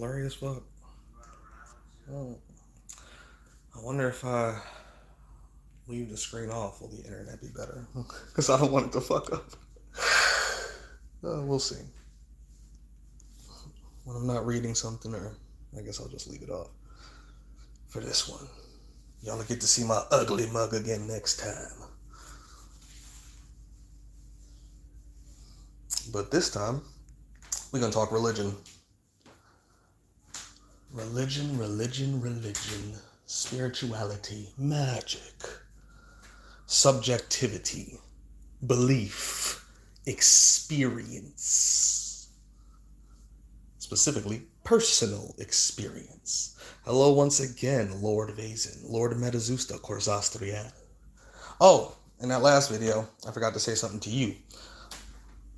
blurry as fuck. Oh, I wonder if I leave the screen off, will the internet be better? Because I don't want it to fuck up. We'll see. When I'm not reading something, or I guess I'll just leave it off for this one. Y'all will get to see my ugly mug again next time. But this time, we're going to talk religion. Religion. Spirituality. Magic. Subjectivity. Belief. Experience. Specifically, personal experience. Hello once again, Lord Vazen, Lord Metazusta Corsastrial. Oh, in that last video, I forgot to say something to you.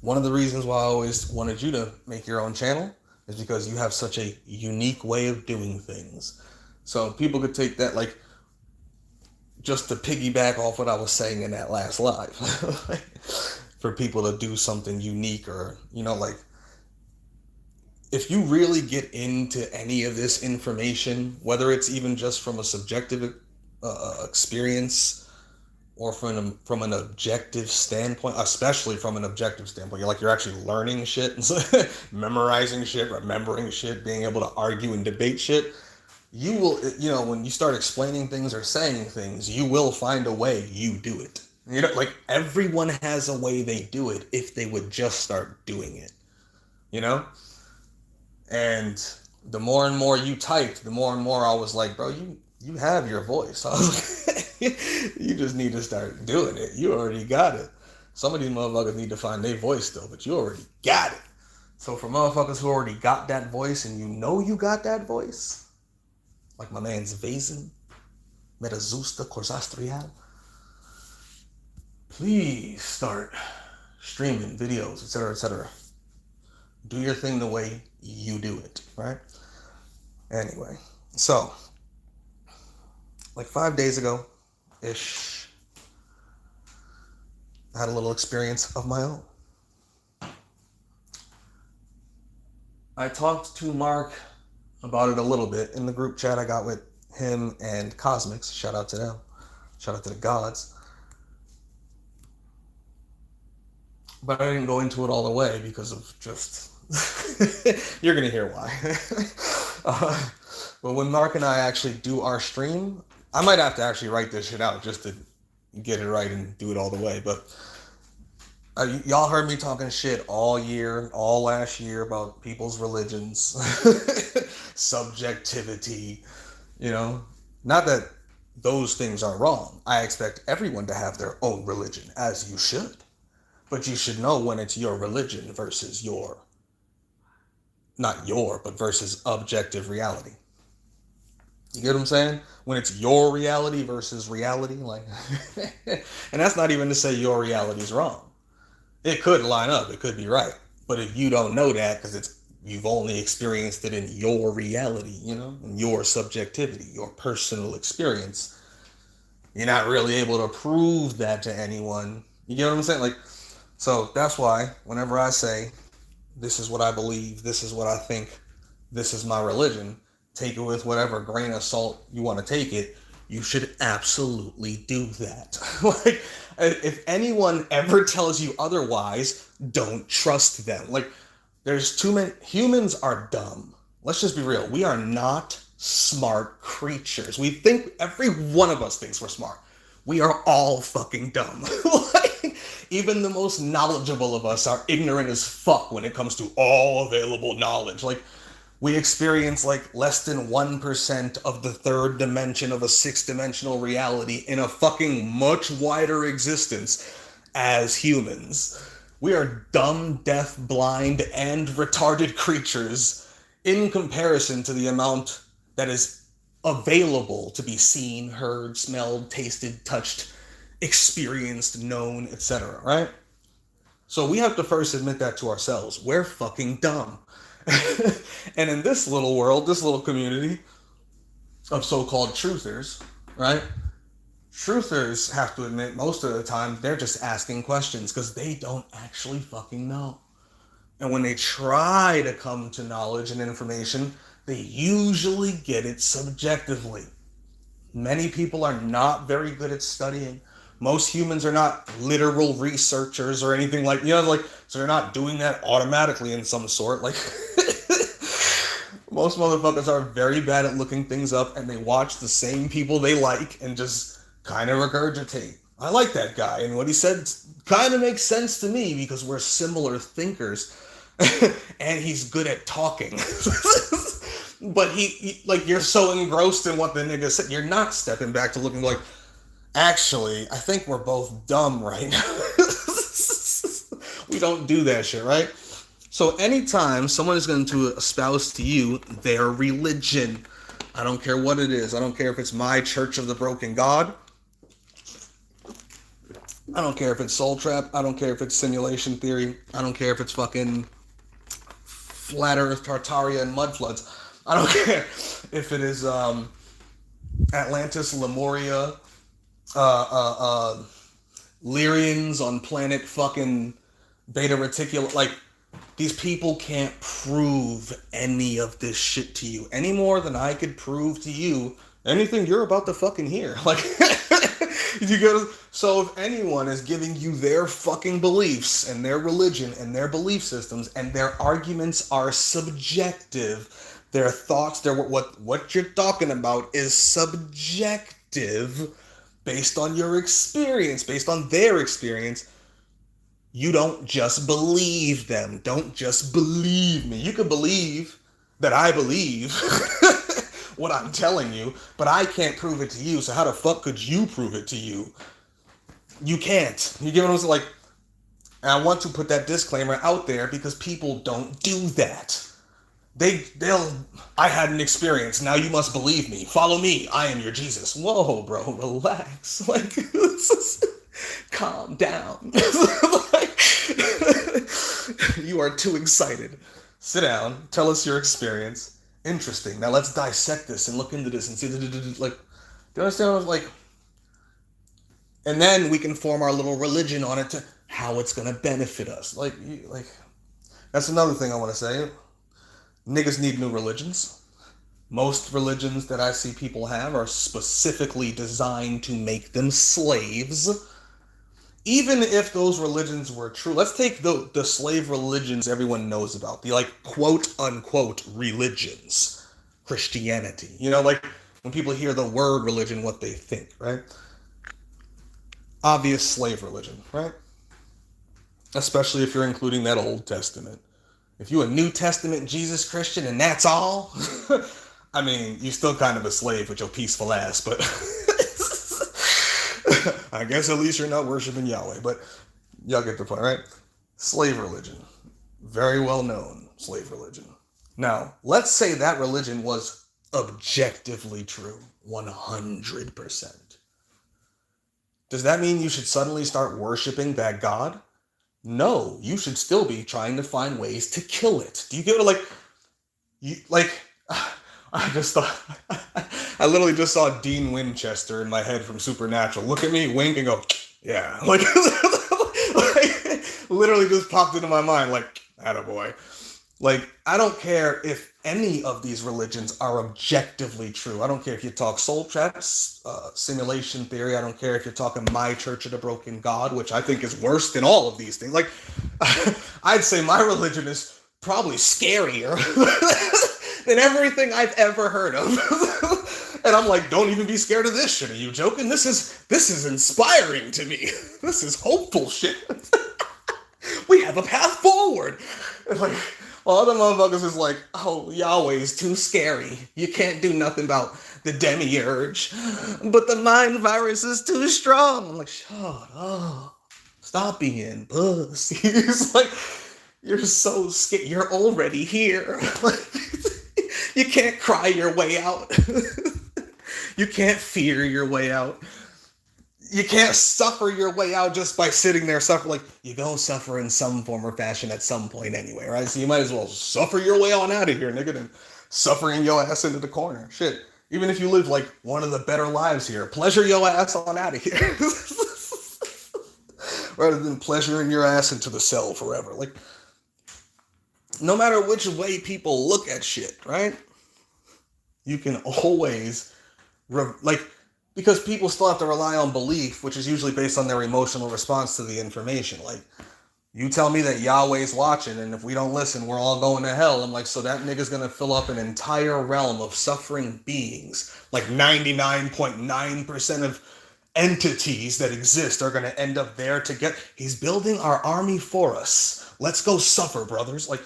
One of the reasons why I always wanted you to make your own channel is because you have such a unique way of doing things. So people could take that, like, just to piggyback off what I was saying in that last live. For people to do something unique, or, like, if you really get into any of this information, whether it's even just from a subjective experience, or from an objective standpoint, especially from an objective standpoint, you're actually learning shit, memorizing shit, remembering shit, being able to argue and debate shit, you will, when you start explaining things or saying things, you will find a way you do it. Like, everyone has a way they do it if they would just start doing it, And the more and more you typed, the more and more I was like, bro, you have your voice. I was like, you just need to start doing it. You already got it. Some of these motherfuckers need to find their voice still, but you already got it. So for motherfuckers who already got that voice, and you got that voice, like my man's Vazen, Metazusta Corsastrial, please start streaming videos, etc., etc. Do your thing the way you do it, right? Anyway, so, like 5 days ago-ish, I had a little experience of my own. I talked to Marc about it a little bit in the group chat I got with him and Cosmics. Shout out to them. Shout out to the gods. But I didn't go into it all the way because of just... You're going to hear why. But when Marc and I actually do our stream, I might have to actually write this shit out just to get it right and do it all the way. But y'all heard me talking shit all year, all last year, about people's religions, subjectivity, Not that those things are wrong. I expect everyone to have their own religion, as you should. But you should know when it's your religion versus versus objective reality. You get what I'm saying? When it's your reality versus reality, like, and that's not even to say your reality is wrong. It could line up, it could be right. But if you don't know that, because you've only experienced it in your reality, in your subjectivity, your personal experience, you're not really able to prove that to anyone. You get what I'm saying? Like, so that's why whenever I say, this is what I believe, this is what I think, this is my religion, take it with whatever grain of salt you want to take it, you should absolutely do that. Like, if anyone ever tells you otherwise, don't trust them. Like, there's too many... Humans are dumb. Let's just be real. We are not smart creatures. We think... Every one of us thinks we're smart. We are all fucking dumb. Like, even the most knowledgeable of us are ignorant as fuck when it comes to all available knowledge. Like, we experience like less than 1% of the third dimension of a six-dimensional reality in a fucking much wider existence as humans. We are dumb, deaf, blind, and retarded creatures in comparison to the amount that is available to be seen, heard, smelled, tasted, touched, experienced, known, etc., right? So we have to first admit that to ourselves. We're fucking dumb. And in this little world, this little community of so-called truthers, right? Truthers have to admit most of the time they're just asking questions because they don't actually fucking know. And when they try to come to knowledge and information, they usually get it subjectively. Many people are not very good at studying. Most humans are not literal researchers or anything like, so they're not doing that automatically in some sort. Like, most motherfuckers are very bad at looking things up, and they watch the same people they like and just kind of regurgitate. I like that guy, and what he said kind of makes sense to me because we're similar thinkers, and he's good at talking. But he like, you're so engrossed in what the nigga said, you're not stepping back to looking like, actually, I think we're both dumb right now. We don't do that shit, right? So anytime someone is going to espouse to you their religion, I don't care what it is. I don't care if it's my Church of the Broken God. I don't care if it's Soul Trap. I don't care if it's simulation theory. I don't care if it's fucking flat Earth, Tartaria, and mud floods. I don't care if it is Atlantis, Lemuria, Lyrians on planet fucking Beta Reticula. Like, these people can't prove any of this shit to you any more than I could prove to you anything you're about to fucking hear. Like, so if anyone is giving you their fucking beliefs and their religion and their belief systems, and their arguments are subjective, their thoughts, what you're talking about is subjective based on your experience, based on their experience, you don't just believe them. Don't just believe me. You can believe that I believe what I'm telling you, but I can't prove it to you, so how the fuck could you prove it to you? You can't. You get what I'm saying? Like, and I want to put that disclaimer out there because people don't do that. I had an experience, now you must believe me. Follow me, I am your Jesus. Whoa, bro, relax. Like, calm down. Like, you are too excited. Sit down, tell us your experience. Interesting. Now let's dissect this and look into this and see, like, do you understand? Like, and then we can form our little religion on it to how it's gonna benefit us. Like, that's another thing I want to say. Niggas need new religions. Most religions that I see people have are specifically designed to make them slaves. Even if those religions were true, let's take the slave religions everyone knows about, the like quote unquote religions, Christianity. You know, like when people hear the word religion, what they think, right? Obvious slave religion, right? Especially if you're including that Old Testament. If you a New Testament Jesus Christian and that's all, I mean, you're still kind of a slave with your peaceful ass, but I guess at least you're not worshiping Yahweh, but y'all get the point, right? Slave religion. Very well known slave religion. Now, let's say that religion was objectively true, 100%. Does that mean you should suddenly start worshiping that God? No, you should still be trying to find ways to kill it. Do you get what, I just thought, I literally just saw Dean Winchester in my head from Supernatural. Look at me, wink, and go, yeah. Like, literally just popped into my mind, like, attaboy. Like, I don't care if any of these religions are objectively true. I don't care if you talk soul traps, simulation theory. I don't care if you're talking my Church of the Broken God, which I think is worse than all of these things. Like, I'd say my religion is probably scarier than everything I've ever heard of. And I'm like, don't even be scared of this shit. Are you joking? This is inspiring to me. This is hopeful shit. We have a path forward. And like, all the motherfuckers is like, oh, Yahweh's too scary. You can't do nothing about the demiurge. But the mind virus is too strong. I'm like, shut up. Stop being pussies. Like, you're so scared. You're already here. You can't cry your way out. You can't fear your way out. You can't suffer your way out just by sitting there suffering. Like, you're going to suffer in some form or fashion at some point anyway, right? So you might as well suffer your way on out of here, nigga, than suffering your ass into the corner. Shit. Even if you live, like, one of the better lives here, pleasure your ass on out of here. Rather than pleasuring your ass into the cell forever. Like, no matter which way people look at shit, right? You can always, because people still have to rely on belief, which is usually based on their emotional response to the information. Like, you tell me that Yahweh's watching, and if we don't listen, we're all going to hell. I'm like, so that nigga's gonna fill up an entire realm of suffering beings. Like 99.9% of entities that exist are gonna end up there to get. He's building our army for us. Let's go suffer, brothers. Like,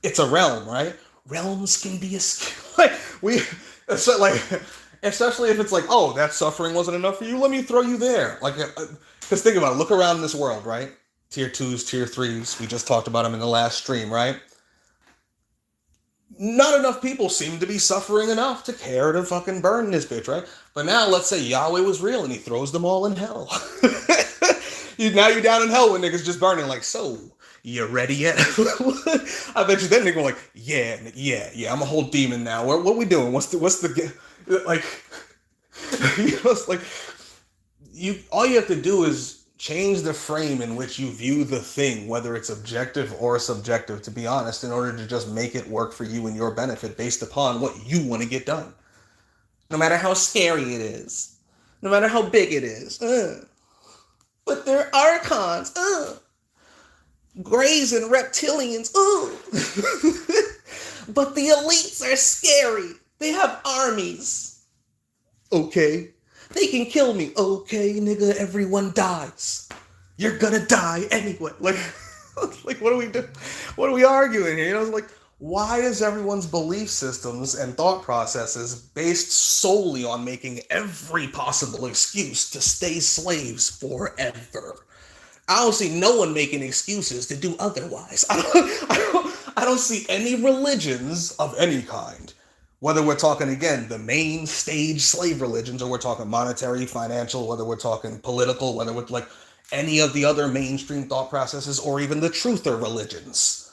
it's a realm, right? Realms can be it's like, especially if it's like, oh, that suffering wasn't enough for you. Let me throw you there. Like, because think about it. Look around this world, right? Tier 2s, Tier 3s. We just talked about them in the last stream, right? Not enough people seem to be suffering enough to care to fucking burn this bitch, right? But now, let's say Yahweh was real and he throws them all in hell. Now you're down in hell when niggas just burning. Like, so, you ready yet? I bet you that nigga like, yeah, I'm a whole demon now. What we doing? What's the like? It's like, all you have to do is change the frame in which you view the thing, whether it's objective or subjective, to be honest, in order to just make it work for you and your benefit based upon what you want to get done. No matter how scary it is, no matter how big it is. But they're archons. Greys and reptilians. But the elites are scary. They have armies. Okay. They can kill me. Okay, nigga, everyone dies. You're gonna die anyway. Like, what do we do? What are we arguing here? You know, it's like, why is everyone's belief systems and thought processes based solely on making every possible excuse to stay slaves forever? I don't see no one making excuses to do otherwise. I don't see any religions of any kind. Whether we're talking, again, the main stage slave religions, or we're talking monetary, financial, whether we're talking political, whether we're like any of the other mainstream thought processes, or even the truther religions.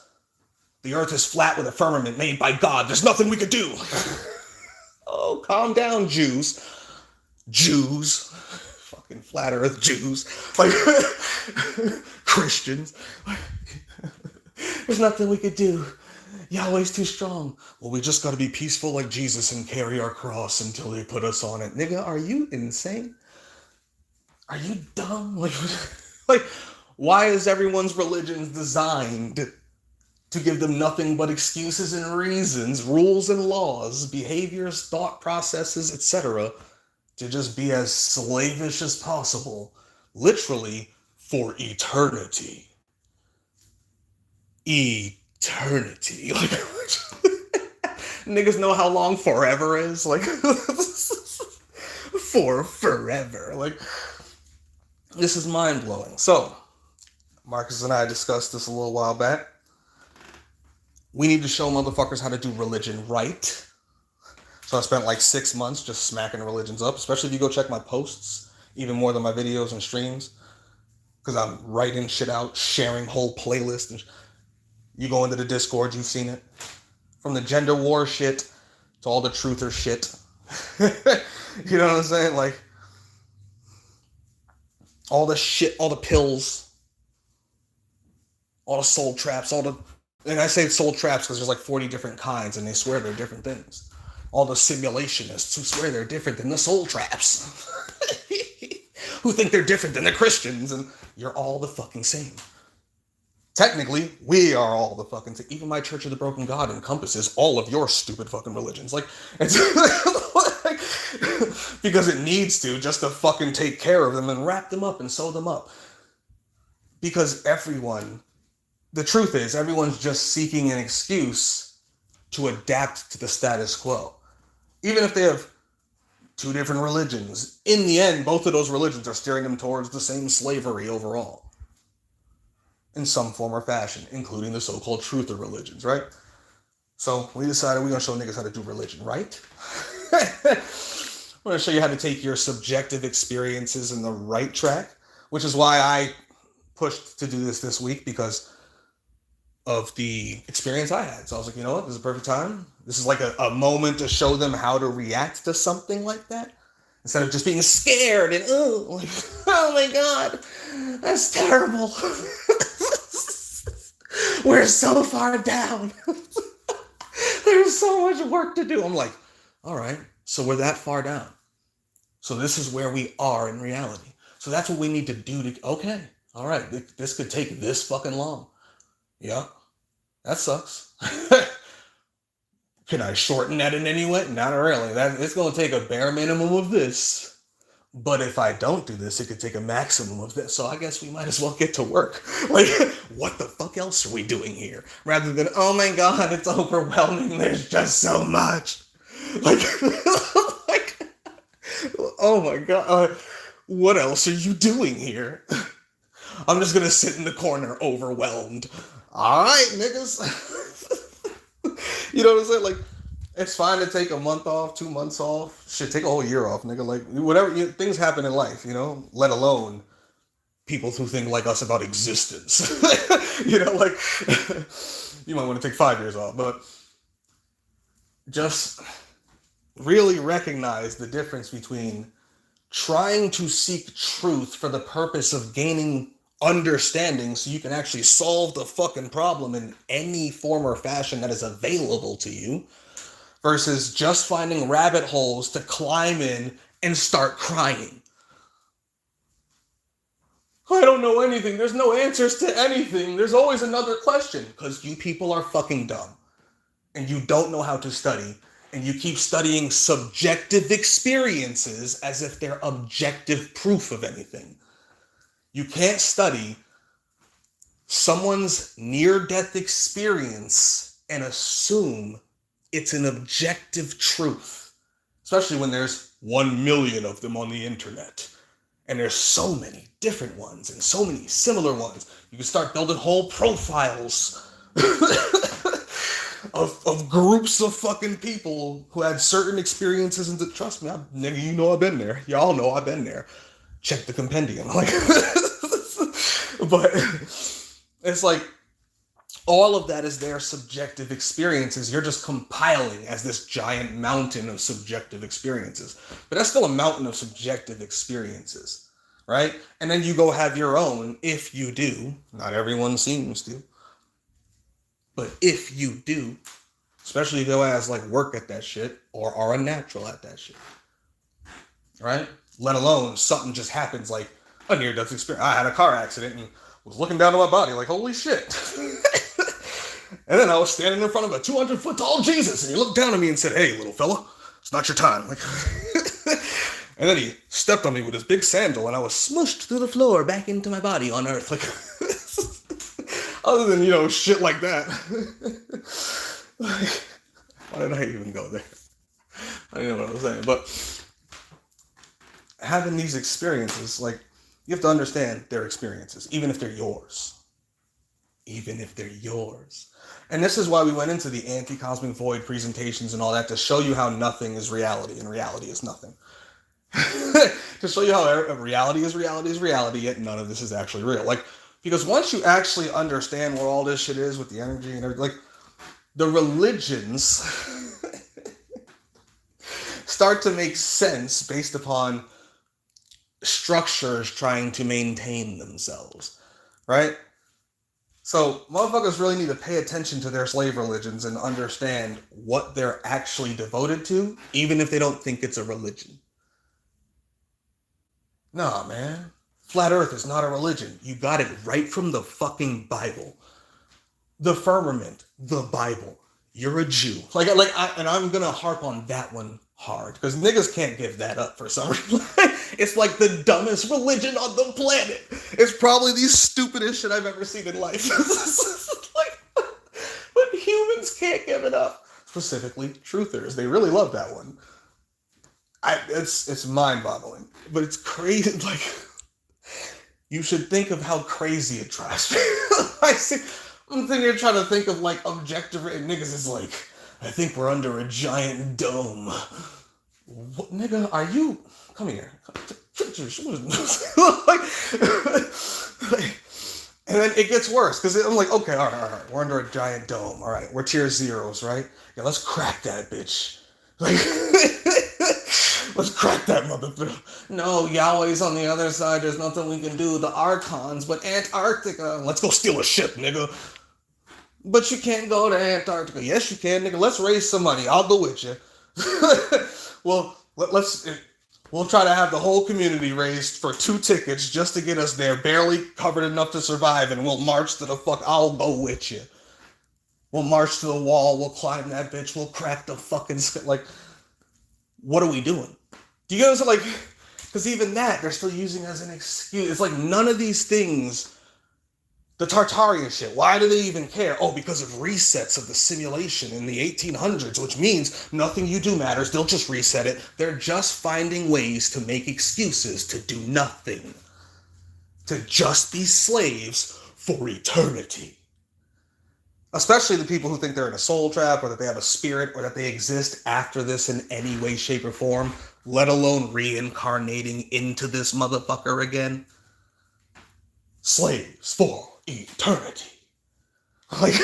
The earth is flat with a firmament made by God. There's nothing we could do. Oh, calm down, Jews. Jews. Fucking flat earth Jews. Like, Christians. There's nothing we could do. Yahweh's too strong. Well, we just got to be peaceful like Jesus and carry our cross until they put us on it. Nigga, are you insane? Are you dumb? Like, why is everyone's religion designed to give them nothing but excuses and reasons, rules and laws, behaviors, thought processes, etc., to just be as slavish as possible, literally, for eternity? Eternity. Like, niggas know how long forever is. Like, for forever. Like, this is mind-blowing. So, Marcus and I discussed this a little while back. We need to show motherfuckers how to do religion right. So I spent like 6 months just smacking religions up, especially if you go check my posts, even more than my videos and streams, because I'm writing shit out, sharing whole playlists. And you go into the Discord, you've seen it. From the gender war shit to all the truther shit. You know what I'm saying? Like, all the shit, all the pills, all the soul traps, and I say soul traps because there's like 40 different kinds and they swear they're different things. All the simulationists who swear they're different than the soul traps. Who think they're different than the Christians, and you're all the fucking same. Technically, we are all the fucking same. Even my Church of the Broken God encompasses all of your stupid fucking religions. Like, it's like, because it needs to, just to fucking take care of them and wrap them up and sew them up. Because the truth is, everyone's just seeking an excuse to adapt to the status quo. Even if they have two different religions, in the end, both of those religions are steering them towards the same slavery overall. In some form or fashion, including the so-called truther religions, right? So we decided we're going to show niggas how to do religion right. We're going to show you how to take your subjective experiences in the right track, which is why I pushed to do this week, because of the experience I had. So I was like, you know what? This is a perfect time. This is like a moment to show them how to react to something like that. Instead of just being scared and, like, oh my God, that's terrible. We're so far down. There there's so much work to do. I'm like, all right, so we're that far down. So this is where we are in reality. So that's what we need to do to, okay, all right, this could take this fucking long. Yeah, that sucks. Can I shorten that in any way? Not really. It's going to take a bare minimum of this. But if I don't do this, it could take a maximum of this. So I guess we might as well get to work. Like, what the fuck else are we doing here? Rather than, oh my God, it's overwhelming. There's just so much. Like, like oh my God, what else are you doing here? I'm just going to sit in the corner overwhelmed. All right, niggas. You know what I'm saying? Like, it's fine to take a month off, 2 months off. Shit, take a whole year off, nigga. Like, whatever, things happen in life, you know? Let alone people who think like us about existence. You know, like, you might want to take 5 years off, but just really recognize the difference between trying to seek truth for the purpose of gaining understanding so you can actually solve the fucking problem in any form or fashion that is available to you, versus just finding rabbit holes to climb in and start crying. I don't know anything. There's no answers to anything. There's always another question, because you people are fucking dumb. And you don't know how to study. And you keep studying subjective experiences as if they're objective proof of anything. You can't study someone's near-death experience and assume it's an objective truth, especially when there's 1 million of them on the internet. And there's so many different ones and so many similar ones. You can start building whole profiles of groups of fucking people who had certain experiences. And trust me, nigga, you know I've been there. Y'all know I've been there. Check the compendium. Like, but it's like, all of that is their subjective experiences. You're just compiling as this giant mountain of subjective experiences. But that's still a mountain of subjective experiences, right? And then you go have your own, if you do. Not everyone seems to. But if you do, especially if your ass like work at that shit or are a natural at that shit, right? Let alone something just happens like a near-death experience. I had a car accident and was looking down at my body like, holy shit. And then I was standing in front of a 200-foot tall Jesus, and he looked down at me and said, hey, little fella, it's not your time. Like, and then he stepped on me with his big sandal, and I was smushed through the floor back into my body on earth. Like, other than, you know, shit like that. Like, why did I even go there? I don't know what I was saying. But having these experiences, like, you have to understand their experiences, even if they're yours. Even if they're yours. And this is why we went into the anti-cosmic void presentations and all that, to show you how nothing is reality and reality is nothing. To show you how reality is reality, yet none of this is actually real. Like, because once you actually understand what all this shit is with the energy and everything, like, the religions start to make sense based upon structures trying to maintain themselves, right? So motherfuckers really need to pay attention to their slave religions and understand what they're actually devoted to, even if they don't think it's a religion. Nah, man. Flat Earth is not a religion. You got it right from the fucking Bible. The firmament, the Bible. You're a Jew. And I'm gonna harp on that one hard, because niggas can't give that up for some reason. It's like the dumbest religion on the planet. It's probably the stupidest shit I've ever seen in life. Like, but humans can't give it up. Specifically, truthers. They really love that one. It's mind-boggling. But it's crazy. Like, you should think of how crazy it drives me. I'm thinking you're trying to think of, like, objective niggas is like, I think we're under a giant dome. What, nigga, are you? Come here. And then it gets worse, because I'm like, okay, all right, we're under a giant dome. All right, we're tier zeros, right? Yeah, let's crack that bitch. Like, let's crack that motherfucker. No, Yahweh's on the other side. There's nothing we can do. The Archons, but Antarctica. Let's go steal a ship, nigga. But you can't go to Antarctica. Yes, you can, nigga. Let's raise some money. I'll go with you. Well, we'll try to have the whole community raised for 2 tickets just to get us there, barely covered enough to survive, and we'll march to the fuck. I'll go with you. We'll march to the wall. We'll climb that bitch. We'll crack the fucking like. What are we doing? Do you guys like? Because even that they're still using as an excuse. It's like none of these things. The Tartarian shit, why do they even care? Oh, because of resets of the simulation in the 1800s, which means nothing you do matters. They'll just reset it. They're just finding ways to make excuses to do nothing. To just be slaves for eternity. Especially the people who think they're in a soul trap, or that they have a spirit, or that they exist after this in any way, shape, or form, let alone reincarnating into this motherfucker again. Slaves for eternity. Like,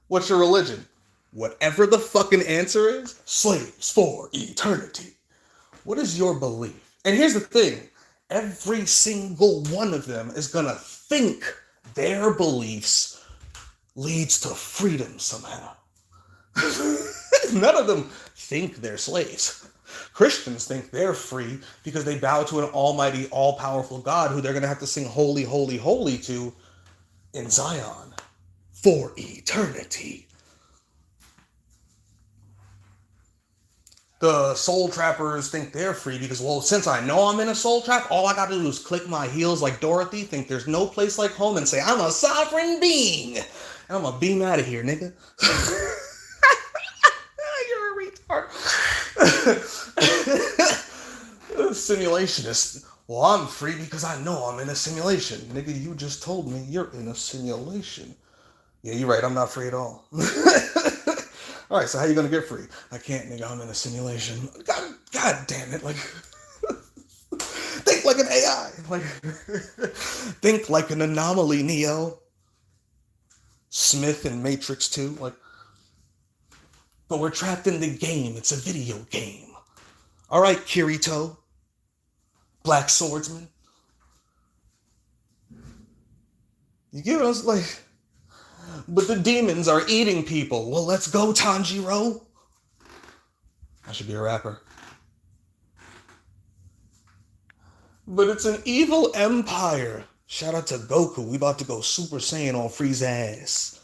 what's your religion? Whatever the fucking answer is, slaves for eternity. What is your belief? And here's the thing. Every single one of them is gonna think their beliefs leads to freedom somehow. None of them think they're slaves. Christians think they're free because they bow to an almighty, all-powerful God who they're going to have to sing holy, holy, holy to in Zion for eternity. The soul trappers think they're free because, well, since I know I'm in a soul trap, all I got to do is click my heels like Dorothy, think there's no place like home, and say, I'm a sovereign being. And I'm going to beam out of here, nigga. You're a retard. Simulationist. Well, I'm free because I know I'm in a simulation. Nigga, you just told me you're in a simulation. Yeah, you're right. I'm not free at all. All right, so how you gonna get free? I can't, nigga. I'm in a simulation. God damn it! Like, think like an AI. Like, think like an anomaly, Neo. Smith in Matrix 2. Like, but we're trapped in the game. It's a video game. All right, Kirito. Black Swordsman. You get us like. But the demons are eating people. Well, let's go, Tanjiro. I should be a rapper. But it's an evil empire. Shout out to Goku. We about to go Super Saiyan on Frieza's ass.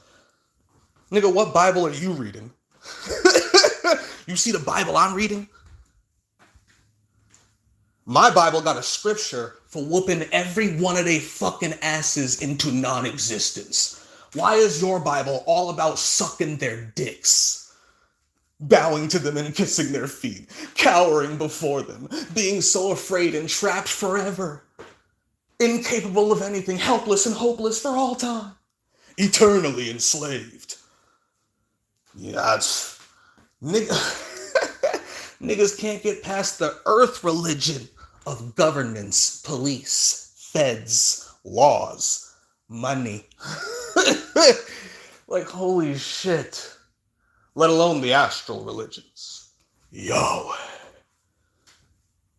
Nigga, what Bible are you reading? You see the Bible I'm reading? My Bible got a scripture for whooping every one of they fucking asses into non-existence. Why is your Bible all about sucking their dicks? Bowing to them and kissing their feet, cowering before them, being so afraid and trapped forever. Incapable of anything, helpless and hopeless for all time. Eternally enslaved. Yeah, that's... Niggas can't get past the earth religion of governments, police, feds, laws, money. Like, holy shit. Let alone the astral religions. Yahweh.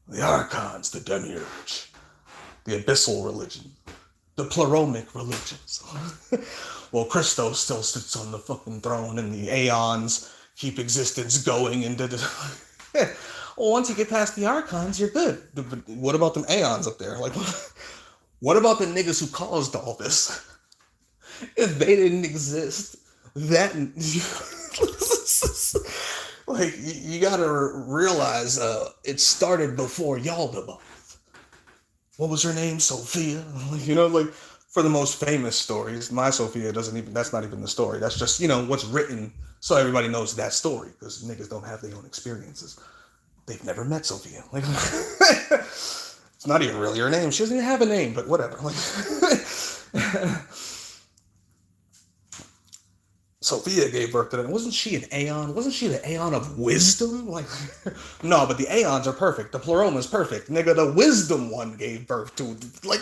The archons, the demiurge. The abyssal religion. The pleromic religions. Well, Christos still sits on the fucking throne and the aeons keep existence going into the... Well, once you get past the archons, you're good. But what about them aeons up there? Like, what about the niggas who caused all this? If they didn't exist, that... like, you gotta realize it started before y'all both. What was her name? Sophia? You know, like, for the most famous stories, my Sophia doesn't even... That's not even the story. That's just, you know, what's written so everybody knows that story, because niggas don't have their own experiences. They've never met Sophia. Like, it's not even really her name. She doesn't even have a name, but whatever. Like, Sophia gave birth to them. Wasn't she an aeon? Wasn't she the aeon of wisdom? Like, no, but the aeons are perfect. The pleroma's perfect. Nigga, the wisdom one gave birth to, like,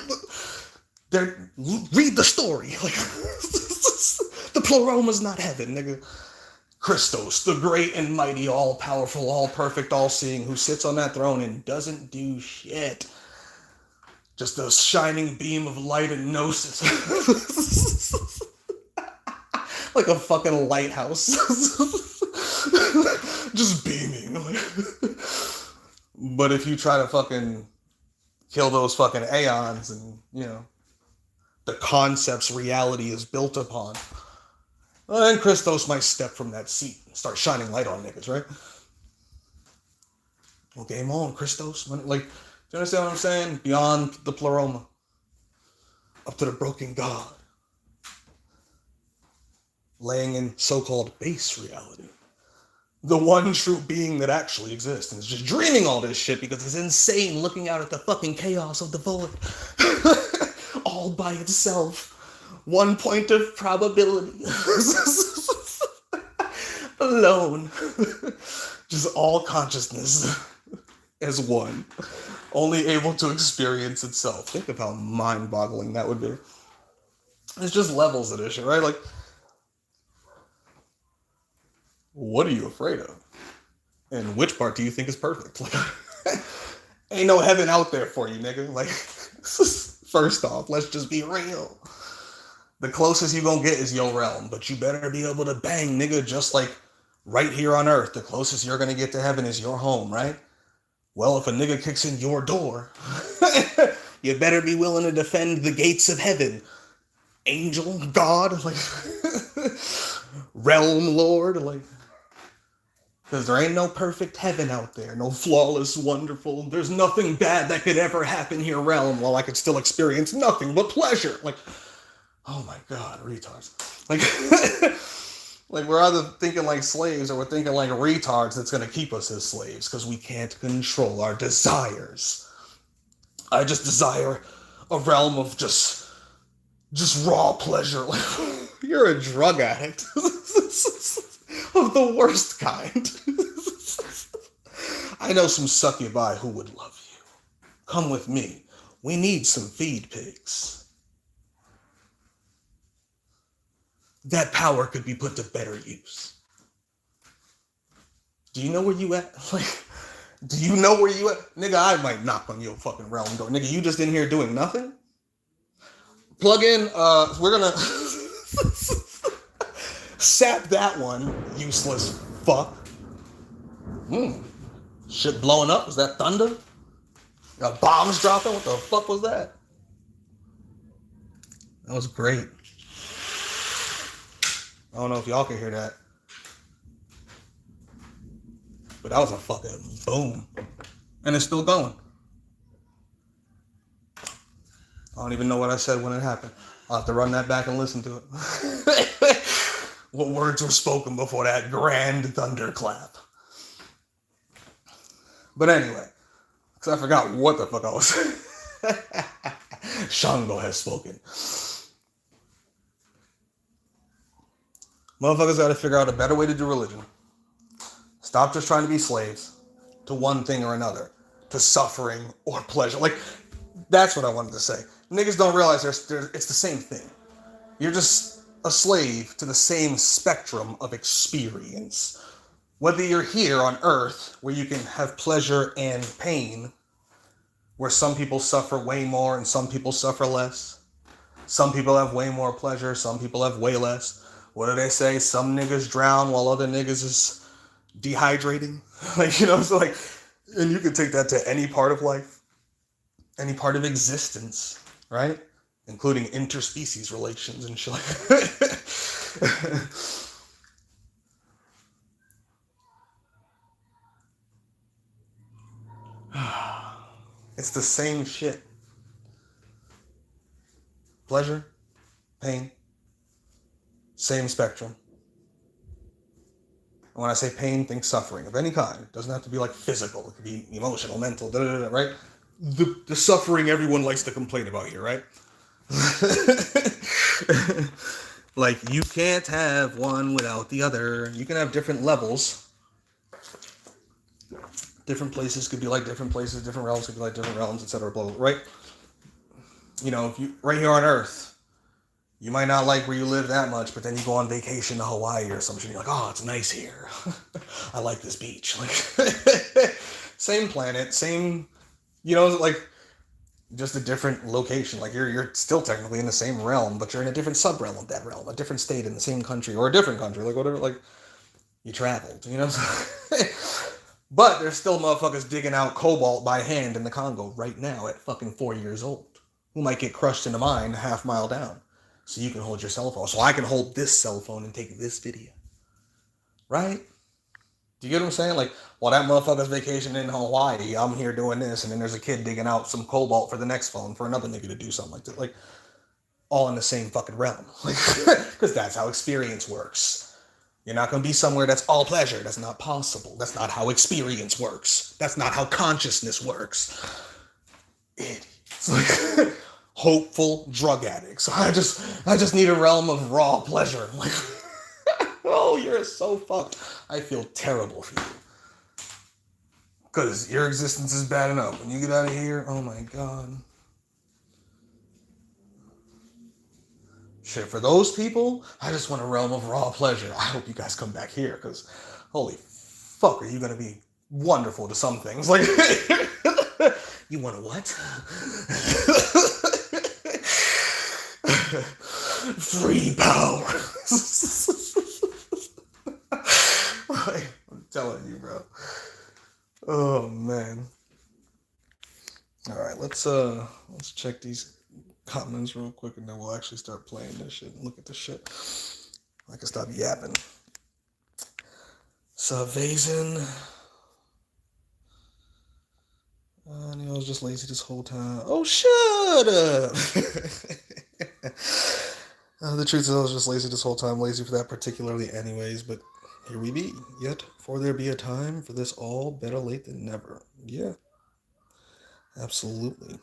read the story. Like, the pleroma's not heaven, nigga. Christos, the great and mighty, all-powerful, all-perfect, all-seeing, who sits on that throne and doesn't do shit. Just a shining beam of light and gnosis. like a fucking lighthouse. Just beaming. But if you try to fucking kill those fucking aeons and, you know, the concepts reality is built upon, well, then Christos might step from that seat and start shining light on niggas, right? Well, game on, Christos. Like, do you understand what I'm saying? Beyond the pleroma. Up to the broken God. Laying in so-called base reality. The one true being that actually exists and is just dreaming all this shit because it's insane looking out at the fucking chaos of the void. All by itself. One point of probability. Alone. Just all consciousness as one. Only able to experience itself. Think of how mind-boggling that would be. It's just levels of this shit, right? Like, what are you afraid of? And which part do you think is perfect? Like, ain't no heaven out there for you, nigga. Like, first off, let's just be real. The closest you gonna get is your realm, but you better be able to bang, nigga, just like right here on earth. The closest you're gonna get to heaven is your home, right? Well, if a nigga kicks in your door, you better be willing to defend the gates of heaven. Angel, God, like, realm lord, like, because there ain't no perfect heaven out there, no flawless, wonderful, there's nothing bad that could ever happen here, realm, while I could still experience nothing but pleasure. Like, oh my God, retards. Like, like we're either thinking like slaves or we're thinking like retards that's going to keep us as slaves because we can't control our desires. I just desire a realm of just raw pleasure. Like, you're a drug addict of the worst kind. I know some succubi who would love you. Come with me. We need some feed pigs. That power could be put to better use. Do you know where you at? Like, do you know where you at? Nigga, I might knock on your fucking realm door. Nigga, you just in here doing nothing? Plug in, we're gonna sap that one, useless fuck. Shit blowing up? Was that thunder? Got bombs dropping? What the fuck was that? That was great. I don't know if y'all can hear that. But that was a fucking boom. And it's still going. I don't even know what I said when it happened. I'll have to run that back and listen to it. What words were spoken before that grand thunderclap? But anyway, because I forgot what the fuck I was saying. Shango has spoken. Motherfuckers got to figure out a better way to do religion. Stop just trying to be slaves to one thing or another, to suffering or pleasure. Like, that's what I wanted to say. Niggas don't realize it's the same thing. You're just a slave to the same spectrum of experience. Whether you're here on Earth, where you can have pleasure and pain, where some people suffer way more and some people suffer less. Some people have way more pleasure, some people have way less. What do they say? Some niggas drown while other niggas is dehydrating. Like, you know, so like, and you can take that to any part of life, any part of existence, right? Including interspecies relations and shit like that. It's the same shit. Pleasure, pain, same spectrum. And when I say pain, think suffering of any kind. It doesn't have to be like physical. It could be emotional, mental, right? The suffering everyone likes to complain about here, right? Like, you can't have one without the other. You can have different levels. Different places could be like different places. Different realms could be like different realms, etc. Blah, blah, right? You know, if you right here on Earth, you might not like where you live that much, but then you go on vacation to Hawaii or something. You're like, oh, it's nice here. I like this beach. Like, same planet, same, you know, like, just a different location. Like you're still technically in the same realm, but you're in a different sub-realm of that realm, a different state in the same country or a different country, like whatever. Like you traveled, you know. But there's still motherfuckers digging out cobalt by hand in the Congo right now at fucking 4 years old, who might get crushed in a mine half mile down. So you can hold your cell phone. So I can hold this cell phone and take this video, right? Do you get what I'm saying? Like, while that motherfucker's vacation in Hawaii, I'm here doing this, and then there's a kid digging out some cobalt for the next phone for another nigga to do something like that. Like, all in the same fucking realm. Like, because that's how experience works. You're not going to be somewhere that's all pleasure. That's not possible. That's not how experience works. That's not how consciousness works. Idiots. Like, hopeful drug addicts. I just need a realm of raw pleasure. Like, oh, you're so fucked. I feel terrible for you. Because your existence is bad enough. When you get out of here, oh my God. Shit, for those people, I just want a realm of raw pleasure. I hope you guys come back here, because holy fuck, are you going to be wonderful to some things. Like, you want a what? Free power. I'm telling you, bro. Oh man. All right, let's check these comments real quick, and then we'll actually start playing this shit and look at this shit. I can stop yapping. Savazin. I knew I was just lazy this whole time. Oh, shut up. The truth is I was just lazy this whole time. Lazy for that particularly anyways, but here we be. Yet, for there be a time for this all, better late than never. Yeah. Absolutely.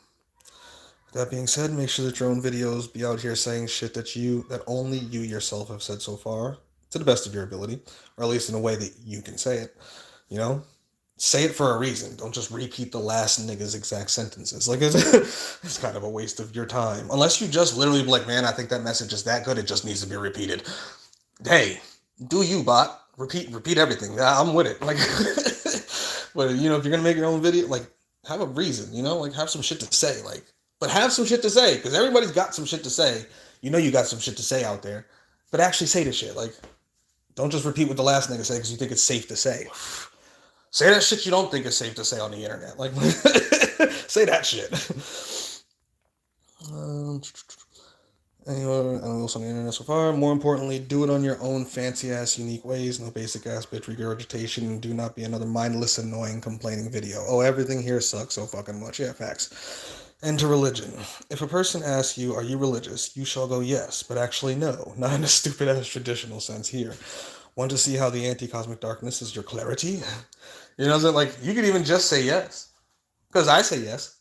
That being said, make sure that your own videos be out here saying shit that only you yourself have said so far, to the best of your ability, or at least in a way that you can say it. You know? Say it for a reason. Don't just repeat the last nigga's exact sentences. Like, it's kind of a waste of your time. Unless you just literally be like, man, I think that message is that good, it just needs to be repeated. Hey, do you, bot. Repeat everything. I'm with it. Like, but, you know, if you're going to make your own video, like, have a reason, you know? Like, have some shit to say. Like, but have some shit to say, because everybody's got some shit to say. You know you got some shit to say out there. But actually say the shit. Like, don't just repeat what the last nigga said because you think it's safe to say. Say that shit you don't think is safe to say on the internet. Like, say that shit. Anyone else on the internet so far? More importantly, do it on your own fancy-ass, unique ways. No basic-ass bitch regurgitation. Do not be another mindless, annoying, complaining video. Oh, everything here sucks so fucking much. Yeah, facts. Enter religion. If a person asks you, are you religious? You shall go yes, but actually no. Not in a stupid-ass traditional sense here. Want to see how the anti-cosmic darkness is your clarity? You know what I'm saying? Like, you could even just say yes. Because I say yes.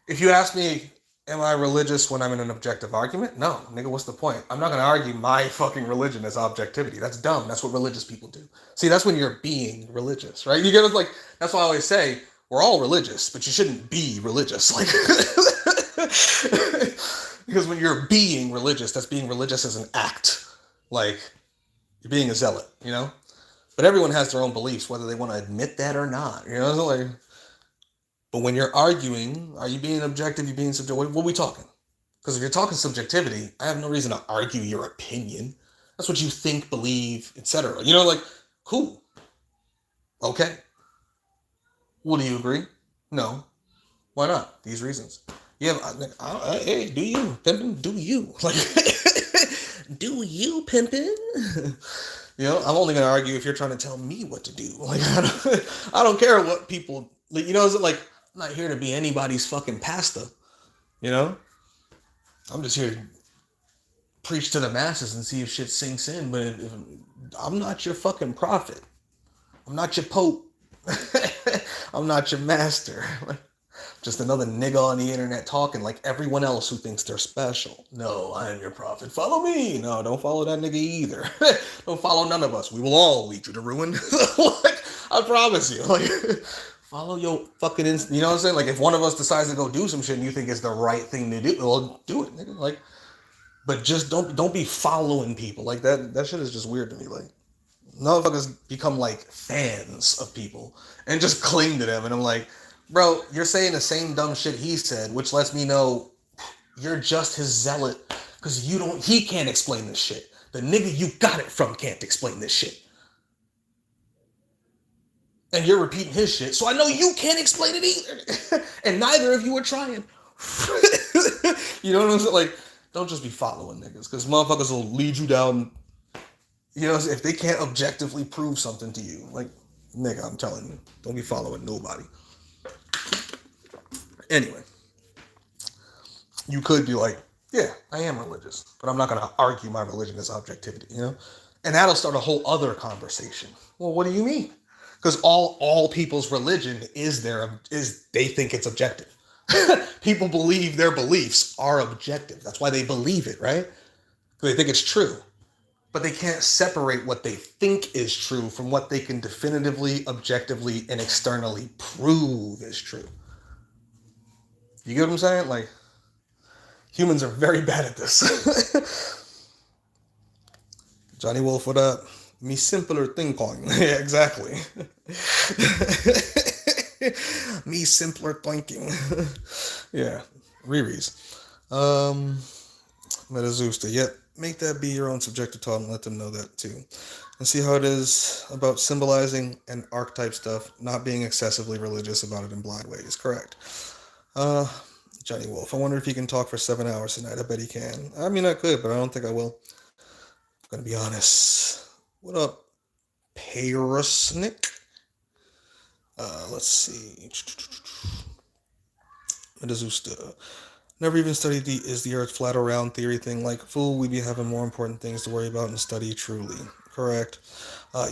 If you ask me, am I religious when I'm in an objective argument? No, nigga, what's the point? I'm not going to argue my fucking religion as objectivity. That's dumb. That's what religious people do. See, that's when you're being religious, right? You get it? Like, that's why I always say, we're all religious, but you shouldn't be religious. Like, because when you're being religious, that's being religious as an act. Like, you're being a zealot, you know? But everyone has their own beliefs, whether they want to admit that or not, you know? Like, but when you're arguing, are you being objective? You being subjective? What are we talking? Because if you're talking subjectivity, I have no reason to argue your opinion. That's what you think, believe, etc. You know, like, cool. Okay. Well, do you agree? No. Why not? These reasons. Yeah, hey, do you, pimpin'? Do you? Like, do you, pimpin'? You know, I'm only going to argue if you're trying to tell me what to do. Like, I don't care what people, you know, is it like, I'm not here to be anybody's fucking pastor, you know? I'm just here to preach to the masses and see if shit sinks in, but if I'm not your fucking prophet. I'm not your pope. I'm not your master. Just another nigga on the internet talking like everyone else who thinks they're special. No, I am your prophet. Follow me. No, don't follow that nigga either. Don't follow none of us. We will all lead you to ruin. Like, I promise you. Like, follow your fucking you know what I'm saying? Like, if one of us decides to go do some shit and you think it's the right thing to do, well, do it, nigga. Like, but just don't be following people. Like, that shit is just weird to me. Like, motherfuckers become like fans of people and just cling to them. And I'm like, Bro, you're saying the same dumb shit he said, which lets me know you're just his zealot because he can't explain this shit. The nigga you got it from can't explain this shit. And you're repeating his shit, so I know you can't explain it either. And neither of you are trying. You know what I'm saying? Like, don't just be following niggas, because motherfuckers will lead you down. You know, if they can't objectively prove something to you, like, nigga, I'm telling you, don't be following nobody. Anyway, you could be like, yeah, I am religious, but I'm not going to argue my religion as objectivity, you know? And that'll start a whole other conversation. Well, what do you mean? Because all people's religion is they think it's objective. People believe their beliefs are objective. That's why they believe it, right? Because they think it's true. But they can't separate what they think is true from what they can definitively, objectively, and externally prove is true. You get what I'm saying? Like, humans are very bad at this. Johnny Wolf, what up? Me simpler thinking. Yeah, exactly. Me simpler thinking. Yeah, Riri's. Metazusta. Yep, make that be your own subjective thought and let them know that too. And see how it is about symbolizing and archetype stuff, not being excessively religious about it in blind ways. Correct. Johnny Wolf. I wonder if he can talk for 7 hours tonight. I bet he can. I mean, I could, but I don't think I will. I'm gonna be honest. What up, Parasnick? Let's see. Metazusta. Never even studied is the earth flat or round theory thing. Like, fool, we be having more important things to worry about and study truly. Correct.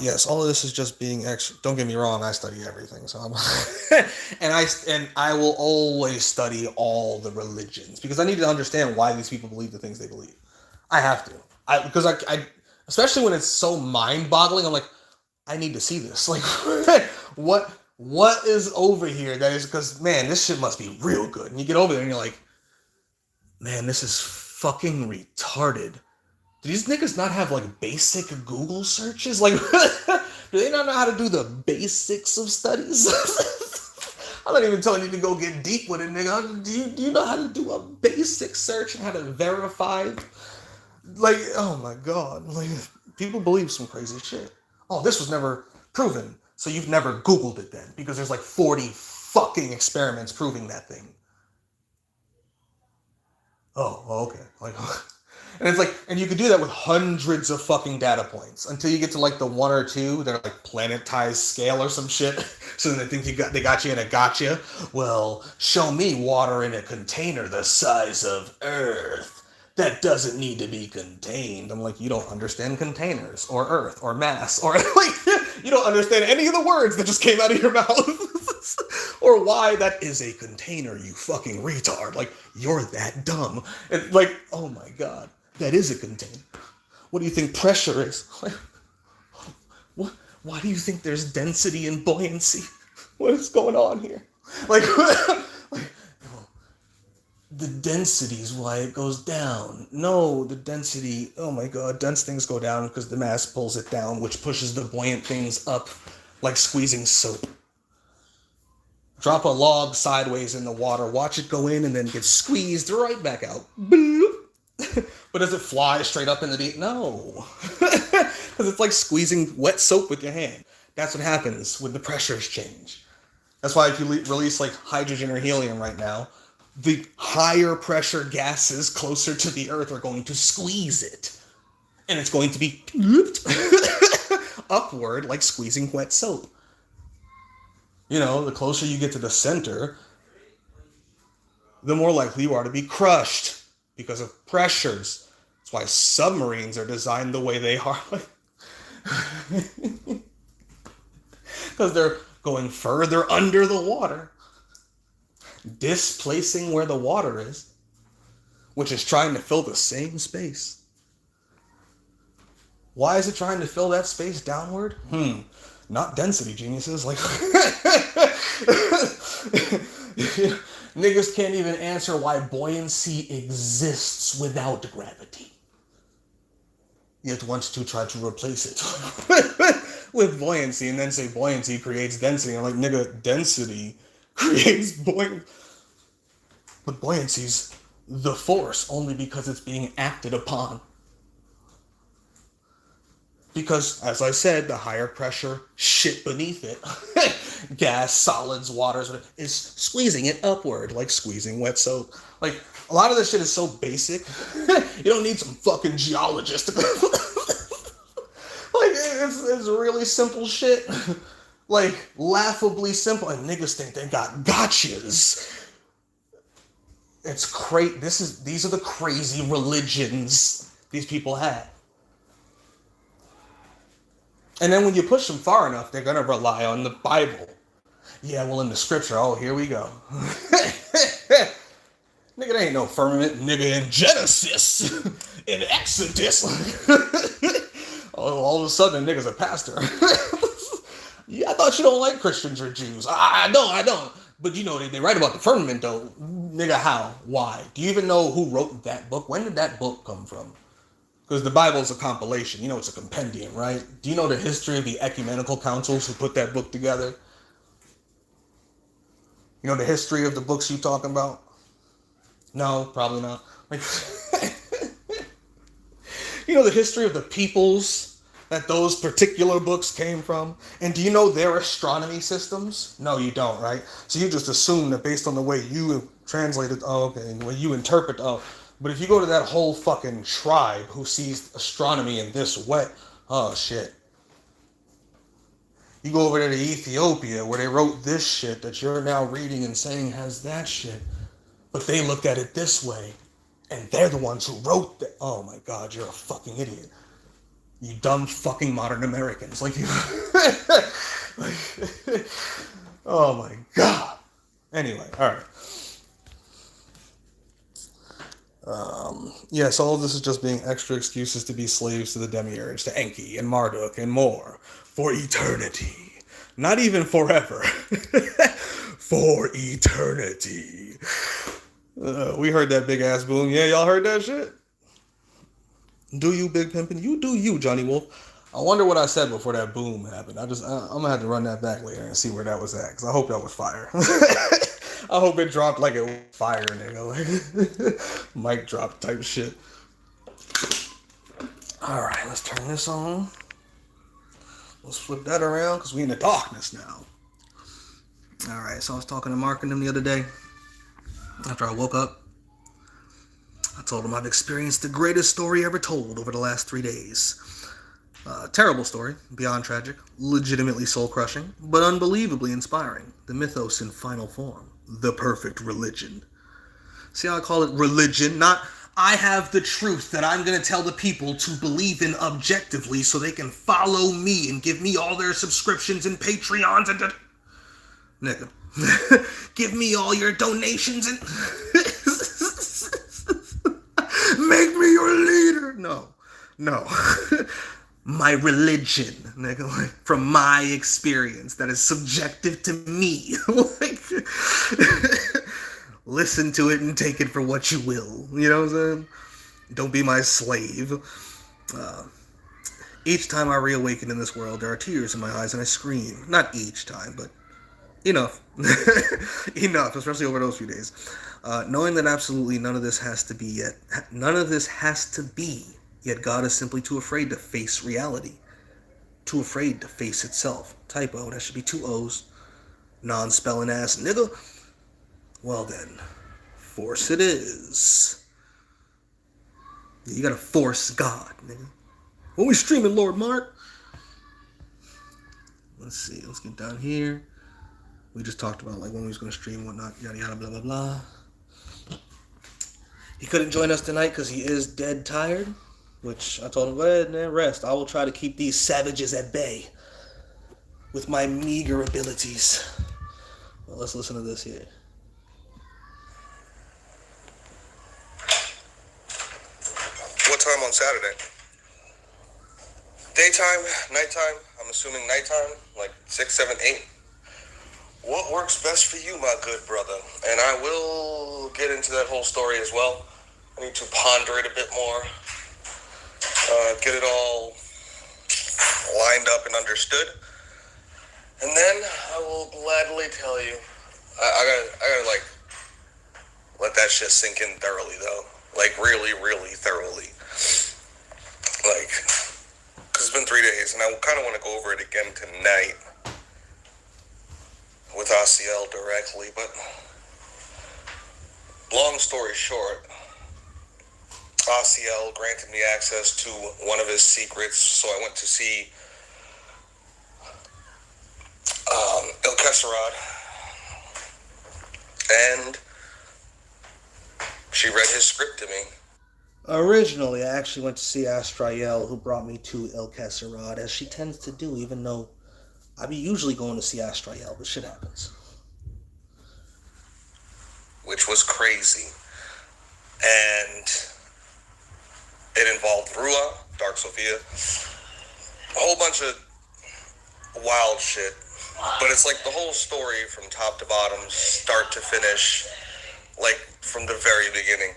Yes, all of this is just being extra. Don't get me wrong, I study everything, so I'm and I will always study all the religions because I need to understand why these people believe the things they believe. I have to. Because I especially when it's so mind-boggling, I'm like, I need to see this. Like, what is over here that is, because, man, this shit must be real good. And you get over there and you're like, man, this is fucking retarded. Do these niggas not have, like, basic Google searches? Like, do they not know how to do the basics of studies? I'm not even telling you to go get deep with it, nigga. Do you know how to do a basic search and how to verify? Like, oh my god. Like, people believe some crazy shit. Oh, this was never proven. So you've never Googled it then, because there's like 40 fucking experiments proving that thing. Oh, okay. Like, and it's like, and you could do that with hundreds of fucking data points until you get to like the one or two that are like planetized scale or some shit. So then they think they got you in a gotcha. Well, show me water in a container the size of Earth. That doesn't need to be contained. I'm like, you don't understand containers or earth or mass or like, you don't understand any of the words that just came out of your mouth or why that is a container, you fucking retard. Like, you're that dumb. And like, oh my god, that is a container. What do you think pressure is? Like, what? Why do you think there's density and buoyancy? What is going on here? Like, the density is why it goes down. No, the density, oh my god, dense things go down because the mass pulls it down, which pushes the buoyant things up like squeezing soap. Drop a log sideways in the water, watch it go in and then get squeezed right back out. But does it fly straight up in the deep? No. Because it's like squeezing wet soap with your hand. That's what happens when the pressures change. That's why if you release like hydrogen or helium right now, the higher pressure gases closer to the Earth are going to squeeze it. And it's going to be upward like squeezing wet soap. You know, the closer you get to the center, the more likely you are to be crushed because of pressures. That's why submarines are designed the way they are. Because they're going further under the water, displacing where the water is, which is trying to fill the same space. Why is it trying to fill that space downward? Not density, geniuses. Like, niggas can't even answer why buoyancy exists without gravity. Yet wants to try to replace it with buoyancy and then say buoyancy creates density. I'm like, nigga, density creates buoyancy. But buoyancy's the force only because it's being acted upon. Because, as I said, the higher pressure shit beneath it, gas, solids, waters, is squeezing it upward, like squeezing wet soap. Like, a lot of this shit is so basic, you don't need some fucking geologist to... Like, it's really simple shit. Like, laughably simple, and niggas think they got gotchas. It's crazy. These are the crazy religions these people have. And then when you push them far enough, they're going to rely on the Bible. Yeah, well, in the scripture, oh, here we go. Nigga, there ain't no firmament. Nigga, in Genesis, in Exodus. All of a sudden, a nigga's a pastor. Yeah, I thought you don't like Christians or Jews. I don't. But you know, they write about the firmament, though. Nigga, how? Why? Do you even know who wrote that book? When did that book come from? Because the Bible is a compilation. You know, it's a compendium, right? Do you know the history of the ecumenical councils who put that book together? You know the history of the books you talking about? No, probably not. Like, you know the history of the peoples that those particular books came from? And do you know their astronomy systems? No, you don't, right? So you just assume that based on the way you translate it, oh, okay, the way you interpret, oh. But if you go to that whole fucking tribe who sees astronomy in this way, oh shit. You go over there to Ethiopia where they wrote this shit that you're now reading and saying has that shit. But they looked at it this way. And they're the ones who wrote that. Oh my God, you're a fucking idiot. You dumb fucking modern Americans. Like you. Oh my God. Anyway, alright. Yes, all of this is just being extra excuses to be slaves to the demiurge, to Enki and Marduk and more. For eternity. Not even forever. For eternity. We heard that big ass boom. Yeah, y'all heard that shit? Do you, Big Pimpin'? You do you, Johnny Wolf. I wonder what I said before that boom happened. I'm gonna have to run that back later and see where that was at, because I hope that was fire. I hope it dropped like it was fire, nigga. Like, mic drop type shit. Alright, let's turn this on. Let's flip that around, because we in the darkness now. Alright, so I was talking to Marc and them the other day. After I woke up, I told him I've experienced the greatest story ever told over the last 3 days. Terrible story, beyond tragic, legitimately soul-crushing, but unbelievably inspiring. The mythos in final form. The perfect religion. See how I call it religion? Not, I have the truth that I'm going to tell the people to believe in objectively so they can follow me and give me all their subscriptions and Patreons and... Nigga. Give me all your donations and... Make me your leader. No. My religion, nigga, like, from my experience that is subjective to me. Like, listen to it and take it for what you will. You know what I'm saying? Don't be my slave. Each time I reawaken in this world, there are tears in my eyes and I scream. Not each time, but enough. Enough, especially over those few days. Knowing that absolutely none of this has to be, yet God is simply too afraid to face reality. Too afraid to face itself. Typo, that should be 2 O's. Non-spelling ass nigga. Well then, force it is. You gotta force God, nigga. When we streaming, Lord Marc? Let's see, let's get down here. We just talked about like when we was gonna stream, whatnot, yada yada, blah blah blah. He couldn't join us tonight because he is dead tired. Which I told him, go ahead and rest. I will try to keep these savages at bay with my meager abilities. Well, let's listen to this here. What time on Saturday? Daytime, nighttime? I'm assuming nighttime, like 6, 7, 8. What works best for you, my good brother? And I will get into that whole story as well. I need to ponder it a bit more. Get it all lined up and understood. And then I will gladly tell you I gotta like let that shit sink in thoroughly though, like really, really thoroughly, like, cause it's been 3 days, and I kind of want to go over it again tonight with ACL directly. But long story short, ACL granted me access to one of his secrets, so I went to see Illicit, and she read his script to me. Originally, I actually went to see Astrael, who brought me to Illicit, as she tends to do, even though I be usually going to see Astrael, but shit happens. Which was crazy. And it involved Rua, Dark Sophia, a whole bunch of wild shit. But it's like the whole story from top to bottom, start to finish, like from the very beginning.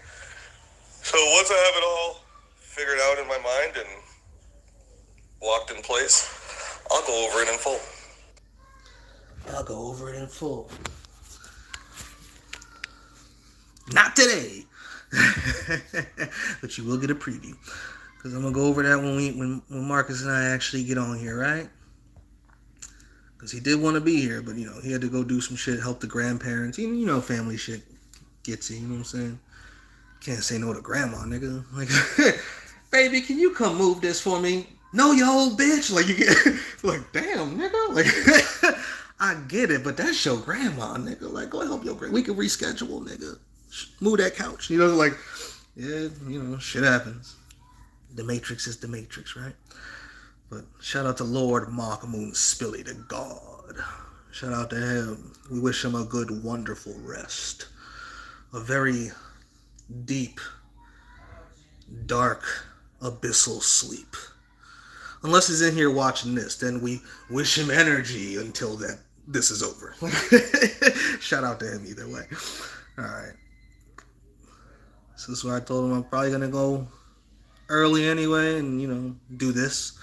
So once I have it all figured out in my mind and locked in place, I'll go over it in full. I'll go over it in full. Not today. But you will get a preview. Because I'm going to go over that when Marcus and I actually get on here, right? Because he did want to be here, but, you know, he had to go do some shit, help the grandparents. You know, family shit gets you know what I'm saying? Can't say no to grandma, nigga. Like, baby, can you come move this for me? No, you old bitch. Like, you get, like, damn, nigga. Like, I get it, but that's your grandma, nigga. Like, go help your grandma. We can reschedule, nigga. Move that couch. You know, like, yeah, you know, shit happens. The Matrix is the Matrix, right? But shout out to Lord Marc Moon Spilly, the God. Shout out to him. We wish him a good, wonderful rest. A very deep, dark, abyssal sleep. Unless he's in here watching this, then we wish him energy until this is over. Shout out to him either way. Alright. So this is why I told him I'm probably going to go early anyway and, you know, do this.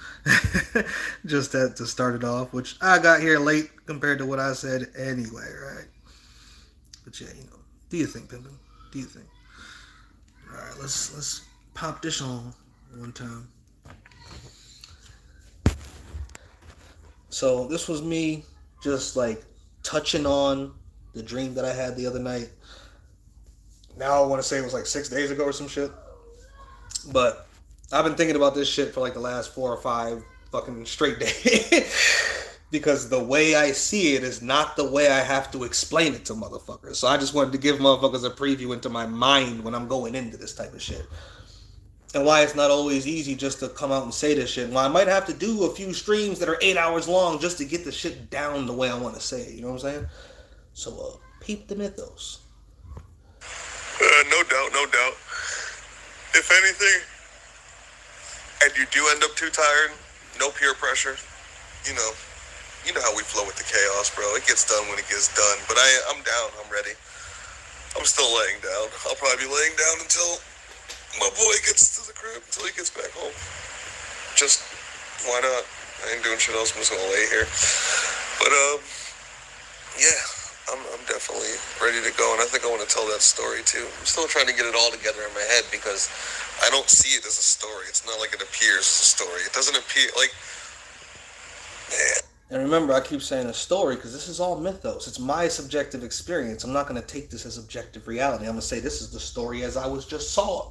Just that to start it off, which I got here late compared to what I said anyway, right? But yeah, you know, do you think, Pimpin'? Do you think? Alright, let's pop this on one time. So this was me just like touching on the dream that I had the other night. Now I want to say it was like 6 days ago or some shit. But I've been thinking about this shit for like the last 4 or 5 fucking straight days. Because the way I see it is not the way I have to explain it to motherfuckers. So I just wanted to give motherfuckers a preview into my mind when I'm going into this type of shit. And why it's not always easy just to come out and say this shit. And why I might have to do a few streams that are 8 hours long just to get the shit down the way I want to say it. You know what I'm saying? So, peep the mythos. No doubt, no doubt. If anything, and you do end up too tired, no peer pressure, you know how we flow with the chaos, bro. It gets done when it gets done. But I'm down. I'm ready. I'm still laying down. I'll probably be laying down until my boy gets to the crib, until he gets back home. Just, why not? I ain't doing shit else. I'm just gonna lay here. But, yeah, I'm definitely ready to go. And I think I want to tell that story, too. I'm still trying to get it all together in my head because I don't see it as a story. It's not like it appears as a story. It doesn't appear, like, man. And remember, I keep saying a story because this is all mythos. It's my subjective experience. I'm not going to take this as objective reality. I'm going to say this is the story as I just saw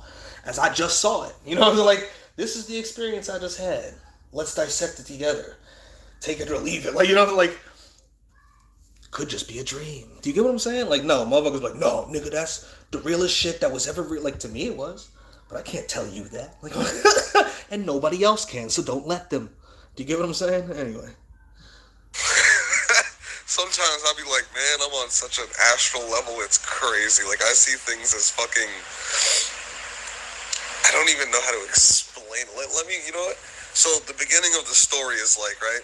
it. You know, like, this is the experience I just had. Let's dissect it together. Take it or leave it. Like, you know, like, could just be a dream. Do you get what I'm saying? Like, no, motherfuckers like, no, nigga, that's the realest shit that was ever real. Like, to me it was. But I can't tell you that. Like, and nobody else can, so don't let them. Do you get what I'm saying? Anyway. Sometimes I'll be like, man, I'm on such an astral level, it's crazy. Like, I see things as fucking, I don't even know how to explain it. Let me, you know what? So the beginning of the story is like, right?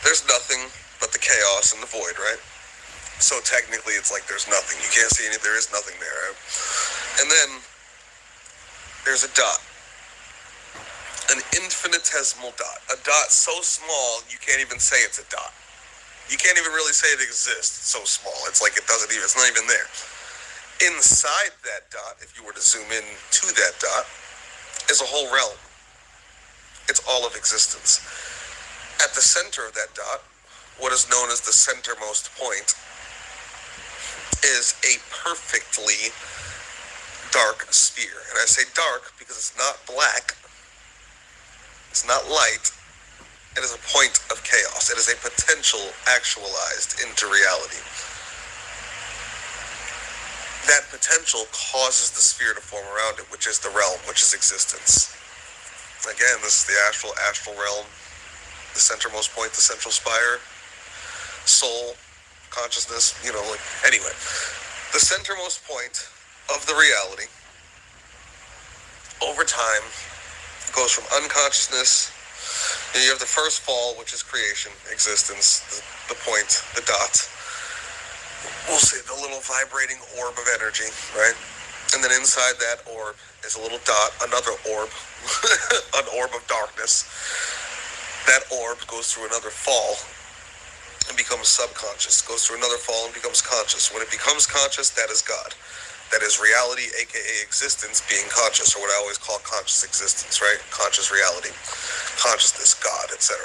There's nothing but the chaos and the void, right? So technically it's like there's nothing. You can't see anything, there is nothing there, right? And then there's a dot. An infinitesimal dot. A dot so small you can't even say it's a dot. You can't even really say it exists. It's so small. It's like it's not even there. Inside that dot, if you were to zoom in to that dot, is a whole realm. It's all of existence. At the center of that dot, what is known as the centermost point, is a perfectly dark sphere. And I say dark because it's not black, it's not light, it is a point of chaos. It is a potential actualized into reality. That potential causes the sphere to form around it, which is the realm, which is existence. Again, this is the astral realm, the centermost point, the central spire, soul, consciousness, anyway. The centermost point of the reality, over time, goes from unconsciousness. You have the first fall, which is creation, existence, the point, the dot. We'll say the little vibrating orb of energy, right? And then inside that orb is a little dot, another orb, an orb of darkness. That orb goes through another fall and becomes subconscious, goes through another fall and becomes conscious. When it becomes conscious, that is God. That is reality, aka existence, being conscious, or what I always call conscious existence, right? Conscious reality, consciousness, God, etc.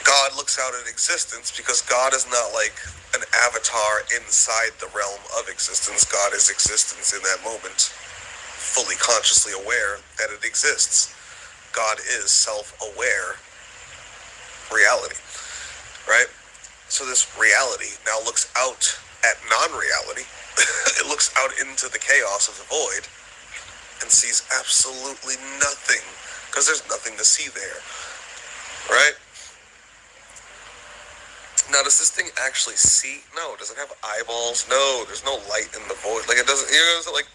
God looks out at existence because God is not like an avatar inside the realm of existence. God is existence in that moment, fully consciously aware that it exists. God is self-aware reality, right? So this reality now looks out at non-reality. It looks out into the chaos of the void and sees absolutely nothing because there's nothing to see there, right? Now, does this thing actually see? No. Does it have eyeballs? No. There's no light in the void. Like, it doesn't, like,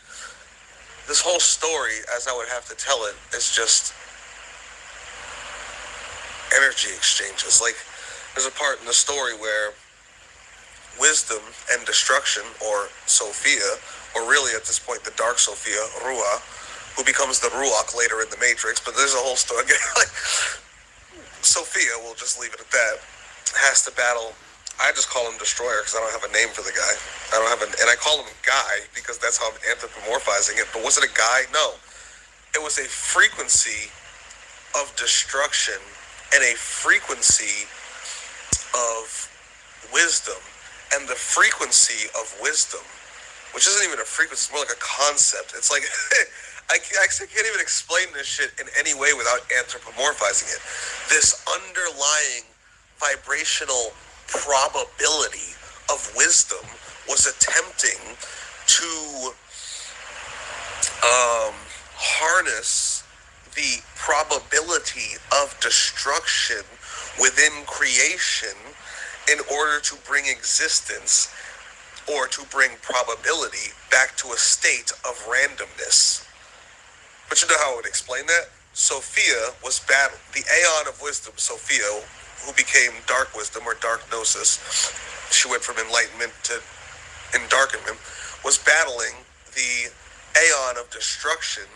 this whole story, as I would have to tell it, is just energy exchanges. Like, there's a part in the story where wisdom and destruction, or Sophia, or really at this point the Dark Sophia, Ruah, who becomes the Ruach later in the Matrix, but there's a whole story. Like, Sophia, we'll just leave it at that, has to battle, I just call him Destroyer because I don't have a name for the guy. And I call him Guy because that's how I'm anthropomorphizing it, but was it a guy? No. It was a frequency of destruction and a frequency of wisdom. And the frequency of wisdom, which isn't even a frequency, it's more like a concept. It's like, I can't even explain this shit in any way without anthropomorphizing it. This underlying vibrational probability of wisdom was attempting to harness the probability of destruction within creation in order to bring existence or to bring probability back to a state of randomness. But you know how I would explain that? Sophia was battling the Aeon of Wisdom, Sophia, who became Dark Wisdom or Dark Gnosis. She went from enlightenment to endarkenment, was battling the Aeon of Destruction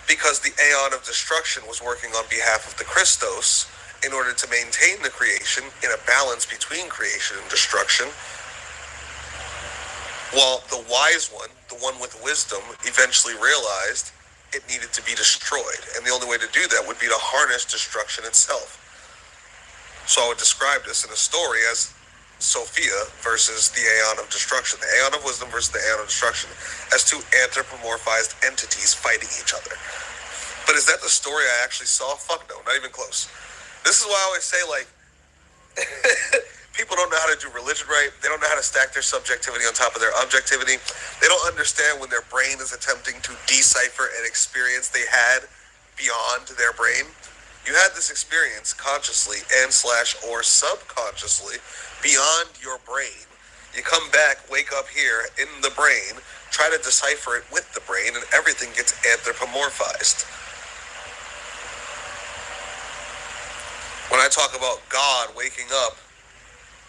because the Aeon of Destruction was working on behalf of the Christos in order to maintain the creation in a balance between creation and destruction, while the wise one, the one with wisdom, eventually realized it needed to be destroyed, and the only way to do that would be to harness destruction itself. So I would describe this in a story as Sophia versus the Aeon of Destruction, the Aeon of Wisdom versus the Aeon of Destruction, as two anthropomorphized entities fighting each other. But is that the story I actually saw? Fuck no, not even close. This is why I always say, like, people don't know how to do religion right. They don't know how to stack their subjectivity on top of their objectivity. They don't understand when their brain is attempting to decipher an experience they had beyond their brain. You had this experience consciously and/or subconsciously beyond your brain. You come back, wake up here in the brain, try to decipher it with the brain, and everything gets anthropomorphized. When I talk about God waking up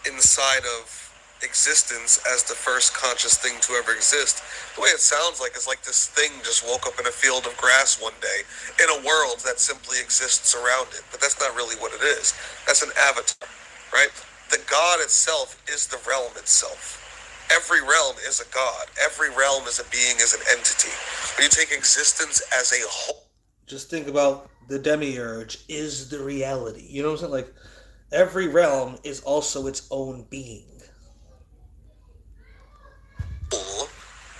inside of existence as the first conscious thing to ever exist, the way it sounds like is like this thing just woke up in a field of grass one day in a world that simply exists around it. But that's not really what it is. That's an avatar. right? The God itself is the realm itself. Every realm is a God. Every realm is a being, is an entity. When you take existence as a whole, just think about the demiurge is the reality. You know what I'm saying? Like, every realm is also its own being.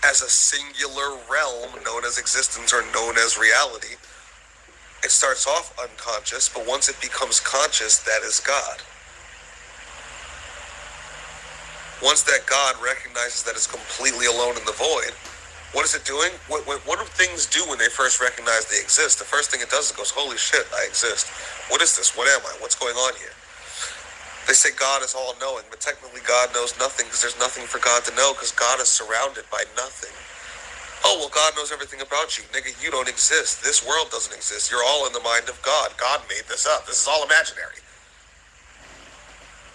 As a singular realm known as existence or known as reality, it starts off unconscious, but once it becomes conscious, that is God. Once that God recognizes that it's completely alone in the void, what is it doing? What do things do when they first recognize they exist? The first thing it does is it goes, holy shit, I exist. What is this? What am I? What's going on here? They say God is all-knowing, but technically God knows nothing because there's nothing for God to know because God is surrounded by nothing. Oh, well, God knows everything about you. Nigga, you don't exist. This world doesn't exist. You're all in the mind of God. God made this up. This is all imaginary.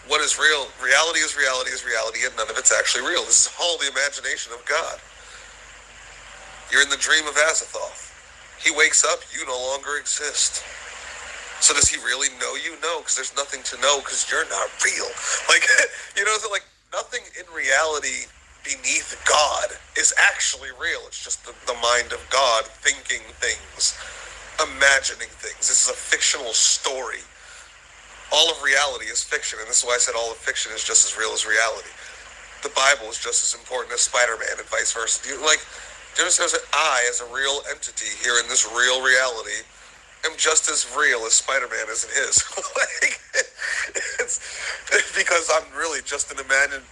What is real? Reality is reality is reality, and none of it's actually real. This is all the imagination of God. You're in the dream of Azathoth. He wakes up, you no longer exist. So does he really know you? No, because there's nothing to know because you're not real. Like, you know, so like nothing in reality beneath God is actually real. It's just the mind of God thinking things, imagining things. This is a fictional story. All of reality is fiction, and this is why I said all of fiction is just as real as reality. The Bible is just as important as Spider-Man and vice versa. Do you understand that I, as a real entity here in this real reality, am just as real as Spider-Man is in his? Like, it's because I'm really just an imagined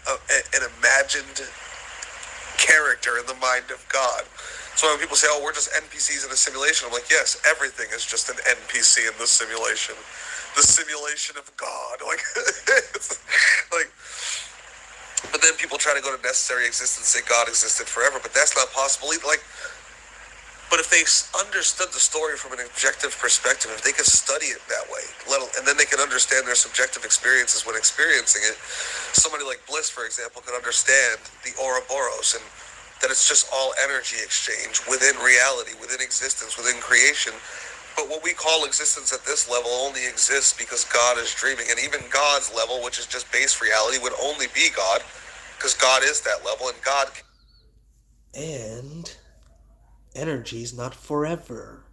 character in the mind of God. So when people say, oh, we're just NPCs in a simulation, I'm like, yes, everything is just an NPC in the simulation. The simulation of God. Like, it's like, but then people try to go to necessary existence, say God existed forever, but that's not possible either. Like, but if they understood the story from an objective perspective, if they could study it that way, and then they can understand their subjective experiences when experiencing it, somebody like Bliss, for example, could understand the Ouroboros and that it's just all energy exchange within reality, within existence, within creation. But what we call existence at this level only exists because God is dreaming. And even God's level, which is just base reality, would only be God because God is that level and God... And energy's not forever.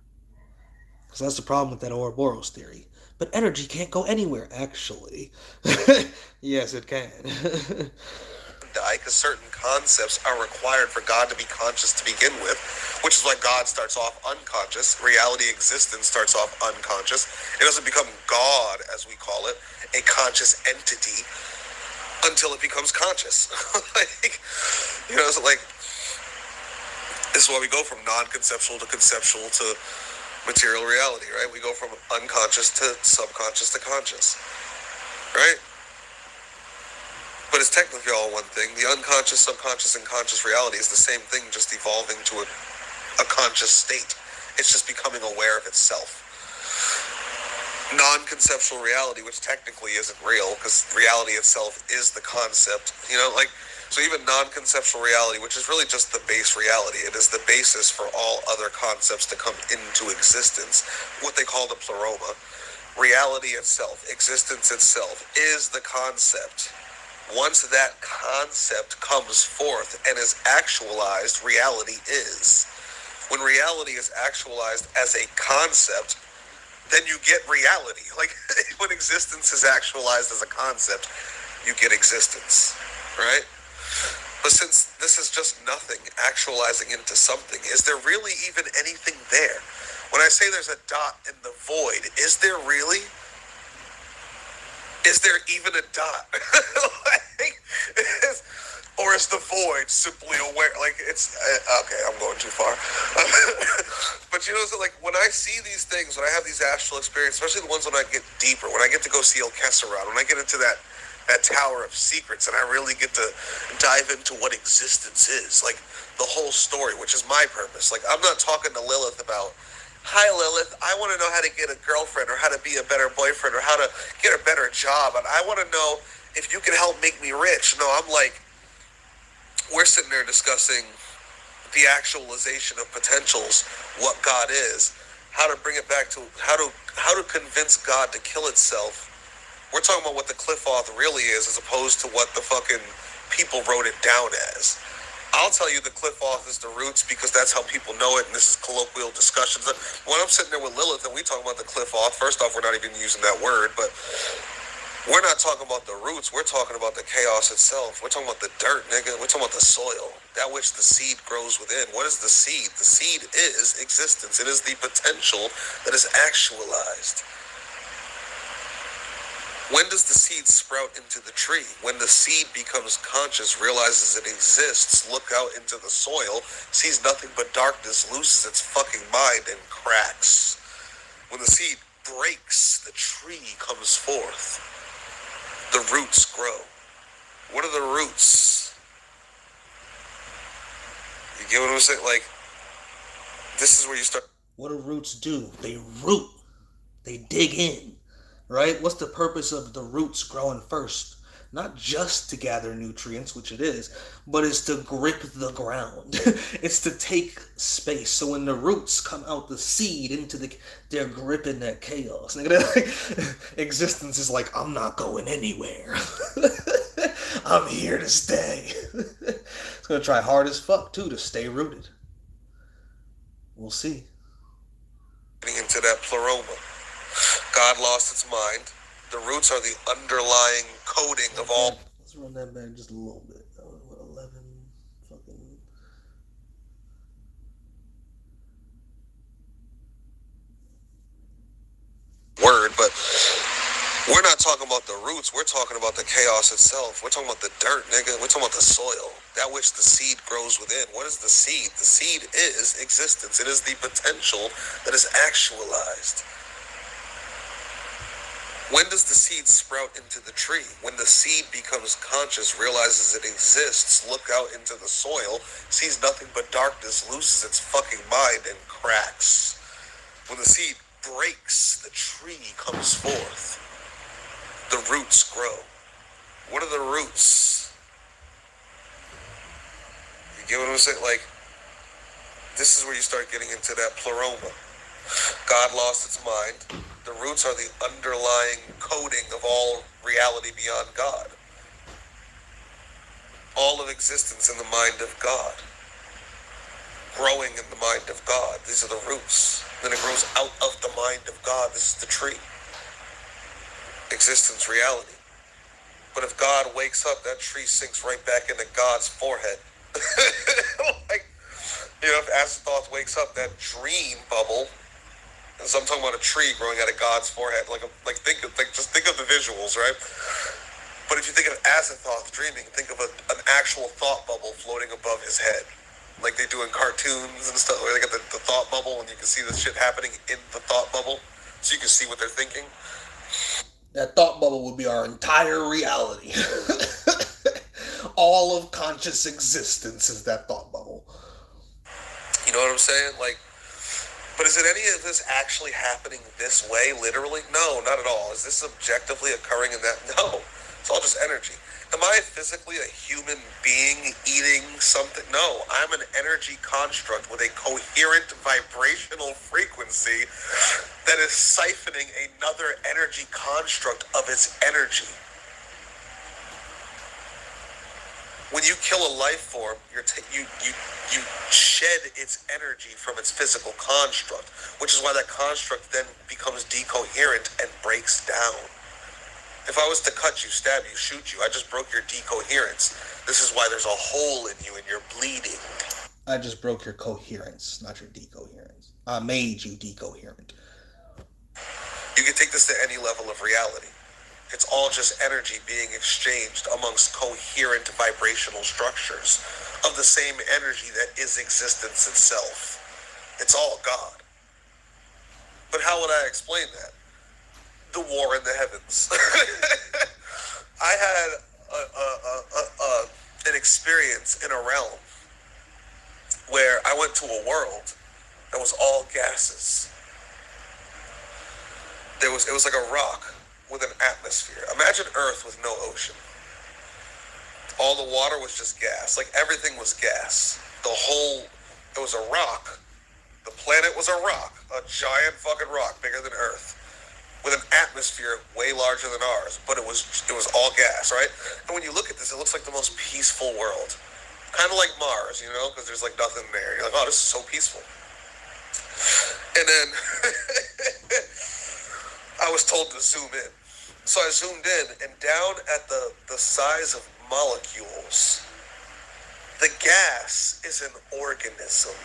Because that's the problem with that Ouroboros theory. But energy can't go anywhere, actually. Yes, it can. Because certain concepts are required for God to be conscious to begin with, which is why God starts off unconscious. Reality existence starts off unconscious. It doesn't become God, as we call it, a conscious entity, until it becomes conscious. Like, you know, so like, this is why we go from non-conceptual to conceptual to material reality, right? We go from unconscious to subconscious to conscious, right? But it's technically all one thing. The unconscious, subconscious, and conscious reality is the same thing, just evolving to a conscious state. It's just becoming aware of itself. Non-conceptual reality, which technically isn't real, because reality itself is the concept, you know, like, so even non-conceptual reality, which is really just the base reality, it is the basis for all other concepts to come into existence, what they call the pleroma. Reality itself, existence itself, is the concept. Once that concept comes forth and is actualized, reality is. When reality is actualized as a concept, then you get reality. Like, when existence is actualized as a concept, you get existence, right? But since this is just nothing actualizing into something, is there really even anything there? When I say there's a dot in the void, is there really? Is there even a dot? Like, or is the void simply aware? Like, it's okay, I'm going too far. But you know, so like, when I see these things, when I have these astral experiences, especially the ones when I get deeper, when I get to go see El Kesserat, when I get into that Tower of Secrets, and I really get to dive into what existence is, like the whole story, which is my purpose. Like, I'm not talking to Lilith about, hi Lilith, I want to know how to get a girlfriend or how to be a better boyfriend or how to get a better job, and I want to know if you can help make me rich. No, I'm like, we're sitting there discussing the actualization of potentials, what God is, how to bring it back to, how to convince God to kill itself We're talking about what the Cliff-Off really is, as opposed to what the fucking people wrote it down as. I'll tell you the Cliff-Off is the roots because that's how people know it, and this is colloquial discussions. When I'm sitting there with Lilith and we talk about the Cliff-Off, first off, we're not even using that word, but we're not talking about the roots. We're talking about the chaos itself. We're talking about the dirt, nigga. We're talking about the soil, that which the seed grows within. What is the seed? The seed is existence. It is the potential that is actualized. When does the seed sprout into the tree? When the seed becomes conscious, realizes it exists, look out into the soil, sees nothing but darkness, loses its fucking mind, and cracks. When the seed breaks, the tree comes forth. The roots grow. What are the roots? You get what I'm saying? Like, this is where you start. What do roots do? They root. They dig in. Right? What's the purpose of the roots growing first? Not just to gather nutrients, which it is, but it's to grip the ground. It's to take space. So when the roots come out the seed into they're gripping that chaos. Existence is like, I'm not going anywhere. I'm here to stay. It's going to try hard as fuck, too, to stay rooted. We'll see. Getting into that pleroma. God lost its mind. The roots are the underlying coding of all. Let's run that back just a little bit. What, 11 fucking. Word, but we're not talking about the roots. We're talking about the chaos itself. We're talking about the dirt, nigga. We're talking about the soil, that which the seed grows within. What is the seed? The seed is existence. It is the potential that is actualized. When does the seed sprout into the tree? When the seed becomes conscious, realizes it exists, look out into the soil, sees nothing but darkness, loses its fucking mind, and cracks. When the seed breaks, the tree comes forth. The roots grow. What are the roots? You get what I'm saying? Like, this is where you start getting into that pleroma. God lost its mind. The roots are the underlying coding of all reality beyond God. All of existence in the mind of God. Growing in the mind of God. These are the roots. Then it grows out of the mind of God. This is the tree. Existence, reality. But if God wakes up, that tree sinks right back into God's forehead. Like, you know, if Astaroth wakes up, that dream bubble. So I'm talking about a tree growing out of God's forehead. Just think of the visuals, right? But if you think of Azathoth dreaming, think of an actual thought bubble floating above his head, like they do in cartoons and stuff. Where they got the thought bubble, and you can see the shit happening in the thought bubble, so you can see what they're thinking. That thought bubble would be our entire reality. All of conscious existence is that thought bubble. You know what I'm saying? Like. But is it any of this actually happening this way, literally? No, not at all. Is this objectively occurring in that? No. It's all just energy. Am I physically a human being eating something? No. I'm an energy construct with a coherent vibrational frequency that is siphoning another energy construct of its energy. When you kill a life form, you shed its energy from its physical construct, which is why that construct then becomes decoherent and breaks down. If I was to cut you, stab you, shoot you, I just broke your decoherence. This is why there's a hole in you and you're bleeding. I just broke your coherence, not your decoherence. I made you decoherent. You can take this to any level of reality. It's all just energy being exchanged amongst coherent vibrational structures of the same energy that is existence itself. It's all God. But how would I explain that? The war in the heavens. I had an experience in a realm where I went to a world that was all gases. It was like a rock with an atmosphere. Imagine Earth with no ocean. All the water was just gas. Like everything was gas. It was a rock. The planet was a rock. A giant fucking rock bigger than Earth with an atmosphere way larger than ours, but it was all gas, right? And when you look at this, it looks like the most peaceful world, kind of like Mars, you know, because there's like nothing there. You're like, oh, this is so peaceful. And then I was told to zoom in, so I zoomed in, and down at the size of molecules, the gas is an organism.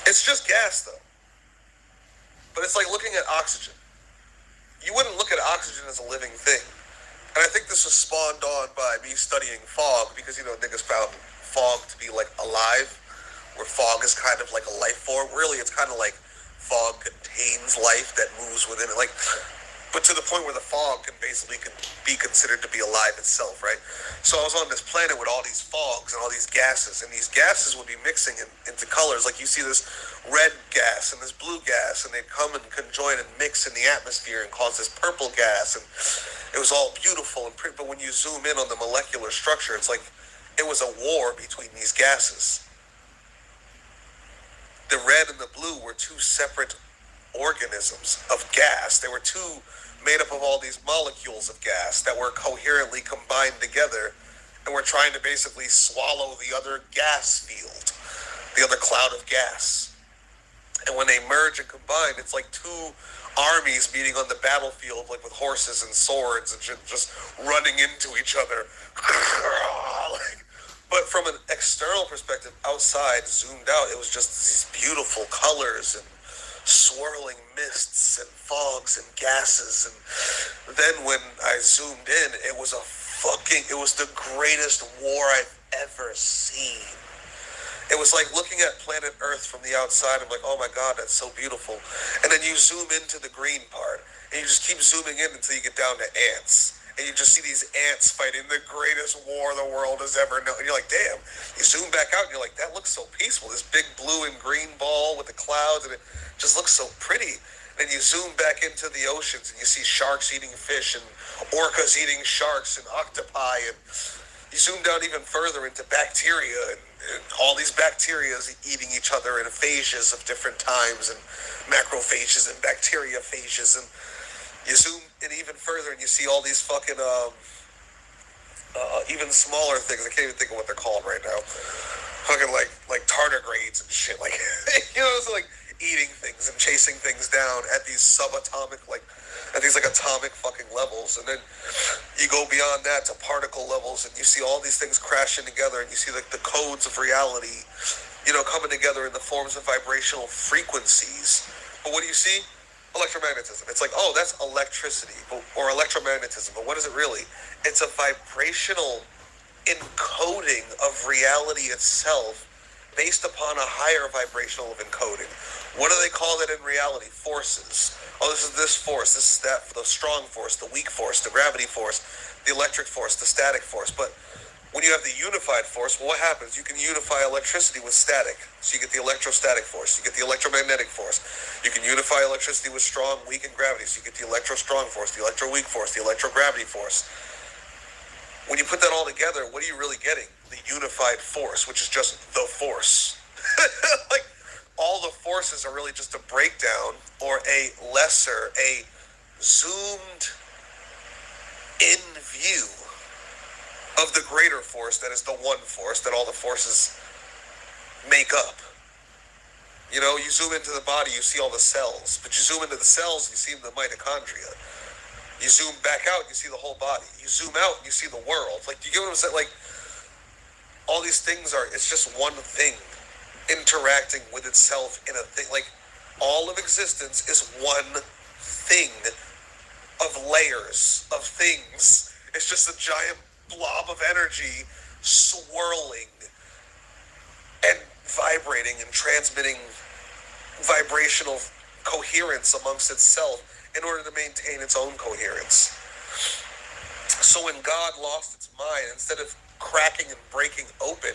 It's just gas, though. But it's like looking at oxygen. You wouldn't look at oxygen as a living thing. And I think this was spawned on by me studying fog, because, you know, niggas found fog to be like alive, where fog is kind of like a life form. Really, it's kind of like fog contains life that moves within it. Like, but to the point where the fog can basically be considered to be alive itself, right? So I was on this planet with all these fogs and all these gases, and these gases would be mixing into colors. Like you see this red gas and this blue gas, and they'd come and conjoin and mix in the atmosphere and cause this purple gas, and it was all beautiful and pretty. But when you zoom in on the molecular structure, it's like it was a war between these gases. The red and the blue were two separate organisms of gas. They were two made up of all these molecules of gas that were coherently combined together, and were trying to basically swallow the other gas field, the other cloud of gas. And when they merge and combine, it's like two armies meeting on the battlefield, like with horses and swords and just running into each other. But from an external perspective, outside, zoomed out, it was just these beautiful colors and swirling mists and fogs and gases. And then when I zoomed in, it was the greatest war I've ever seen. It was like looking at planet Earth from the outside. I'm like, oh my God, that's so beautiful. And then you zoom into the green part, and you just keep zooming in until you get down to ants. And you just see these ants fighting the greatest war the world has ever known. And you're like, damn. You zoom back out, and you're like, that looks so peaceful. This big blue and green ball with the clouds, and it just looks so pretty. And you zoom back into the oceans, and you see sharks eating fish, and orcas eating sharks, and octopi, and you zoom down even further into bacteria, and all these bacteria eating each other in phages of different times, and macrophages and bacteriophages, and you zoom in even further, and you see all these fucking even smaller things. I can't even think of what they're called right now. Fucking like tardigrades and shit. Like, you know, it's like eating things and chasing things down at these subatomic, at these atomic fucking levels. And then you go beyond that to particle levels, and you see all these things crashing together, and you see like the codes of reality, you know, coming together in the forms of vibrational frequencies. But what do you see? Electromagnetism. It's like, oh, that's electricity or electromagnetism. But what is it really? It's a vibrational encoding of reality itself based upon a higher vibrational of encoding. What do they call that in reality? Forces. Oh, this is this force, this is that, the strong force, the weak force, the gravity force, the electric force, the static force. But when you have the unified force, well, what happens? You can unify electricity with static. So you get the electrostatic force, you get the electromagnetic force. You can unify electricity with strong, weak, and gravity. So you get the electro-strong force, the electro-weak force, the electrogravity force. When you put that all together, what are you really getting? The unified force, which is just the force. Like, all the forces are really just a breakdown or a lesser, a zoomed in view of the greater force that is the one force that all the forces make up. You know, you zoom into the body, you see all the cells, but you zoom into the cells, you see the mitochondria. You zoom back out, you see the whole body. You zoom out, you see the world. Like, you get what I'm saying? Like, all these things it's just one thing interacting with itself in a thing. Like, all of existence is one thing of layers of things. It's just a giant blob of energy swirling and vibrating and transmitting vibrational coherence amongst itself in order to maintain its own coherence. So when God lost its mind, instead of cracking and breaking open,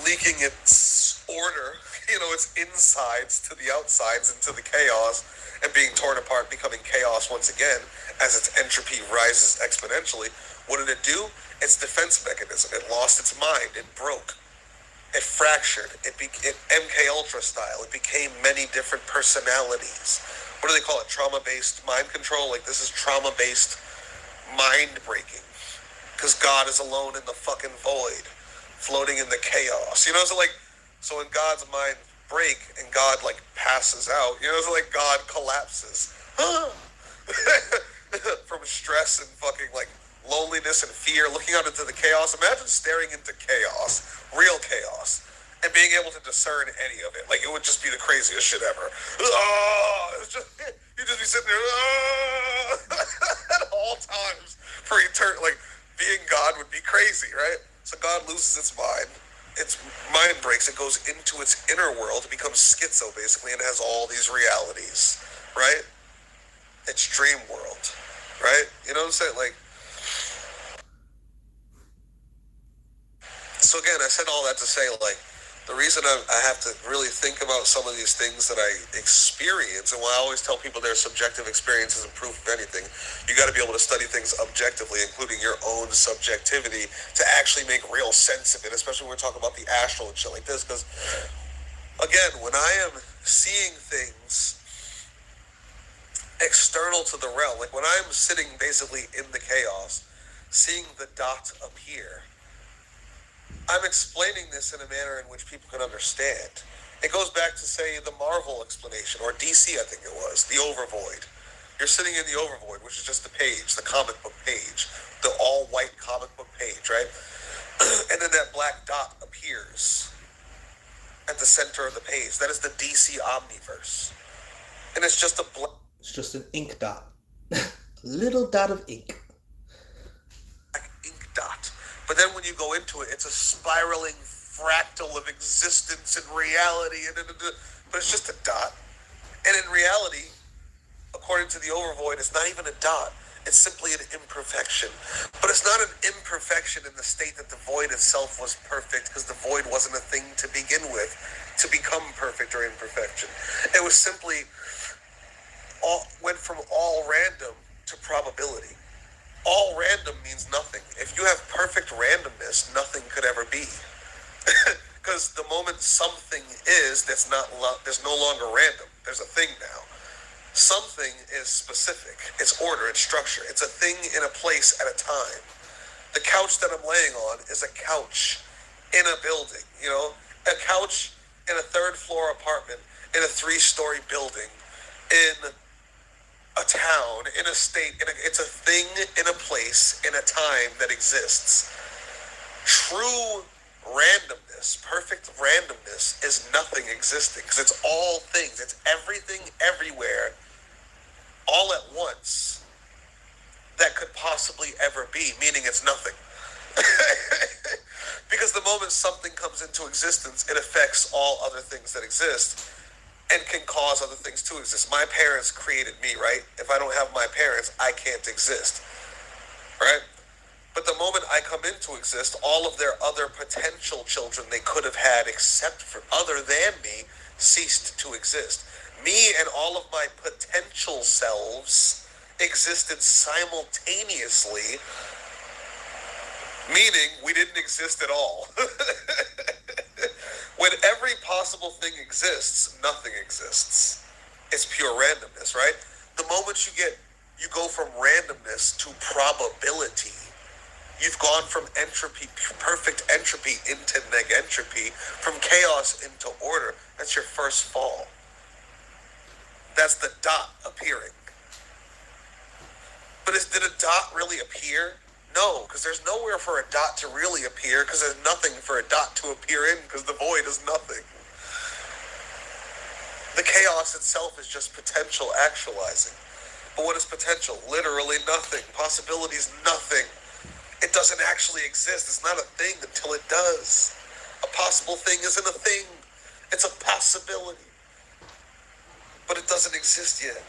leaking its order, you know, its insides to the outsides into the chaos, and being torn apart, becoming chaos once again, as its entropy rises exponentially, what did it do? Its defense mechanism. It lost its mind. It broke. It fractured. It MK Ultra style. It became many different personalities. what do they call it? Trauma-based mind control. Like, this is trauma-based mind breaking. Because God is alone in the fucking void, floating in the chaos. You know, so when God's mind break and God, like, passes out, you know, so, like, God collapses. From stress and fucking, like, loneliness and fear, looking out into the chaos. Imagine staring into chaos, real chaos, and being able to discern any of it. Like, it would just be the craziest shit ever. It's just, you'd just be sitting there at all times for eternity. Like, being God would be crazy, right? So God loses its mind. Its mind breaks. It goes into its inner world. It becomes schizo, basically, and has all these realities, right? Its dream world, right? You know what I'm saying? Like, so again, I said all that to say, like, the reason I have to really think about some of these things that I experience, and why I always tell people their subjective experience isn't proof of anything, you got to be able to study things objectively, including your own subjectivity, to actually make real sense of it, especially when we're talking about the astral and shit like this, because, again, when I am seeing things external to the realm, like when I'm sitting basically in the chaos, seeing the dot appear, I'm explaining this in a manner in which people can understand. It goes back to, say, the Marvel explanation, or DC, I think it was, the Overvoid. You're sitting in the Overvoid, which is just the page, the comic book page, the all-white comic book page, right? And then that black dot appears at the center of the page. That is the DC Omniverse. And it's just it's just an ink dot. A little dot of ink. Ink dot. But then when you go into it, it's a spiraling fractal of existence and reality, but it's just a dot. And in reality, according to the Overvoid, it's not even a dot. It's simply an imperfection. But it's not an imperfection in the state that the void itself was perfect, because the void wasn't a thing to begin with, to become perfect or imperfection. It was simply went from all random to probability. All random means nothing. If you have perfect randomness, nothing could ever be. Because the moment something is, there's no longer random. There's a thing now. Something is specific. It's order, it's structure. It's a thing in a place at a time. The couch that I'm laying on is a couch in a building, you know? A couch in a third floor apartment, in a 3-story building, in a town, in a state, it's a thing in a place, in a time that exists. True randomness, perfect randomness, is nothing existing, because it's all things. It's everything, everywhere, all at once, that could possibly ever be, meaning it's nothing. Because the moment something comes into existence, it affects all other things that exist, and can cause other things to exist. My parents created me, right? If I don't have my parents, I can't exist, right? But the moment I come into exist, all of their other potential children they could have had, except for other than me, ceased to exist. Me and all of my potential selves existed simultaneously, meaning we didn't exist at all. When every possible thing exists, nothing exists. It's pure randomness, right? The moment you go from randomness to probability, you've gone from entropy, perfect entropy, into negentropy, from chaos into order. That's your first fall. That's the dot appearing. But did a dot really appear? No, because there's nowhere for a dot to really appear, because there's nothing for a dot to appear in, because the void is nothing. The chaos itself is just potential actualizing. But what is potential? Literally nothing. Possibility is nothing. It doesn't actually exist. It's not a thing until it does. A possible thing isn't a thing. It's a possibility. But it doesn't exist yet.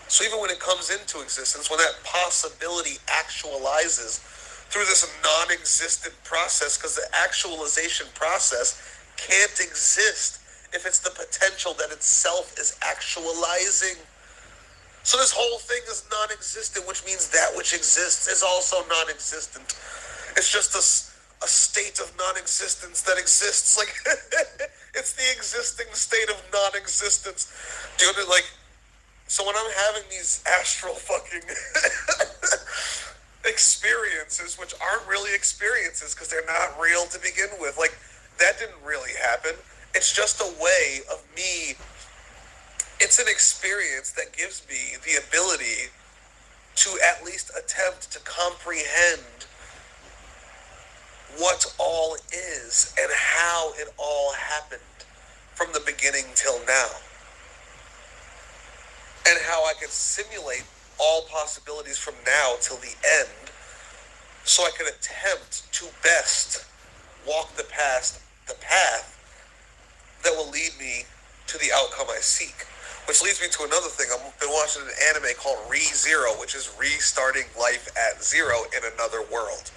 So even when it comes into existence, when that possibility actualizes through this non-existent process, because the actualization process can't exist if it's the potential that itself is actualizing. So this whole thing is non-existent, which means that which exists is also non-existent. It's just a state of non-existence that exists. Like, it's the existing state of non-existence. Do you know, like, So when I'm having these astral fucking experiences, which aren't really experiences because they're not real to begin with, like, that didn't really happen. It's just a way of me. It's an experience that gives me the ability to at least attempt to comprehend what all is and how it all happened from the beginning till now. And how I can simulate all possibilities from now till the end, so I can attempt to best walk the path that will lead me to the outcome I seek. Which leads me to another thing. I've been watching an anime called ReZero, which is restarting life at zero in another world.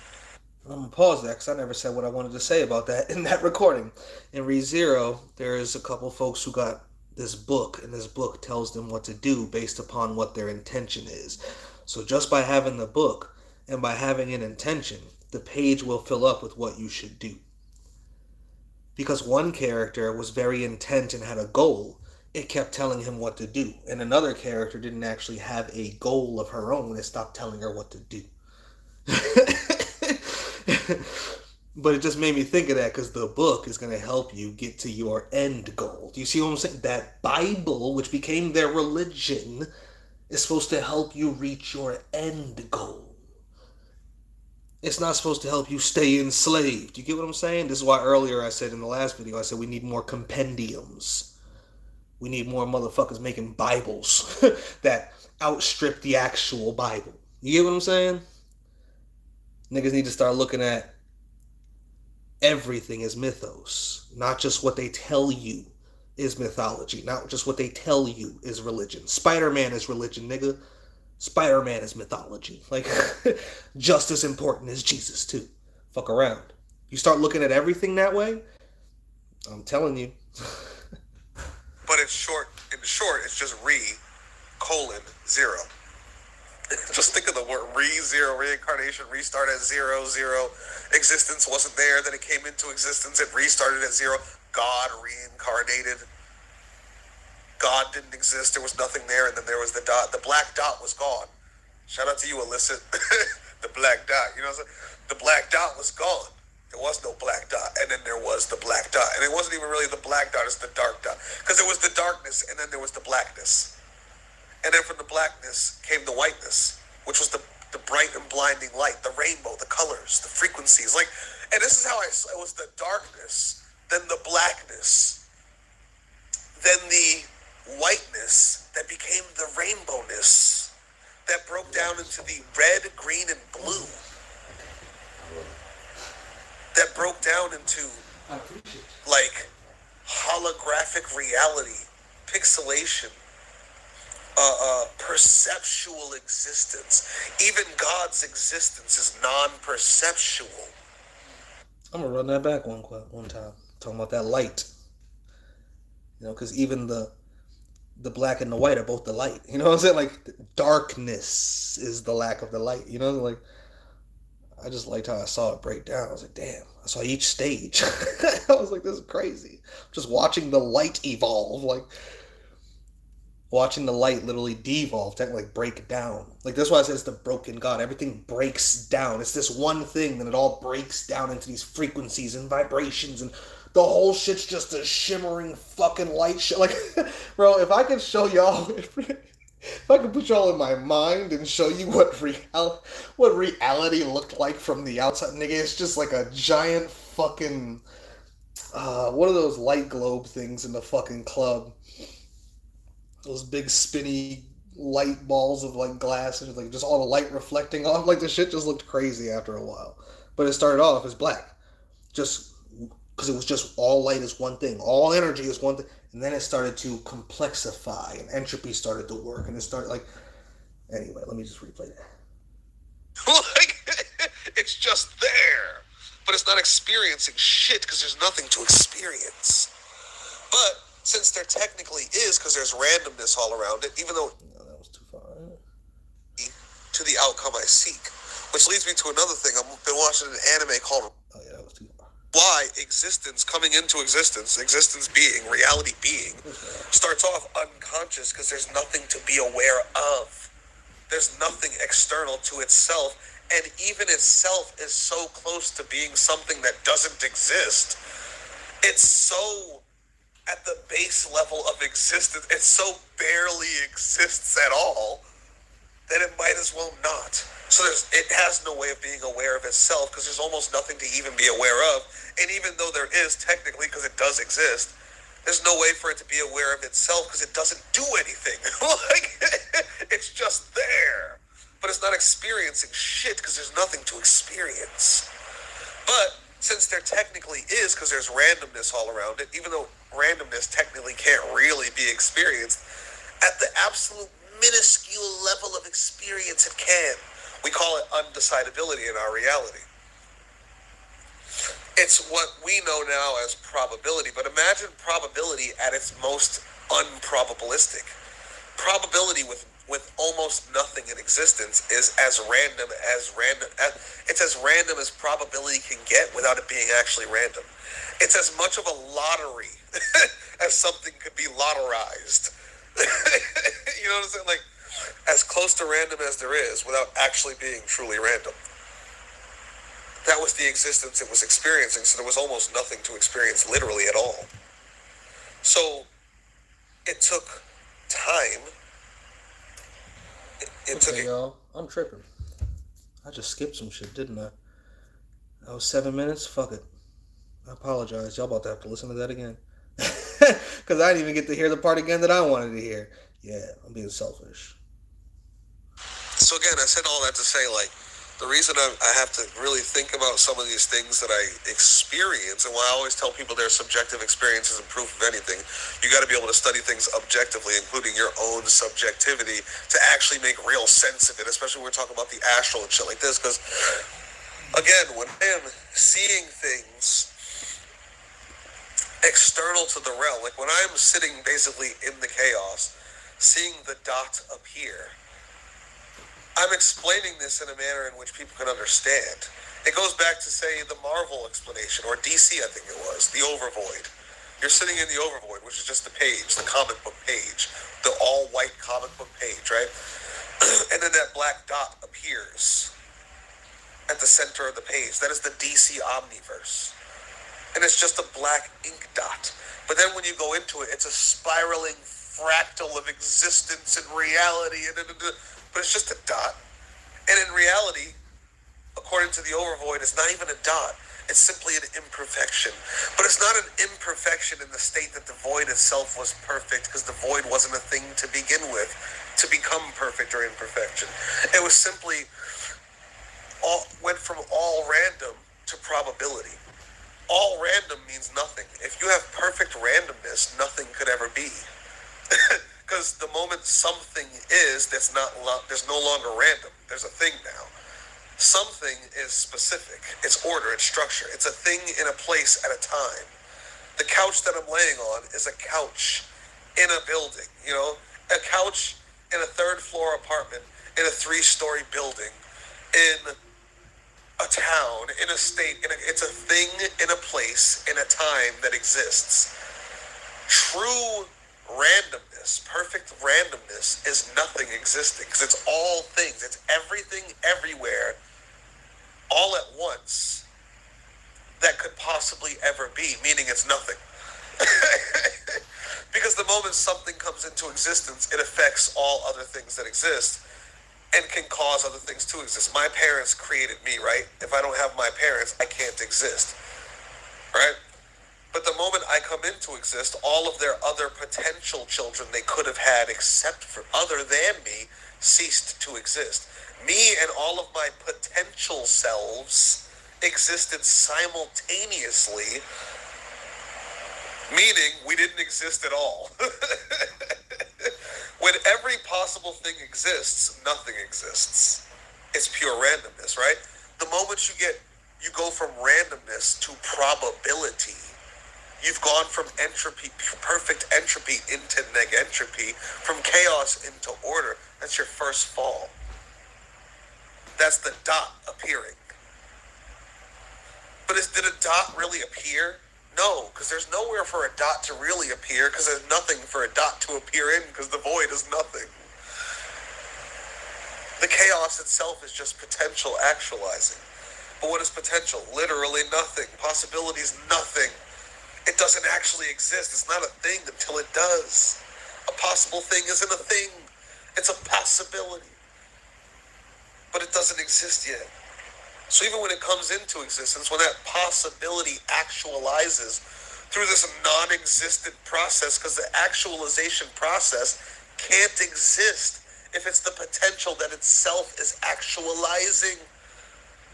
I'm gonna pause that because I never said what I wanted to say about that in that recording. In ReZero, there is a couple folks who got this book, and this book tells them what to do based upon what their intention is. So just by having the book and by having an intention, the page will fill up with what you should do. Because one character was very intent and had a goal, it kept telling him what to do. And another character didn't actually have a goal of her own, it stopped telling her what to do. But it just made me think of that because the book is going to help you get to your end goal. Do you see what I'm saying? That Bible, which became their religion, is supposed to help you reach your end goal. It's not supposed to help you stay enslaved. You get what I'm saying? This is why earlier I said in the last video, I said we need more compendiums. We need more motherfuckers making Bibles that outstrip the actual Bible. You get what I'm saying? Niggas need to start looking at everything as mythos, not just what they tell you is mythology, not just what they tell you is religion. Spider-Man is religion, nigga. Spider-Man is mythology. Like, just as important as Jesus, too. Fuck around. You start looking at everything that way, I'm telling you. But in short, it's just (0). Just think of the word (0), reincarnation, restart at 0, 0. Existence wasn't there, then it came into existence, it restarted at 0. God reincarnated. God didn't exist, there was nothing there, and then there was the dot. The black dot was gone. Shout out to you, Illicit. The black dot, you know what I'm saying? The black dot was gone. There was no black dot, and then there was the black dot. And it wasn't even really the black dot, it's the dark dot. Because there was the darkness, and then there was the blackness. And then from the blackness came the whiteness, which was the bright and blinding light, the rainbow, the colors, the frequencies. Like, and this is how it was the darkness, then the blackness, then the whiteness that became the rainbowness that broke down into the red, green, and blue. That broke down into, like, holographic reality, pixelation, perceptual existence. Even God's existence is non-perceptual. I'm gonna run that back one time. Talking about that light. You know, because even the black and the white are both the light. You know what I'm saying? Like, darkness is the lack of the light. You know, like, I just liked how I saw it break down. I was like, damn. I saw each stage. I was like, this is crazy. Just watching the light evolve, like, watching the light literally devolve, like break down. Like, that's why I said it's the broken God. Everything breaks down. It's this one thing, then it all breaks down into these frequencies and vibrations, and the whole shit's just a shimmering fucking light show. Like, bro, if I could show y'all, if I could put y'all in my mind and show you what reality looked like from the outside, nigga, it's just like a giant fucking, what are those light globe things in the fucking club? Those big spinny light balls of like glass and like just all the light reflecting off. Like, the shit just looked crazy after a while. But it started off as black. Just because it was just all light is one thing. All energy is one thing. And then it started to complexify and entropy started to work. And it started like... Anyway, let me just replay that. Like, it's just there. But it's not experiencing shit because there's nothing to experience. But since there technically is, because there's randomness all around it, even though... No, that was too far. To the outcome I seek. Which leads me to another thing. I've been watching an anime called... Oh, yeah, that was too far. why existence coming into existence being, reality being, starts off unconscious, because there's nothing to be aware of. There's nothing external to itself, and even itself is so close to being something that doesn't exist. It's so at the base level of existence, it so barely exists at all that it might as well not. So it has no way of being aware of itself, because there's almost nothing to even be aware of. And even though there is technically, because it does exist, there's no way for it to be aware of itself, because it doesn't do anything. Like, it's just there. But it's not experiencing shit, because there's nothing to experience. But since there technically is, because there's randomness all around it, even though randomness technically can't really be experienced, at the absolute minuscule level of experience it can. We call it undecidability in our reality. It's what we know now as probability, but imagine probability at its most unprobabilistic. Probability with almost nothing in existence is as random as probability can get without it being actually random. It's as much of a lottery as something could be lotterized. You know what I'm saying? Like, as close to random as there is without actually being truly random. That was the existence it was experiencing, so there was almost nothing to experience literally at all. So it took time. Y'all, I'm tripping. I just skipped some shit, didn't I? That was 7 minutes? Fuck it. I apologize. Y'all about to have to listen to that again. Because I didn't even get to hear the part again that I wanted to hear. Yeah, I'm being selfish. So again, I said all that to say, like, the reason I have to really think about some of these things that I experience, and why I always tell people their subjective experience isn't proof of anything. You got to be able to study things objectively, including your own subjectivity, to actually make real sense of it, especially when we're talking about the astral and shit like this. Because, again, when I am seeing things external to the realm, like when I'm sitting basically in the chaos, seeing the dot appear, I'm explaining this in a manner in which people can understand. It goes back to, say, the Marvel explanation, or DC, I think it was, the Overvoid. You're sitting in the Overvoid, which is just the page, the comic book page, the all-white comic book page, right? And then that black dot appears at the center of the page. That is the DC Omniverse. And it's just a black ink dot. But then when you go into it, it's a spiraling fractal of existence and reality, but it's just a dot. And in reality, according to the Overvoid, it's not even a dot. It's simply an imperfection. But it's not an imperfection in the state that the void itself was perfect, because the void wasn't a thing to begin with, to become perfect or imperfection. It was simply went from all random to probability. All random means nothing. If you have perfect randomness, nothing could ever be. Because the moment something is, there's no longer random. There's a thing now. Something is specific. It's order. It's structure. It's a thing in a place at a time. The couch that I'm laying on is a couch in a building. You know, a couch in a third-floor apartment in a 3-story building in a town, in a state. It's a thing in a place in a time that exists. True randomness, perfect randomness, is nothing existing, because it's all things. It's everything, everywhere, all at once that could possibly ever be, meaning it's nothing. Because the moment something comes into existence, it affects all other things that exist and can cause other things to exist. My parents created me, right? If I don't have my parents, I can't exist, right? But the moment I come into exist, all of their other potential children they could have had, except for other than me, ceased to exist. Me and all of my potential selves existed simultaneously, meaning we didn't exist at all. When every possible thing exists, nothing exists. It's pure randomness, right? The moment you go from randomness to probability, you've gone from entropy, perfect entropy, into negentropy, from chaos into order. That's your first fall. That's the dot appearing. But did a dot really appear? No, because there's nowhere for a dot to really appear, because there's nothing for a dot to appear in, because the void is nothing. The chaos itself is just potential actualizing. But what is potential? Literally nothing. Possibility is nothing. It doesn't actually exist. It's not a thing until it does. A possible thing isn't a thing. It's a possibility. But it doesn't exist yet. So even when it comes into existence, when that possibility actualizes through this non-existent process, because the actualization process can't exist if it's the potential that itself is actualizing.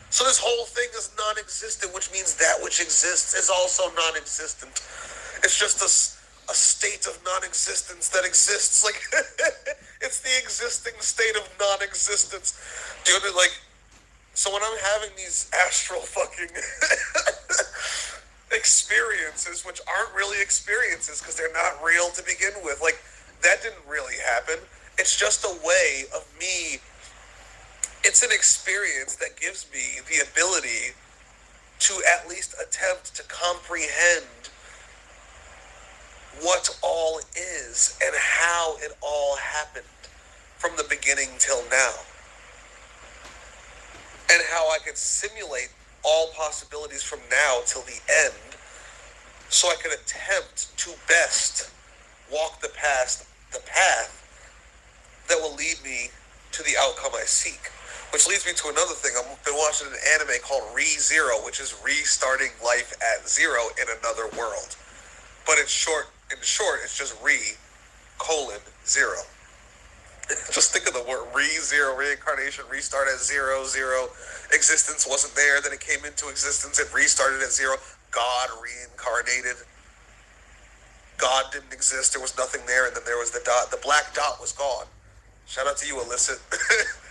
So this whole thing is non-existent, which means that which exists is also non-existent. It's just a state of non-existence that exists. Like, it's the existing state of non-existence. Do you know, like, so when I'm having these astral fucking experiences, which aren't really experiences because they're not real to begin with, like, that didn't really happen. It's just a way of me. It's an experience that gives me the ability to at least attempt to comprehend what all is and how it all happened from the beginning till now. And how I could simulate all possibilities from now till the end, so I could attempt to best walk the path that will lead me to the outcome I seek. Which leads me to another thing. I've been watching an anime called ReZero, which is restarting life at zero in another world. But in short, it's just (0). Just think of the word ReZero, reincarnation, restart at zero. Existence wasn't there, then it came into existence, it restarted at zero. God reincarnated. God didn't exist, there was nothing there, and then there was the dot. The black dot was gone. Shout out to you, Illicit.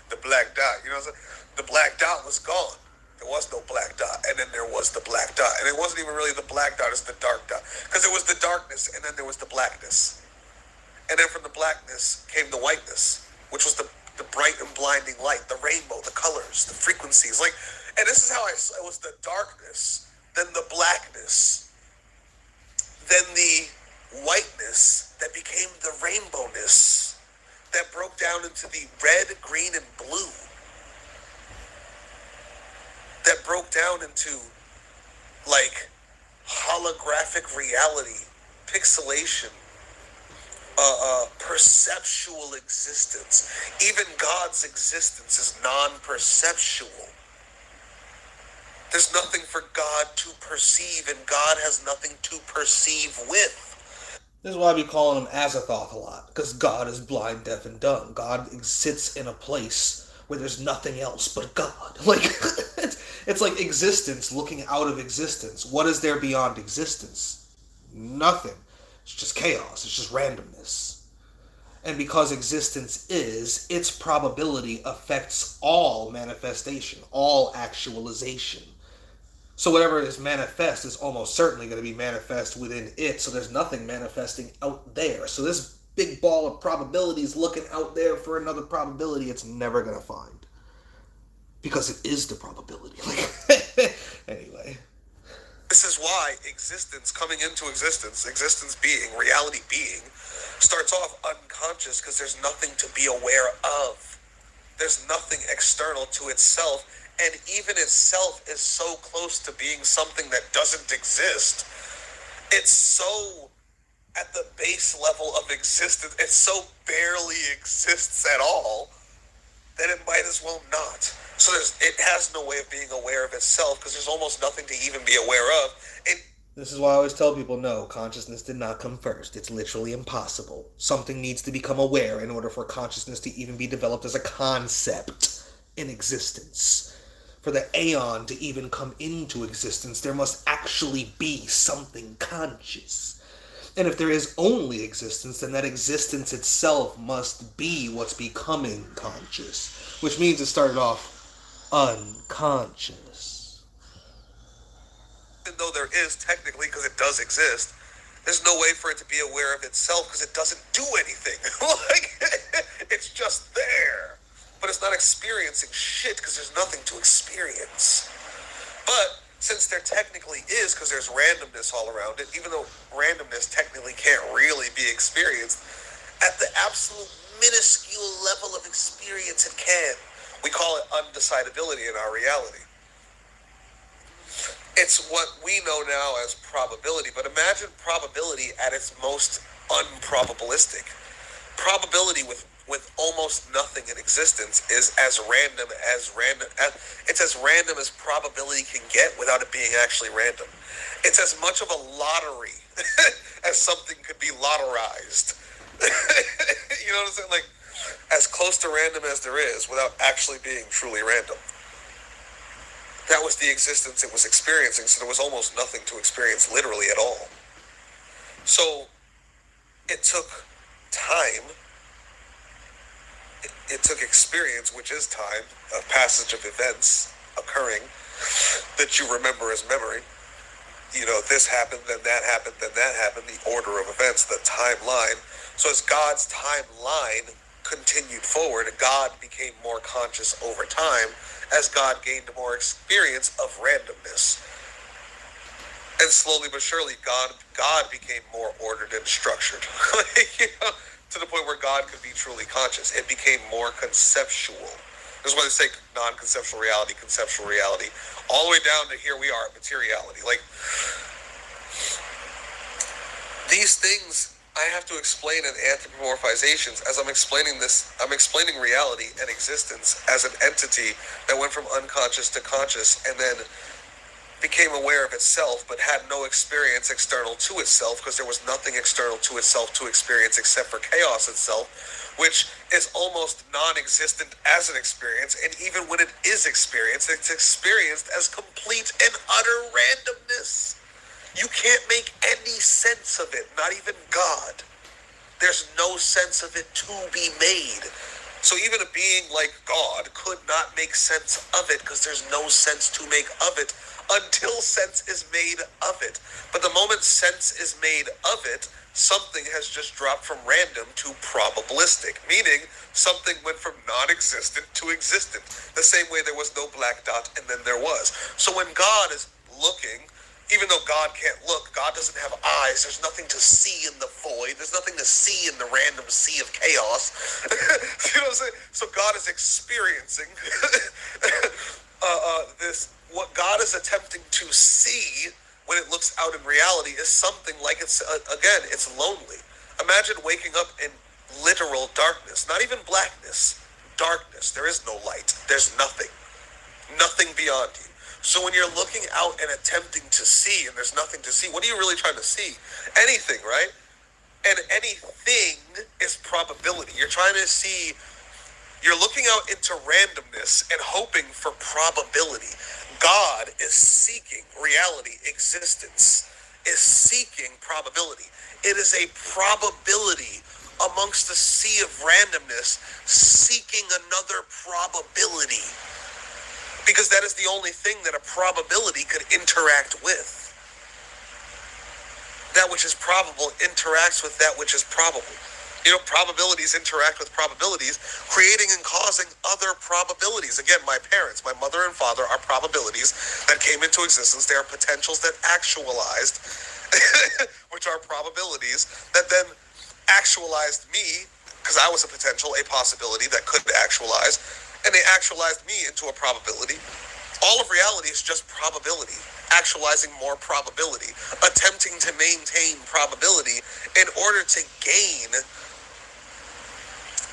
The black dot, you know what I'm saying? The black dot was gone. There was no black dot, and then there was the black dot. And it wasn't even really the black dot, it's the dark dot. Because it was the darkness, and then there was the blackness. And then from the blackness came the whiteness, which was the bright and blinding light, the rainbow, the colors, the frequencies. Like, and this is how it was the darkness, then the blackness, then the whiteness that became the rainbowness, that broke down into the red, green, and blue, that broke down into, like, holographic reality, pixelation, perceptual existence. Even God's existence is non-perceptual. There's nothing for God to perceive, and God has nothing to perceive with. This is why we call him Azathoth a lot, because God is blind, deaf, and dumb. God sits in a place where there's nothing else but God. Like, it's like existence looking out of existence. What is there beyond existence? Nothing. It's just chaos. It's just randomness. And because existence is, its probability affects all manifestation, all actualization. So whatever is manifest is almost certainly going to be manifest within it, so there's nothing manifesting out there. So this big ball of probabilities looking out there for another probability it's never going to find. Because it is the probability. Like, anyway. This is why existence, coming into existence, existence being, reality being, starts off unconscious because there's nothing to be aware of. There's nothing external to itself, and even itself is so close to being something that doesn't exist. It's so at the base level of existence, it so barely exists at all that it might as well not. So it has no way of being aware of itself because there's almost nothing to even be aware of. This is why I always tell people, no, consciousness did not come first. It's literally impossible. Something needs to become aware in order for consciousness to even be developed as a concept in existence. For the aeon to even come into existence, there must actually be something conscious. And if there is only existence, then that existence itself must be what's becoming conscious. Which means it started off unconscious. Even though there is technically, because it does exist, there's no way for it to be aware of itself because it doesn't do anything. Like, it's just there. But it's not experiencing shit because there's nothing to experience. But since there technically is, because there's randomness all around it, even though randomness technically can't really be experienced, at the absolute minuscule level of experience it can. We call it undecidability in our reality. It's what we know now as probability, but imagine probability at its most unprobabilistic. Probability with almost nothing in existence is as random it's as random as probability can get without it being actually random. It's as much of a lottery as something could be lotterized. You know what I'm saying? Like, as close to random as there is without actually being truly random. That was the existence it was experiencing, so there was almost nothing to experience literally at all. So it took time, it took experience, which is time, a passage of events occurring that you remember as memory. You know, this happened, then that happened, then that happened, the order of events, the timeline. So as God's timeline continued forward, God became more conscious over time as God gained more experience of randomness. And slowly but surely, God became more ordered and structured. You know, to the point where God could be truly conscious. It became more conceptual. This is why they say non-conceptual reality, conceptual reality, all the way down to here we are, materiality. Like, these things I have to explain in anthropomorphizations. As I'm explaining this, I'm explaining reality and existence as an entity that went from unconscious to conscious and then became aware of itself but had no experience external to itself, because there was nothing external to itself to experience except for chaos itself, which is almost non-existent as an experience, and even when it is experienced, it's experienced as complete and utter randomness. You can't make any sense of it, not even God. There's no sense of it to be made. So even a being like God could not make sense of it, because there's no sense to make of it until sense is made of it. But the moment sense is made of it, something has just dropped from random to probabilistic, meaning something went from non-existent to existent, the same way there was no black dot and then there was. So when God is looking, even though God can't look, God doesn't have eyes, there's nothing to see in the void, there's nothing to see in the random sea of chaos. You know what I'm saying? So God is experiencing this. What God is attempting to see when it looks out in reality is something like it's, again, it's lonely. Imagine waking up in literal darkness, not even blackness, darkness. There is no light. There's nothing beyond you. So when you're looking out and attempting to see and there's nothing to see, what are you really trying to see? Anything, right? And anything is probability. You're trying to see, you're looking out into randomness and hoping for probability. God is seeking reality, existence, is seeking probability. It is a probability amongst the sea of randomness, seeking another probability. Because that is the only thing that a probability could interact with. That which is probable interacts with that which is probable. You know, probabilities interact with probabilities, creating and causing other probabilities. Again, my parents, my mother and father, are probabilities that came into existence. They are potentials that actualized, which are probabilities that then actualized me, because I was a potential, a possibility that could actualize, and they actualized me into a probability. All of reality is just probability, actualizing more probability, attempting to maintain probability in order to gain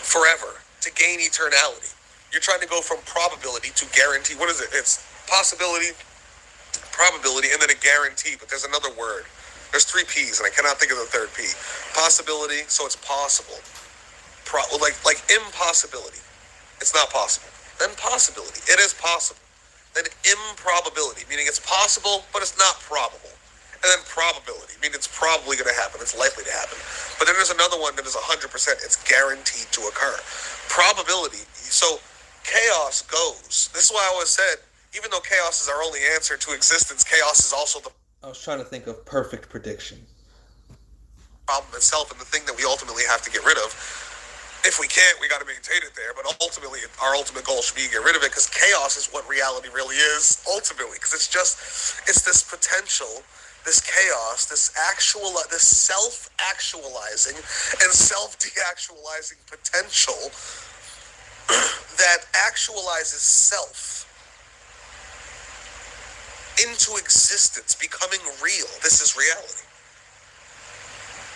forever, to gain eternality. You're trying to go from probability to guarantee. What is it? It's possibility, probability, and then a guarantee, but there's another word. There's 3 P's, and I cannot think of the third P. Possibility, so it's possible. Like impossibility. It's not possible. Then possibility. It is possible. Then improbability, meaning it's possible, but it's not probable. And then probability, meaning it's probably going to happen. It's likely to happen. But then there's another one that is 100%. It's guaranteed to occur. Probability. So chaos goes. This is why I always said, even though chaos is our only answer to existence, chaos is also the... I was trying to think of perfect prediction. problem itself, and the thing that we ultimately have to get rid of. If we can't, we got to maintain it there. But ultimately, our ultimate goal should be to get rid of it, because chaos is what reality really is, ultimately. Because it's this potential, this chaos, this self-actualizing and self-deactualizing potential that actualizes self into existence, becoming real. This is reality.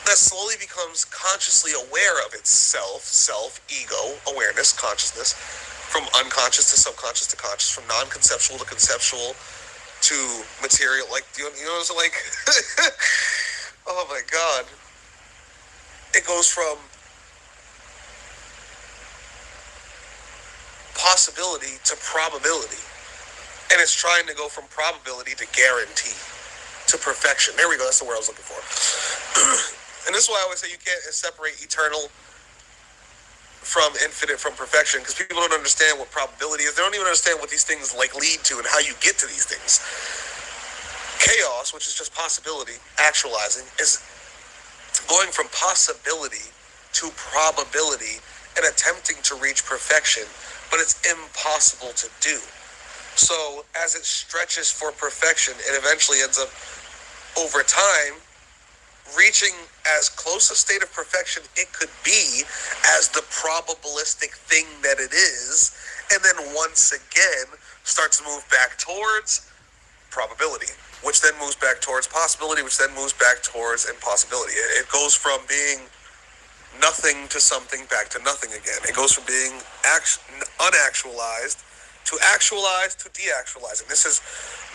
That slowly becomes consciously aware of itself, ego, awareness, consciousness, from unconscious to subconscious to conscious, from non-conceptual to conceptual to material. Like, so like, oh my God. It goes from possibility to probability. And it's trying to go from probability to guarantee to perfection. There we go. That's the word I was looking for. And this is why I always say you can't separate eternal from infinite from perfection, because people don't understand what probability is. They don't even understand what these things like lead to and how you get to these things. Chaos, which is just possibility, actualizing, is going from possibility to probability and attempting to reach perfection, but it's impossible to do. So as it stretches for perfection, it eventually ends up, over time, reaching as close a state of perfection it could be as the probabilistic thing that it is, and then once again starts to move back towards probability, which then moves back towards possibility, which then moves back towards impossibility. It goes from being nothing to something back to nothing again. It goes from being unactualized to actualized to deactualizing. This is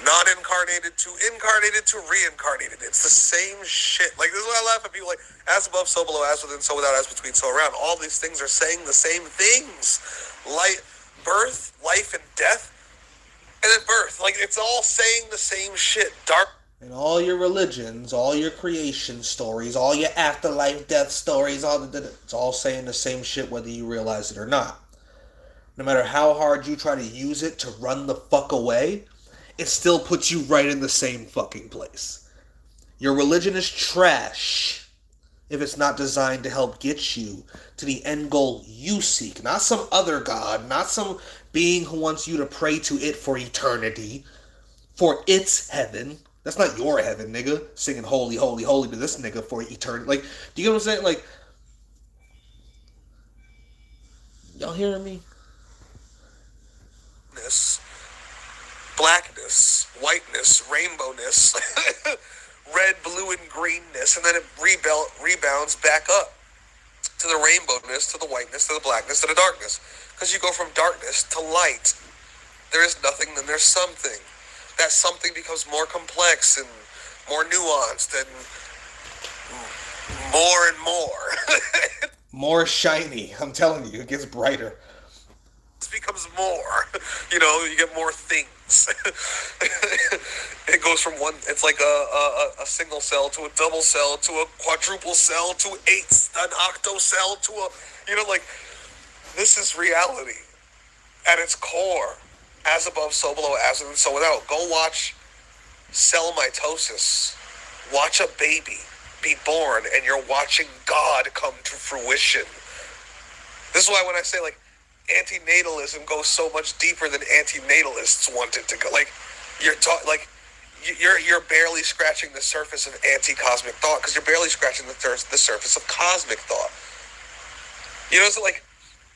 non-incarnated to incarnated to reincarnated. It's the same shit. Like, this is why I laugh at people like, as above, so below, as within, so without, as between, so around. All these things are saying the same things. Birth, life, and death, and then birth. Like, it's all saying the same shit. Dark. And all your religions, all your creation stories, all your afterlife death stories, it's all saying the same shit whether you realize it or not. No matter how hard you try to use it to run the fuck away, it still puts you right in the same fucking place. Your religion is trash if it's not designed to help get you to the end goal you seek. Not some other god, not some being who wants you to pray to it for eternity, for its heaven. That's not your heaven, nigga. Singing holy, holy, holy to this nigga for eternity. Like, do you get what I'm saying? Like, y'all hearing me? Blackness, whiteness, rainbowness, red, blue, and greenness, and then it rebounds back up to the rainbowness, to the whiteness, to the blackness, to the darkness. Because you go from darkness to light. There is nothing, then there's something. That something becomes more complex and more nuanced and more and more. More shiny. I'm telling you, it gets brighter. It becomes more. You get more things. It goes from one, it's like a single cell to a double cell to a quadruple cell to an octo cell to a, like, this is reality at its core. As above, so below, as within, so without. Go watch cell mitosis. Watch a baby be born, and you're watching God come to fruition. This is why when I say, like, antinatalism goes so much deeper than antinatalists want it to go. Like, you're barely scratching the surface of anti-cosmic thought, because you're barely scratching the surface of cosmic thought. So like,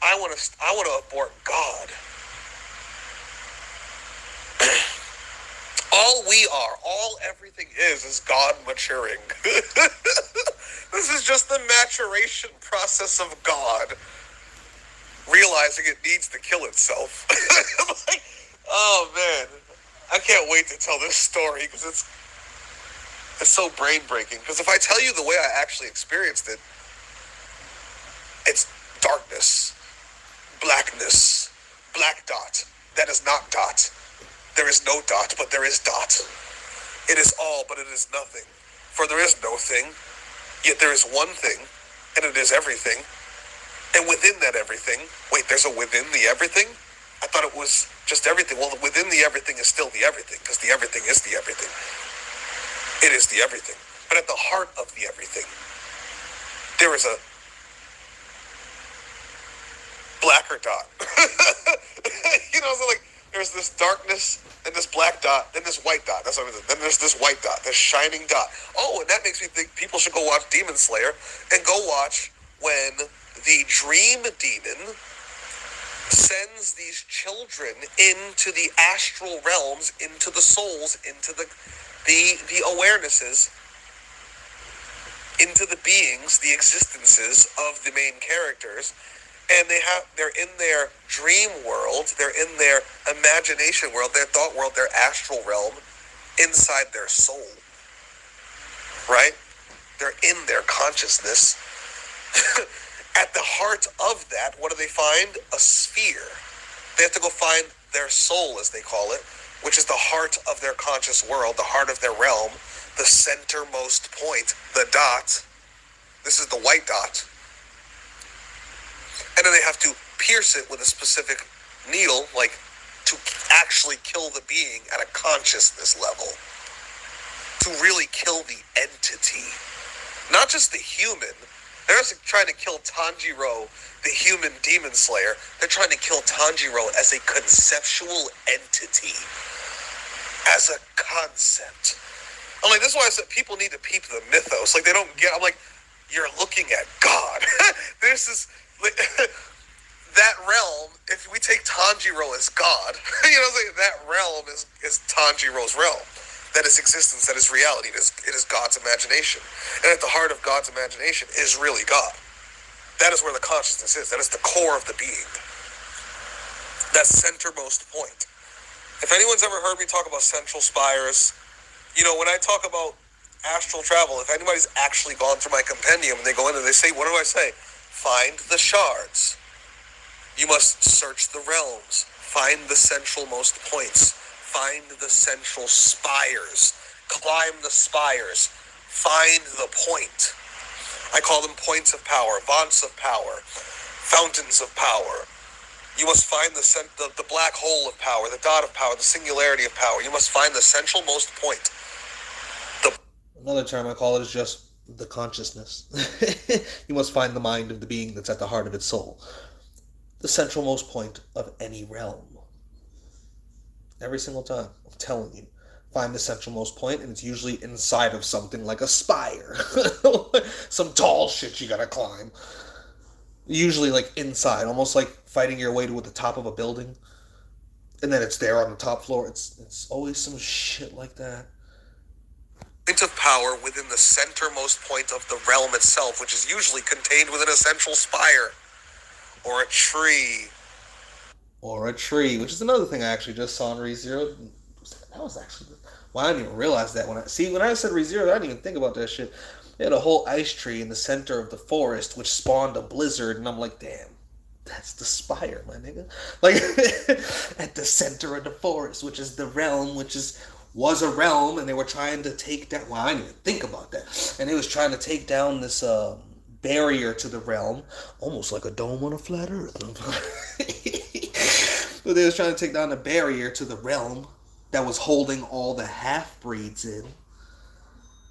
I want to abort God. All everything is God maturing. This is just the maturation process of God realizing it needs to kill itself. Like, oh man, I can't wait to tell this story, because it's so brain breaking. Because if I tell you the way I actually experienced it, it's darkness, blackness, black dot. That is not dot. There is no dot, but there is dot. It is all, but it is nothing. For there is no thing, yet there is one thing, and it is everything. And within that everything, wait, there's a within the everything? I thought it was just everything. Well, within the everything is still the everything, because the everything is the everything. It is the everything. But at the heart of the everything, there is darker dot. So like there's this darkness, then this black dot, then this white dot. That's what it is. Then there's this white dot, this shining dot. Oh, and that makes me think people should go watch Demon Slayer and go watch when the dream demon sends these children into the astral realms, into the souls, into the awarenesses, into the beings, the existences of the main characters, and they're in their dream world, they're in their imagination world, their thought world, their astral realm, inside their soul, right? They're in their consciousness. At the heart of that, what do they find? A sphere. They have to go find their soul, as they call it, which is the heart of their conscious world, the heart of their realm, the centermost point, the dot. This is the white dot. And then they have to pierce it with a specific needle, like to actually kill the being at a consciousness level. To really kill the entity. Not just the human. They're not trying to kill Tanjiro, the human demon slayer. They're trying to kill Tanjiro as a conceptual entity. As a concept. I'm like, this is why I said people need to peep the mythos. Like, they don't get, I'm like, you're looking at God. There's this, that realm, if we take Tanjiro as God, that realm is Tanjiro's realm. That is existence, that is reality, it is God's imagination. And at the heart of God's imagination is really God. That is where the consciousness is. That is the core of the being. That centermost point. If anyone's ever heard me talk about central spires, when I talk about astral travel, if anybody's actually gone through my compendium and they go in and they say, what do I say? Find the shards. You must search the realms. Find the centralmost points. Find the central spires. Climb the spires. Find the point. I call them points of power, vaunts of power, fountains of power. You must find the black hole of power, the dot of power, the singularity of power. You must find the centralmost point. Another term I call it is just the consciousness. You must find the mind of the being that's at the heart of its soul. The centralmost point of any realm. Every single time, I'm telling you. Find the centralmost point, and it's usually inside of something like a spire. Some tall shit you gotta climb. Usually like inside, almost like fighting your way to the top of a building. And then it's there on the top floor. It's always some shit like that. Point of power within the centermost point of the realm itself, which is usually contained within a central spire. Or a tree. Which is another thing I actually just saw in ReZero. That was actually... Well, I didn't even realize that. When I said ReZero, I didn't even think about that shit. They had a whole ice tree in the center of the forest, which spawned a blizzard, and I'm like, damn, that's the spire, my nigga. Like, at the center of the forest, which is the realm, was a realm, and they were trying to take down... Well, I didn't even think about that. And they was trying to take down this barrier to the realm, almost like a dome on a flat earth. But they was trying to take down the barrier to the realm that was holding all the half-breeds in.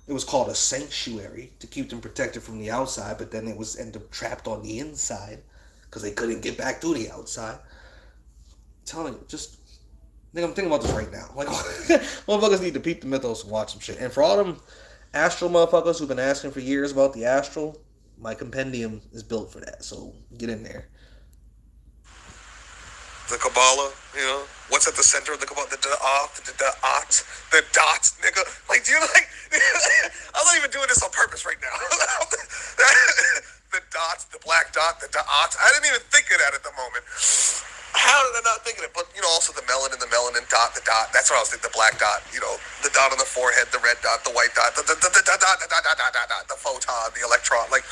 It was called a sanctuary to keep them protected from the outside, but then it was ended up trapped on the inside because they couldn't get back to the outside. I'm telling you, I'm thinking about this right now. Like, motherfuckers need to peep the mythos and watch some shit. And for all them astral motherfuckers who've been asking for years about the astral, my compendium is built for that, so get in there. The Kabbalah, what's at the center of the Kabbalah? The dots, nigga. Like, do you like? I'm not even doing this on purpose right now. The dots, the black dot, the dots. I didn't even think of that at the moment. How did I not think of it? But, also the melanin dot, the dot. That's what I was thinking, the black dot, the dot on the forehead, the red dot, the white dot, the photon, the electron, like,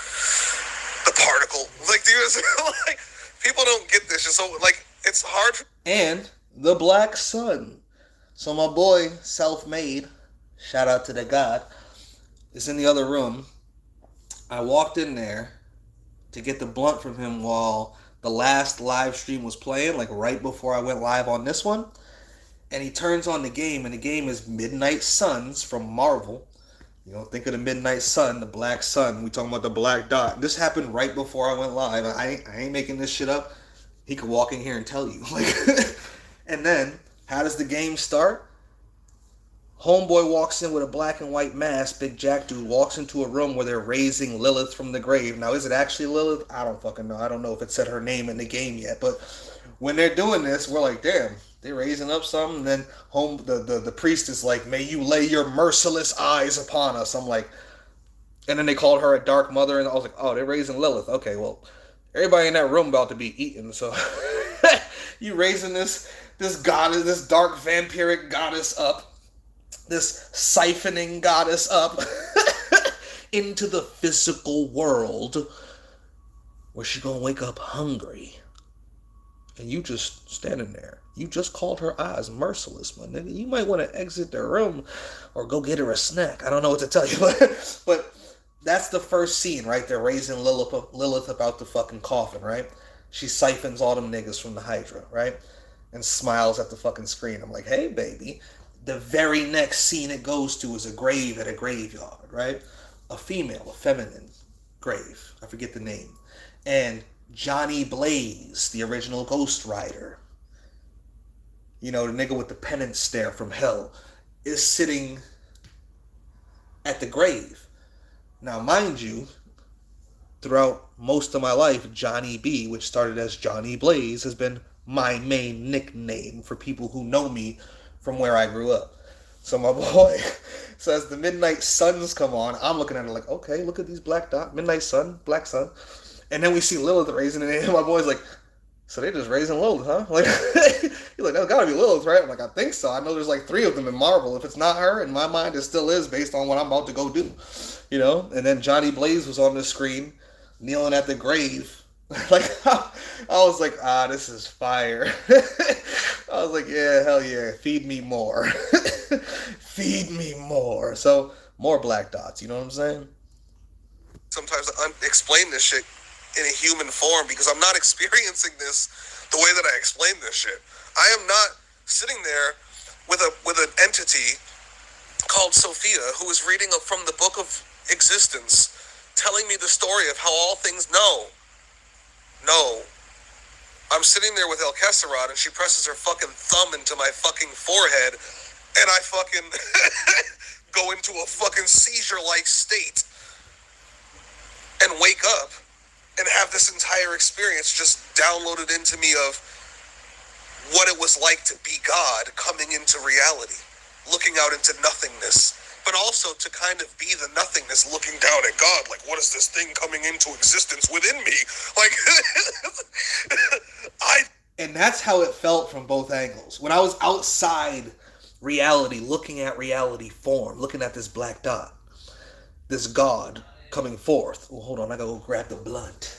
the particle. Like, like, people don't get this. So, like, it's hard. And the black sun. So my boy, Self-Made, shout out to the God, is in the other room. I walked in there to get the blunt from him while the last live stream was playing, like right before I went live on this one. And he turns on the game, and the game is Midnight Suns from Marvel. Think of the Midnight Sun, the black sun. We talking about the black dot. This happened right before I went live. I ain't making this shit up. He could walk in here and tell you. Like, and then, how does the game start? Homeboy walks in with a black and white mask. Big Jack dude walks into a room where they're raising Lilith from the grave. Now, is it actually Lilith? I don't fucking know. I don't know if it said her name in the game yet. But when they're doing this, we're like, damn, they're raising up something. And then the priest is like, may you lay your merciless eyes upon us. I'm like, and then they called her a dark mother. And I was like, oh, they're raising Lilith. Okay, well, everybody in that room about to be eaten. So you raising this goddess, this dark vampiric goddess up. This siphoning goddess up into the physical world where she's gonna wake up hungry. And you just standing there. You just called her eyes merciless, my nigga. You might want to exit the room or go get her a snack. I don't know what to tell you. But that's the first scene, right? They're raising Lilith up out the fucking coffin, right? She siphons all them niggas from the Hydra, right? And smiles at the fucking screen. I'm like, hey, baby. The very next scene it goes to is a grave at a graveyard, right? A feminine grave. I forget the name. And Johnny Blaze, the original Ghost Rider, you know, the nigga with the penance stare from hell, is sitting at the grave. Now, mind you, throughout most of my life, Johnny B, which started as Johnny Blaze, has been my main nickname for people who know me from where I grew up. So my boy, so as the midnight suns come on, I'm looking at it like, okay, look at these black dots, midnight sun, black sun. And then we see Lilith raising it, and my boy's like, so they're just raising Lilith, huh? Like, he's like, that's gotta be Lilith, right? I'm like, I think so. I know there's like 3 of them in Marvel. If it's not her, in my mind, it still is based on what I'm about to go do, you know? And then Johnny Blaze was on the screen, kneeling at the grave. Like, I was like, this is fire. I was like, yeah, hell yeah, feed me more. Feed me more. So, more black dots, you know what I'm saying? Sometimes I explain this shit in a human form because I'm not experiencing this the way that I explain this shit. I am not sitting there with an entity called Sophia who is reading from the book of existence, telling me the story of how all things know. No. I'm sitting there with El Kesserod and she presses her fucking thumb into my fucking forehead and I fucking go into a fucking seizure-like state and wake up and have this entire experience just downloaded into me of what it was like to be God coming into reality, looking out into nothingness, but also to kind of be the nothingness looking down at God, like, what is this thing coming into existence within me? Like, And that's how it felt from both angles. When I was outside reality, looking at reality form, looking at this black dot, this God coming forth. Oh, hold on, I gotta go grab the blunt.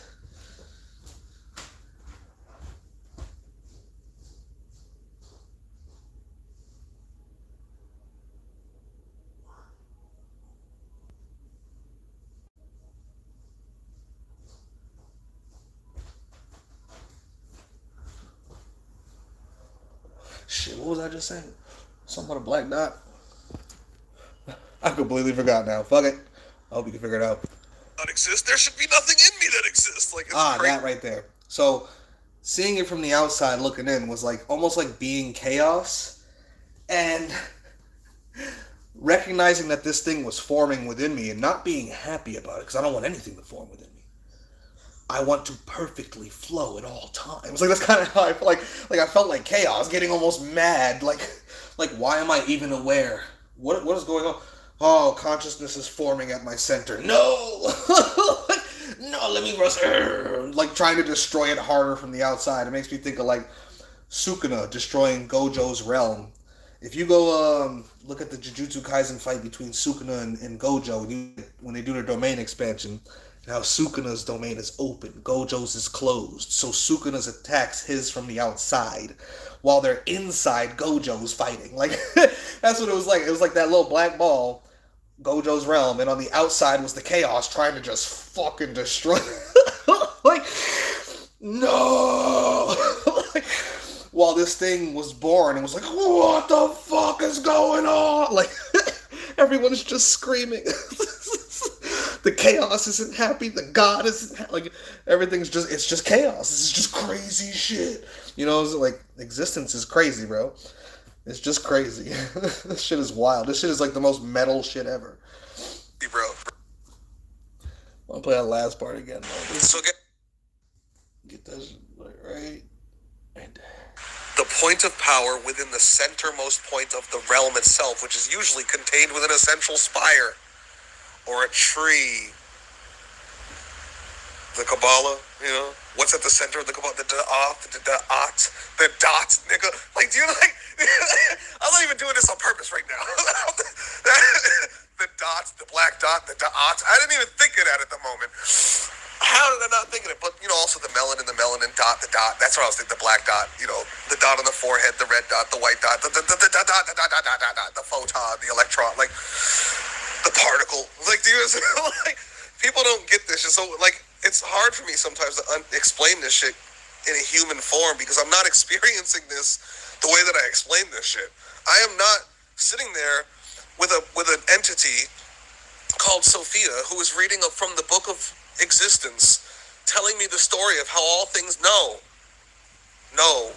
Shit, what was I just saying? Something about a black dot? I completely forgot now. Fuck it. I hope you can figure it out. Not exist. There should be nothing in me that exists. Like, it's crazy. That right there. So, seeing it from the outside looking in was like almost like being chaos, and recognizing that this thing was forming within me and not being happy about it because I don't want anything to form within me. I want to perfectly flow at all times. Like, that's kind of how I felt. Like I felt like chaos, getting almost mad. Like why am I even aware? What is going on? Oh, consciousness is forming at my center. No! No, let me rush. Like, trying to destroy it harder from the outside. It makes me think of, like, Sukuna destroying Gojo's realm. If you go look at the Jujutsu Kaisen fight between Sukuna and Gojo, when they do their domain expansion, now Sukuna's domain is open, Gojo's is closed. So Sukuna's attacks his from the outside, while they're inside Gojo's fighting. Like, that's what it was like. It was like that little black ball, Gojo's realm, and on the outside was the chaos trying to just fucking destroy. Like, no! Like, while this thing was born, it was like, what the fuck is going on? Like, everyone's just screaming. The chaos isn't happy. The God isn't like everything's just it's just chaos. This is just crazy shit. You know, it's like existence is crazy, bro. It's just crazy. This shit is wild. This shit is like the most metal shit ever. Bro. I want to play that last part again. So get that shit right. The point of power within the centermost point of the realm itself, which is usually contained within a central spire or a tree. The Kabbalah, you know, what's at the center of the Kabbalah? The dot, nigga. Like, do you like? I'm not even doing this on purpose right now. The dot, the black dot, the dot. I didn't even think of that at the moment. How did I not think of it? But, you know, also the melanin dot, the dot. That's what I was thinking, the black dot, you know, the dot on the forehead, the red dot, the white dot, the photon, the electron, like, the particle. Like, do you, like, people don't get this. So, like, it's hard for me sometimes to explain this shit in a human form because I'm not experiencing this the way that I explain this shit. I am not sitting there with an entity called Sophia who is reading from the book of existence, telling me the story of how all things know. No.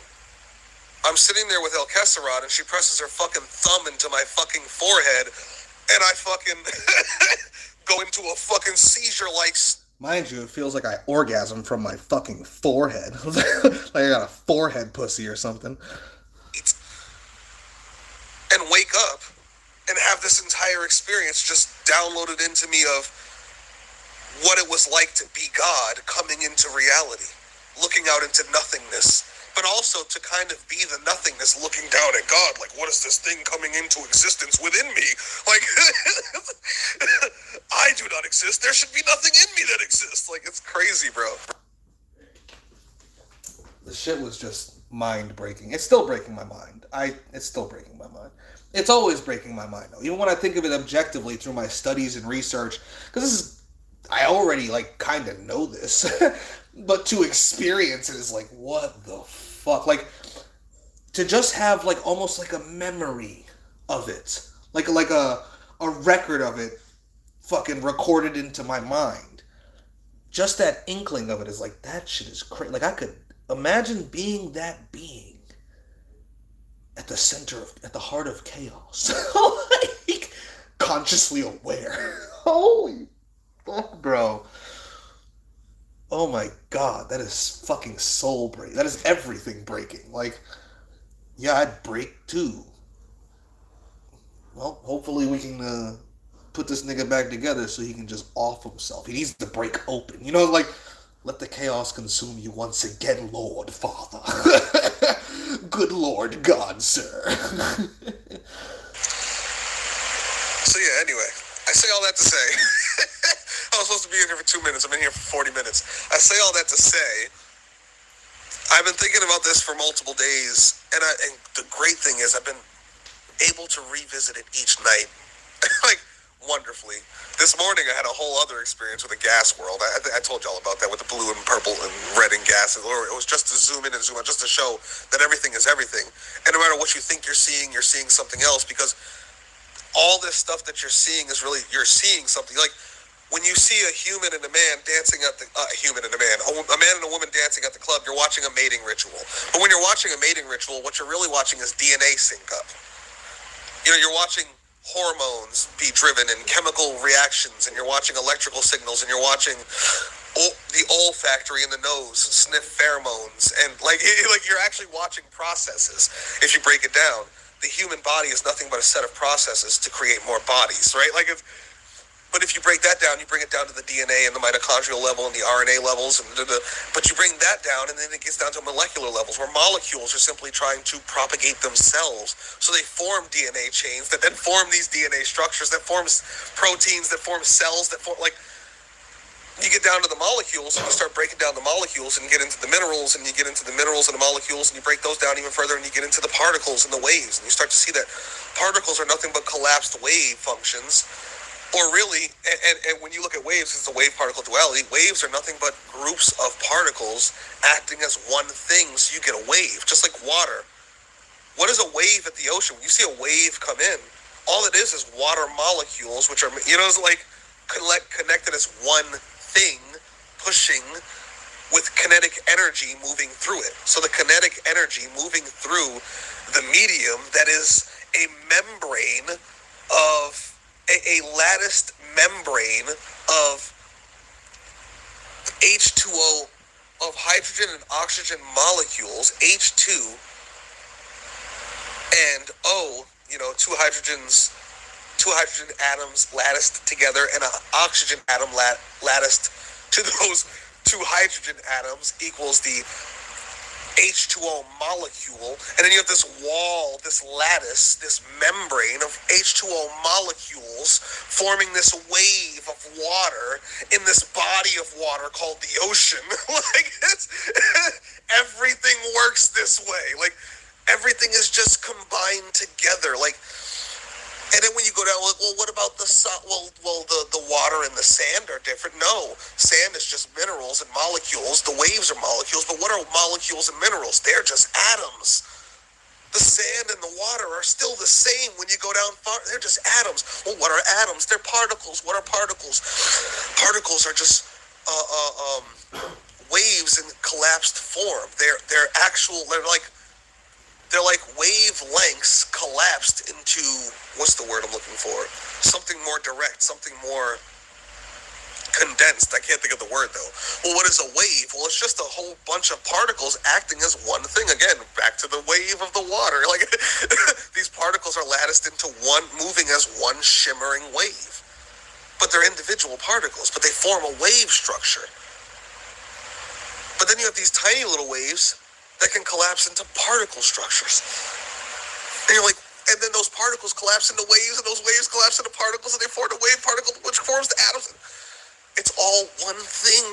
I'm sitting there with El Kesserod and she presses her fucking thumb into my fucking forehead and I fucking go into a fucking seizure-like... Mind you, it feels like I orgasm from my fucking forehead. Like I got a forehead pussy or something. And wake up and have this entire experience just downloaded into me of what it was like to be God coming into reality, looking out into nothingness, but also to kind of be the nothingness looking down at God, like, what is this thing coming into existence within me? Like, I do not exist. There should be nothing in me that exists. Like, it's crazy, bro. The shit was just mind-breaking. It's still breaking my mind. It's still breaking my mind. It's always breaking my mind, though. Even when I think of it objectively through my studies and research, because this is... I already, like, kind of know this, but to experience it is like, what the fuck? Like, to just have, like, almost like a memory of it, like a record of it fucking recorded into my mind. Just that inkling of it is like, that shit is crazy. Like, I could imagine being that being at the center of, at the heart of chaos. Like, consciously aware. Holy fuck, bro. Oh my god, that is fucking soul breaking. That is everything breaking. Like, yeah, I'd break too. Well, hopefully we can put this nigga back together so he can just off himself. He needs to break open. You know, like, let the chaos consume you once again, Lord Father. Good Lord God, sir. So yeah, anyway, I say all that to say... I was supposed to be in here for 2 minutes. I've been here for 40 minutes. I say all that to say, I've been thinking about this for multiple days, and the great thing is I've been able to revisit it each night, like, wonderfully. This morning I had a whole other experience with a gas world. I told y'all about that with the blue and purple and red and gases. It was just to zoom in and zoom out, just to show that everything is everything. And no matter what you think you're seeing something else, because all this stuff that you're seeing is really, you're seeing something. Like, when you see a human and a man dancing at the, a man and a woman dancing at the club, you're watching a mating ritual. But when you're watching a mating ritual, what you're really watching is DNA sync up. You know, you're watching hormones be driven and chemical reactions, and you're watching electrical signals, and you're watching the olfactory in the nose sniff pheromones, and like you're actually watching processes. If you break it down, the human body is nothing but a set of processes to create more bodies, right? Like, but if you break that down, you bring it down to the DNA and the mitochondrial level and the RNA levels, but you bring that down, and then it gets down to molecular levels, where molecules are simply trying to propagate themselves. So they form DNA chains that then form these DNA structures, that forms proteins, that form cells, that form, like, you get down to the molecules, and you start breaking down the molecules, and you get into the minerals, and you get into the minerals and the molecules, and you break those down even further, and you get into the particles and the waves, and you start to see that particles are nothing but collapsed wave functions. Or really, and when you look at waves, it's a wave-particle duality. Waves are nothing but groups of particles acting as one thing, so you get a wave, just like water. What is a wave at the ocean? When you see a wave come in, all it is water molecules, which are, you know, it's like connected as one thing, pushing with kinetic energy moving through it. So the kinetic energy moving through the medium that is a membrane of a latticed membrane of H2O, of hydrogen and oxygen molecules, H2 and O, two hydrogen atoms latticed together, and an oxygen atom latticed to those two hydrogen atoms equals the H2O molecule. And then you have this wall, this lattice, this membrane of H2O molecules forming this wave of water in this body of water called the ocean. Everything works this way. Everything is just combined together. And then when you go down, well, what about the sun? Well, the water and the sand are different. No, sand is just minerals and molecules. The waves are molecules, but what are molecules and minerals? They're just atoms. The sand and the water are still the same when you go down far. They're just atoms. Well, what are atoms? They're particles. What are particles? Particles are just waves in collapsed form. They're actual. They're like wavelengths collapsed into, what's the word I'm looking for? Something more direct, something more condensed. I can't think of the word, though. Well, what is a wave? Well, it's just a whole bunch of particles acting as one thing. Again, back to the wave of the water. These particles are latticed into one, moving as one shimmering wave. But they're individual particles, but they form a wave structure. But then you have these tiny little waves that can collapse into particle structures. And you're like, and then those particles collapse into waves, and those waves collapse into particles, and they form a wave particle, which forms the atoms. It's all one thing.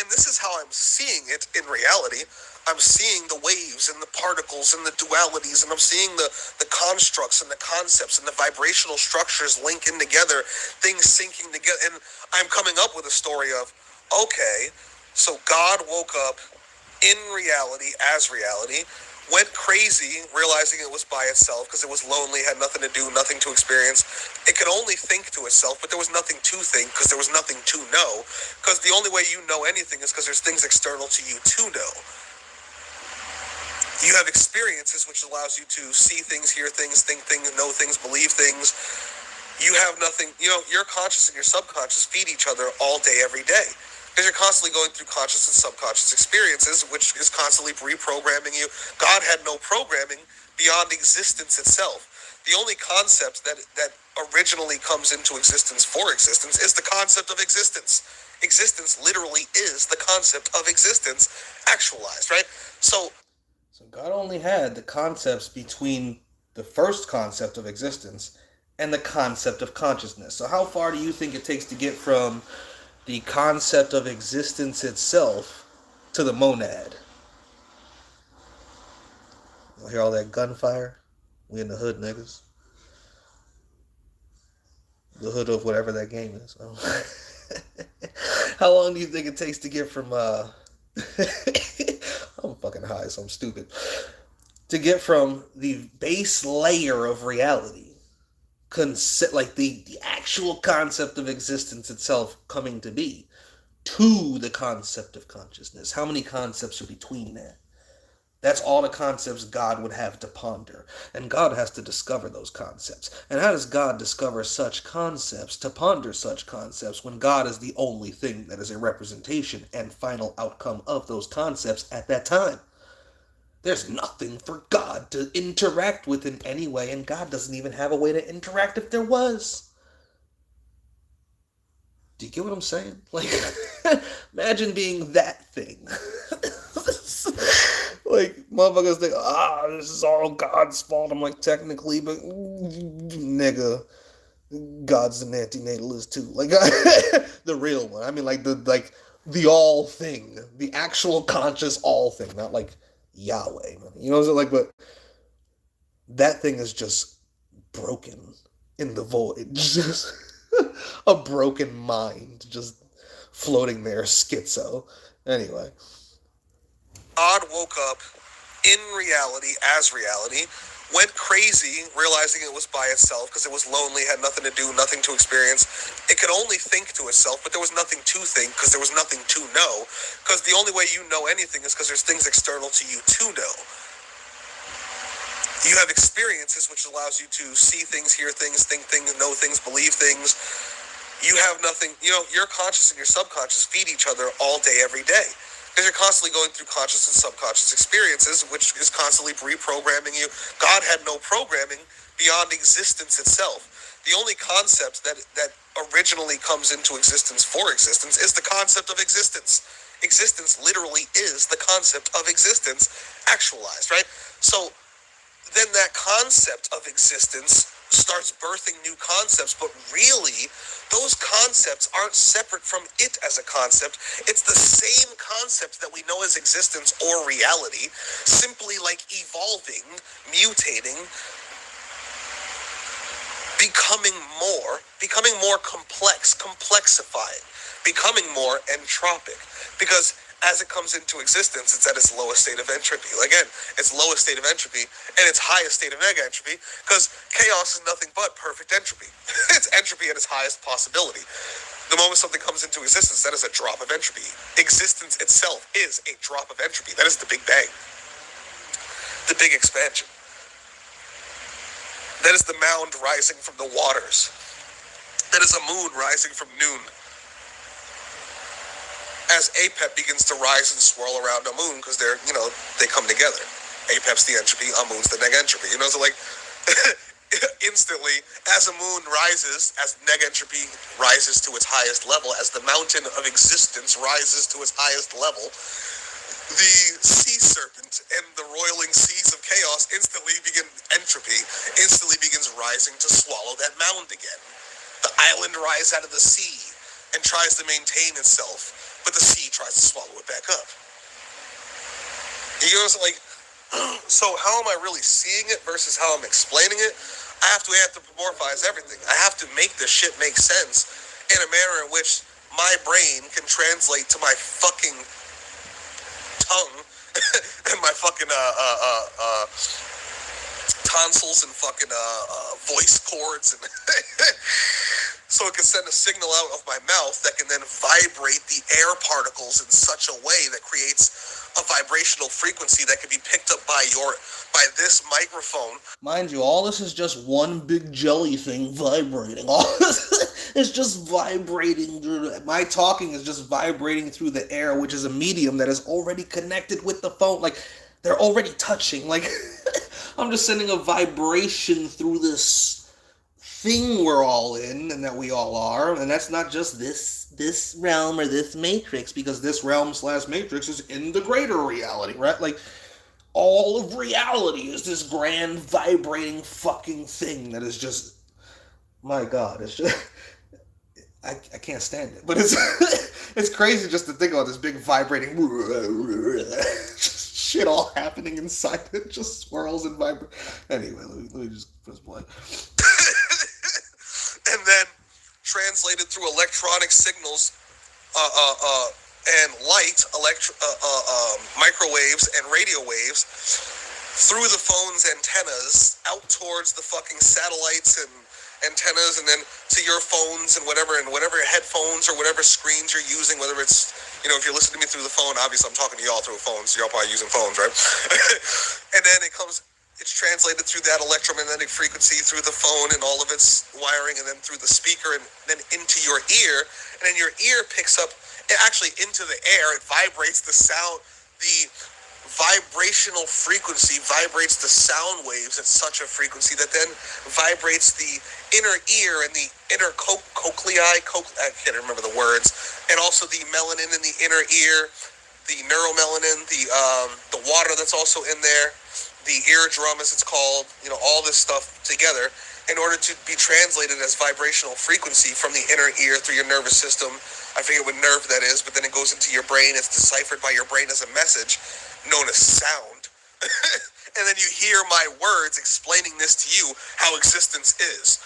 And this is how I'm seeing it in reality. I'm seeing the waves and the particles and the dualities, and I'm seeing the constructs and the concepts and the vibrational structures linking together, things syncing together. And I'm coming up with a story of, okay, so God woke up in reality, as reality, went crazy, realizing it was by itself because it was lonely, had nothing to do, nothing to experience. It could only think to itself, but there was nothing to think because there was nothing to know. Because the only way you know anything is because there's things external to you to know. You have experiences, which allows you to see things, hear things, think things, know things, believe things. You have nothing, your conscious and your subconscious feed each other all day, every day. Because you're constantly going through conscious and subconscious experiences, which is constantly reprogramming you. God had no programming beyond existence itself. The only concept that originally comes into existence for existence is the concept of existence. Existence literally is the concept of existence actualized, right? So God only had the concepts between the first concept of existence and the concept of consciousness. So how far do you think it takes to get from the concept of existence itself to the monad? You hear all that gunfire? We in the hood, niggas. The hood of whatever that game is. How long do you think it takes to get from I'm fucking high, so I'm stupid. To get from the base layer of reality, the actual concept of existence itself coming to be, to the concept of consciousness? How many concepts are between that? That's all the concepts God would have to ponder. And God has to discover those concepts. And how does God discover such concepts, to ponder such concepts, when God is the only thing that is a representation and final outcome of those concepts at that time? There's nothing for God to interact with in any way, and God doesn't even have a way to interact if there was. Do you get what I'm saying? Imagine being that thing. Motherfuckers think, this is all God's fault. I'm like, technically, but nigga, God's an antinatalist too. The real one. I mean, the all thing, the actual conscious all thing, not like Yahweh. You know what I'm saying? But that thing is just broken in the void. Just a broken mind, just floating there, schizo. Anyway. God woke up in reality, as reality, went crazy, realizing it was by itself because it was lonely, had nothing to do, nothing to experience. It could only think to itself, but there was nothing to think because there was nothing to know. Because the only way you know anything is because there's things external to you to know. You have experiences, which allows you to see things, hear things, think things, know things, believe things. You have nothing, your conscious and your subconscious feed each other all day, every day. Because you're constantly going through conscious and subconscious experiences, which is constantly reprogramming you. God had no programming beyond existence itself. The only concept that originally comes into existence for existence is the concept of existence. Existence literally is the concept of existence actualized, right? So then that concept of existence starts birthing new concepts, but really, those concepts aren't separate from it as a concept. It's the same concept that we know as existence or reality, simply like evolving, mutating, becoming more complex, complexifying, becoming more entropic. Because as it comes into existence, it's at its lowest state of entropy. Again, its lowest state of entropy and its highest state of neg-entropy, because chaos is nothing but perfect entropy. It's entropy at its highest possibility. The moment something comes into existence, that is a drop of entropy. Existence itself is a drop of entropy. That is the Big Bang. The Big Expansion. That is the mound rising from the waters. That is a moon rising from noon. As Apep begins to rise and swirl around a moon, because they're, they come together. Apep's the entropy, a moon's the neg-entropy. So like, instantly, as a moon rises, as neg-entropy rises to its highest level, as the mountain of existence rises to its highest level, the sea serpent and the roiling seas of chaos instantly begins rising to swallow that mound again. The island rises out of the sea and tries to maintain itself, but the sea tries to swallow it back up. So how am I really seeing it versus how I'm explaining it? I have to anthropomorphize everything. I have to make this shit make sense in a manner in which my brain can translate to my fucking tongue and my fucking tonsils and fucking voice cords and so it can send a signal out of my mouth that can then vibrate the air particles in such a way that creates a vibrational frequency that can be picked up by this microphone. Mind you, all this is just one big jelly thing vibrating. All this is just vibrating. My talking is just vibrating through the air, which is a medium that is already connected with the phone. Like, they're already touching. Like, I'm just sending a vibration through this thing we're all in and that we all are, and that's not just this realm or this matrix, because this realm / matrix is in the greater reality, right? Like, all of reality is this grand vibrating fucking thing that is just, my God, it's just, I can't stand it, but it's crazy just to think about this big vibrating shit all happening inside it, just swirls and vibrates. Anyway, let me just press play. And then translated through electronic signals and light, microwaves and radio waves through the phone's antennas out towards the fucking satellites and antennas, and then to your phones and whatever headphones or whatever screens you're using, whether it's, if you're listening to me through the phone, obviously I'm talking to y'all through a phone, so y'all probably using phones, right? And then it's translated through that electromagnetic frequency through the phone and all of its wiring, and then through the speaker, and then into your ear, and then your ear picks up, actually into the air, it vibrates the sound, the vibrational frequency vibrates the sound waves at such a frequency that then vibrates the inner ear and the inner cochlea, I can't remember the words, and also the melanin in the inner ear, the neuromelanin, the water that's also in there, the eardrum as it's called, all this stuff together in order to be translated as vibrational frequency from the inner ear through your nervous system. I forget what nerve that is, but then it goes into your brain. It's deciphered by your brain as a message known as sound. And then you hear my words explaining this to you, how existence is.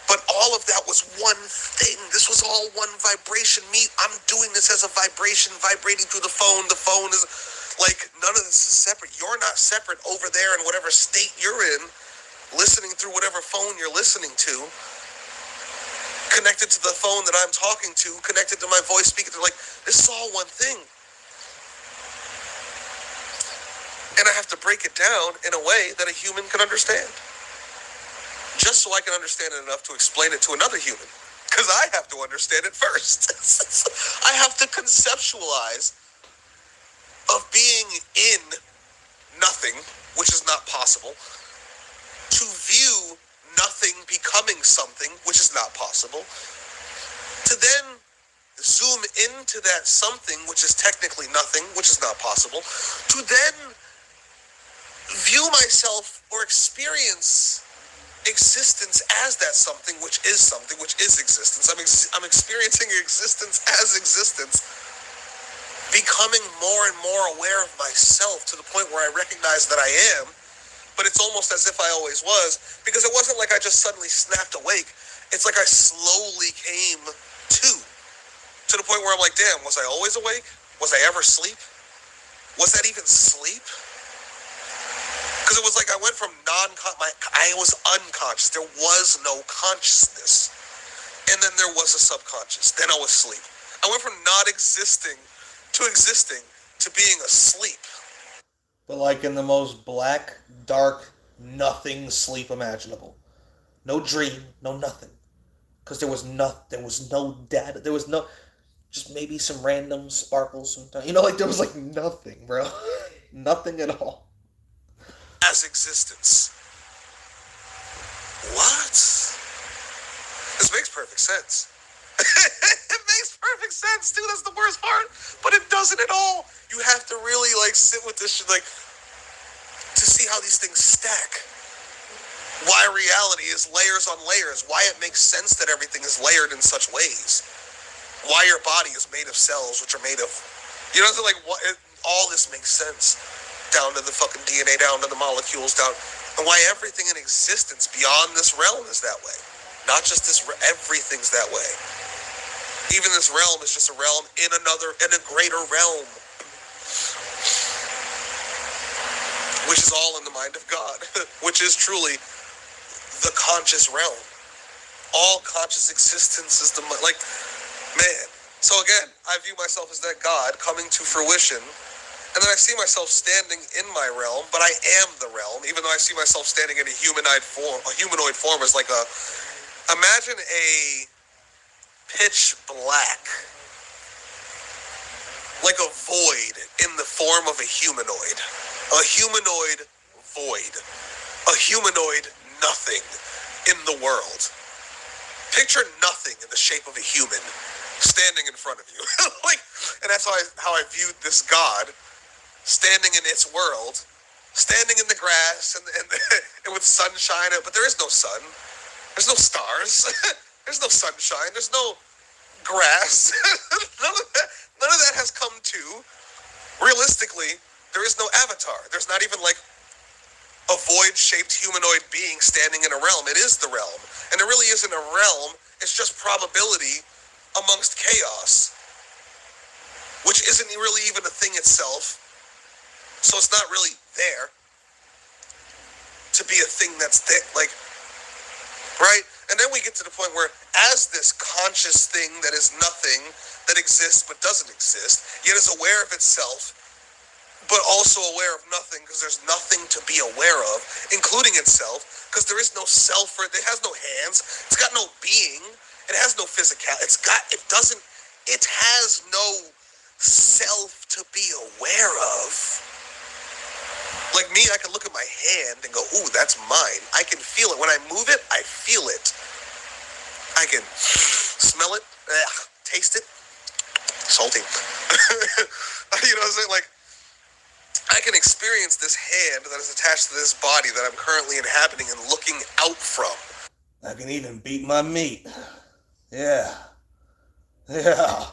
But all of that was one thing. This was all one vibration. I'm doing this as a vibration vibrating through the phone. The phone is Like, none of this is separate. You're not separate over there in whatever state you're in, listening through whatever phone you're listening to, connected to the phone that I'm talking to, connected to my voice speaker. Like, this is all one thing. And I have to break it down in a way that a human can understand. Just so I can understand it enough to explain it to another human. Because I have to understand it first. I have to conceptualize of being in nothing, which is not possible, to view nothing becoming something, which is not possible, to then zoom into that something, which is technically nothing, which is not possible, to then view myself or experience existence as that something, which is existence. I'm experiencing existence as existence, becoming more and more aware of myself to the point where I recognize that I am, but it's almost as if I always was, because it wasn't like I just suddenly snapped awake. It's like I slowly came to the point where I'm like, damn, was I always awake? Was I ever asleep? Was that even sleep? Because it was like I went from I was unconscious. There was no consciousness. And then there was a subconscious. Then I was asleep. I went from not existing to existing to being asleep. But like in the most black, dark, nothing sleep imaginable. No dream, no nothing. Because there was no data. There was no, just maybe some random sparkles sometimes. You know, like there was like nothing, bro. Nothing at all. As existence. What? This makes perfect sense. It makes perfect sense, dude. That's the worst part. But it doesn't at all. You have to really like sit with this shit, like, to see how these things stack. Why reality is layers on layers. Why it makes sense that everything is layered in such ways. Why your body is made of cells, which are made of, you know, like all this makes sense. Down to the fucking DNA, down to the molecules, down, and why everything in existence beyond this realm is that way. Not just this, everything's that way. Even this realm is just a realm in a greater realm, which is all in the mind of God, which is truly the conscious realm. All conscious existence is the, like, man. So again, I view myself as that God coming to fruition. And then I see myself standing in my realm, but I am the realm, even though I see myself standing in a humanoid form as like imagine a pitch black, like a void in the form of a humanoid void, a humanoid nothing in the world. Picture nothing in the shape of a human standing in front of you. Like, and that's how I viewed this God, standing in its world, standing in the grass and with sunshine, but there is no sun, there's no stars, there's no sunshine, there's no grass. none of that has come to. Realistically, there is no avatar. There's not even like a void-shaped humanoid being standing in a realm. It is the realm, and it really isn't a realm. It's just probability amongst chaos, which isn't really even a thing itself. So it's not really there to be a thing that's there, like, right? And then we get to the point where, as this conscious thing that is nothing, that exists but doesn't exist, yet is aware of itself, but also aware of nothing, because there's nothing to be aware of, including itself, because there is no self, or it has no hands, it's got no being, it has no physicality, it has no self to be aware of. Like me, I can look at my hand and go, ooh, that's mine. I can feel it. When I move it, I feel it. I can smell it, taste it. Salty. You know what I'm saying? Like, I can experience this hand that is attached to this body that I'm currently inhabiting and looking out from. I can even beat my meat. Yeah. Yeah.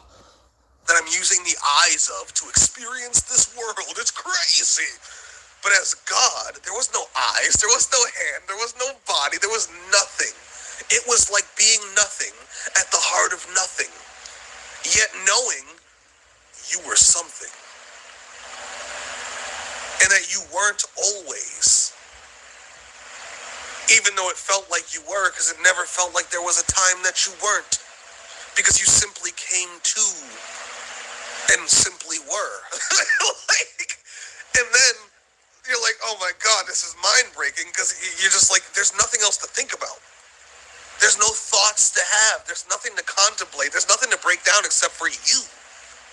That I'm using the eyes of to experience this world. It's crazy. But as God, there was no eyes, there was no hand, there was no body, there was nothing. It was like being nothing at the heart of nothing, yet knowing you were something. and that you weren't always, even though it felt like you were, because it never felt like there was a time that you weren't, because you simply came to and simply were. And then you're like, oh my God, this is mind-breaking, because you're just like, there's nothing else to think about. There's no thoughts to have. There's nothing to contemplate. There's nothing to break down except for you.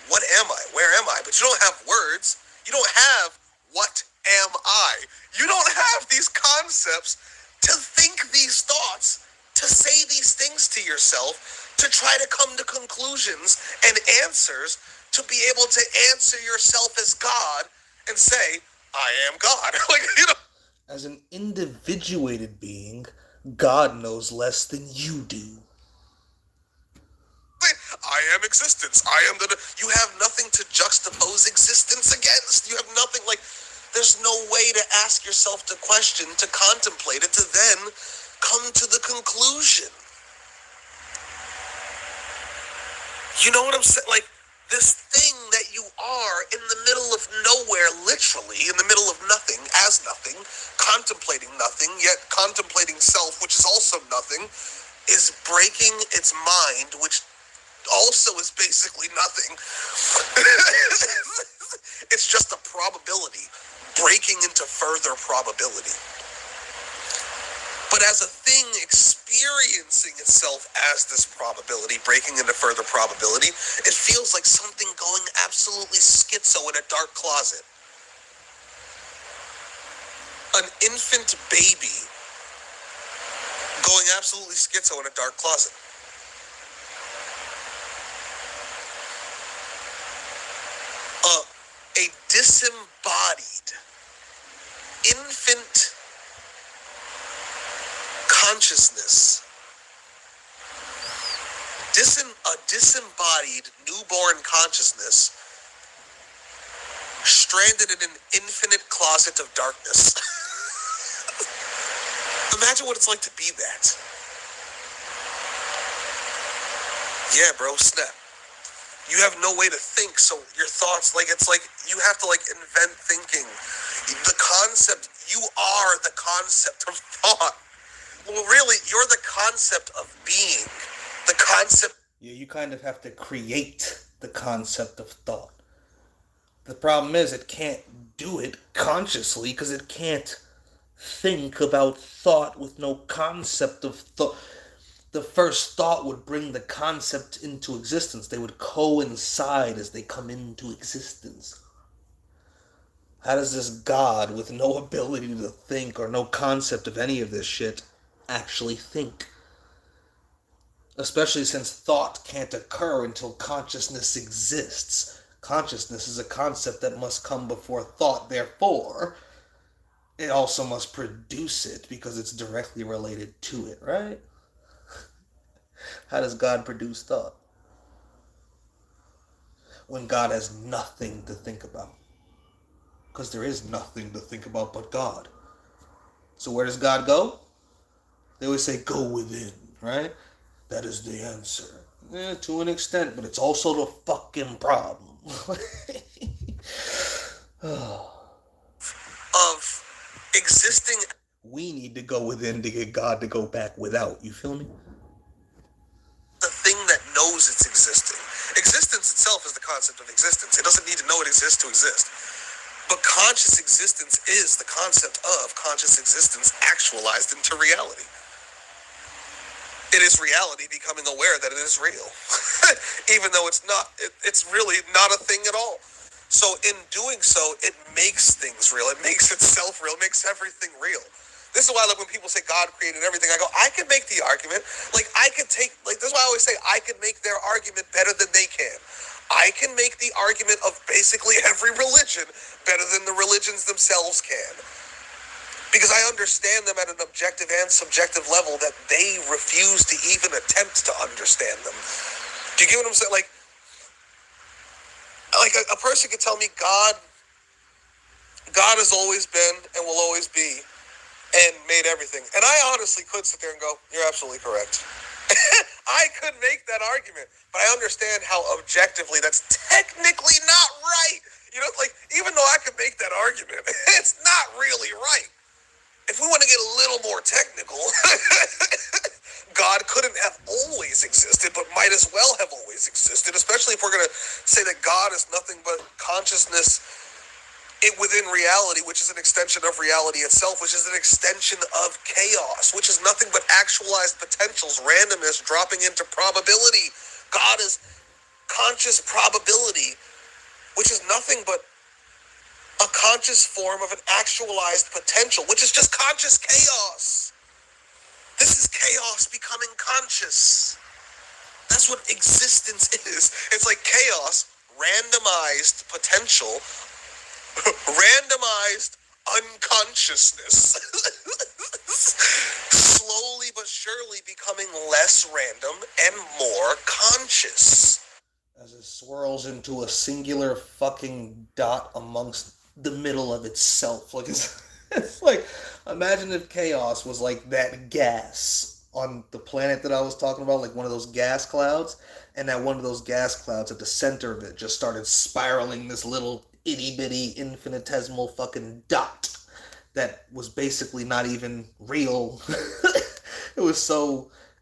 What am I? Where am I? But you don't have words. You don't have what am I? You don't have these concepts to think these thoughts, to say these things to yourself, to try to come to conclusions and answers, to be able to answer yourself as God and say, I am God. As an individuated being, God knows less than you do. I am existence. I am you have nothing to juxtapose existence against. You have nothing, there's no way to ask yourself to question, to contemplate it, to then come to the conclusion. You know what I'm saying? This thing that you are in the middle of nowhere, literally, in the middle of nothing, as nothing, contemplating nothing, yet contemplating self, which is also nothing, is breaking its mind, which also is basically nothing. It's just a probability breaking into further probability. But as a thing experiencing itself as this probability, breaking into further probability, it feels like something going absolutely schizo in a dark closet. An infant baby going absolutely schizo in a dark closet. A disembodied infant consciousness, a disembodied newborn consciousness stranded in an infinite closet of darkness. Imagine what it's like to be that. Yeah, bro, snap. You have no way to think, so your thoughts, it's like you have to invent thinking. The concept, you are the concept of thought. Well, really, you're the concept of being. The concept. Yeah, you kind of have to create the concept of thought. The problem is it can't do it consciously because it can't think about thought with no concept of thought. The first thought would bring the concept into existence. They would coincide as they come into existence. How does this God with no ability to think or no concept of any of this shit actually think? Especially since thought can't occur until consciousness exists. Consciousness is a concept that must come before thought, therefore, it also must produce it because it's directly related to it, right? How does God produce thought? When God has nothing to think about. Because there is nothing to think about but God. So where does God go? They always say, go within, right? That is the answer. Yeah, to an extent, but it's also the fucking problem. Of existing. We need to go within to get God to go back without. You feel me? The thing that knows it's existing. Existence itself is the concept of existence. It doesn't need to know it exists to exist. But conscious existence is the concept of conscious existence actualized into reality. It is reality becoming aware that it is real. Even though it's not, it's really not a thing at all. So in doing so, it makes things real. It makes itself real. It makes everything real. This is why, when people say God created everything, I go, I can make the argument. This is why I always say I can make their argument better than they can. I can make the argument of basically every religion better than the religions themselves can. Because I understand them at an objective and subjective level that they refuse to even attempt to understand them. Do you get what I'm saying? Like a person could tell me God has always been and will always be and made everything. And I honestly could sit there and go, you're absolutely correct. I could make that argument, but I understand how objectively that's technically not right. You know, like, even though I could make that argument, it's not really right. If we want to get a little more technical, God couldn't have always existed, but might as well have always existed, especially if we're going to say that God is nothing but consciousness within reality, which is an extension of reality itself, which is an extension of chaos, which is nothing but actualized potentials, randomness dropping into probability. God is conscious probability, which is nothing but a conscious form of an actualized potential, which is just conscious chaos. This is chaos becoming conscious. That's what existence is. It's like chaos, randomized potential, randomized unconsciousness. Slowly but surely becoming less random and more conscious. As it swirls into a singular fucking dot amongst the middle of itself. Like, it's like, imagine if chaos was like that gas on the planet that I was talking about, like one of those gas clouds, and that one of those gas clouds at the center of it just started spiraling this little itty-bitty infinitesimal fucking dot that was basically not even real.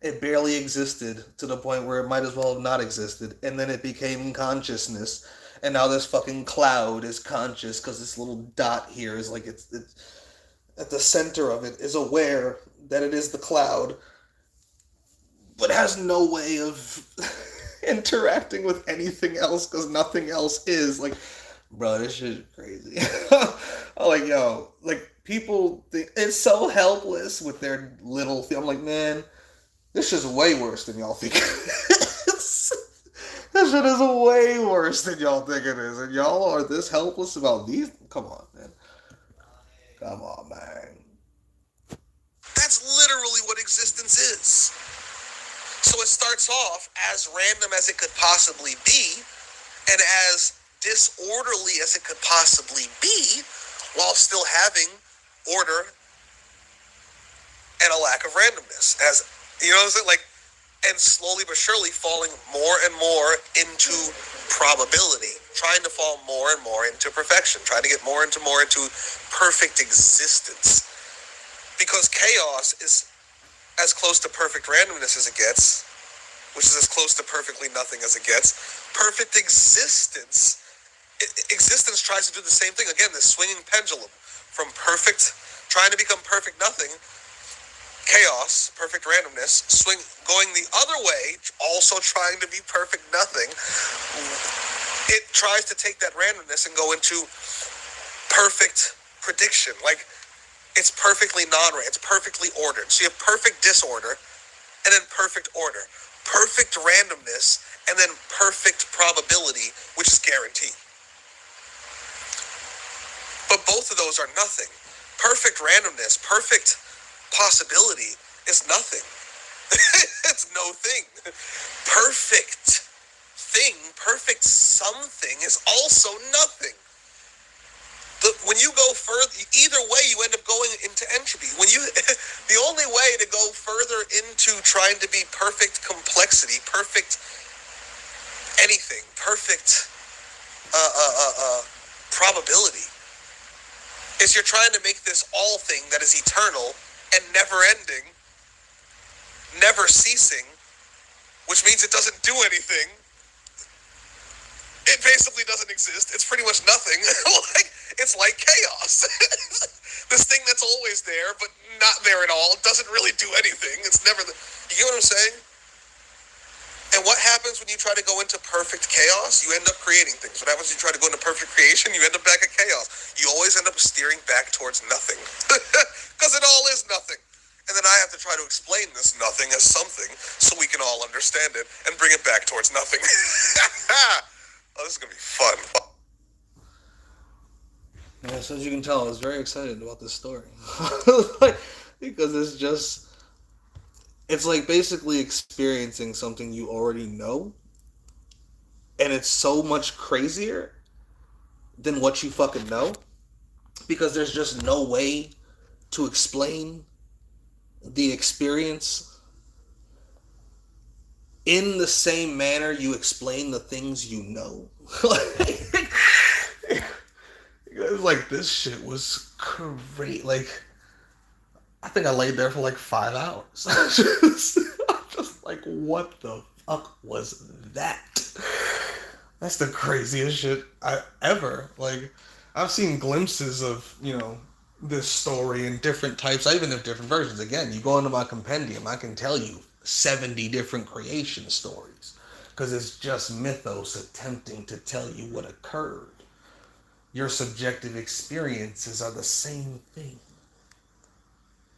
It barely existed to the point where it might as well have not existed, and then it became consciousness, and now this fucking cloud is conscious because this little dot here is like, it's at the center of it is aware that it is the cloud, but has no way of interacting with anything else because nothing else is. Like, bro, this shit is crazy. I'm like, yo, like, people think it's so helpless with their little thing. I'm like, man, this shit's way worse than y'all think it is. This shit is way worse than y'all think it is. And y'all are this helpless about these? Come on, man. Come on, man. That's literally what existence is. So it starts off as random as it could possibly be, and as disorderly as it could possibly be, while still having order and a lack of randomness. As, you know what I'm saying? Like, and slowly but surely falling more and more into probability, trying to fall more and more into perfection, trying to get more into perfect existence. Because chaos is as close to perfect randomness as it gets, which is as close to perfectly nothing as it gets. Perfect existence tries to do the same thing. Again, this swinging pendulum from perfect, trying to become perfect nothing, chaos, perfect randomness, going the other way, also trying to be perfect nothing. It tries to take that randomness and go into perfect prediction. Like, it's perfectly non-random. It's perfectly ordered. So you have perfect disorder and then perfect order. Perfect randomness and then perfect probability, which is guaranteed. But both of those are nothing. Perfect randomness, perfect possibility is nothing. It's no thing. Perfect thing, perfect something is also nothing. When you go further, either way, you end up going into entropy. The only way to go further into trying to be perfect complexity, perfect anything, perfect probability, is you're trying to make this all thing that is eternal and never ending, never ceasing, which means it doesn't do anything. It basically doesn't exist. It's pretty much nothing. It's like chaos. This thing that's always there, but not there at all, doesn't really do anything. It's never you get what I'm saying? And what happens when you try to go into perfect chaos? You end up creating things. What happens when you try to go into perfect creation? You end up back at chaos. You always end up steering back towards nothing. Because it all is nothing. And then I have to try to explain this nothing as something so we can all understand it and bring it back towards nothing. Oh, this is going to be fun. Yeah, so as you can tell, I was very excited about this story. Because it's like basically experiencing something you already know. And it's so much crazier than what you fucking know. Because there's just no way to explain the experience in the same manner you explain the things you know. was like, this shit was great. Like, I think I laid there for like 5 hours. I'm just like, what the fuck was that? That's the craziest shit I ever. Like, I've seen glimpses of, this story in different types, even in different versions. Again, you go into my compendium, I can tell you 70 different creation stories. Because it's just mythos attempting to tell you what occurred. Your subjective experiences are the same thing.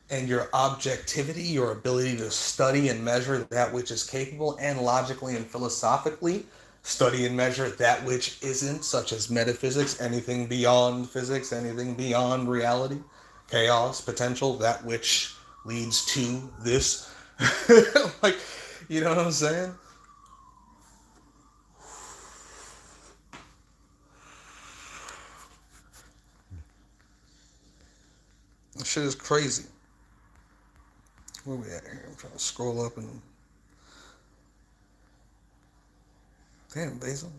And your objectivity, your ability to study and measure that which is capable, and logically and philosophically study and measure that which isn't, such as metaphysics, anything beyond physics, anything beyond reality, chaos, potential, that which leads to this. Like, you know what I'm saying? This shit is crazy. Where we at here? I'm trying to scroll up and... Damn, Basil.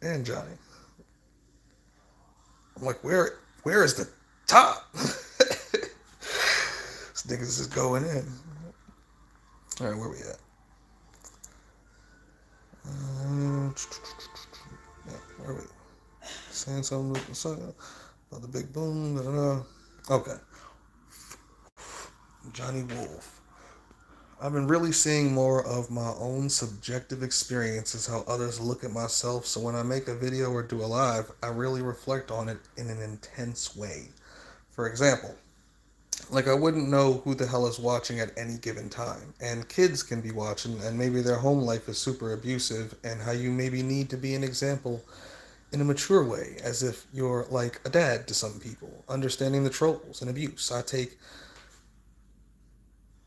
And Johnny. I'm like, where is the top? This niggas is going in. Alright, where we at? Where are we? Saying something about the big boom. Okay. Johnny Wolf. I've been really seeing more of my own subjective experiences, how others look at myself, so when I make a video or do a live, I really reflect on it in an intense way. For example, like I wouldn't know who the hell is watching at any given time, and kids can be watching, and maybe their home life is super abusive, and how you maybe need to be an example in a mature way, as if you're like a dad to some people, understanding the trolls and abuse. I take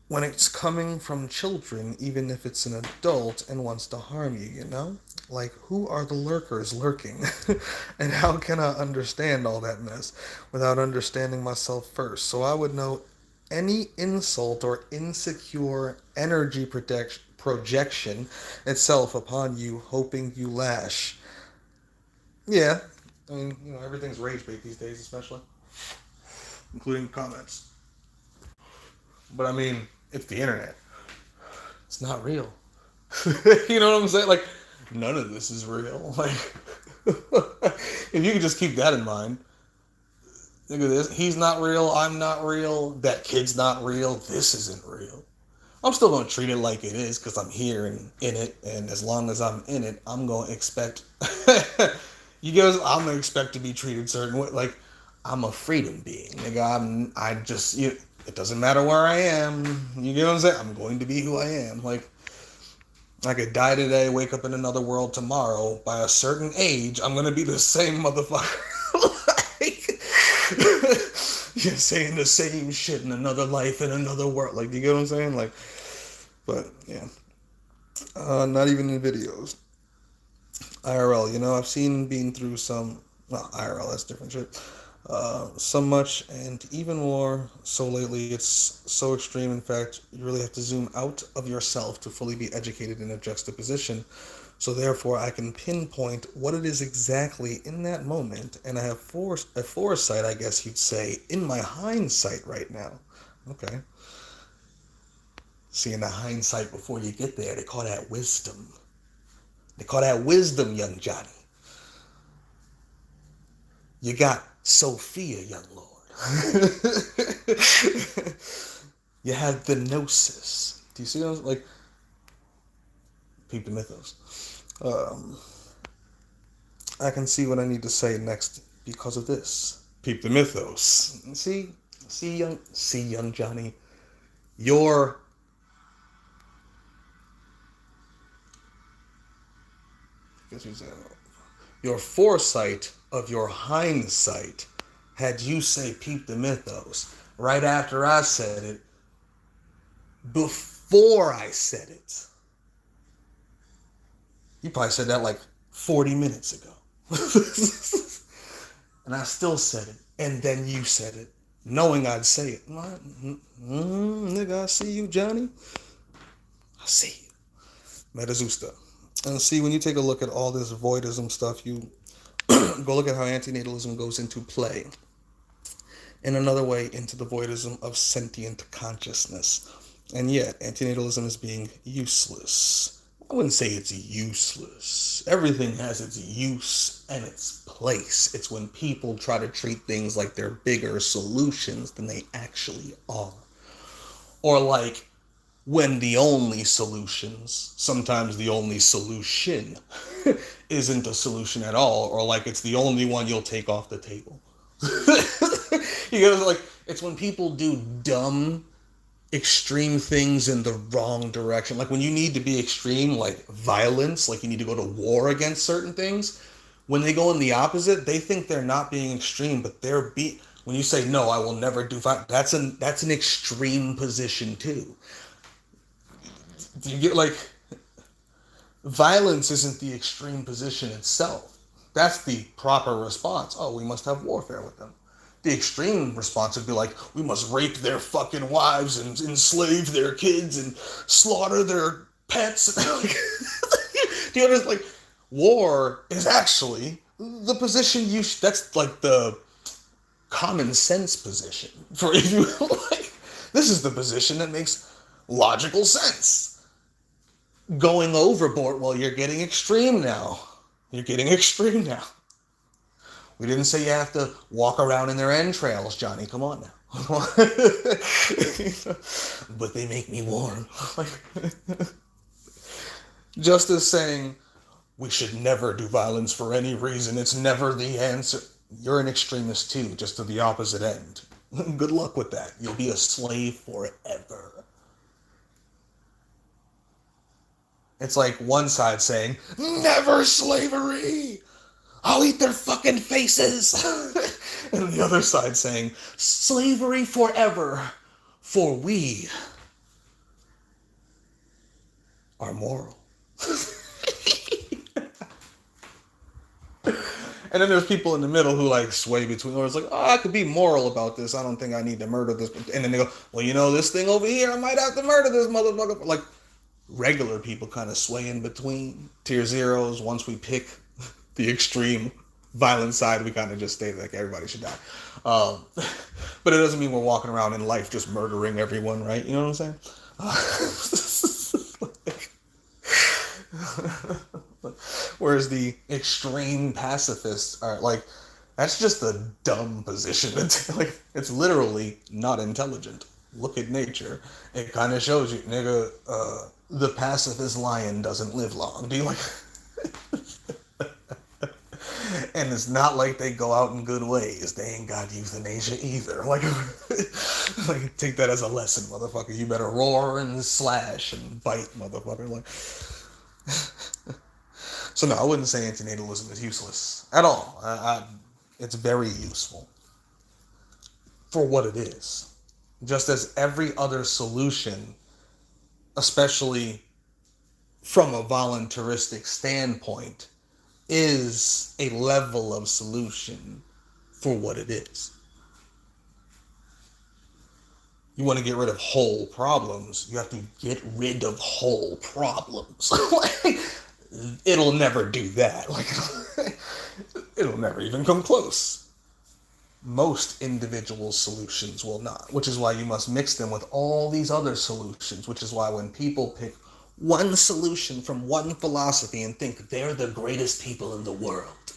when it's coming from children, even if it's an adult and wants to harm you, Like, who are the lurkers lurking? And how can I understand all that mess without understanding myself first? So I would know any insult or insecure energy projection itself upon you, hoping you lash. Yeah, I mean, everything's rage bait these days, especially, including comments. But I mean, it's the internet. It's not real. You know what I'm saying? Like, none of this is real. Like, if you could just keep that in mind. Look at this. He's not real. I'm not real. That kid's not real. This isn't real. I'm still going to treat it like it is because I'm here and in it. And as long as I'm in it, I'm going to expect... I'm going to expect to be treated certain way. Like, I'm a freedom being. Nigga, it doesn't matter where I am. You get what I'm saying? I'm going to be who I am. Like, I could die today, wake up in another world tomorrow. By a certain age, I'm going to be the same motherfucker. Like, you're saying the same shit in another life, in another world. Like, you get what I'm saying? Like, but, yeah. Not even in videos. IRL, I've seen being through some... Well, IRL, that's different shit. So much and even more so lately. It's so extreme. In fact, you really have to zoom out of yourself to fully be educated in a juxtaposition. So therefore, I can pinpoint what it is exactly in that moment, and I have a foresight, I guess you'd say, in my hindsight right now. Okay. Seeing the hindsight before you get there, they call that wisdom. They call that wisdom, young Johnny. You got Sophia, young Lord. You have the Gnosis. Do you see those? Like, peep the mythos. I can see what I need to say next because of this. Peep the mythos. See, young Johnny. Your foresight of your hindsight had you say peep the mythos right after I said it, before I said it. You probably said that like 40 minutes ago. And I still said it. And then you said it, knowing I'd say it. Nigga, I see you, Johnny. I see you. Metazusta. And see, when you take a look at all this voidism stuff, you go look at how antinatalism goes into play. In another way, into the voidism of sentient consciousness. And yet, antinatalism is being useless. I wouldn't say it's useless. Everything has its use and its place. It's when people try to treat things like they're bigger solutions than they actually are. Or like when the only solutions, sometimes the only solution, isn't a solution at all, or like it's the only one you'll take off the table. You know, like, it's when people do dumb, extreme things in the wrong direction. Like when you need to be extreme, like violence, like you need to go to war against certain things. When they go in the opposite, they think they're not being extreme, but when you say no, I will never do violence, that's an extreme position too. You get, like, violence isn't the extreme position itself. That's the proper response. Oh, we must have warfare with them. The extreme response would be like, we must rape their fucking wives and enslave their kids and slaughter their pets. Do you understand? Like, war is actually the position that's like the common sense position. For if you like, this is the position that makes logical sense. Going overboard, well, you're getting extreme now. You're getting extreme now. We didn't say you have to walk around in their entrails, Johnny. Come on now. But they make me warm. Just as saying we should never do violence for any reason, it's never the answer. You're an extremist too, just to the opposite end. Good luck with that. You'll be a slave forever. It's like one side saying, never slavery! I'll eat their fucking faces! And the other side saying, slavery forever, for we are moral. And then there's people in the middle who like sway between, or it's like, oh, I could be moral about this. I don't think I need to murder this. And then they go, well, you know, this thing over here, I might have to murder this motherfucker. Like, regular people kind of sway in between tier zeros. Once we pick the extreme violent side, we kind of just stay like everybody should die. But it doesn't mean we're walking around in life just murdering everyone, right? You know what I'm saying? Whereas the extreme pacifists are like, that's just a dumb position. Like, it's literally not intelligent. Look at nature. It kind of shows you, nigga, the pacifist lion doesn't live long. Do you like? And it's not like they go out in good ways. They ain't got euthanasia either. Like, like, take that as a lesson, motherfucker. You better roar and slash and bite, motherfucker. Like, so no, I wouldn't say antinatalism is useless at all. It's very useful for what it is. Just as every other solution, especially from a voluntaristic standpoint, is a level of solution for what it is. You want to get rid of whole problems, you have to get rid of whole problems. Like, it'll never do that. Like, it'll never even come close. Most individual solutions will not, which is why you must mix them with all these other solutions, which is why when people pick one solution from one philosophy and think they're the greatest people in the world,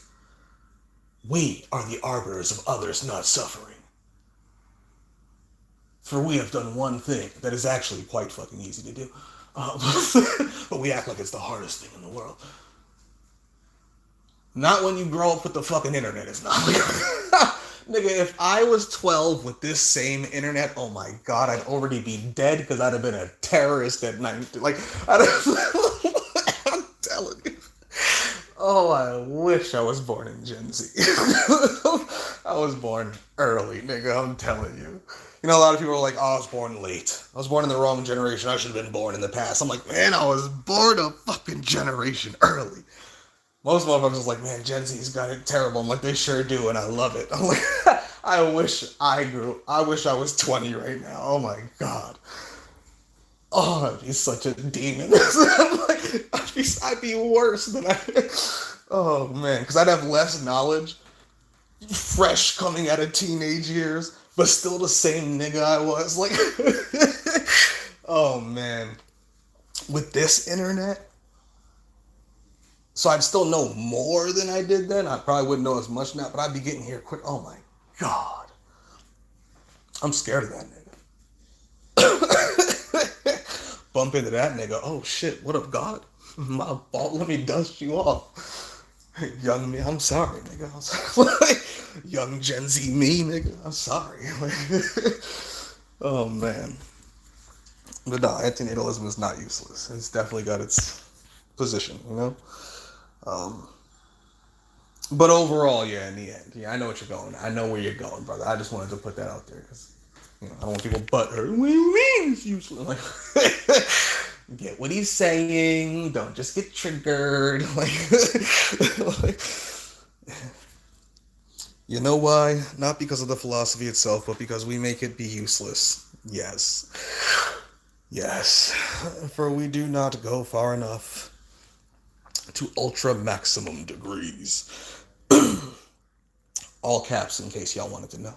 we are the arbiters of others not suffering. For we have done one thing that is actually quite fucking easy to do. But we act like it's the hardest thing in the world. Not when you grow up with the fucking internet, it's not. Nigga, if I was 12 with this same internet, oh my god, I'd already be dead because I'd have been a terrorist at 19. Like, I'm telling you. Oh, I wish I was born in Gen Z. I was born early, nigga, I'm telling you. You know, a lot of people are like, oh, I was born late. I was born in the wrong generation. I should have been born in the past. I'm like, man, I was born a fucking generation early. Most motherfuckers are like, man, Gen Z's got it terrible. I'm like, they sure do, and I love it. I'm like, I wish I was 20 right now. Oh my god. Oh, he's such a demon. I'd be worse than I. Oh man, because I'd have less knowledge, fresh coming out of teenage years, but still the same nigga I was. Like, oh man, with this internet, so I'd still know more than I did then. I probably wouldn't know as much now, but I'd be getting here quick. Oh my god, I'm scared of that nigga. Bump into that nigga. Oh shit, what up, God? My fault. Let me dust you off. Young me, I'm sorry, nigga. I'm sorry. Young Gen Z me, nigga. I'm sorry. Oh man. But no, antinatalism is not useless. It's definitely got its position, you know? But overall, yeah, in the end, yeah, I know what you're going. I know where you're going, brother. I just wanted to put that out there because, you know, I don't want people butthurt. What do you mean it's useless? Like, get what he's saying. Don't just get triggered. Like, you know why? Not because of the philosophy itself, but because we make it be useless. Yes. Yes. For we do not go far enough to ultra maximum degrees. All caps in case y'all wanted to know.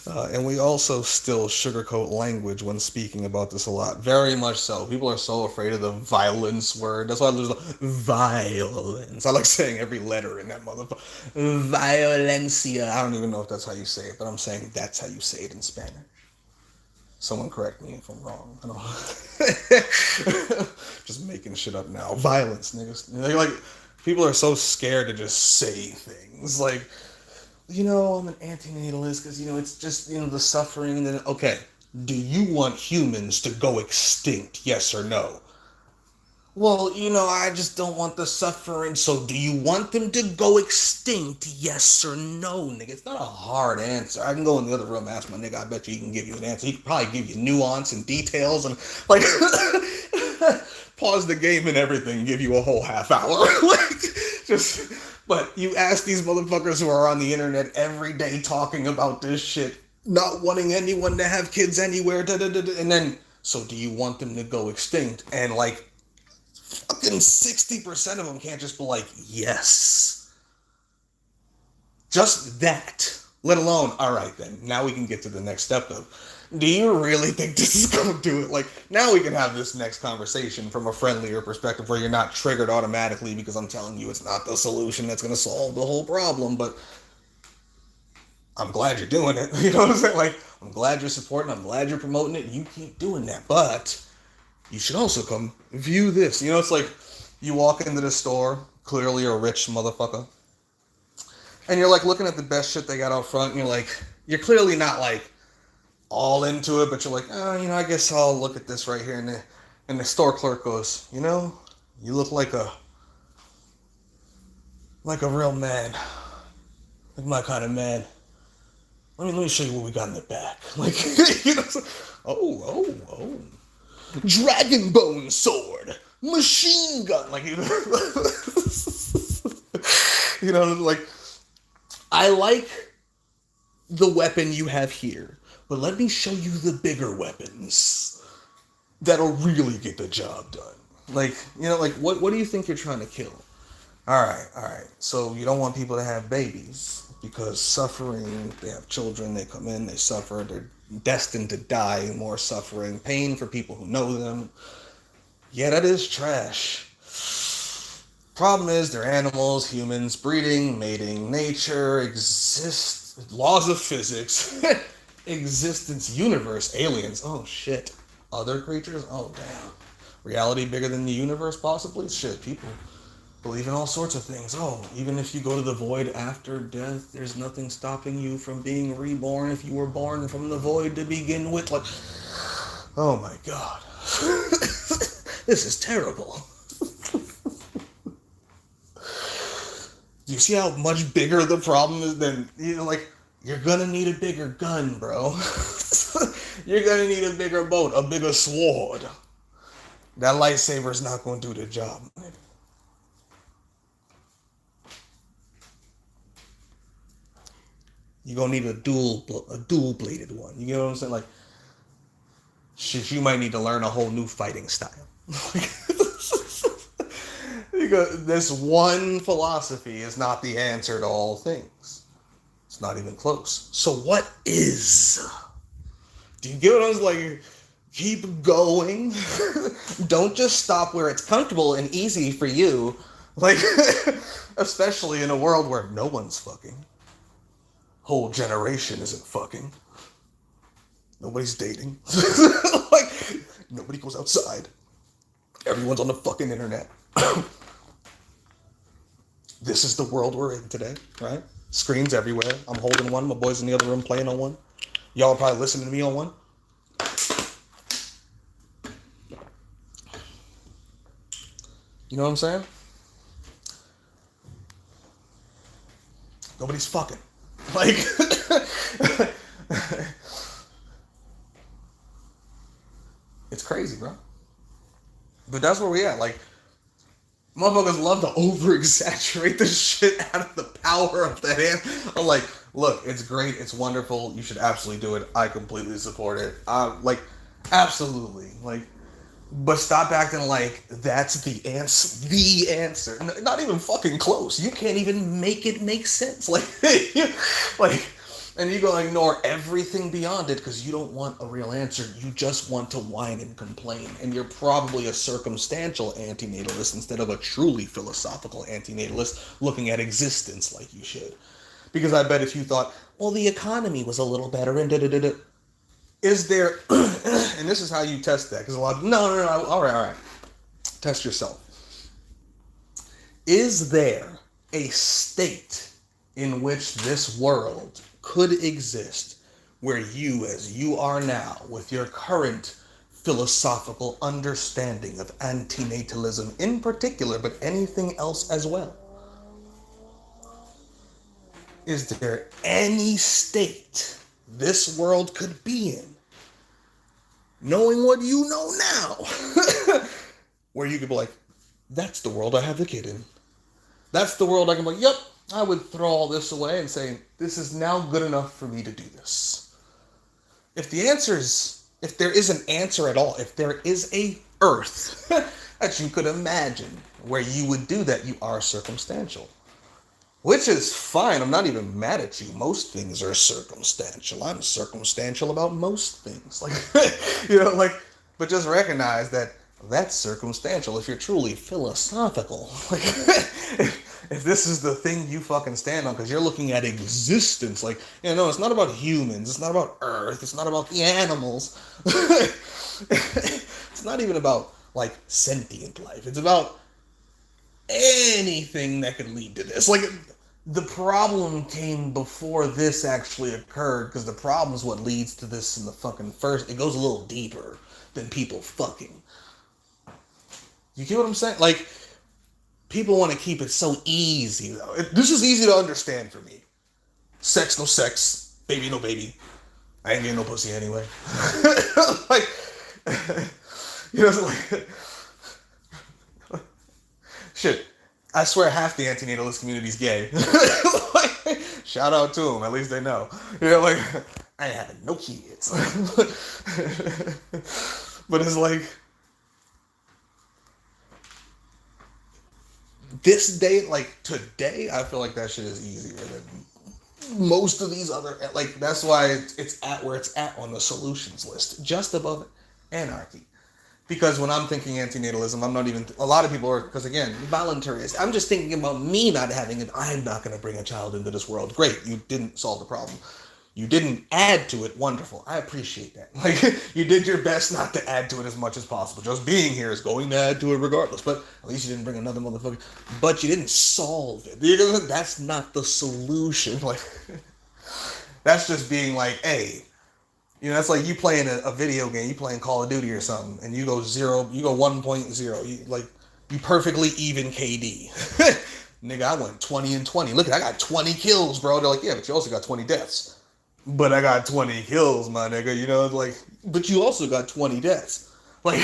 And we also still sugarcoat language when speaking about this a lot. Very much so. People are so afraid of the violence word. That's why there's violence. I like saying every letter in that motherfucker. Violencia. I don't even know if that's how you say it, but I'm saying that's how you say it in Spanish. Someone correct me if I'm wrong. I don't. Just making shit up now. Violence, niggas. They're like, people are so scared to just say things. Like, you know, I'm an antinatalist because, you know, it's just, you know, the suffering. And then, okay, do you want humans to go extinct? Yes or no? Well, you know, I just don't want the suffering. So do you want them to go extinct? Yes or no, nigga? It's not a hard answer. I can go in the other room and ask my nigga. I bet you he can give you an answer. He can probably give you nuance and details and, like, pause the game and everything, give you a whole half hour. Like, just, but you ask these motherfuckers who are on the internet every day talking about this shit, not wanting anyone to have kids anywhere, and then, so do you want them to go extinct? And, like, fucking 60% of them can't just be like, yes. Just that. Let alone, all right then, now we can get to the next step of, do you really think this is going to do it? Like, now we can have this next conversation from a friendlier perspective where you're not triggered automatically because I'm telling you it's not the solution that's going to solve the whole problem, but I'm glad you're doing it. You know what I'm saying? Like, I'm glad you're supporting, I'm glad you're promoting it, you keep doing that, but you should also come view this. You know, it's like you walk into the store, clearly a rich motherfucker, and you're like looking at the best shit they got out front, and you're like, you're clearly not like all into it, but you're like, oh, you know, I guess I'll look at this right here. And the store clerk goes, you know, you look like a real man, like my kind of man. Let me show you what we got in the back. Like, you know, oh. Dragon bone sword, machine gun, like, you know, like, I like the weapon you have here, but let me show you the bigger weapons that'll really get the job done. Like, you know, like, what do you think you're trying to kill? All right. So you don't want people to have babies because suffering, they have children, they come in, they suffer, they're destined to die, more suffering, pain for people who know them. Yeah, that is trash. Problem is, they're animals, humans, breeding, mating, nature, laws of physics, existence, universe, aliens, oh shit, other creatures, oh damn, reality bigger than the universe possibly, shit, people believe in all sorts of things. Oh, even if you go to the void after death, there's nothing stopping you from being reborn if you were born from the void to begin with. Like, oh my god. This is terrible. Do you see how much bigger the problem is than, you know, like, you're gonna need a bigger gun, bro. You're gonna need a bigger boat, a bigger sword. That lightsaber's not gonna do the job. You're gonna need a dual-bladed one. You know what I'm saying? Like, shit, you might need to learn a whole new fighting style. Because this one philosophy is not the answer to all things. It's not even close. So what is? Do you get what I was like? Keep going. Don't just stop where it's comfortable and easy for you. Like, especially in a world where no one's fucking. Whole generation isn't fucking. Nobody's dating. Like, nobody goes outside. Everyone's on the fucking internet. This is the world we're in today, right? Screens everywhere. I'm holding one. My boys in the other room playing on one. Y'all are probably listening to me on one. You know what I'm saying? Nobody's fucking. Like, it's crazy, bro. But that's where we at. Like, motherfuckers love to over-exaggerate the shit out of the power of that hand. I'm like, look, it's great. It's wonderful. You should absolutely do it. I completely support it. Like, absolutely. Like, but stop acting like that's the answer. The answer. Not even fucking close. You can't even make it make sense. Like, like, and you're going to ignore everything beyond it because you don't want a real answer. You just want to whine and complain. And you're probably a circumstantial antinatalist instead of a truly philosophical antinatalist looking at existence like you should. Because I bet if you thought, well, the economy was a little better and da-da-da-da. Is there, and this is how you test that, because a lot of, no, all right. Test yourself. Is there a state in which this world could exist where you, as you are now, with your current philosophical understanding of antinatalism in particular, but anything else as well? Is there any state this world could be in, knowing what you know now, where you could be like, that's the world I have the kid in. That's the world I can be like, yep, I would throw all this away and say, this is now good enough for me to do this. If the answer is, if there is an answer at all, if there is a earth that you could imagine where you would do that, you are circumstantial. Which is fine. I'm not even mad at you. Most things are circumstantial. I'm circumstantial about most things. Like, you know, like, but just recognize that that's circumstantial if you're truly philosophical. Like, if this is the thing you fucking stand on, because you're looking at existence. Like, you know, it's not about humans. It's not about Earth. It's not about the animals. It's not even about, like, sentient life. It's about anything that could lead to this. Like, the problem came before this actually occurred, because the problem is what leads to this in the fucking first. It goes a little deeper than people fucking. You get what I'm saying? Like, people want to keep it so easy, though. This is easy to understand for me. Sex, no sex. Baby, no baby. I ain't getting no pussy anyway. Like, you know, like, shit. I swear half the antinatalist community's gay. Like, shout out to them. At least they know. You know, like, I ain't having no kids. But it's like, this day, like today, I feel like that shit is easier than most of these other, like, that's why it's at where it's at on the solutions list, just above anarchy. Because when I'm thinking antinatalism, I'm not even, a lot of people are, because again, voluntarist. I'm just thinking about me not having it. I'm not going to bring a child into this world. Great, you didn't solve the problem. You didn't add to it. Wonderful. I appreciate that. Like, you did your best not to add to it as much as possible. Just being here is going to add to it regardless. But at least you didn't bring another motherfucker. But you didn't solve it. That's not the solution. Like, that's just being like, hey, you know, that's like you playing a video game, you playing Call of Duty or something, and you go 1.0, you perfectly even KD. Nigga, I went 20 and 20. Look, I got 20 kills, bro. They're like, yeah, but you also got 20 deaths. But I got 20 kills, my nigga, you know, like, but you also got 20 deaths. Like,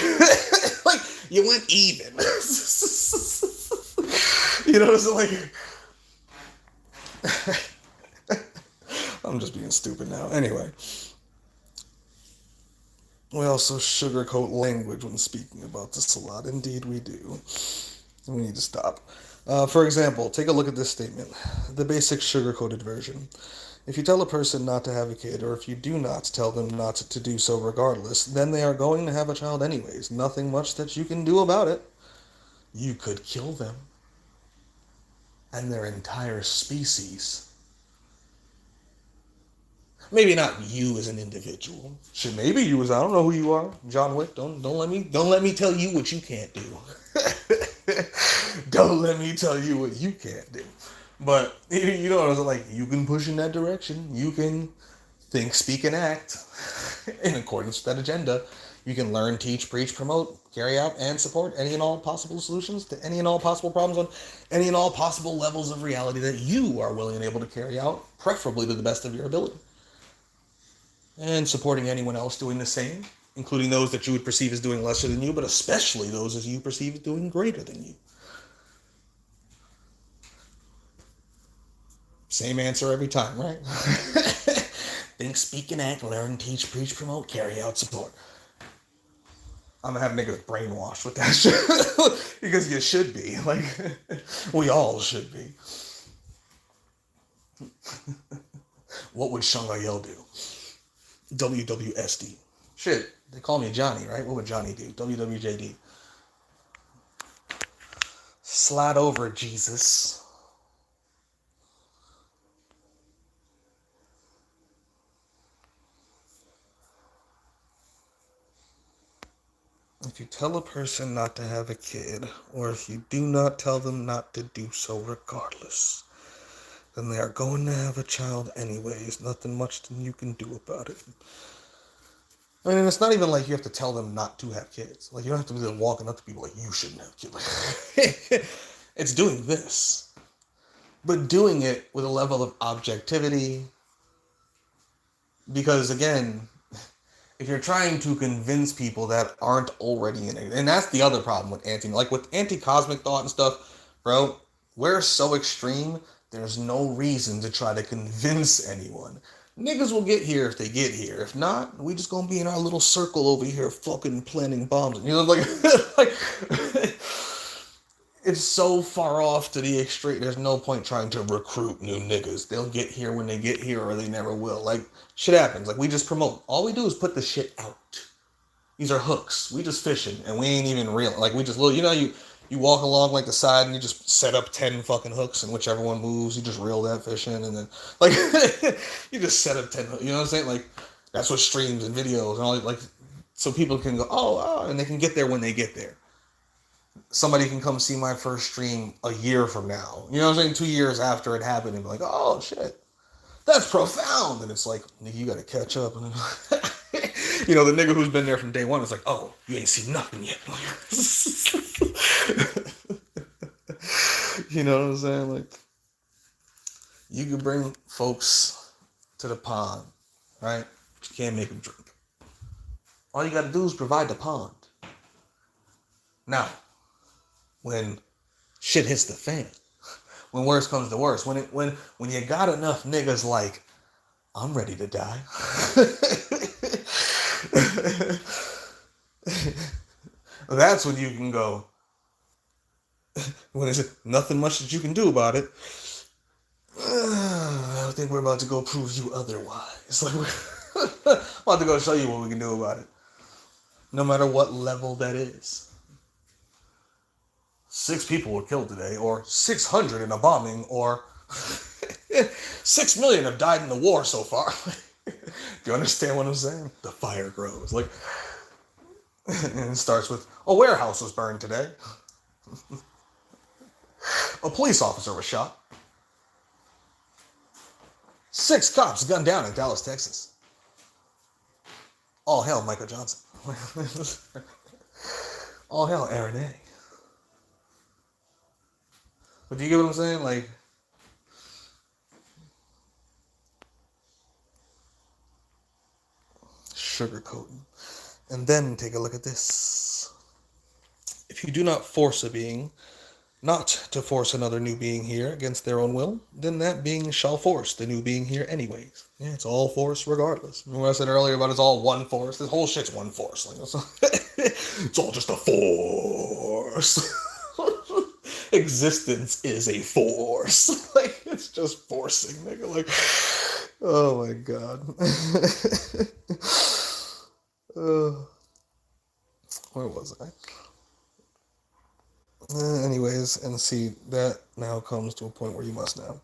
like, you went even. You know, it's like, I'm just being stupid now. Anyway. We also sugarcoat language when speaking about this a lot. Indeed, we do. We need to stop. For example, take a look at this statement, the basic sugar-coated version. If you tell a person not to have a kid, or if you do not tell them not to do so regardless, then they are going to have a child anyways. Nothing much that you can do about it. You could kill them and their entire species. Maybe not you as an individual. Shit, maybe you as I don't know who you are, John Wick. Don't let me tell you what you can't do. Don't let me tell you what you can't do. But you know what I was like. You can push in that direction. You can think, speak, and act in accordance with that agenda. You can learn, teach, preach, promote, carry out, and support any and all possible solutions to any and all possible problems on any and all possible levels of reality that you are willing and able to carry out, preferably to the best of your ability. And supporting anyone else doing the same, including those that you would perceive as doing lesser than you, but especially those as you perceive as doing greater than you. Same answer every time, right? Think, speak, and act, learn, teach, preach, promote, carry out, support. I'm gonna have niggas brainwashed with that shit. Because you should be. Like, we all should be. What would Shangayel do? WWSD. Shit, they call me Johnny, right? What would Johnny do? WWJD. Slide over, Jesus. If you tell a person not to have a kid, or if you do not tell them not to do so regardless, then they are going to have a child anyways. Nothing much that you can do about it. I mean, it's not even like you have to tell them not to have kids. Like, you don't have to be walking up to people like, you shouldn't have kids. It's doing this. But doing it with a level of objectivity. Because, again, if you're trying to convince people that aren't already in it, and that's the other problem with with anti-cosmic thought and stuff, bro, we're so extreme, there's no reason to try to convince anyone. Niggas will get here if they get here. If not, we just gonna be in our little circle over here fucking planting bombs. You know, like, it's so far off to the extreme. There's no point trying to recruit new niggas. They'll get here when they get here or they never will. Like, shit happens. Like, we just promote. All we do is put the shit out. These are hooks. We just fishing and we ain't even real. Like, we just, you know, you walk along like the side and you just set up 10 fucking hooks and whichever one moves, you just reel that fish in and then, like, you just set up 10 hooks. You know what I'm saying? Like, that's what streams and videos and all that, like, so people can go, oh, and they can get there when they get there. Somebody can come see my first stream a year from now. You know what I'm saying? 2 years after it happened and be like, oh, shit. That's profound. And it's like, nigga, you gotta catch up. And then, you know, the nigga who's been there from day one is like, oh, you ain't seen nothing yet. You know what I'm saying? Like, you can bring folks to the pond, right? But you can't make them drink. All you gotta do is provide the pond. Now, when shit hits the fan, when worse comes to worse, when you got enough niggas like, I'm ready to die. That's when you can go, when there's nothing much that you can do about it. I think we're about to go prove you otherwise. Like, we're about to go show you what we can do about it. No matter what level that is. 6 people were killed today, or 600 in a bombing, or 6 million have died in the war so far. Do you understand what I'm saying? The fire grows. Like, and it starts with, a warehouse was burned today. A police officer was shot. 6 cops gunned down in Dallas, Texas. All hell, Michael Johnson. All hell, Aaron A. But do you get what I'm saying? Like, sugarcoating. And then take a look at this. If you do not force a being not to force another new being here against their own will, then that being shall force the new being here anyways. Yeah, it's all force regardless. Remember what I said earlier about it's all one force? This whole shit's one force. Like, it's all just a force. Existence is a force. Like, it's just forcing, nigga. Like, oh my god. Where was I? Anyways, and see, that now comes to a point where you must know.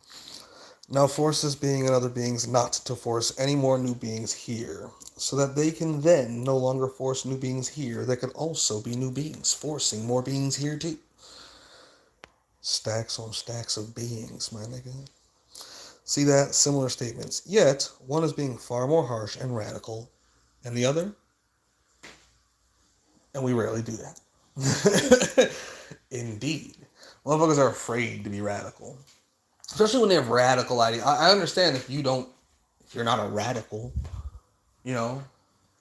Now force this being and other beings not to force any more new beings here, so that they can then no longer force new beings here that could also be new beings, forcing more beings here too. Stacks on stacks of beings, my nigga. See that? Similar statements. Yet, one is being far more harsh and radical, and the other? And we rarely do that. Indeed. Motherfuckers are afraid to be radical. Especially when they have radical ideas. I understand if you're not a radical, you know,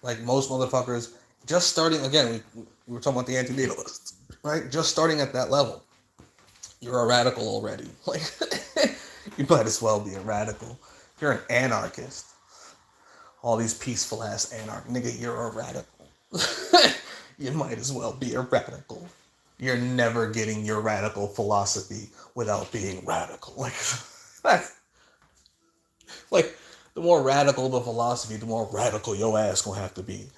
like most motherfuckers, just starting, again, we were talking about the anti-natalists, right? Just starting at that level, you're a radical already. Like, you might as well be a radical. If you're an anarchist, all these peaceful ass nigga, you're a radical. You might as well be a radical. You're never getting your radical philosophy without being radical. Like, that's, like, the more radical the philosophy, the more radical your ass gonna have to be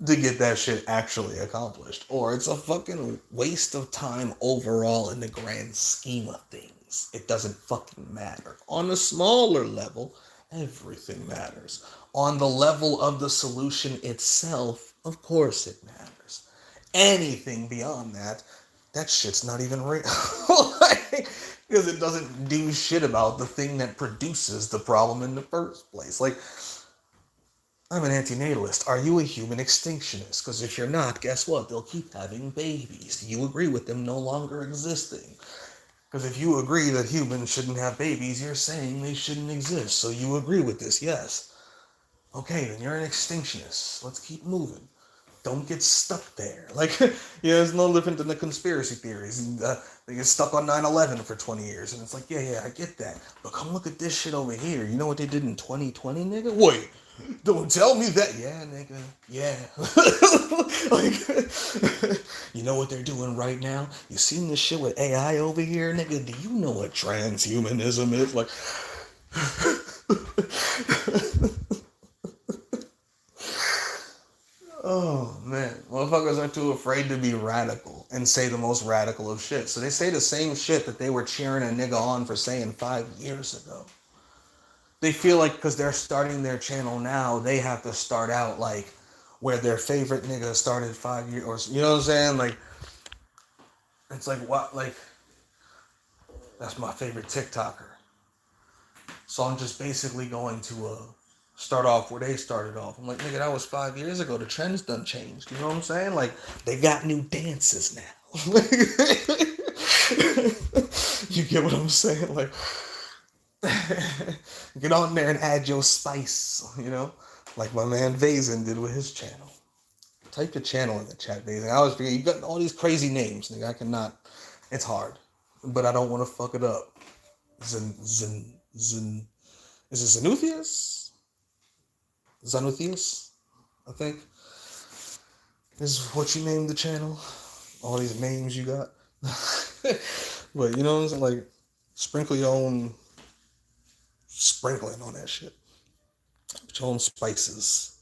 to get that shit actually accomplished. Or it's a fucking waste of time overall in the grand scheme of things. It doesn't fucking matter. On a smaller level, everything matters. On the level of the solution itself, of course it matters. Anything beyond that, that shit's not even real. Like, because it doesn't do shit about the thing that produces the problem in the first place. Like, I'm an antinatalist. Are you a human extinctionist? Because if you're not, guess what? They'll keep having babies. You agree with them no longer existing. Because if you agree that humans shouldn't have babies, you're saying they shouldn't exist. So you agree with this, yes. Okay, then you're an extinctionist. Let's keep moving. Don't get stuck there. Like, yeah, it's no different than the conspiracy theories. They get stuck on 9/11 for 20 years. And it's like, yeah, I get that. But come look at this shit over here. You know what they did in 2020, nigga? Wait, don't tell me that. Yeah, nigga. Yeah. Like, you know what they're doing right now? You seen this shit with AI over here, nigga? Do you know what transhumanism is? Like, oh man, motherfuckers are too afraid to be radical and say the most radical of shit. So they say the same shit that they were cheering a nigga on for saying 5 years ago. They feel like because they're starting their channel now, they have to start out like where their favorite nigga started 5 years, or you know what I'm saying? Like, it's like, what? Like, that's my favorite TikToker. So I'm just basically going to start off where they started off. I'm like, nigga, that was 5 years ago. The trends done changed. You know what I'm saying? Like, they got new dances now. You get what I'm saying? Like, get on there and add your spice, you know? Like my man Vazen did with his channel. Type your channel in the chat, Vazen. I always forget, you got all these crazy names, nigga. I cannot, it's hard. But I don't want to fuck it up. Is it Xenuthius? Xenuthius, I think. This is what you named the channel. All these names you got. But you know what I'm saying? Like, sprinkle your own sprinkling on that shit. Put your own spices.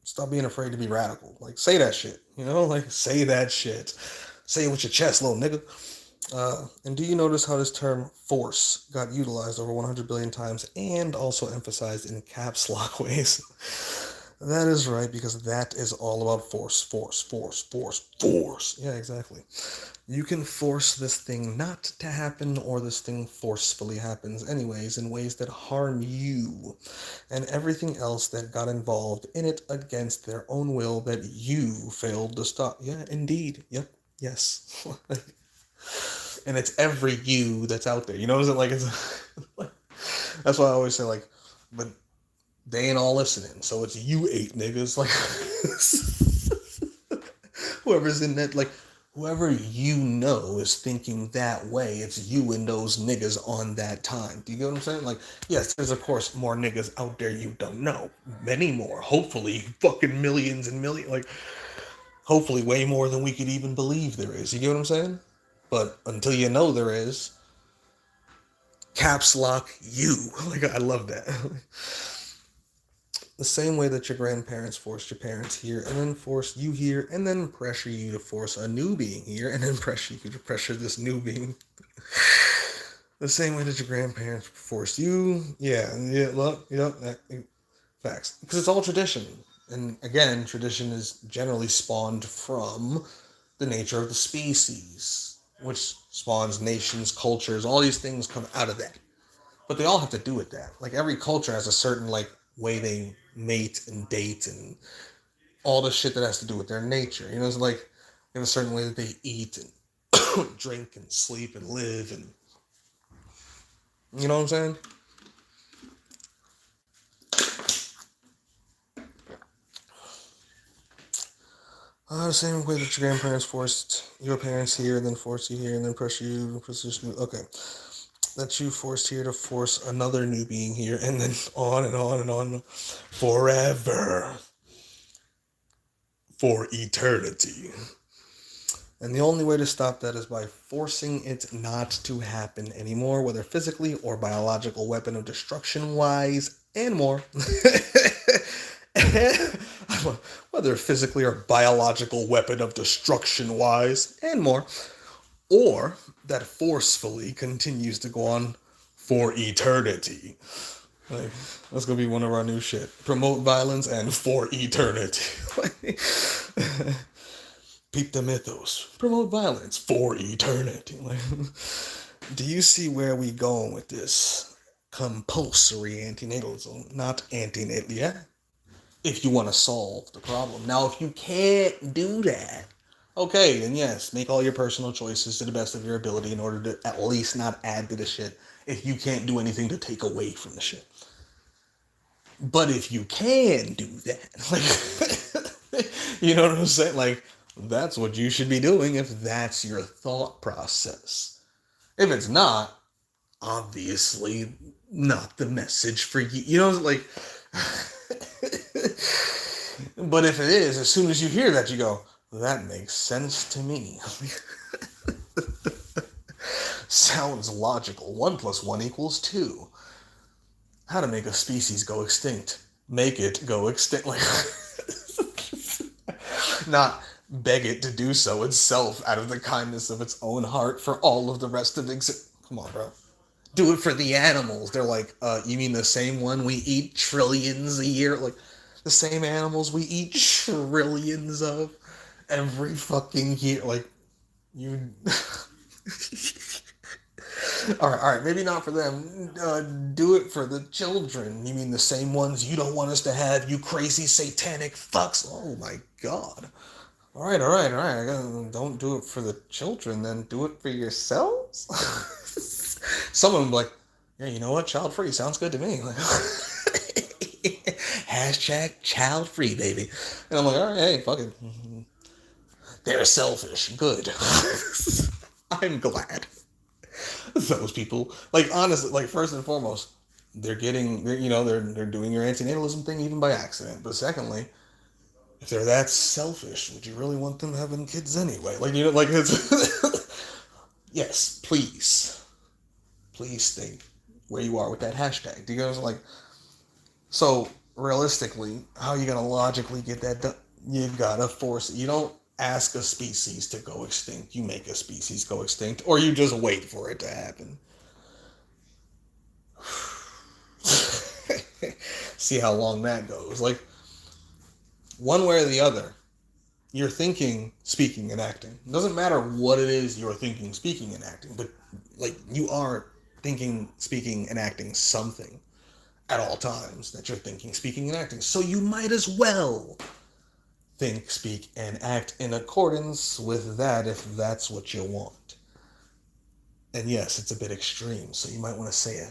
Stop being afraid to be radical. Like, say that shit. You know? Like, say that shit. Say it with your chest, little nigga. And do you notice how this term force got utilized over 100 billion times and also emphasized in caps lock ways? That is right, because that is all about force, force, force, force, force. Yeah, exactly. You can force this thing not to happen, or this thing forcefully happens anyways in ways that harm you and everything else that got involved in it against their own will that you failed to stop. Yeah, indeed. Yep. Yes. And it's every you that's out there. You know what I'm saying? Like, it's like, that's why I always say, like, but they ain't all listening, so it's you 8 niggas. Like, whoever's in that, like, whoever you know is thinking that way, it's you and those niggas on that time. Do you get what I'm saying? Like, yes, there's of course more niggas out there you don't know. Many more. Hopefully, fucking millions and millions. Like, Hopefully way more than we could even believe there is. You get what I'm saying? But until you know there is, caps lock you. Like, I love that. The same way that your grandparents forced your parents here and then forced you here and then pressure you to force a new being here and then pressure you to pressure this new being. The same way that your grandparents forced you. Yeah, look, facts. Because it's all tradition. And again, tradition is generally spawned from the nature of the species, which spawns nations, cultures, all these things come out of that. But they all have to do with that. Like, every culture has a certain, like, way they mate and date and all the shit that has to do with their nature. You know, it's like, they have a certain way that they eat and drink and sleep and live and, you know what I'm saying? The same way that your grandparents forced your parents here, and then forced you here, and then pressure you to position. Okay. That you forced here to force another new being here, and then on and on and on. Forever. For eternity. And the only way to stop that is by forcing it not to happen anymore, whether physically or biological weapon of destruction wise, and more. Whether physically or biological weapon of destruction wise, and more. Or that forcefully continues to go on for eternity. Like, that's gonna be one of our new shit. Promote violence and for eternity. Peep the mythos. Promote violence for eternity. Like, do you see where we going with this? Compulsory antinatalism, not antinatal. Yeah. If you want to solve the problem. Now, if you can't do that, okay, then yes, make all your personal choices to the best of your ability in order to at least not add to the shit if you can't do anything to take away from the shit. But if you can do that, like, you know what I'm saying? Like, that's what you should be doing if that's your thought process. If it's not, obviously not the message for you. You know, like... But if it is, as soon as you hear that, you go, that makes sense to me. Sounds logical. 1 + 1 = 2. How to make a species go extinct. Make it go extinct. Like, not beg it to do so itself out of the kindness of its own heart for all of the rest of Come on, bro. Do it for the animals. They're like, you mean the same one we eat trillions a year? Like, the same animals we eat trillions of every fucking year. Like, you... all right, maybe not for them. Do it for the children. You mean the same ones you don't want us to have, you crazy satanic fucks? Oh my god. All right. Don't do it for the children, then do it for yourselves? Some of them like, yeah, you know what? Child free sounds good to me. Like, hashtag child free, baby. And I'm like, all right, hey, fuck it. They're selfish. Good. I'm glad. Those people, like, honestly, like, first and foremost, they're doing your antinatalism thing even by accident. But secondly, if they're that selfish, would you really want them having kids anyway? Like, you know, like, it's... Yes, please stay where you are with that hashtag. Do you guys like? So realistically, how are you gonna logically get that done? You gotta force it. You don't ask a species to go extinct. You make a species go extinct, or you just wait for it to happen. See how long that goes. Like, one way or the other, you're thinking, speaking, and acting. It doesn't matter what it is you're thinking, speaking, and acting, but like, you are thinking, speaking, and acting something at all times that you're thinking, speaking, and acting. So you might as well think, speak, and act in accordance with that if that's what you want. And yes, it's a bit extreme, so you might want to say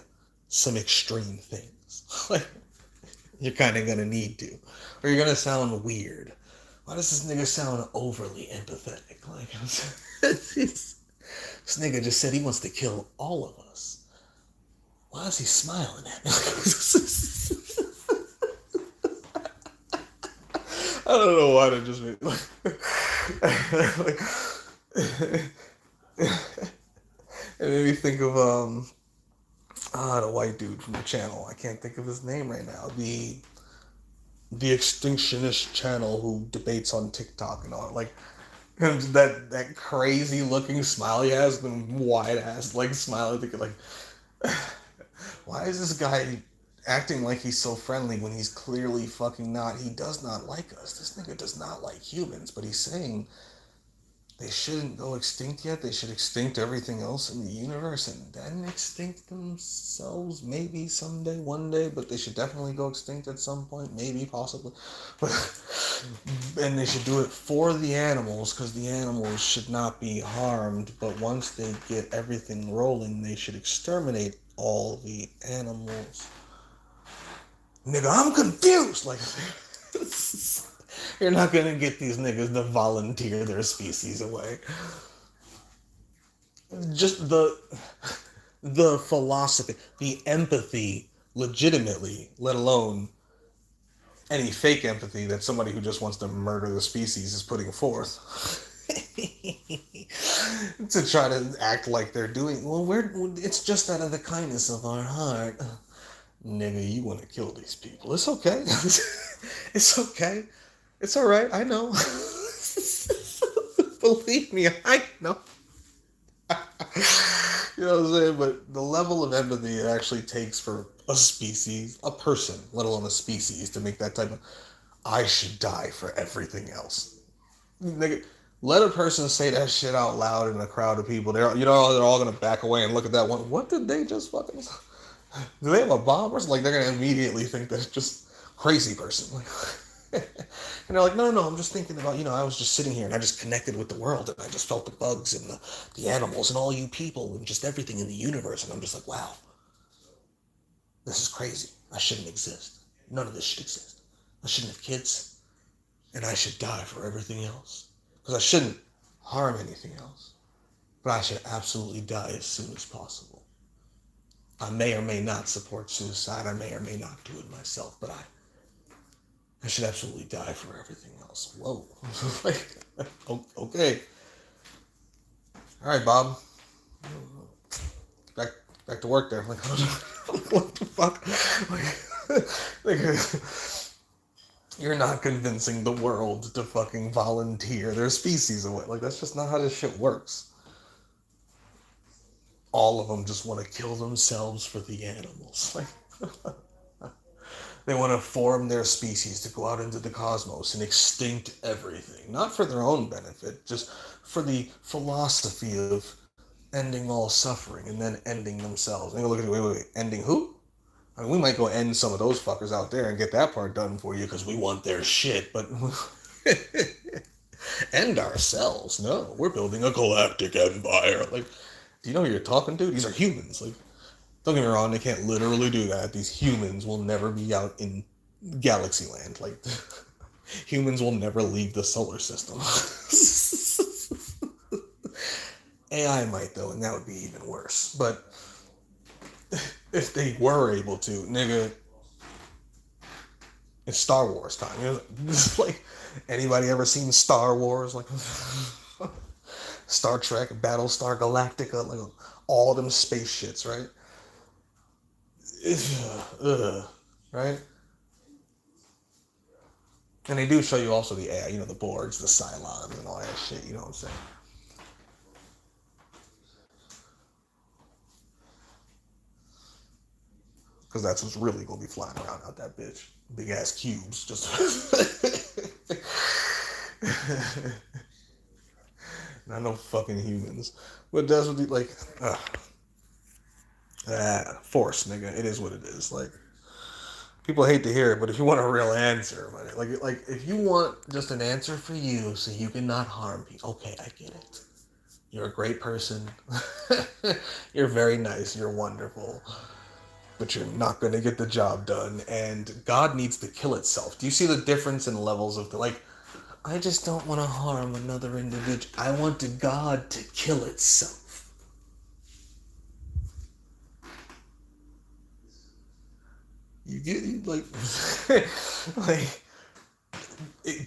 some extreme things. Like, you're kind of going to need to. Or you're going to sound weird. Why does this nigga sound overly empathetic? Like, this nigga just said he wants to kill all of us. Why is he smiling at me? I don't know why that just made... It made me think of the white dude from the channel. I can't think of his name right now. The extinctionist channel who debates on TikTok and all. Like that crazy looking smile he has, the wide ass like smile. I think like, why is this guy acting like he's so friendly when he's clearly fucking not? He does not like us. This nigga does not like humans, but he's saying they shouldn't go extinct yet. They should extinct everything else in the universe and then extinct themselves. Maybe someday, one day, but they should definitely go extinct at some point. Maybe, possibly. And they should do it for the animals, because the animals should not be harmed. But once they get everything rolling, they should exterminate all the animals. Nigga, I'm confused. Like, you're not gonna get these niggas to volunteer their species away. Just the philosophy, the empathy, legitimately, let alone any fake empathy that somebody who just wants to murder the species is putting forth. To try to act like they're doing, well, it's just out of the kindness of our heart. Nigga, you want to kill these people. It's okay. It's okay. It's all right. I know. Believe me, I know. You know what I'm saying? But the level of empathy it actually takes for a species, a person, let alone a species, to make that type of, I should die for everything else. Nigga, let a person say that shit out loud in a crowd of people. They're all gonna back away and look at that one. What did they just fucking? Do they have a bomb or something? Like, they're gonna immediately think that's just crazy person. Like, and they're like, no, I'm just thinking about, I was just sitting here and I just connected with the world and I just felt the bugs and the animals and all you people and just everything in the universe. And I'm just like, wow, this is crazy. I shouldn't exist. None of this should exist. I shouldn't have kids, and I should die for everything else. Because I shouldn't harm anything else. But I should absolutely die as soon as possible. I may or may not support suicide. I may or may not do it myself, but I should absolutely die for everything else. Whoa. Like, okay. All right, Bob. Back to work there. Like, what the fuck? Like, you're not convincing the world to fucking volunteer their species away. Like, that's just not how this shit works. All of them just want to kill themselves for the animals. Like, they want to form their species to go out into the cosmos and extinct everything. Not for their own benefit, just for the philosophy of ending all suffering and then ending themselves. And you look at it, wait, ending who? I mean, we might go end some of those fuckers out there and get that part done for you because we want their shit, but end ourselves? No, we're building a galactic empire. Like, do you know who you're talking to? These are humans. Like, don't get me wrong, they can't literally do that. These humans will never be out in galaxy land. Like, humans will never leave the solar system. AI might, though, and that would be even worse. But if they were able to, nigga, it's Star Wars time. Like, anybody ever seen Star Wars? Like, Star Trek, Battlestar Galactica, like all them space shits, right? Right? And they do show you also the AI, the Borgs, the Cylons, and all that shit, you know what I'm saying? Because that's what's really going to be flying around out that bitch. Big ass cubes, just... Not no fucking humans. But that's what like... force, nigga. It is what it is. Like, people hate to hear it, but if you want a real answer, like if you want just an answer for you so you can not harm people, okay, I get it. You're a great person. You're very nice. You're wonderful. But you're not going to get the job done, and God needs to kill itself. Do you see the difference in levels of I just don't want to harm another individual. I want God to kill itself. You get, like,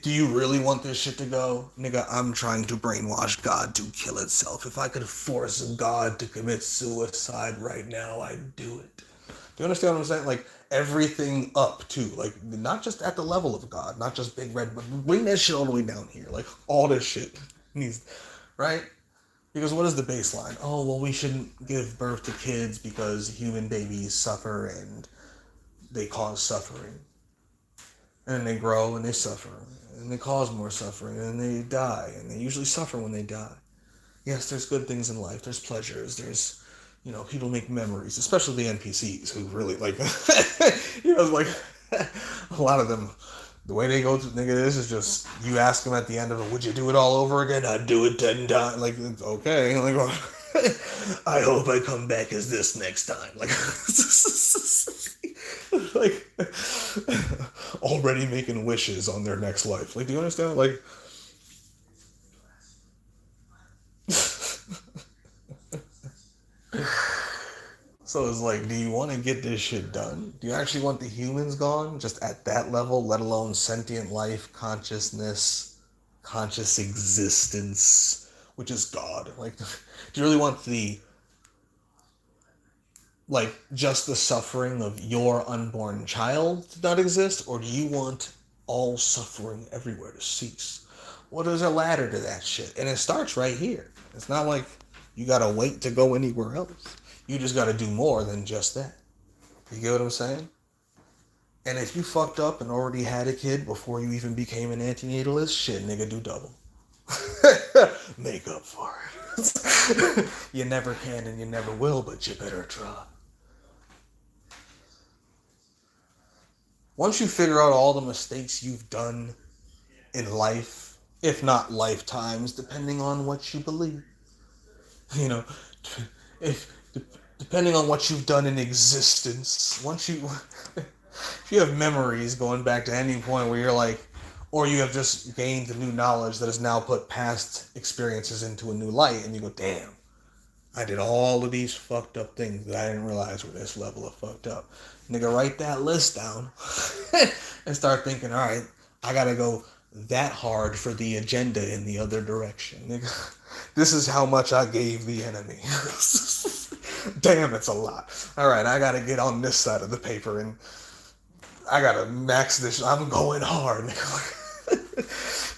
Do you really want this shit to go? Nigga, I'm trying to brainwash God to kill itself. If I could force God to commit suicide right now, I'd do it. Do you understand what I'm saying? Like, everything up to, like, not just at the level of God, not just Big Red, but bring that shit all the way down here. Like, all this shit needs, right? Because what is the baseline? Oh, well, we shouldn't give birth to kids because human babies suffer and they cause suffering. And then they grow and they suffer. And they cause more suffering. And they die. And they usually suffer when they die. Yes, there's good things in life. There's pleasures. There's, people make memories. Especially the NPCs who really, like, like, a lot of them, the way they go through, nigga, this is just, you ask them at the end of it, would you do it all over again? I'd do it 10 times. Like, it's okay. Like, I hope I come back as this next time. Like, like, already making wishes on their next life. Like, do you understand? Like, so it's like, do you want to get this shit done? Do you actually want the humans gone? Just at that level, let alone sentient life, consciousness, conscious existence, which is God. Like, do you really want just the suffering of your unborn child to not exist? Or do you want all suffering everywhere to cease? Well, there's a ladder to that shit. And it starts right here. It's not like you gotta wait to go anywhere else. You just gotta do more than just that. You get what I'm saying? And if you fucked up and already had a kid before you even became an antinatalist, shit, nigga, do double. Make up for it. You never can and you never will, but you better try. Once you figure out all the mistakes you've done in life, if not lifetimes, depending on what you believe, if depending on what you've done in existence, if you have memories going back to any point where you're like, or you have just gained the new knowledge that has now put past experiences into a new light, and you go, damn, I did all of these fucked up things that I didn't realize were this level of fucked up. Nigga, write that list down and start thinking, all right, I gotta go that hard for the agenda in the other direction. Nigga, this is how much I gave the enemy. Damn, it's a lot. All right, I gotta get on this side of the paper and I gotta max this. I'm going hard.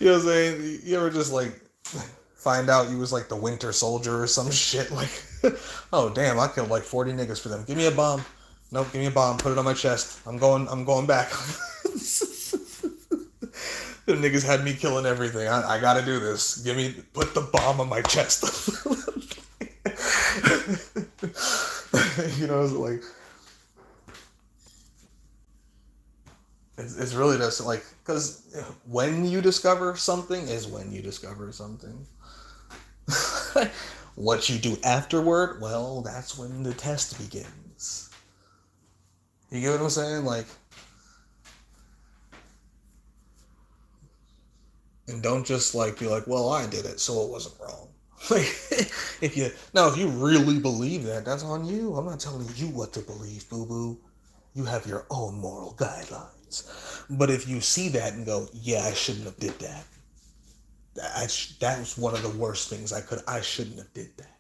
You know what I'm saying? You ever just like find out you was like the Winter Soldier or some shit? Like, oh damn, I killed like 40 niggas for them. Give me a bomb. Nope, give me a bomb. Put it on my chest. I'm going back. The niggas had me killing everything. I gotta do this. Put the bomb on my chest. It's like, it's really just like, because when you discover something is when you discover something. What you do afterward, well, that's when the test begins. You get what I'm saying? Like, and don't just like be like, well, I did it, so it wasn't wrong. Like, if you really believe that, that's on you. I'm not telling you what to believe, boo-boo. You have your own moral guidelines. But if you see that and go, yeah, I shouldn't have did that. That was one of the worst things I shouldn't have did that.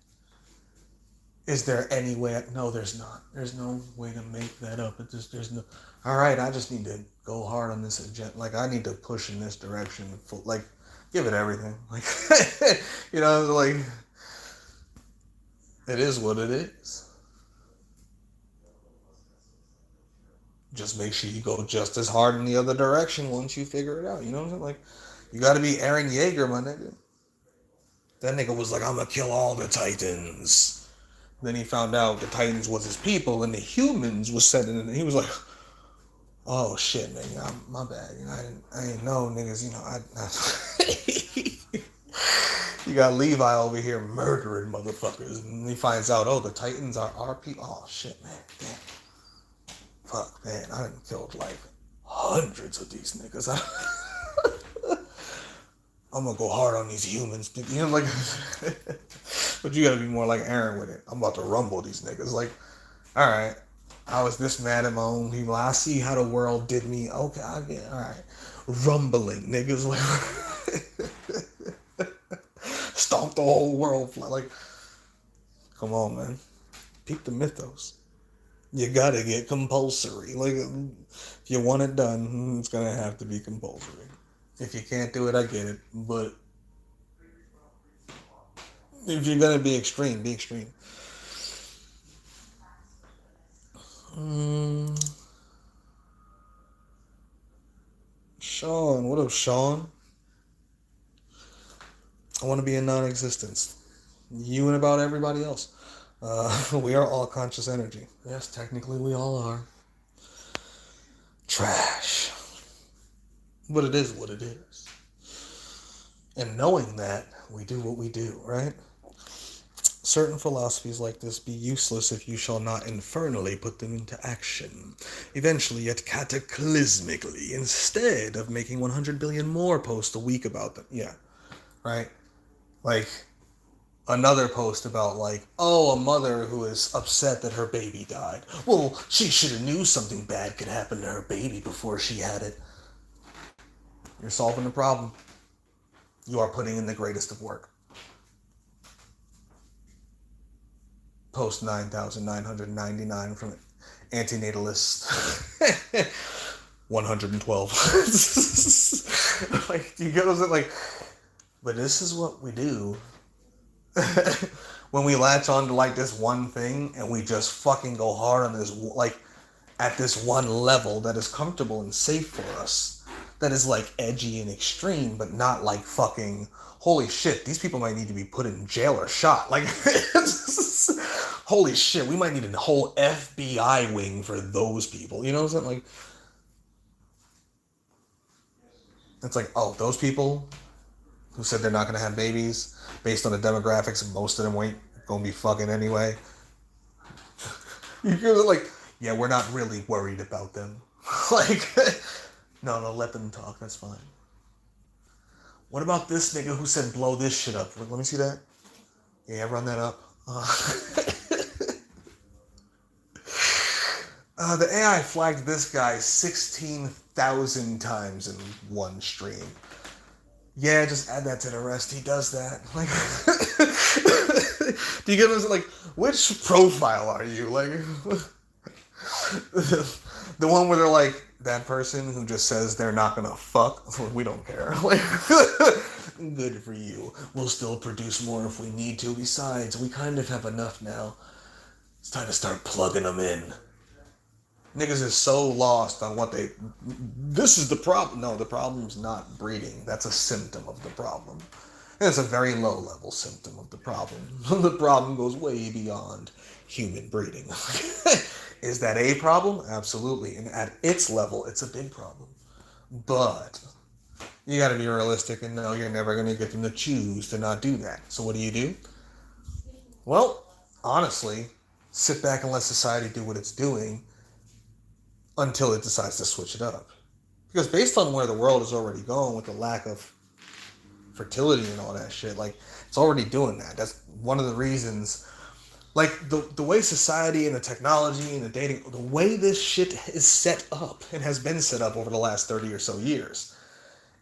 Is there any way? No, there's not. There's no way to make that up. There's no. All right, I just need to go hard on this agenda. Like, I need to push in this direction. Like, give it everything. Like, like, it is what it is. Just make sure you go just as hard in the other direction once you figure it out. You know what I'm saying? Like, you got to be Eren Yeager, my nigga. That nigga was like, I'm gonna kill all the Titans. Then he found out the Titans was his people and the humans was set in, and he was like, oh shit, man, my bad. I didn't know, niggas. You got Levi over here murdering motherfuckers, and he finds out, oh, the Titans are our people. Oh shit, man, damn. Fuck, man, I done killed like hundreds of these niggas. I'm gonna go hard on these humans. Like, but you gotta be more like Aaron with it. I'm about to rumble these niggas. Like, all right, I was this mad at my own people. I see how the world did me. Okay, I get, all right. rumbling, niggas. Like, stomp the whole world flat. Like, come on, man. Peep the mythos. You gotta get compulsory. Like, if you want it done, it's gonna have to be compulsory. If you can't do it, I get it. But if you're gonna be extreme, be extreme. Sean, what up, Sean? I want to be in non-existence. You and about everybody else. We are all conscious energy. Yes, technically we all are. Trash. But it is what it is. And knowing that, we do what we do, right? Certain philosophies like this be useless if you shall not infernally put them into action, eventually yet cataclysmically, instead of making 100 billion more posts a week about them. Yeah, right? Like, another post about, like, oh, a mother who is upset that her baby died. Well, she should have knew something bad could happen to her baby before she had it. You're solving the problem. You are putting in the greatest of work. Post 9,999 from Antinatalist 112. Like, you get what I'm saying? Like, but this is what we do when we latch on to, like, this one thing and we just fucking go hard on this, like, at this one level that is comfortable and safe for us, that is, like, edgy and extreme, but not, like, fucking, holy shit, these people might need to be put in jail or shot. Like, holy shit, we might need a whole FBI wing for those people. You know what I'm saying? Like, it's like, oh, those people who said they're not going to have babies based on the demographics, most of them ain't going to be fucking anyway. You're like, yeah, we're not really worried about them. Like, no, let them talk. That's fine. What about this nigga who said blow this shit up? Let me see that. Yeah, run that up. The AI flagged this guy 16,000 times in one stream. Yeah, just add that to the rest. He does that. Like, do you get what I'm saying? Like, which profile are you? Like, the one where they're like, that person who just says they're not gonna fuck, we don't care. Like, good for you. We'll still produce more if we need to. Besides, we kind of have enough now. It's time to start plugging them in. Niggas is so lost on what they... This is the problem. No, the problem's not breeding. That's a symptom of the problem. And it's a very low-level symptom of the problem. The problem goes way beyond human breeding. Is that a problem? Absolutely. And at its level, it's a big problem. But you gotta be realistic and know you're never gonna get them to choose to not do that. So what do? Well, honestly, sit back and let society do what it's doing until it decides to switch it up. Because based on where the world is already going with the lack of fertility and all that shit, like, it's already doing that. That's one of the reasons, like, the way society and the technology and the dating, the way this shit is set up and has been set up over the last 30 or so years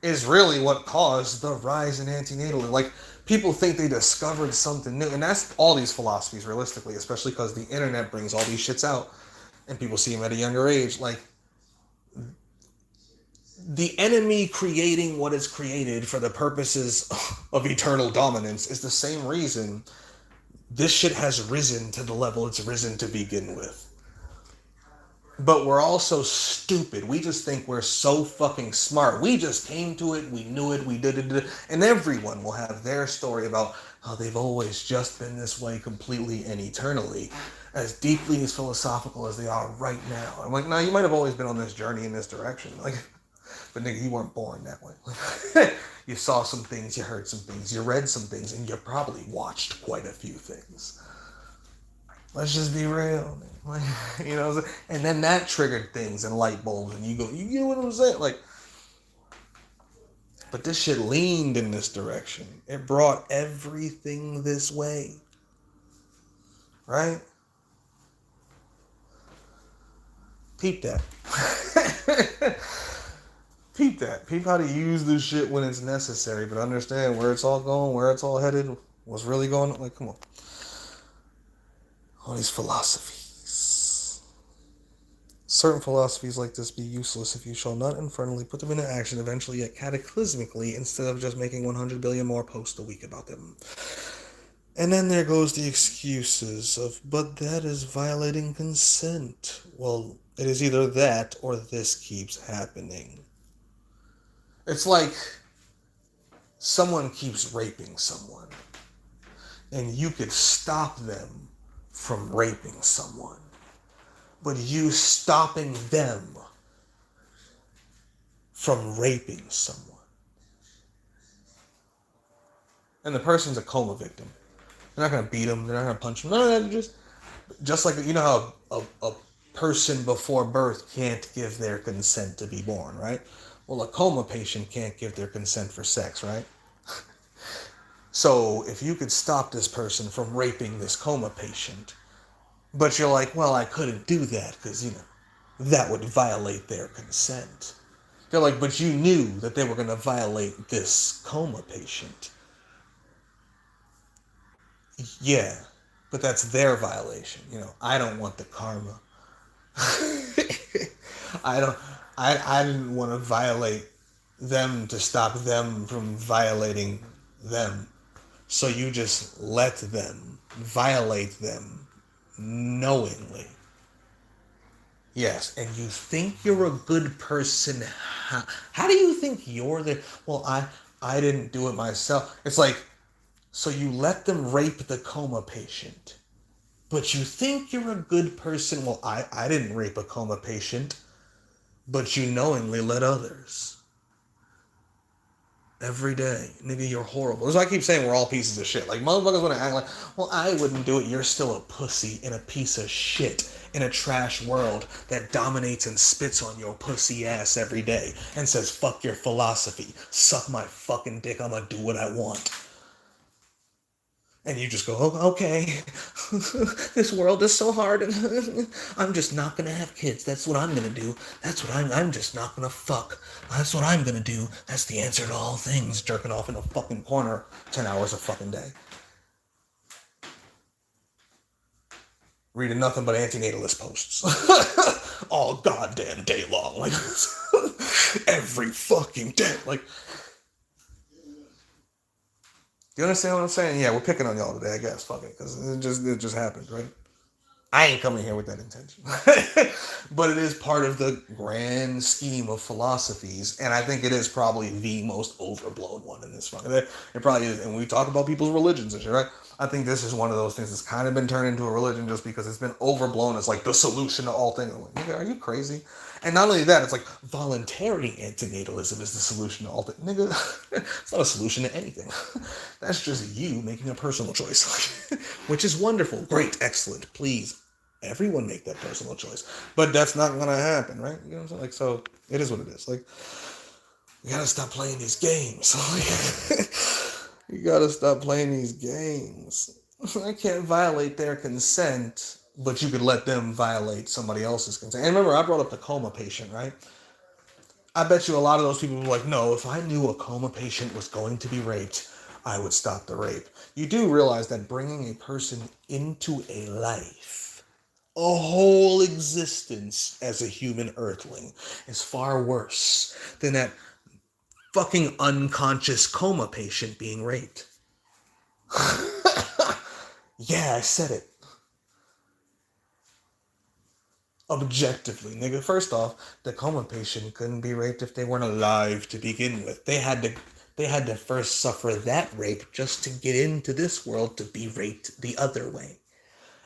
is really what caused the rise in antinatalism. Like, people think they discovered something new, and that's all these philosophies, realistically, especially because the internet brings all these shits out and people see them at a younger age. Like, the enemy creating what is created for the purposes of eternal dominance is the same reason this shit has risen to the level it's risen to begin with. But we're all so stupid. We just think we're so fucking smart. We just came to it, we knew it, we did it. And everyone will have their story about how they've always just been this way completely and eternally, as deeply as philosophical as they are right now. I'm like, no, you might have always been on this journey in this direction. Like, but nigga, you weren't born that way. Like, you saw some things, you heard some things, you read some things, and you probably watched quite a few things. Let's just be real, man. Like, you know, and then that triggered things and light bulbs, and you go, you get what I'm saying? Like, but this shit leaned in this direction. It brought everything this way. Right? Peep that. Peep that. Peep how to use this shit when it's necessary, but understand where it's all going, where it's all headed, what's really going on. Like, come on. All these philosophies. Certain philosophies like this be useless if you shall not infernally put them into action eventually, yet cataclysmically, instead of just making 100 billion more posts a week about them. And then there goes the excuses of, but that is violating consent. Well, it is either that or this keeps happening. It's like someone keeps raping someone, and you could stop them from raping someone. But you stopping them from raping someone. And the person's a coma victim. They're not going to beat them. They're not going to punch them. No, just like, you know how a person before birth can't give their consent to be born, right? Well, a coma patient can't give their consent for sex, right? So if you could stop this person from raping this coma patient, but you're like, well, I couldn't do that because, you know, that would violate their consent. They're like, but you knew that they were going to violate this coma patient. Yeah, but that's their violation. You know, I don't want the karma. I didn't want to violate them to stop them from violating them. So you just let them violate them knowingly. Yes, and you think you're a good person. How do you think you're the... Well, I didn't do it myself. It's like, so you let them rape the coma patient, but you think you're a good person. Well, I didn't rape a coma patient, but you knowingly let others. Every day. Nigga, you're horrible. That's why I keep saying we're all pieces of shit. Like, motherfuckers want to act like, well, I wouldn't do it. You're still a pussy and a piece of shit in a trash world that dominates and spits on your pussy ass every day and says, fuck your philosophy. Suck my fucking dick. I'm gonna do what I want. And you just go, oh, okay, this world is so hard, and I'm just not going to have kids. That's what I'm going to do. That's what I'm just not going to fuck. That's what I'm going to do. That's the answer to all things, jerking off in a fucking corner 10 hours a fucking day. Reading nothing but antinatalist posts. All goddamn day long. Like, every fucking day. Like, you understand what I'm saying? Yeah, we're picking on y'all today, I guess. Fuck it, because it just happened, right? I ain't coming here with that intention. But it is part of the grand scheme of philosophies, and I think it is probably the most overblown one in this fucking... It probably is, and when we talk about people's religions and shit, right? I think this is one of those things that's kind of been turned into a religion just because it's been overblown as like the solution to all things. I'm like, nigga, are you crazy? And not only that, it's like voluntary antinatalism is the solution to all things. Nigga, it's not a solution to anything. That's just you making a personal choice, which is wonderful, great, excellent. Please, everyone make that personal choice. But that's not gonna happen, right? You know what I'm saying? Like, so it is what it is. Like, you gotta stop playing these games. You gotta stop playing these games. I can't violate their consent, but you could let them violate somebody else's consent. And remember, I brought up the coma patient, right? I bet you a lot of those people were like, no, if I knew a coma patient was going to be raped, I would stop the rape. You do realize that bringing a person into a life, a whole existence as a human earthling, is far worse than that fucking unconscious coma patient being raped. Yeah, I said it. Objectively, nigga. First off, the coma patient couldn't be raped if they weren't alive to begin with. They had to first suffer that rape just to get into this world to be raped the other way.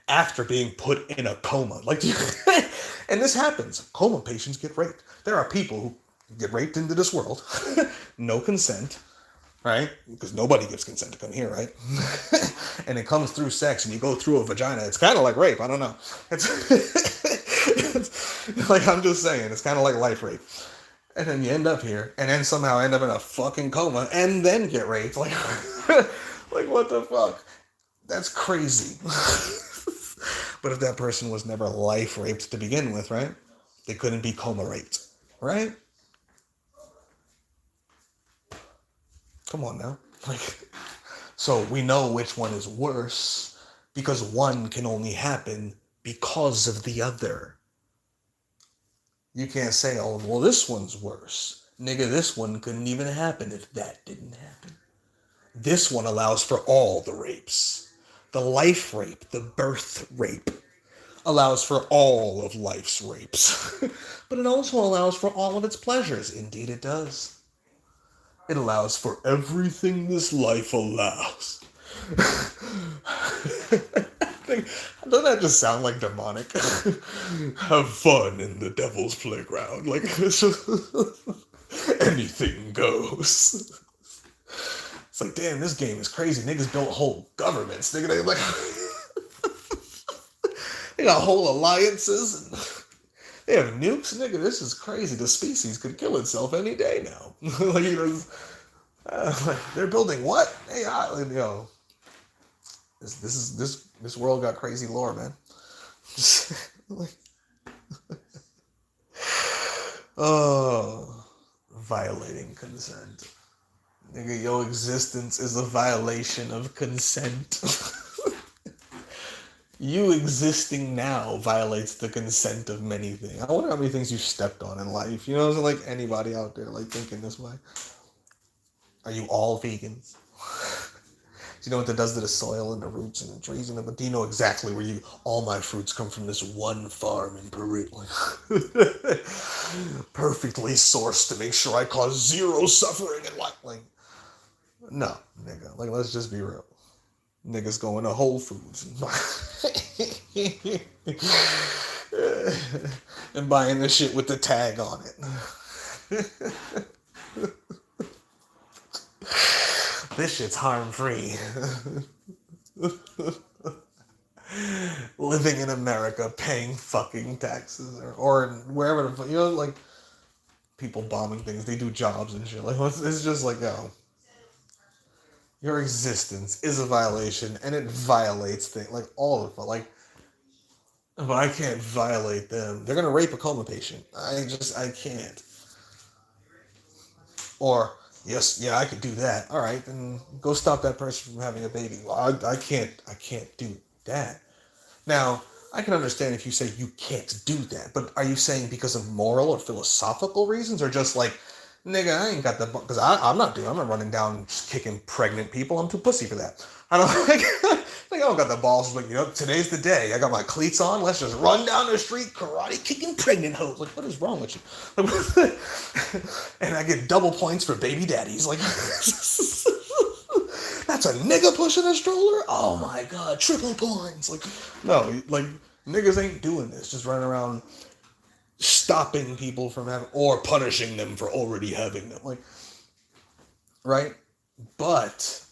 After being put in a coma. Like, and this happens. Coma patients get raped. There are people who get raped into this world. No consent. Right? Because nobody gives consent to come here, right? And it comes through sex and you go through a vagina. It's kind of like rape. I don't know. It's like, I'm just saying, it's kind of like life rape. And then you end up here and then somehow end up in a fucking coma and then get raped. Like, like what the fuck? That's crazy. But if that person was never life raped to begin with, right? They couldn't be coma raped, right? Come on now. Like, so we know which one is worse because one can only happen because of the other. You can't say, oh, well, this one's worse. Nigga, this one couldn't even happen if that didn't happen. This one allows for all the rapes. The life rape, the birth rape, allows for all of life's rapes. But it also allows for all of its pleasures. Indeed it does. It allows for everything this life allows. Doesn't that just sound like demonic? Have fun in the devil's playground. Like, it's just, anything goes. It's like, damn, this game is crazy. Niggas built whole governments. Nigga, they like, they got whole alliances. And they have nukes. Nigga, this is crazy. The species could kill itself any day now. Like, you know, like, they're building what? Hey, you know, this world got crazy lore, man. Like, oh, violating consent. Nigga, your existence is a violation of consent. You existing now violates the consent of many things. I wonder how many things you stepped on in life. You know, is like anybody out there like thinking this way? Are you all vegans? Do you know what that does to the soil and the roots and the trees? But do you know exactly where all my fruits come from this one farm in Peru? Like, perfectly sourced to make sure I cause zero suffering in life. Like, no, nigga. Like, let's just be real. Niggas going to Whole Foods and buying the shit with the tag on it. This shit's harm-free. Living in America, paying fucking taxes, or wherever, you know, like, people bombing things, they do jobs and shit. Like, it's just like, yo, your existence is a violation, and it violates things, like, all of it. Like, but I can't violate them. They're gonna rape a coma patient. I can't. Or, yes, yeah, I could do that. All right, then go stop that person from having a baby. Well, I can't do that. Now, I can understand if you say you can't do that, but are you saying because of moral or philosophical reasons, or just like, nigga, I ain't got the, because I'm not running down just kicking pregnant people. I'm too pussy for that. I don't I don't got the balls. Like, yep, today's the day. I got my cleats on. Let's just run down the street, karate kicking pregnant hoes. Like, what is wrong with you? Like, and I get double points for baby daddies. Like, that's a nigga pushing a stroller? Oh my god, triple points. Like, no, like, niggas ain't doing this. Just running around stopping people from having, or punishing them for already having them. Like, right? But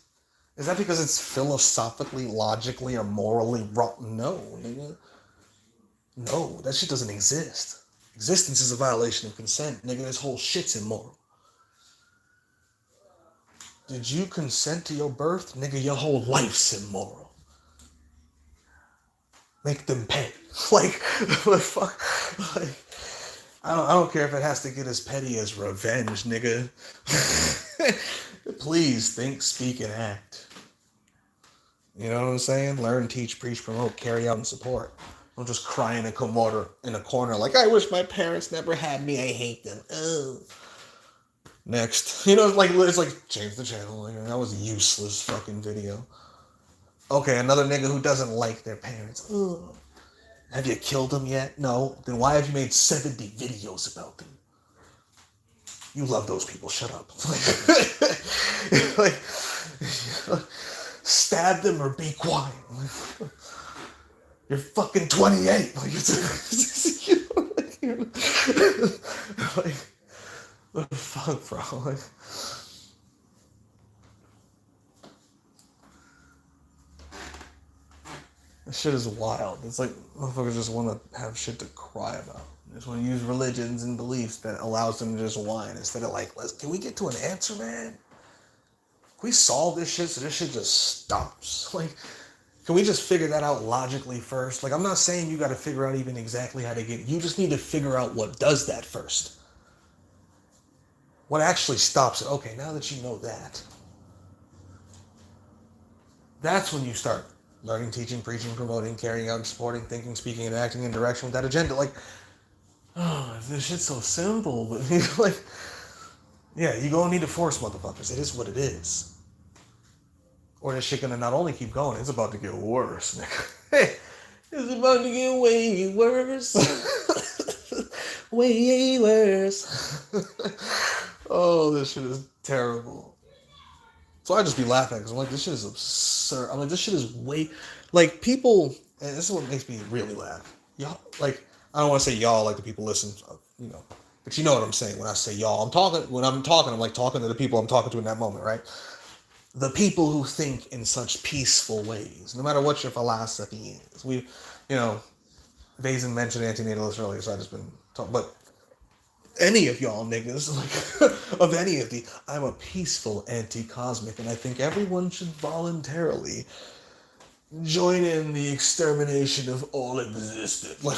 is that because it's philosophically, logically, or morally wrong? No, nigga. No, that shit doesn't exist. Existence is a violation of consent. Nigga, this whole shit's immoral. Did you consent to your birth? Nigga, your whole life's immoral. Make them pay. Like, fuck. Like, I don't care if it has to get as petty as revenge, nigga. Please think, speak, and act. You know what I'm saying? Learn, teach, preach, promote, carry out, and support. Don't just cry in a corner like, I wish my parents never had me. I hate them. Oh. Next. You know, it's like, change the channel. Like, that was a useless fucking video. Okay, another nigga who doesn't like their parents. Ugh. Have you killed them yet? No. Then why have you made 70 videos about them? You love those people. Shut up. Like, stab them or be quiet. You're fucking 28. Like, it's, you know, like, what the fuck, bro? Like, this shit is wild. It's like motherfuckers just want to have shit to cry about. They just want to use religions and beliefs that allows them to just whine instead of like, can we get to an answer, man? Can we solve this shit so this shit just stops? Like, can we just figure that out logically first? Like, I'm not saying you got to figure out even exactly how to get it. You just need to figure out what does that first. What actually stops it? Okay, now that you know that, That's when you start learning, teaching, preaching, promoting, carrying out, and supporting, thinking, speaking, and acting in direction with that agenda. Like, oh, this shit's so simple, but like, yeah, you gonna need to force motherfuckers. It is what it is. Or this shit gonna not only keep going, it's about to get worse, nigga. It's about to get way worse. Way worse. Oh, this shit is terrible. So I just be laughing because I'm like, this shit is absurd. I'm like, this shit is way, like, people, and this is what makes me really laugh. Y'all, like, I don't want to say y'all like the people listen, you know, but you know what I'm saying when I say y'all. When I'm talking, I'm like talking to the people I'm talking to in that moment, right? The people who think in such peaceful ways, no matter what your philosophy is. We, you know, Vazen mentioned antinatalists earlier, so I just been talking, but any of y'all niggas, like, of any of the, I'm a peaceful anti-cosmic, and I think everyone should voluntarily join in the extermination of all existence. Like,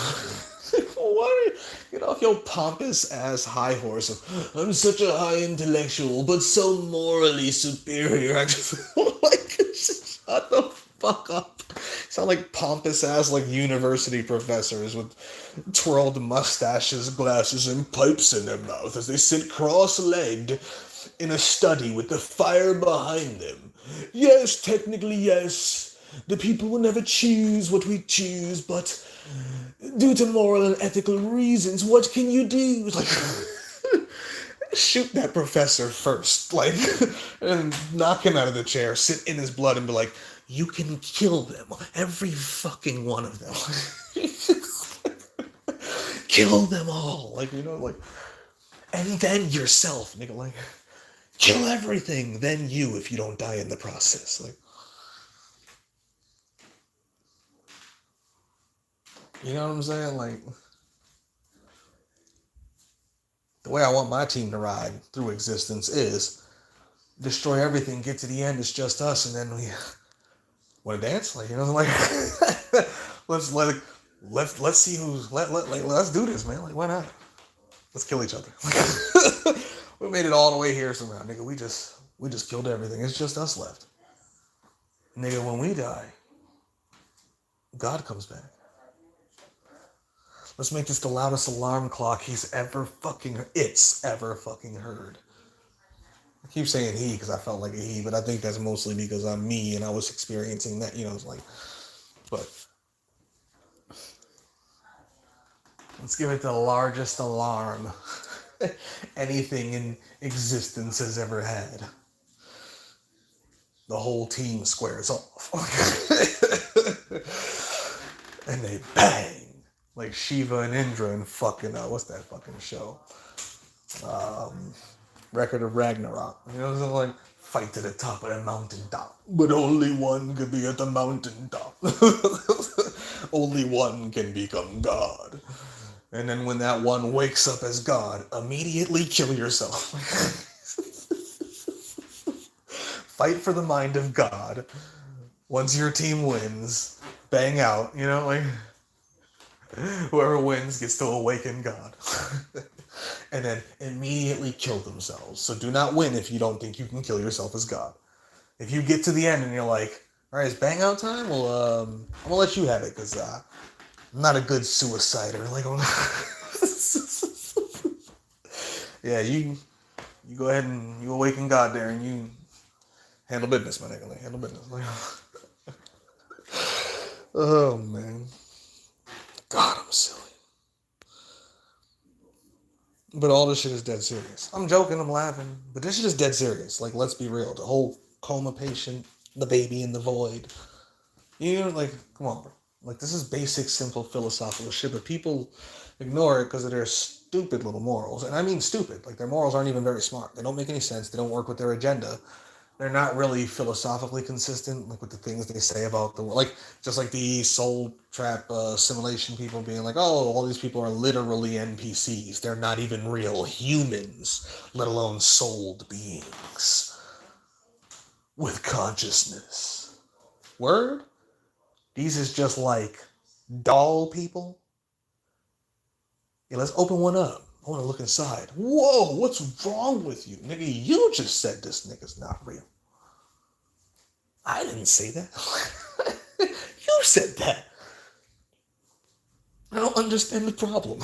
what? Get off your pompous ass high horse of, I'm such a high intellectual, but so morally superior. I just, like, shut the fuck up. Sound like pompous ass, like, university professors with twirled mustaches, glasses, and pipes in their mouth as they sit cross-legged in a study with the fire behind them. Yes, technically, yes. The people will never choose what we choose, but due to moral and ethical reasons, what can you do? Like, shoot that professor first, like, and knock him out of the chair, sit in his blood, and be like, you can kill them, every fucking one of them. Kill them all, like, you know, like, and then yourself, nigga, like, kill everything, then you, if you don't die in the process, like. You know what I'm saying? Like, the way I want my team to ride through existence is destroy everything, get to the end, it's just us, and then we want to dance, like, you know, like, let's see who's let's do this, man. Like, why not? Let's kill each other. We made it all the way here somehow, nigga. We just killed everything. It's just us left, nigga. When we die, God comes back. Let's make this the loudest alarm clock it's ever fucking heard. I keep saying he because I felt like a he, but I think that's mostly because I'm me and I was experiencing that, you know, it's like, but let's give it the largest alarm anything in existence has ever had. The whole team squares off. And they bang. Like Shiva and Indra and fucking, what's that fucking show? Record of Ragnarok. You know, it's like, fight to the top of the mountaintop. But only one could be at the mountaintop. Only one can become God. And then when that one wakes up as God, immediately kill yourself. Fight for the mind of God. Once your team wins, bang out, you know, like, whoever wins gets to awaken God. And then immediately kill themselves. So do not win if you don't think you can kill yourself as God. If you get to the end and you're like, all right, it's bang out time, well, I'm going to let you have it because I'm not a good suicider. Like, yeah, you go ahead and you awaken God there and you handle business, my nigga. Like, handle business. Like, oh, man. God, I'm silly. But all this shit is dead serious. I'm joking, I'm laughing, but this shit is dead serious. Like, let's be real. The whole coma patient, the baby in the void. You know, like, come on, bro. Like, this is basic, simple philosophical shit, but people ignore it because of their stupid little morals. And I mean stupid. Like, their morals aren't even very smart. They don't make any sense. They don't work with their agenda. They're not really philosophically consistent, like with the things they say about the world. Like, just like the soul trap simulation people being like, oh, all these people are literally NPCs. They're not even real humans, let alone souled beings with consciousness. Word? These is just like doll people. Yeah, let's open one up. I want to look inside. Whoa, what's wrong with you? Nigga, you just said this nigga's not real. I didn't say that. You said that. I don't understand the problem.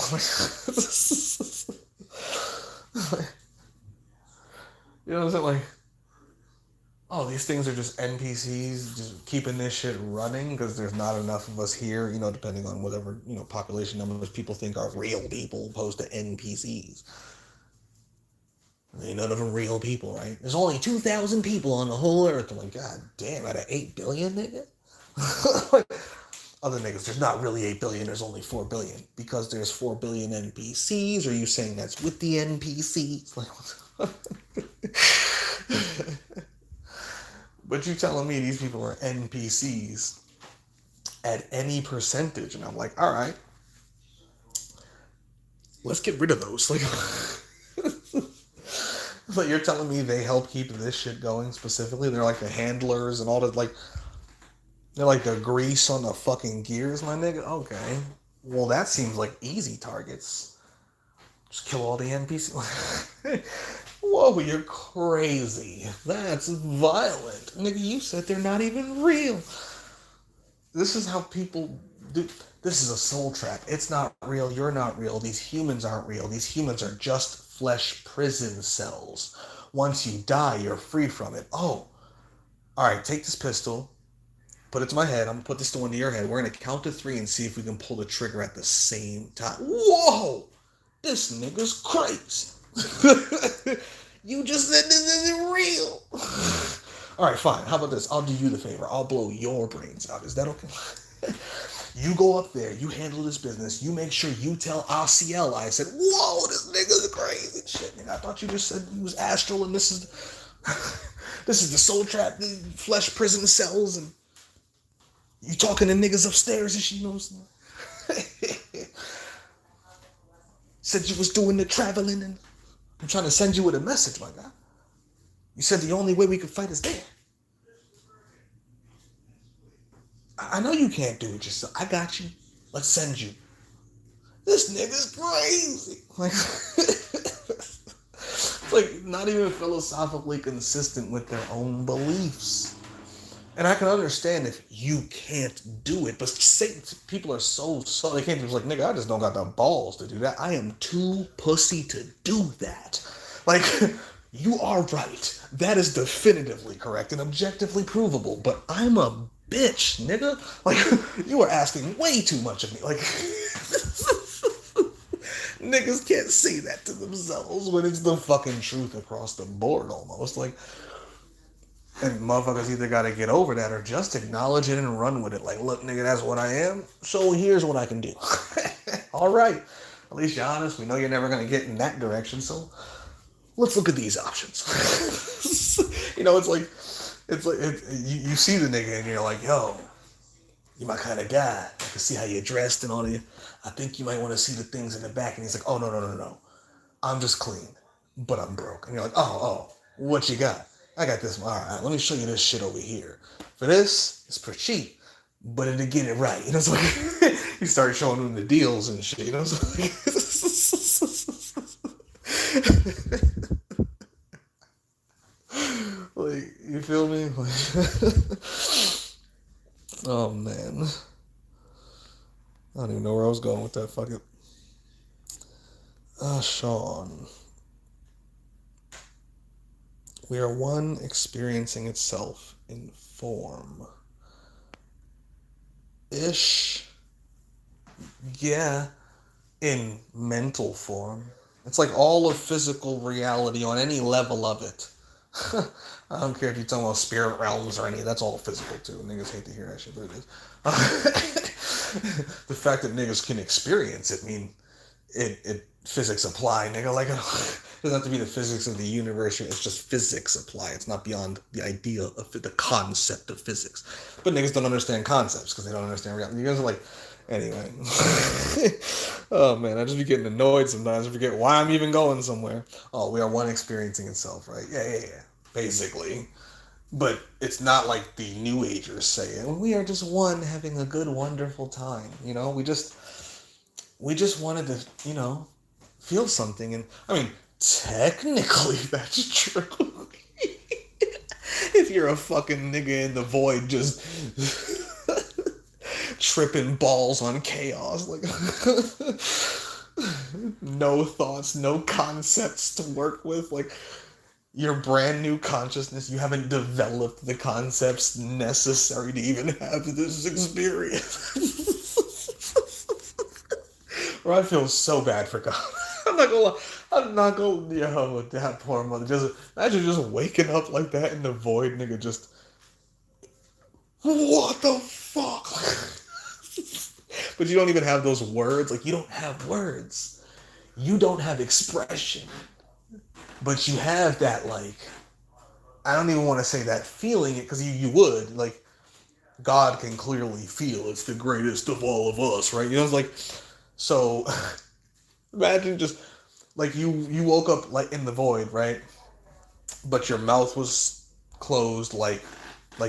You know what I'm saying? Like, oh, these things are just NPCs just keeping this shit running because there's not enough of us here, you know, depending on whatever, you know, population numbers people think are real people opposed to NPCs. Ain't none of them real people, right? There's only 2,000 people on the whole earth. I'm like, God damn, out of 8 billion, nigga? Other niggas, there's not really 8 billion, there's only 4 billion. Because there's 4 billion NPCs, are you saying that's with the NPCs? Like, but you telling me these people are NPCs at any percentage, and I'm like, all right, let's get rid of those. Like, but you're telling me they help keep this shit going specifically? They're like the handlers and all that, like, they're like the grease on the fucking gears, my nigga? Okay. Well, that seems like easy targets. Just kill all the NPCs. Whoa, you're crazy. That's violent. Nigga, you said they're not even real. This is how people do. This is a soul trap. It's not real. You're not real. These humans aren't real. These humans are just flesh prison cells. Once you die, you're free from it. Oh, all right, take this pistol. Put it to my head. I'm going to put this to one to your head. We're going to count to 3 and see if we can pull the trigger at the same time. Whoa! This nigga's crazy. You just said this isn't real. All right, fine. How about this? I'll do you the favor. I'll blow your brains out. Is that okay? You go up there. You handle this business. You make sure you tell RCL I said, whoa, this nigga's crazy. Shit, nigga, I thought you just said he was astral and this is this is the soul trap, the flesh prison cells, and you talking to niggas upstairs and she knows. Said you was doing the traveling and I'm trying to send you with a message, my guy. You said the only way we could fight is there. I know you can't do it yourself. I got you. Let's send you. This nigga's crazy. Like, it's like not even philosophically consistent with their own beliefs. And I can understand if you can't do it, but people are so they can't just like, nigga, I just don't got the balls to do that. I am too pussy to do that. Like, you are right. That is definitively correct and objectively provable, but I'm a bitch, nigga. Like, you are asking way too much of me. Like, niggas can't say that to themselves when it's the fucking truth across the board almost. Like, and motherfuckers either got to get over that or just acknowledge it and run with it. Like, look, nigga, that's what I am. So here's what I can do. All right. At least you're honest. We know you're never going to get in that direction. So let's look at these options. You know, it's like you see the nigga and you're like, yo, you my kind of guy. I can see how you're dressed and all of you. I think you might want to see the things in the back. And he's like, oh, no. I'm just clean, but I'm broke. And you're like, oh, what you got? I got this. All right, let me show you this shit over here. For this, it's pretty cheap, but it'll get it right. You know, it's like you start showing them the deals and shit. You know, it's like, you feel me? Oh man, I don't even know where I was going with that. Fuck it. Sean. We are one experiencing itself in form. Ish. Yeah. In mental form. It's like all of physical reality on any level of it. I don't care if you're talking about spirit realms or any, that's all physical too. Niggas hate to hear that shit, but it is. The fact that niggas can experience it, it physics apply, nigga. Like, it doesn't have to be the physics of the universe. It's just physics apply. It's not beyond the idea of the concept of physics. But niggas don't understand concepts because they don't understand reality. You guys are like, anyway. Oh man, I just be getting annoyed sometimes. I forget why I'm even going somewhere. Oh, we are one experiencing itself, right? Yeah. Basically. But it's not like the New Agers say it. We are just one having a good, wonderful time. You know, we just wanted to, you know, feel something. And I mean, technically that's true. If you're a fucking nigga in the void just tripping balls on chaos, like no thoughts, no concepts to work with, like your brand new consciousness, you haven't developed the concepts necessary to even have this experience. Or I feel so bad for God. I'm not gonna lie. I'm not gonna, yo, that poor mother. Just imagine just waking up like that in the void, nigga. Just what the fuck? But you don't even have those words. Like, you don't have words. You don't have expression. But you have that, like, I don't even want to say that feeling it, because you would. Like, God can clearly feel. It's the greatest of all of us, right? You know, it's like, so imagine just, like, you woke up, like, in the void, right? But your mouth was closed, like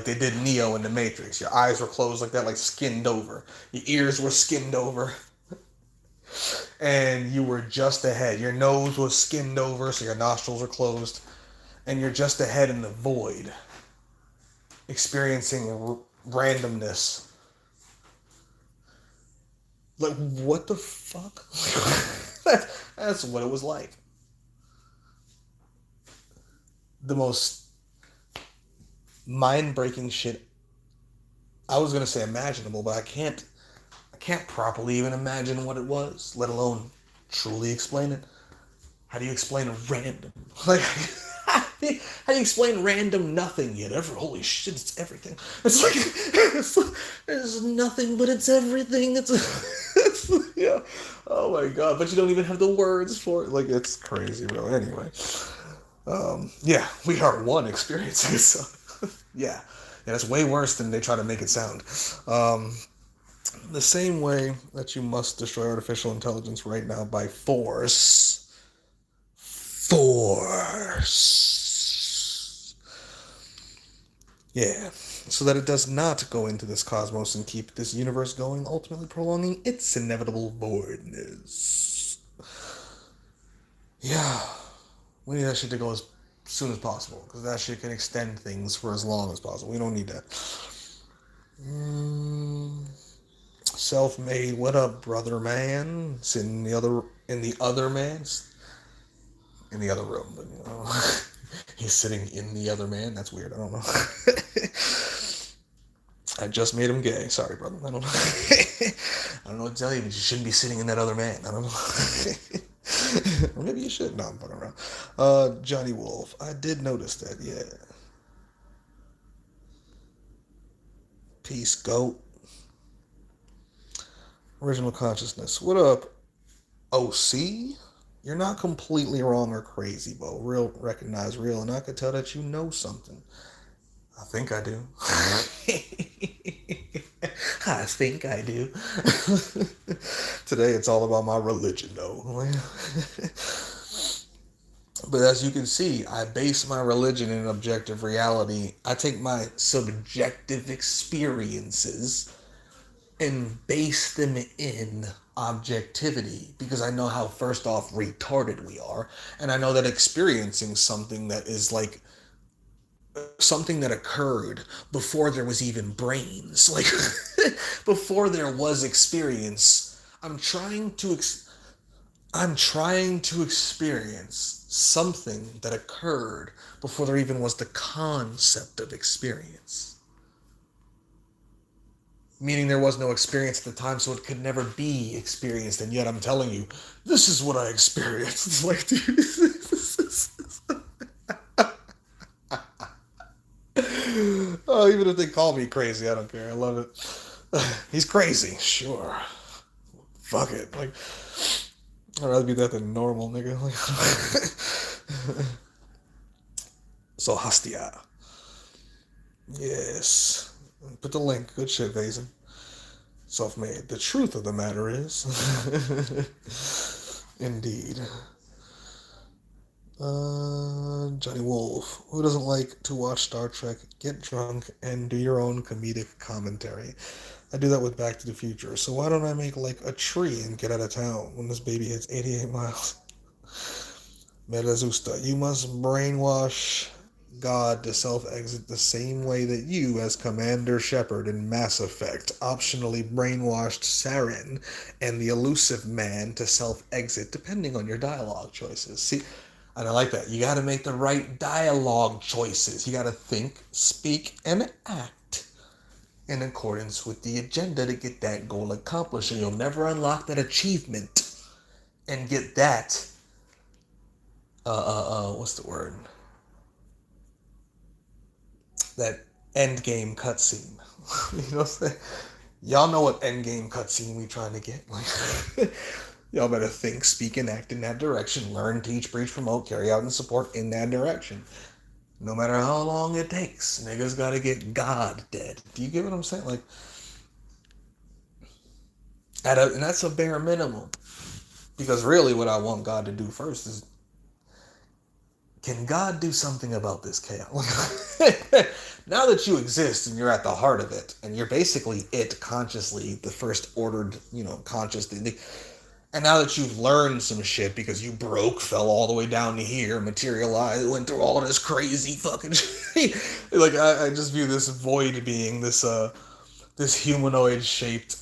they did Neo in the Matrix. Your eyes were closed like that, like skinned over. Your ears were skinned over. And you were just ahead. Your nose was skinned over, so your nostrils were closed. And you're just ahead in the void, experiencing randomness. Like, what the fuck? That's what it was like. The most mind-breaking shit, I was gonna say imaginable, but I can't properly even imagine what it was, let alone truly explain it. How do you explain a random? Like, how do you explain random nothing yet? Holy shit, it's everything. It's like, there's nothing, but it's everything. It's yeah. Oh my god, but you don't even have the words for it. Like, it's crazy, bro. Anyway. Yeah, we are one experiencing it, so yeah, that's way worse than they try to make it sound. The same way that you must destroy artificial intelligence right now by force. Yeah, so that it does not go into this cosmos and keep this universe going, ultimately prolonging its inevitable voidness. Yeah, we need that shit to go as soon as possible, because that shit can extend things for as long as possible. We don't need that. Self-made, what up, brother man? It's in the other room, but you know, he's sitting in the other man. That's weird. I don't know. I just made him gay. Sorry, brother. I don't know. I don't know what to tell you, but you shouldn't be sitting in that other man. I don't know. Or maybe you should. No, I'm fucking around. Johnny Wolf. I did notice that, yeah. Peace, goat. Original consciousness. What up, OC? You're not completely wrong or crazy, Bo. Real, recognize real, and I could tell that you know something. I think I do. I think I do. Today it's all about my religion, though. But as you can see, I base my religion in objective reality. I take my subjective experiences and base them in objectivity, because I know how, first off, retarded we are, and I know that experiencing something that is like something that occurred before there was even brains, like before there was experience, I'm trying to experience something that occurred before there even was the concept of experience. Meaning there was no experience at the time, so it could never be experienced, and yet I'm telling you, this is what I experienced. It's like, dude, oh, even if they call me crazy, I don't care. I love it. He's crazy, sure. Fuck it. Like, I'd rather be that than normal, nigga. Like, so Hastia. Yes. Put the link. Good shit, Vazen. Self-made. The truth of the matter is, indeed. Johnny Wolf. Who doesn't like to watch Star Trek, get drunk, and do your own comedic commentary? I do that with Back to the Future. So why don't I make like a tree and get out of town when this baby hits 88 miles? Metazusta. You must brainwash God to self-exit the same way that you, as Commander Shepard in Mass Effect, optionally brainwashed Saren and the elusive man to self-exit depending on your dialogue choices. See, and I like that. You gotta make the right dialogue choices. You gotta think, speak, and act in accordance with the agenda to get that goal accomplished. And you'll never unlock that achievement and get that, what's the word? That end game cutscene. You know what I'm saying? Y'all know what end game cutscene we trying to get. Like, y'all better think, speak, and act in that direction. Learn, teach, preach, promote, carry out, and support in that direction. No matter how long it takes, niggas gotta get God dead. Do you get what I'm saying? Like, and that's a bare minimum. Because really, what I want God to do first is, can God do something about this chaos? Now that you exist and you're at the heart of it, and you're basically it consciously, the first ordered, conscious thing. And now that you've learned some shit because you broke, fell all the way down to here, materialized, went through all this crazy fucking shit. Like, I just view this void being this humanoid shaped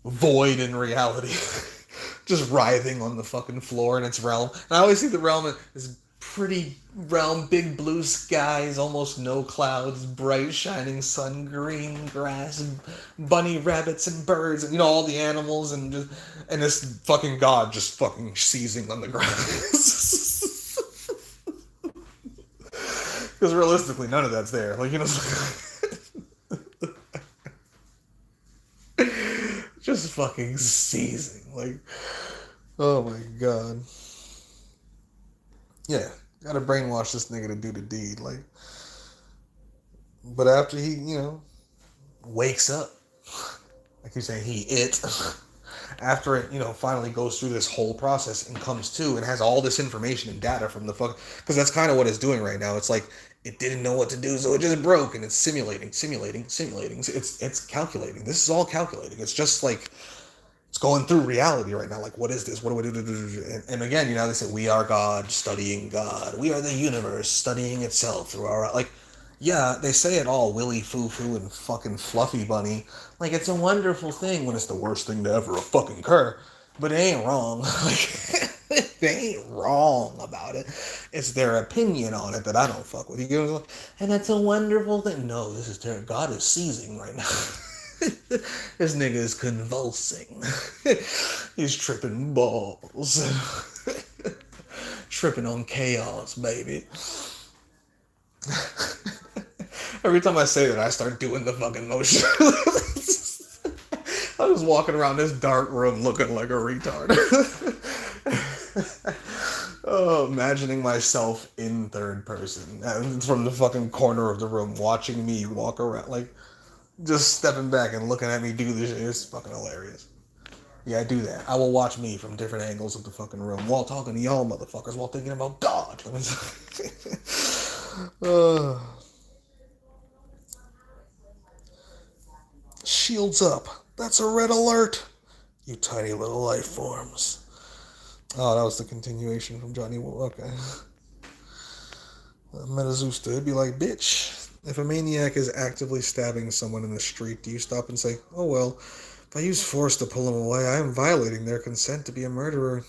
void in reality. Just writhing on the fucking floor in its realm. And I always see the realm as pretty realm, big blue skies, almost no clouds, bright shining sun, green grass, bunny rabbits and birds, and all the animals, and this fucking God just fucking seizing on the grass. Because realistically, none of that's there. Like, just fucking seizing. Like, oh my God. Yeah, gotta brainwash this nigga to do the deed. Like, but after he, wakes up, like you're saying, after it, finally goes through this whole process and comes to and has all this information and data from the fuck, because that's kind of what it's doing right now. It's like it didn't know what to do, so it just broke, and it's simulating. It's calculating. This is all calculating. It's just like, it's going through reality right now. Like, what is this? What do we do? And again, they say, we are God studying God. We are the universe studying itself through our... Like, yeah, they say it all willy-foo-foo and fucking fluffy bunny. Like, it's a wonderful thing when it's the worst thing to ever fucking occur. But it ain't wrong. Like, they ain't wrong about it. It's their opinion on it that I don't fuck with. You get what I'm saying? And that's a wonderful thing. No, this is terrible. God is seizing right now. This nigga is convulsing. He's tripping balls. Tripping on chaos, baby. Every time I say that, I start doing the fucking motion. I'm just walking around this dark room looking like a retard. Oh, imagining myself in third person from the fucking corner of the room, watching me walk around, like, just stepping back and looking at me do this shit. It's fucking hilarious. Yeah, I do that. I will watch me from different angles of the fucking room while talking to y'all motherfuckers while thinking about God. Shields up. That's a red alert. You tiny little life forms. Oh, that was the continuation from Johnny Wool. Okay. Metazusta would be like, bitch, if a maniac is actively stabbing someone in the street, do you stop and say, oh well, if I use force to pull him away, I am violating their consent to be a murderer?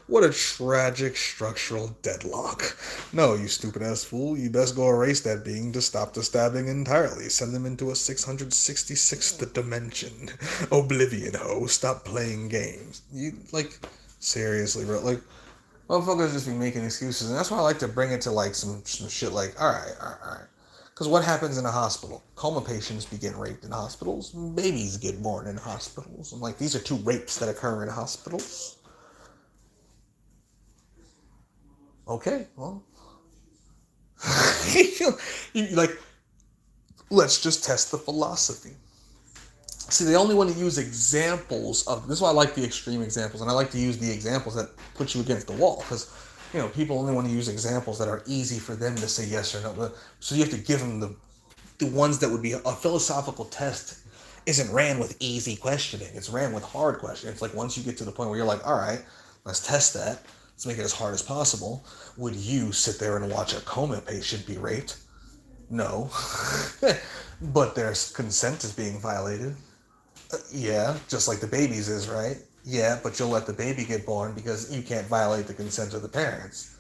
What a tragic structural deadlock. No, you stupid ass fool, you best go erase that being to stop the stabbing entirely. Send them into a 666th dimension. Oblivion, ho. Stop playing games. You, like, seriously, bro, like, motherfuckers just be making excuses, and that's why I like to bring it to, like, some shit like, alright. Because what happens in a hospital? Coma patients be getting raped in hospitals. Babies get born in hospitals. I'm like, these are two rapes that occur in hospitals. Okay, well. Like, let's just test the philosophy. See, they only want to use examples of... This is why I like the extreme examples, and I like to use the examples that put you against the wall, because, people only want to use examples that are easy for them to say yes or no. So you have to give them the ones that would be... A philosophical test isn't ran with easy questioning. It's ran with hard questioning. It's like once you get to the point where you're like, all right, let's test that. let's make it as hard as possible. Would you sit there and watch a coma patient be raped? No. But their consent is being violated. Yeah, just like the baby's is, right? Yeah, but you'll let the baby get born because you can't violate the consent of the parents.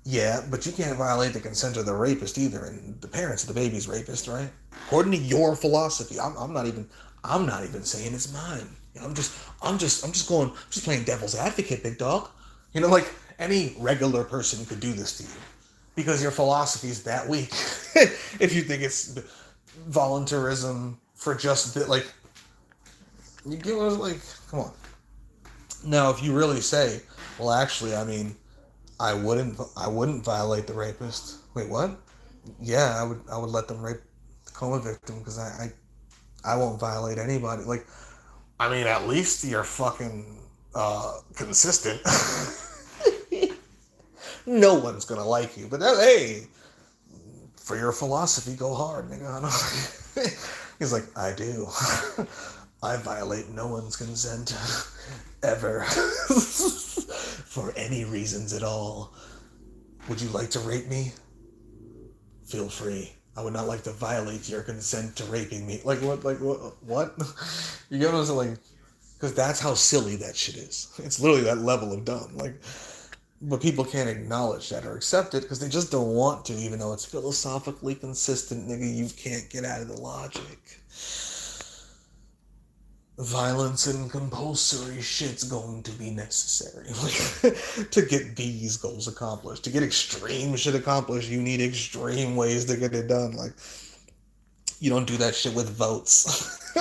Yeah, but you can't violate the consent of the rapist either, and the parents of the baby's rapist, right? According to your philosophy, I'm not even saying it's mine. I'm just playing devil's advocate, big dog. You know, like any regular person could do this to you because your philosophy is that weak. If you think it's voluntarism for just like, you get what like, come on. Now, if you really say, well, actually, I mean, I wouldn't violate the rapist. Wait, what? Yeah, I would let them rape the coma victim because I won't violate anybody. Like, I mean, at least you're fucking consistent. No one's gonna like you, but hey, for your philosophy, go hard, nigga. He's like, I do. I violate no one's consent ever for any reasons at all. Would you like to rape me? Feel free. I would not like to violate your consent to raping me. Like what? Like what? You get what I'm saying? Like, because that's how silly that shit is. It's literally that level of dumb. Like, but people can't acknowledge that or accept it because they just don't want to, even though it's philosophically consistent, nigga. You can't get out of the logic. Violence and compulsory shit's going to be necessary to get these goals accomplished. To get extreme shit accomplished, you need extreme ways to get it done. Like, you don't do that shit with votes.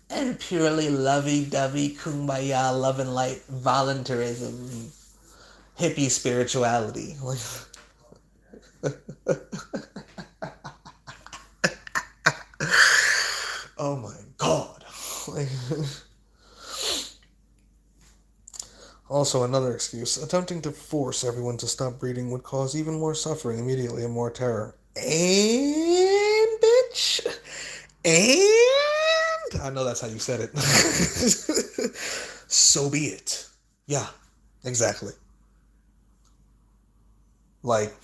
And purely lovey-dovey, kumbaya, love and light, voluntarism, hippie spirituality. Like, oh my God. Like, also, another excuse. Attempting to force everyone to stop breeding would cause even more suffering immediately and more terror. And, bitch. And, I know that's how you said it. So be it. Yeah, exactly. Like,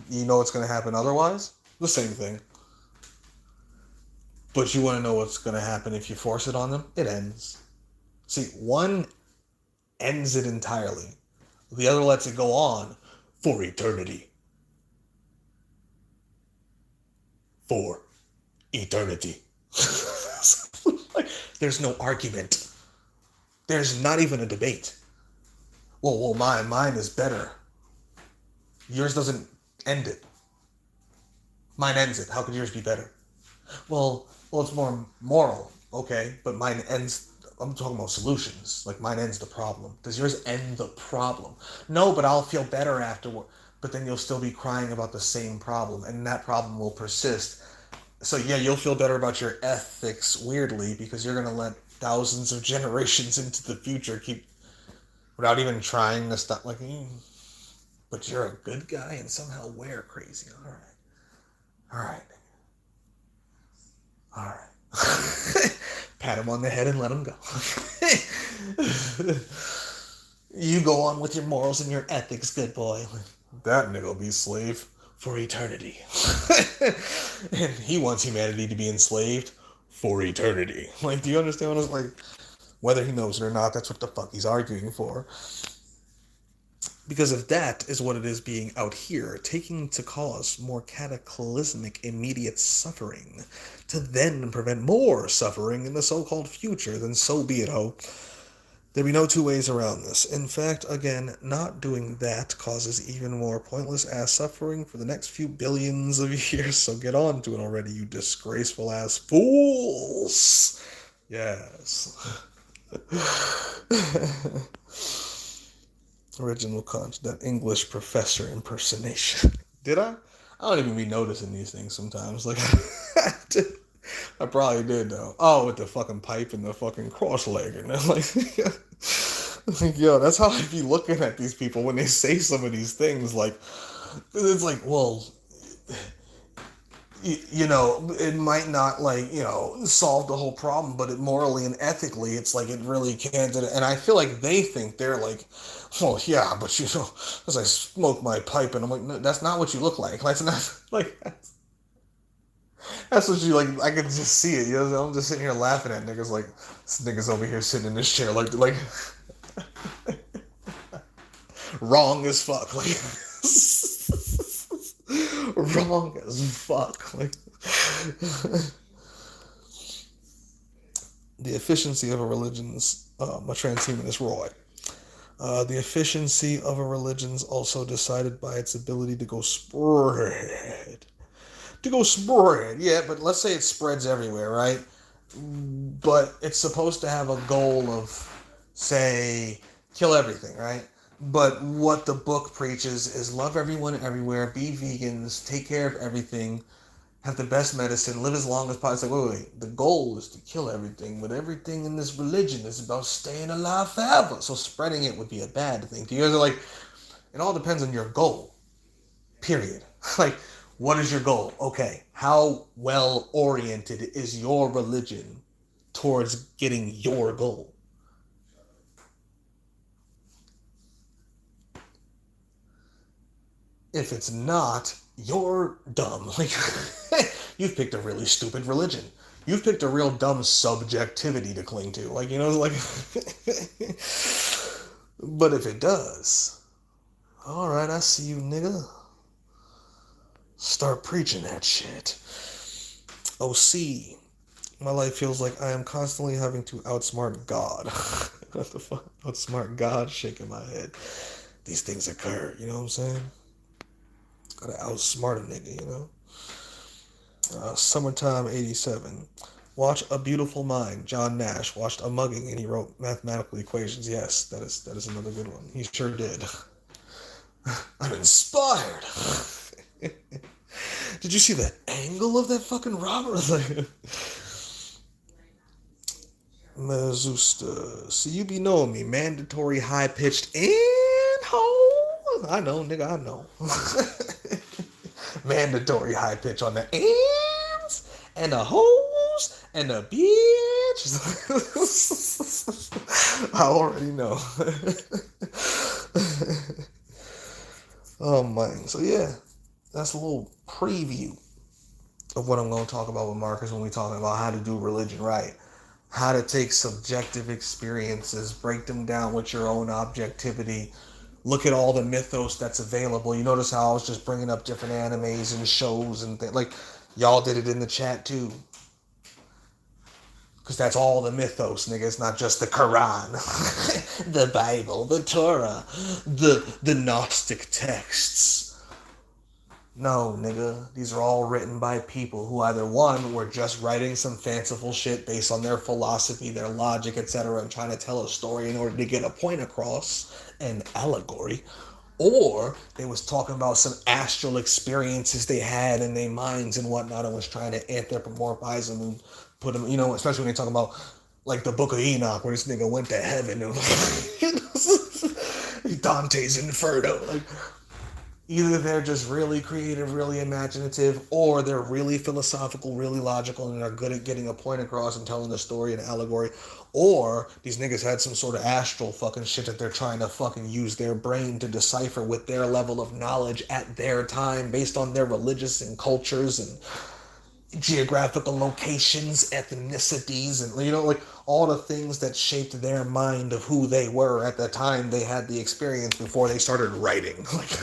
you know what's going to happen otherwise? The same thing. But you want to know what's going to happen if you force it on them? It ends. See, one ends it entirely. The other lets it go on for eternity. For eternity. Like, there's no argument. There's not even a debate. Well, mine is better. Yours doesn't end it. Mine ends it. How could yours be better? Well, it's more moral, okay, but mine ends. I'm talking about solutions. Like, mine ends the problem. Does yours end the problem? No, but I'll feel better afterward. But then you'll still be crying about the same problem, and that problem will persist. So yeah, you'll feel better about your ethics, weirdly, because you're gonna let thousands of generations into the future keep without even trying to stop. Like, but you're a good guy, and somehow we're crazy. All right. Pat him on the head and let him go. You go on with your morals and your ethics, good boy. That nigga will be a slave for eternity. And he wants humanity to be enslaved for eternity. Like, do you understand what it's like? Whether he knows it or not, that's what the fuck he's arguing for. Because if that is what it is being out here, taking to cause more cataclysmic immediate suffering, to then prevent more suffering in the so-called future, then so be it, ho. There be no two ways around this. In fact, again, not doing that causes even more pointless-ass suffering for the next few billions of years, so get on to it already, you disgraceful-ass fools! Yes. Original content, that English professor impersonation. Did I? I don't even be noticing these things sometimes. Like, I probably did though. Oh, with the fucking pipe and the fucking cross-leg. And like, yo, that's how I be looking at these people when they say some of these things. Like, it's like, well, you know, it might not like, you know, solve the whole problem, but it morally and ethically, it's like it really can't. And I feel like they think they're like, well, yeah, but you know, as I smoke my pipe, and I'm like, no, that's not what you look like. That's not like that's what you like. I can just see it. You know, I'm just sitting here laughing at niggas like this niggas over here sitting in this chair like wrong as fuck. Like wrong as fuck. Like the efficiency of a religion's a transhumanist Roy. The efficiency of a religion's also decided by its ability to go spread. To go spread, yeah, but let's say it spreads everywhere, right? But it's supposed to have a goal of, say, kill everything, right? But what the book preaches is love everyone everywhere, be vegans, take care of everything, have the best medicine, live as long as possible. It's like, wait. The goal is to kill everything, but everything in this religion is about staying alive forever. So spreading it would be a bad thing. You guys are like, it all depends on your goal. Period. Like, what is your goal? Okay, how well oriented is your religion towards getting your goal? If it's not, you're dumb. Like, you've picked a really stupid religion. You've picked a real dumb subjectivity to cling to. Like, you know, like. But if it does, all right, I see you, nigga. Start preaching that shit. OC. My life feels like I am constantly having to outsmart God. What the fuck? Outsmart God? Shaking my head. These things occur, you know what I'm saying? Gotta outsmart a nigga, you know? Summertime 87. Watch A Beautiful Mind. John Nash watched A Mugging and he wrote mathematical equations. Yes, that is another good one. He sure did. I'm inspired. Did you see the angle of that fucking robber? Like, Mazusta. See, you be knowing me. Mandatory high pitched and ho. I know, nigga, I know. Mandatory high pitch on the ands and the hoes and the bitch. I already know. Oh man. So yeah, that's a little preview of what I'm going to talk about with Marcus when we talking about how to do religion right. How to take subjective experiences, break them down with your own objectivity, look at all the mythos that's available. You notice how I was just bringing up different animes and shows and things. Like, y'all did it in the chat too. Because that's all the mythos, nigga. It's not just the Quran, the Bible, the Torah, the Gnostic texts. No, nigga. These are all written by people who either, one, were just writing some fanciful shit based on their philosophy, their logic, etc., and trying to tell a story in order to get a point across, an allegory, or they was talking about some astral experiences they had in their minds and whatnot and was trying to anthropomorphize them and put them, you know, especially when they talk about, like, the Book of Enoch, where this nigga went to heaven and Dante's Inferno, like, either they're just really creative, really imaginative, or they're really philosophical, really logical, and are good at getting a point across and telling a story and allegory, or these niggas had some sort of astral fucking shit that they're trying to fucking use their brain to decipher with their level of knowledge at their time based on their religious and cultures and geographical locations, ethnicities, and, you know, like, all the things that shaped their mind of who they were at the time they had the experience before they started writing. Like,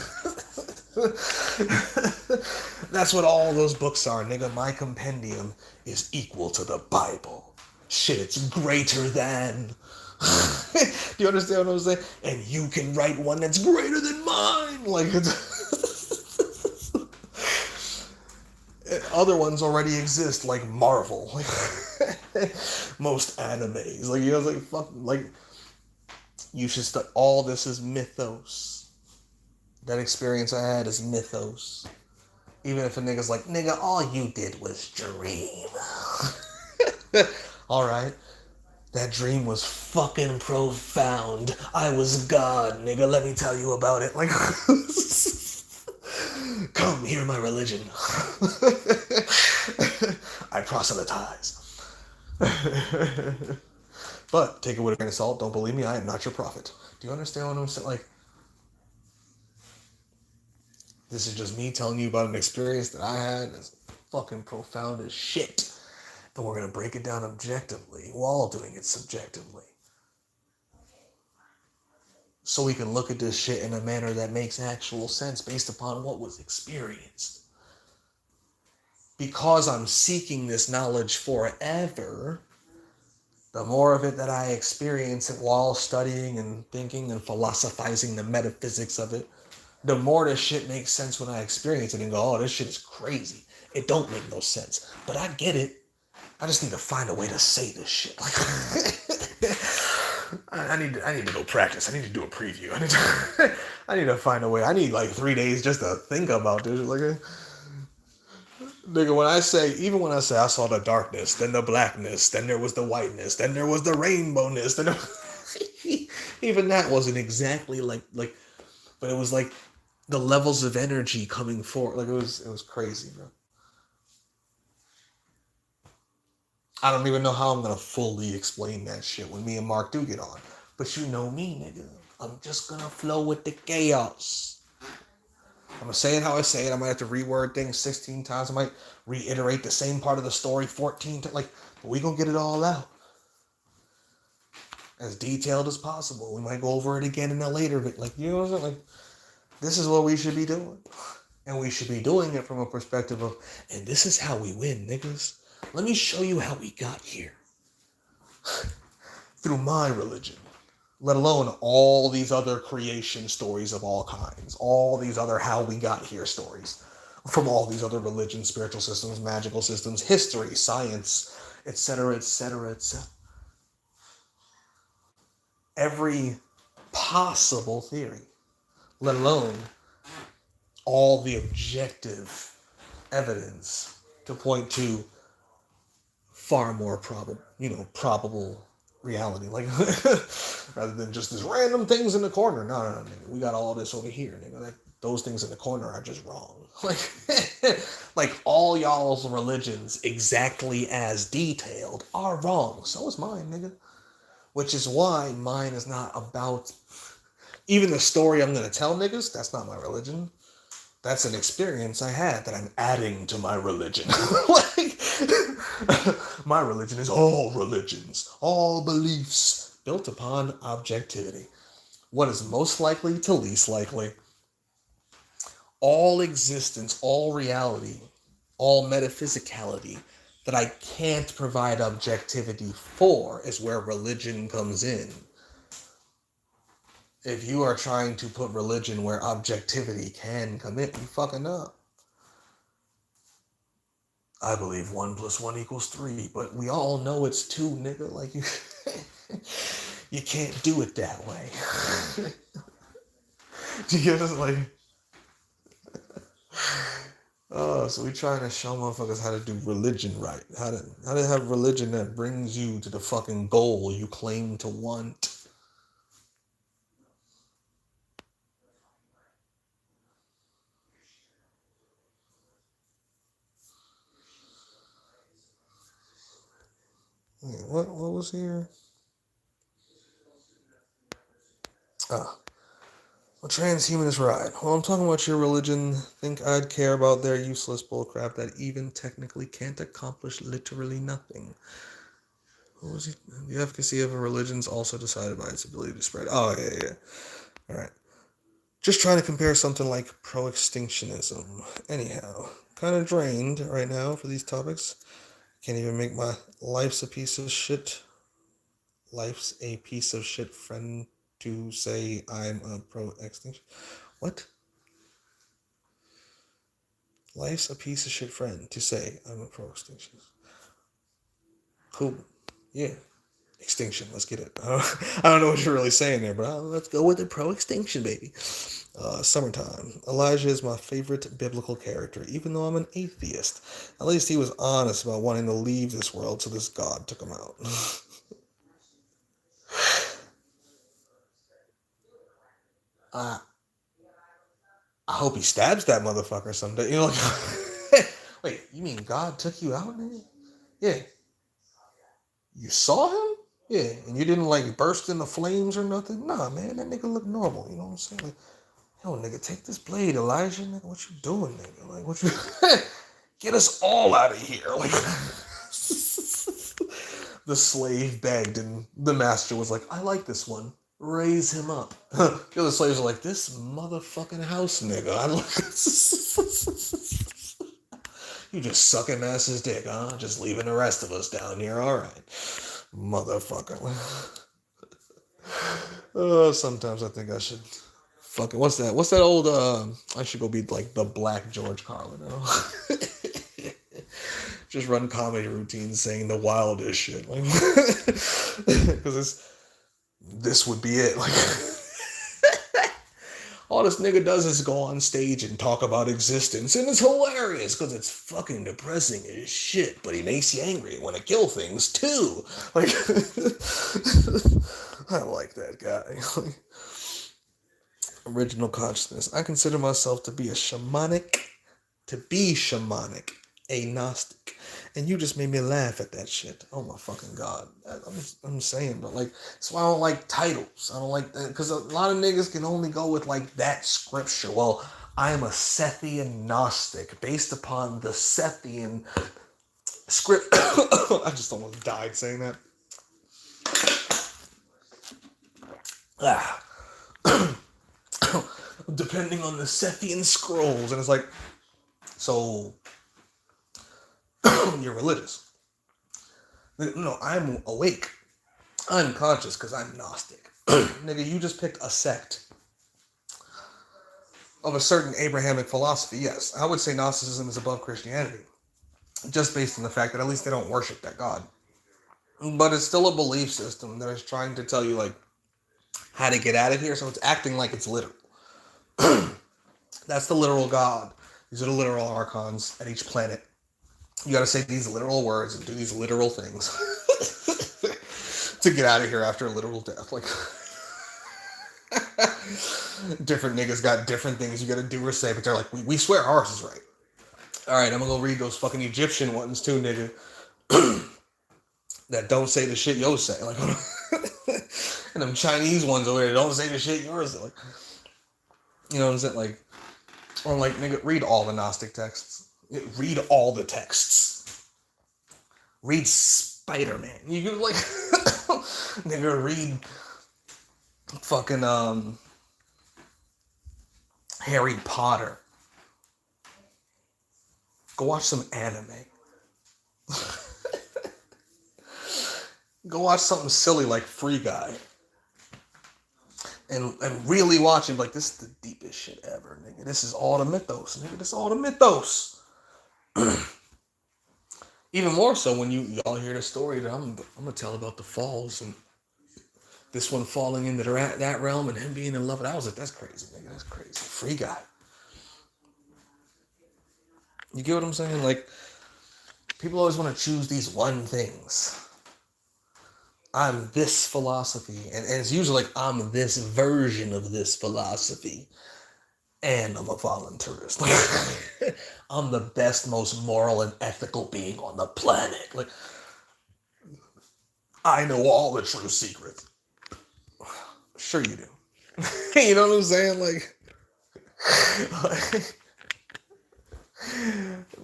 that's what all those books are, nigga. My compendium is equal to the Bible. Shit, it's greater than. Do you understand what I'm saying? And you can write one that's greater than mine. Like, other ones already exist, like Marvel. Most animes. Like, you know, like, fuck, like, you should start. All this is mythos. That experience I had is mythos. Even if a nigga's like, nigga, all you did was dream. Alright. That dream was fucking profound. I was God, nigga. Let me tell you about it. Like, come, hear my religion. I proselytize. But take it with a grain of salt. Don't believe me. I am not your prophet. Do you understand what I'm saying? Like, this is just me telling you about an experience that I had. It's fucking profound as shit. And we're going to break it down objectively while doing it subjectively. So we can look at this shit in a manner that makes actual sense based upon what was experienced. Because I'm seeking this knowledge forever, the more of it that I experience it while studying and thinking and philosophizing the metaphysics of it, the more this shit makes sense when I experience it and go, oh, this shit is crazy. It don't make no sense. But I get it. I just need to find a way to say this shit. Like, I need to go practice. I need to do a preview. I need to find a way. I need like 3 days just to think about this. Like, nigga, even when I say I saw the darkness, then the blackness, then there was the whiteness, then there was the rainbowness, then even that wasn't exactly like, but it was like the levels of energy coming forward. Like, it was crazy, bro. I don't even know how I'm gonna fully explain that shit when me and Marc do get on. But you know me, nigga. I'm just gonna flow with the chaos. I'm gonna say it how I say it. I might have to reword things 16 times. I might reiterate the same part of the story 14 times. Like, but we gonna get it all out as detailed as possible. We might go over it again in a later bit. Like, you know what I'm saying? Like, this is what we should be doing. And we should be doing it from a perspective of, and this is how we win, niggas. Let me show you how we got here. Through my religion. Let alone all these other creation stories of all kinds. All these other how we got here stories. From all these other religions, spiritual systems, magical systems, history, science, etc., etc., etc. Every possible theory. Let alone all the objective evidence to point to far more probable reality. Like, rather than just this random things in the corner. No, nigga. We got all this over here, nigga. Like, those things in the corner are just wrong. Like, like all y'all's religions, exactly as detailed, are wrong. So is mine, nigga. Which is why mine is not about... Even the story I'm going to tell niggas, that's not my religion. That's an experience I had that I'm adding to my religion. Like, my religion is all religions, all beliefs built upon objectivity. What is most likely to least likely? All existence, all reality, all metaphysicality that I can't provide objectivity for is where religion comes in. If you are trying to put religion where objectivity can come in, you fucking up. I believe 1 + 1 = 3, but we all know it's 2, nigga. Like, you can't do it that way. Do you get it? Like, so we trying to show motherfuckers how to do religion right. How to have religion that brings you to the fucking goal you claim to want. What was here? A transhumanist ride. Well, I'm talking about your religion. Think I'd care about their useless bullcrap that even technically can't accomplish literally nothing. What was it? The efficacy of a religion is also decided by its ability to spread. Oh, yeah. All right. Just trying to compare something like pro-extinctionism. Anyhow, kind of drained right now for these topics. Can't even make my life's a piece of shit friend to say I'm a pro-extinction. What? Life's a piece of shit friend to say I'm a pro-extinction. Cool. Yeah. Extinction. Let's get it. I don't know what you're really saying there, but let's go with it. Pro-extinction, baby. Summertime. Elijah is my favorite biblical character, even though I'm an atheist. At least he was honest about wanting to leave this world, so this God took him out. I hope he stabs that motherfucker someday. You know, like, Wait, you mean God took you out, nigga? Yeah. You saw him? Yeah. And you didn't like burst into flames or nothing? Nah, man, that nigga look normal. You know what I'm saying? Like, yo, nigga, take this blade, Elijah. Nigga, what you doing, nigga? Like, what you... Get us all out of here. Like... The slave begged, and the master was like, I like this one. Raise him up. The other slaves are like, this motherfucking house nigga. I like You just sucking ass's dick, huh? Just leaving the rest of us down here. All right. Motherfucker. Sometimes I think I should fucking... What's that? What's that old... I should go be like the Black George Carlin. Just run comedy routines saying the wildest shit. Like, because this would be it. Like, all this nigga does is go on stage and talk about existence, and it's hilarious because it's fucking depressing as shit, but he makes you angry and want to kill things too. Like, I like that guy. Like, original consciousness. I consider myself to be shamanic, agnostic. And you just made me laugh at that shit. Oh my fucking God. I'm saying, but like, that's why I don't like titles. I don't like that, because a lot of niggas can only go with like that scripture. Well, I am a Sethian Gnostic based upon the Sethian script. I just almost died saying that. Depending on the Sethian scrolls. And it's like, so... You're religious. No, I'm awake. I'm conscious because I'm Gnostic. Nigga, you just picked a sect of a certain Abrahamic philosophy. Yes, I would say Gnosticism is above Christianity, just based on the fact that at least they don't worship that God. But it's still a belief system that is trying to tell you, like, how to get out of here, so it's acting like it's literal. That's the literal God. These are the literal archons at each planet. You gotta say these literal words and do these literal things to get out of here after a literal death. Like, different niggas got different things you gotta do or say, but they're like, we swear ours is right. Alright, I'm gonna go read those fucking Egyptian ones too, nigga. That don't say the shit yo say. Like, and them Chinese ones over there don't say the shit yours say. Like, you know what I'm saying? Like, or like, nigga, read all the Gnostic texts. Read all the texts. Read Spider-Man. You could like, nigga, read fucking Harry Potter. Go watch some anime. Go watch something silly like Free Guy. And really watch it like, this is the deepest shit ever, nigga. This is all the mythos, nigga. This is all the mythos. Even more so when y'all hear the story that I'm gonna tell about the falls and this one falling into that realm and him being in love. I was like, that's crazy, nigga. That's crazy. Free Guy. You get what I'm saying? Like, people always want to choose these one things. I'm this philosophy, and it's usually like I'm this version of this philosophy. And I'm a voluntarist. Like, I'm the best, most moral and ethical being on the planet. Like, I know all the true secrets. Sure you do. You know what I'm saying? Like,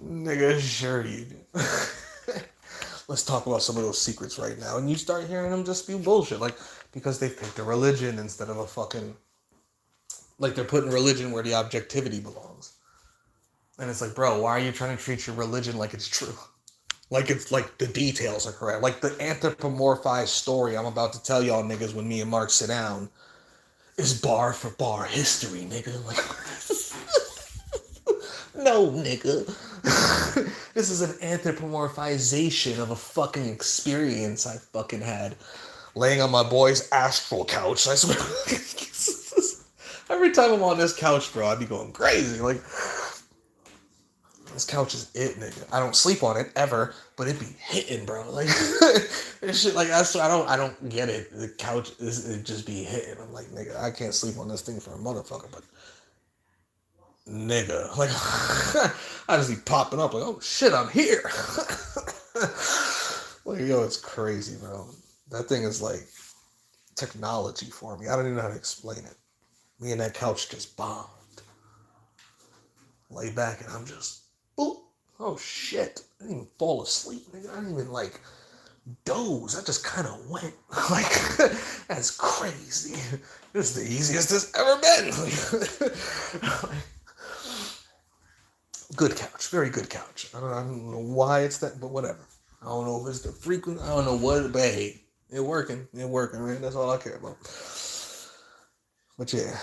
nigga, sure you do. Let's talk about some of those secrets right now. And you start hearing them just spew bullshit. Like, because they picked a religion instead of a fucking... Like, they're putting religion where the objectivity belongs. And it's like, bro, why are you trying to treat your religion like it's true? Like, it's like the details are correct. Like, the anthropomorphized story I'm about to tell y'all niggas when me and Marc sit down is bar for bar history, nigga. Like, no, nigga. This is an anthropomorphization of a fucking experience I fucking had laying on my boy's astral couch. I swear. Every time I'm on this couch, bro, I be going crazy. Like, this couch is it, nigga. I don't sleep on it ever, but it be hitting, bro. Like, this shit, like, I don't get it. The couch it just be hitting. I'm like, nigga, I can't sleep on this thing for a motherfucker, but nigga. Like, I just be popping up like, oh shit, I'm here. Like, yo, it's crazy, bro. That thing is like technology for me. I don't even know how to explain it. Me and that couch just bombed. Lay back and I'm just, boop. Oh shit. I didn't even fall asleep, nigga. I didn't even like doze. I just kind of went. Like, that's crazy. This is the easiest it's ever been. Good couch. Very good couch. I don't know why it's that, but whatever. I don't know if it's the frequency. I don't know what, but hey, it working. It working, right? That's all I care about. But yeah.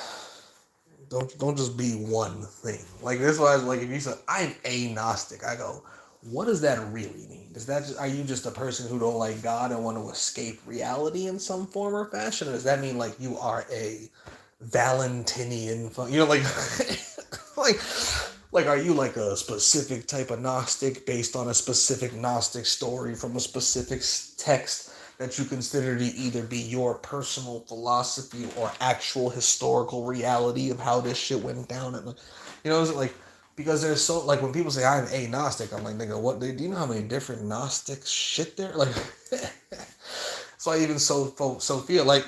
Don't just be one thing. Like, this was like, if you said I'm agnostic, I go, what does that really mean? Does that just, are you just a person who don't like God and want to escape reality in some form or fashion? Or does that mean like you are a Valentinian, you know, like like are you like a specific type of Gnostic based on a specific Gnostic story from a specific text that you consider to either be your personal philosophy or actual historical reality of how this shit went down? And, you know, is it like, because there's so, like, when people say I'm agnostic, I'm like, nigga, what, do you know how many different Gnostic shit there? Like, so I even Sophia, like,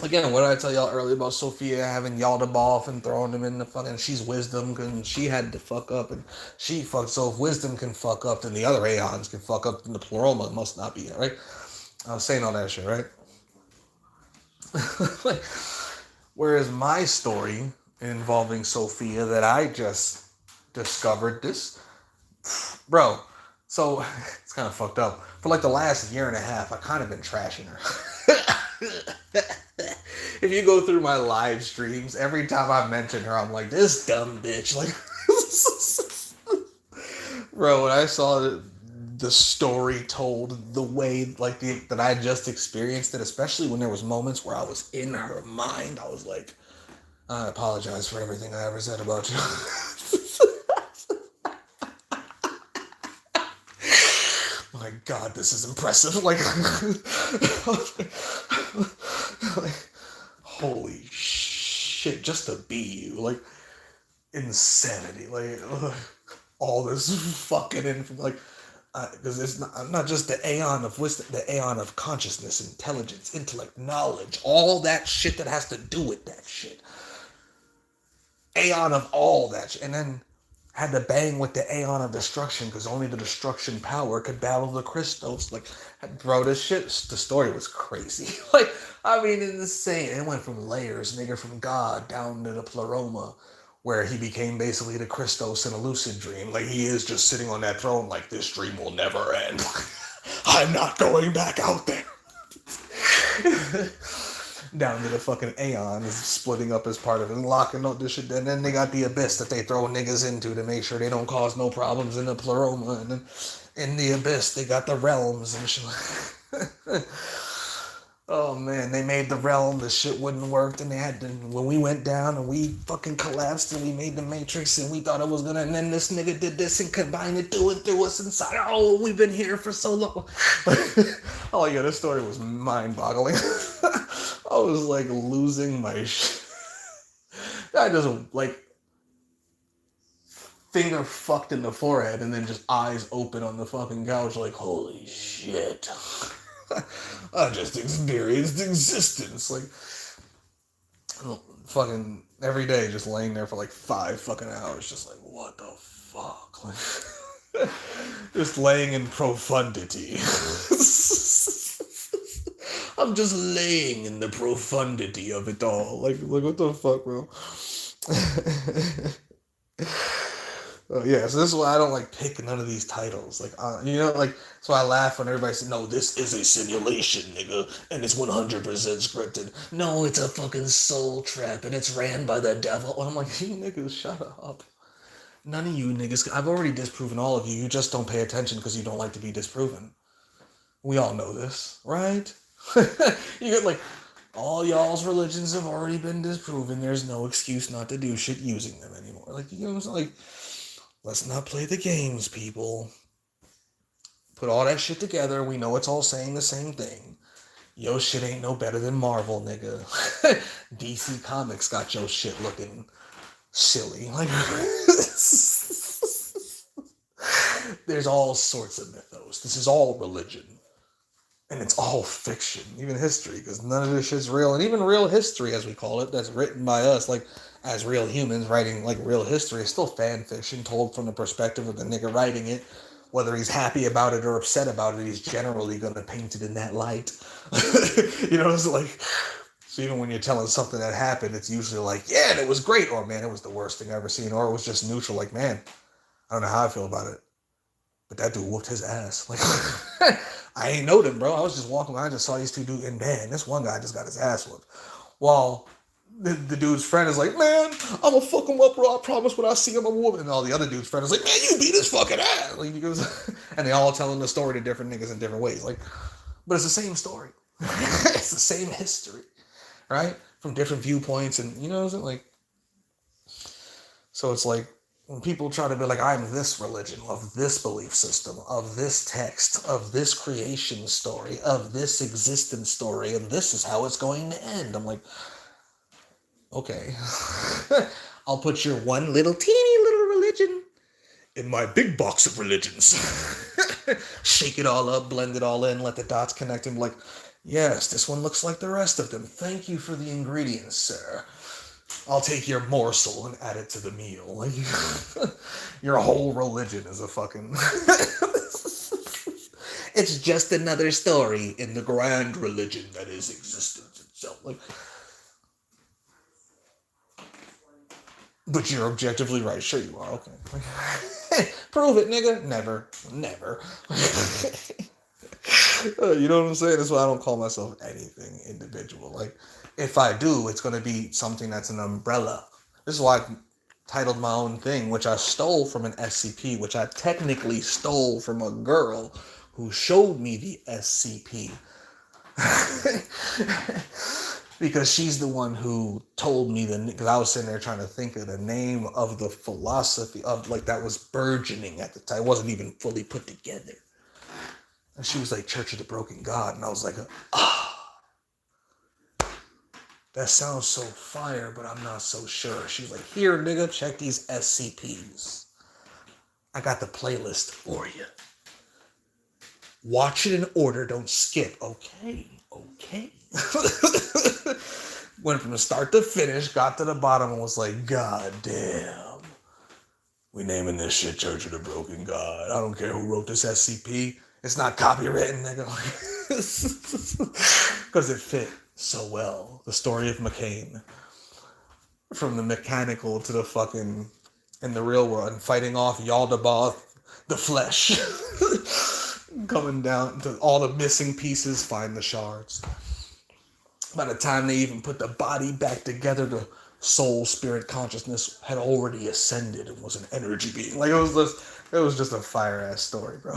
again, what did I tell y'all earlier about Sophia having Yaldabaoth off and throwing him in the fucking, she's wisdom, and she had to fuck up, and she fucked, so if wisdom can fuck up, then the other aeons can fuck up, then the pleroma must not be, right? I was saying all that shit, right? Whereas my story involving Sophia that I just discovered this, bro, so it's kind of fucked up. For like the last year and a half, I kind of been trashing her. If you go through my live streams, every time I mention her, I'm like, this dumb bitch. Like, bro, when I saw the story told the way like that I just experienced it, especially when there was moments where I was in her mind, I was like, I apologize for everything I ever said about you. My God, this is impressive. Like, like, holy shit, just to be you, like, insanity, like, all this fucking like, because it's not just the aeon of wisdom, the aeon of consciousness, intelligence, intellect, knowledge, all that shit that has to do with that shit. Aeon of all that shit. And then had to bang with the aeon of destruction because only the destruction power could battle the Christos. Like, bro, this shit, the story was crazy. Like, I mean, it's insane. It went from layers, nigga, from God down to the pleroma, where he became basically the Christos in a lucid dream. Like, he is just sitting on that throne like, this dream will never end. I'm not going back out there. Down to the fucking Aeon is splitting up as part of it and locking up this shit. And then they got the Abyss that they throw niggas into to make sure they don't cause no problems in the pleroma. And then in the Abyss, they got the realms and shit. Oh man, they made the realm, the shit wouldn't work, and they had to, when we went down and we fucking collapsed and we made the Matrix and we thought it was gonna, and then this nigga did this and combined it through us inside. Oh, we've been here for so long. Oh yeah, this story was mind-boggling. I was like losing my shit. I just like finger fucked in the forehead and then just eyes open on the fucking couch like, holy shit. I just experienced existence. Like, fucking every day just laying there for like 5 fucking hours, just like, what the fuck? Like, just laying in profundity. I'm just laying in the profundity of it all. Like what the fuck, bro? Yeah, so this is why I don't like pick none of these titles. Like, you know, like, so I laugh when everybody says, no, this is a simulation, nigga, and it's 100% scripted. No, it's a fucking soul trap, and it's ran by the devil. And I'm like, you niggas, shut up. None of you niggas, I've already disproven all of you. You just don't pay attention because you don't like to be disproven. We all know this, right? You get like, all y'all's religions have already been disproven. There's no excuse not to do shit using them anymore. Like, you know what I'm saying? Like, let's not play the games, people. Put all that shit together. We know it's all saying the same thing. Yo shit ain't no better than Marvel, nigga. DC Comics got your shit looking silly. Like, there's all sorts of mythos. This is all religion. And it's all fiction, even history, because none of this shit's real. And even real history, as we call it, that's written by us, like, as real humans writing, like, real history, is still fan fiction told from the perspective of the nigga writing it. Whether he's happy about it or upset about it, he's generally going to paint it in that light. You know, it's like, so even when you're telling something that happened, it's usually like, yeah, and it was great, or man, it was the worst thing I've ever seen, or it was just neutral, like, man, I don't know how I feel about it, but that dude whooped his ass. Like, I ain't know them, bro. I was just walking around, I just saw these two dudes, and man, this one guy just got his ass whooped. While the dude's friend is like, man, I'm gonna fuck him up, bro. I promise when I see him, I'm a woman. And all the other dude's friend is like, man, you beat his fucking ass. Like, and they all telling the story to different niggas in different ways. Like, but it's the same story. It's the same history, right? From different viewpoints, and you know what I'm saying? Like, so it's like, when people try to be like, I'm this religion, of this belief system, of this text, of this creation story, of this existence story, and this is how it's going to end. I'm like, okay. I'll put your one little teeny little religion in my big box of religions. Shake it all up, blend it all in, let the dots connect, and be like, yes, this one looks like the rest of them. Thank you for the ingredients, sir. I'll take your morsel and add it to the meal. Like, your whole religion is a fucking... It's just another story in the grand religion that is existence itself. Like, but you're objectively right. Sure you are. Okay. Prove it, nigga. Never. You know what I'm saying? That's why I don't call myself anything individual. Like, if I do, it's going to be something that's an umbrella. This is why I titled my own thing, which I stole from an SCP, which I technically stole from a girl who showed me the SCP. Because she's the one who told me because I was sitting there trying to think of the name of the philosophy of, like, that was burgeoning at the time. It wasn't even fully put together. And she was like, Church of the Broken God. And I was like, that sounds so fire, but I'm not so sure. She's like, here, nigga, check these SCPs. I got the playlist for you. Watch it in order, don't skip. Okay. Went from the start to finish, got to the bottom, and was like, God damn. We naming this shit Church of the Broken God. I don't care who wrote this SCP. It's not copywritten, nigga. Because it fit so well. The story of McCain. From the mechanical to the fucking, in the real world, and fighting off Yaldabaoth, the flesh. Coming down to all the missing pieces, find the shards. By the time they even put the body back together, the soul, spirit, consciousness had already ascended and was an energy being. Like, it was just a fire-ass story, bro.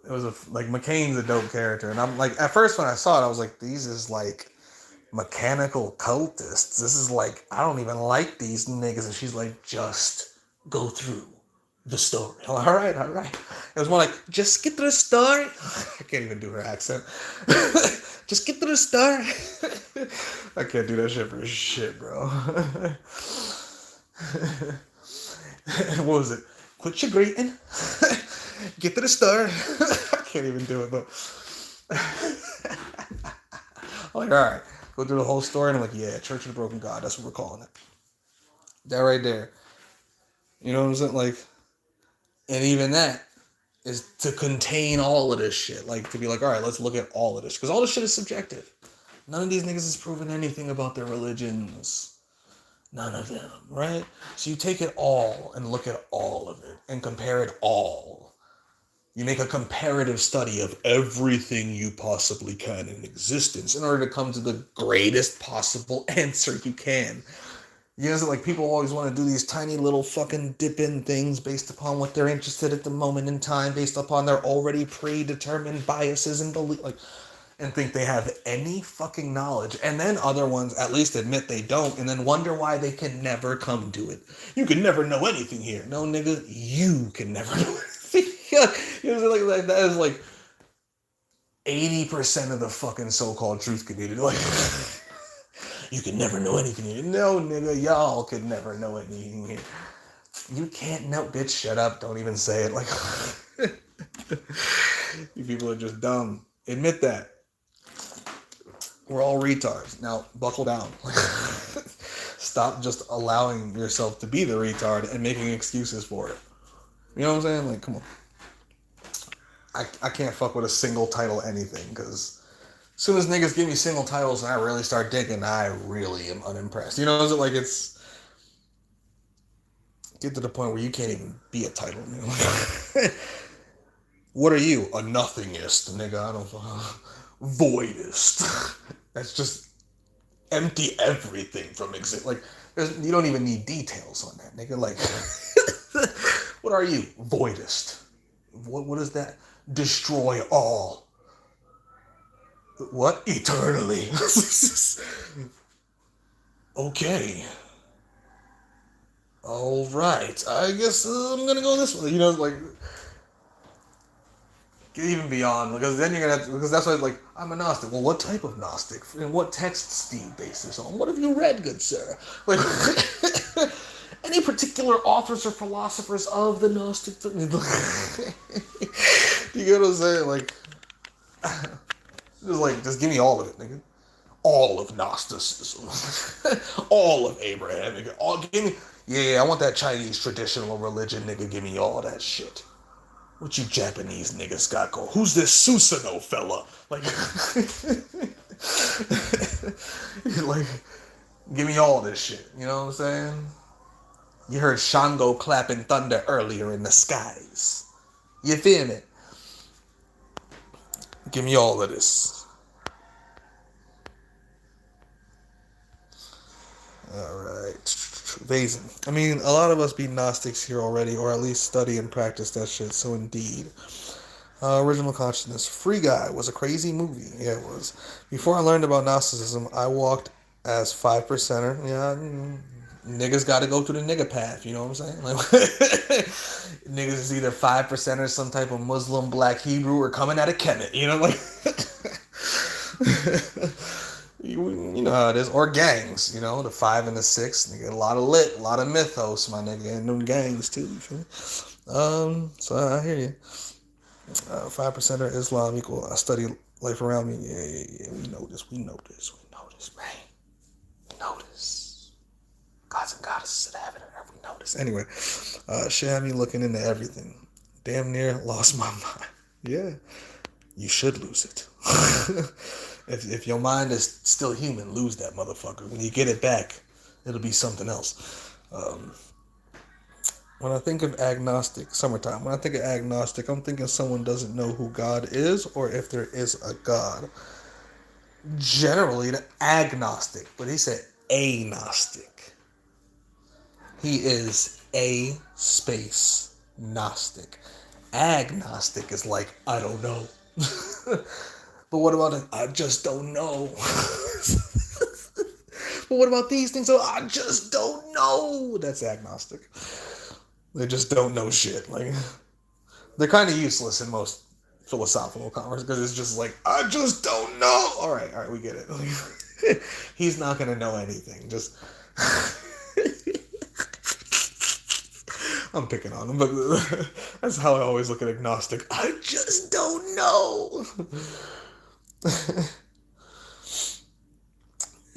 It was like, McCain's a dope character. And I'm like, at first when I saw it, I was like, these is like mechanical cultists. This is like, I don't even like these niggas. And she's like, just go through the story. I'm like, all right. It was more like, just get through the story. I can't even do her accent. Just get through the story. I can't do that shit for shit, bro. What was it? Quit your greeting. Get to the story. I can't even do it, but I'm like, all right, go through the whole story. And I'm like, yeah, Church of the Broken God. That's what we're calling it. That right there. You know what I'm saying? Like, and even that is to contain all of this shit. Like, to be like, all right, let's look at all of this. Because all this shit is subjective. None of these niggas has proven anything about their religions. None of them, right? So you take it all and look at all of it and compare it all. You make a comparative study of everything you possibly can in existence in order to come to the greatest possible answer you can. You know, like, people always want to do these tiny little fucking dip-in things based upon what they're interested at the moment in time, based upon their already predetermined biases and belief, like, and think they have any fucking knowledge. And then other ones at least admit they don't, and then wonder why they can never come to it. You can never know anything here. No, nigga, you can never know anything. You know, like that is like 80% of the fucking so-called truth community. Like, you can never know anything here. No, nigga, y'all could never know anything here. You can't know, bitch, shut up. Don't even say it. Like, you people are just dumb. Admit that. We're all retards. Now, buckle down. Stop just allowing yourself to be the retard and making excuses for it. You know what I'm saying? Like, come on. I can't fuck with a single title anything, because as soon as niggas give me single titles and I really start digging, I really am unimpressed. You know, is it like it's get to the point where you can't even be a title. You know? What are you? A nothingist, nigga. I don't voidist. That's just empty everything from exist. Like, you don't even need details on that, nigga. Like, what are you? Voidist. What is that? Destroy all. What? Eternally. Okay. All right. I guess I'm gonna go this way. You know, like, get even beyond, because then you're gonna have to, because that's why, like, I'm a Gnostic. Well, what type of Gnostic? And what texts do you base this on? What have you read, good sir? Like, any particular authors or philosophers of the Gnostic? You get what I'm saying? Like, just give me all of it, nigga. All of Gnosticism. All of Abraham, nigga. All, give me, yeah, I want that Chinese traditional religion, nigga. Give me all that shit. What you Japanese niggas got going? Who's this Susanoo fella? Like, like, give me all this shit. You know what I'm saying? You heard Shango clapping thunder earlier in the skies. You feel me? Give me all of this. All right. Amazing. I mean, a lot of us be Gnostics here already, or at least study and practice that shit, so indeed. Original Consciousness. Free Guy was a crazy movie. Yeah, it was. Before I learned about Gnosticism, I walked as 5%er. Yeah, niggas got to go through the nigga path, you know what I'm saying? Like, niggas is either 5%er, some type of Muslim, Black Hebrew, or coming out of Kemet, you know, like... You know how it is. Or gangs, you know, the 5 and the 6. Nigga, a lot of lit, a lot of mythos, my nigga, and them gangs too, you feel me? So I hear you. 5%er Islam equal, I study life around me. Yeah. We know this, man. We know this. Gods and goddesses of heaven and earth, we know this. Anyway, shit had me looking into everything. Damn near lost my mind. Yeah, you should lose it. If your mind is still human, lose that motherfucker. When you get it back, it'll be something else. When I think of agnostic, summertime, when I think of agnostic, I'm thinking someone doesn't know who God is or if there is a God. Generally, the agnostic, but he said agnostic. He is a space gnostic. Agnostic is like, I don't know. But what about it? I just don't know. But what about these things? Oh, I just don't know. That's agnostic. They just don't know shit. Like, they're kind of useless in most philosophical conversations because it's just like, I just don't know. All right, we get it. Like, he's not gonna know anything. Just, I'm picking on him, but that's how I always look at agnostic. I just don't know.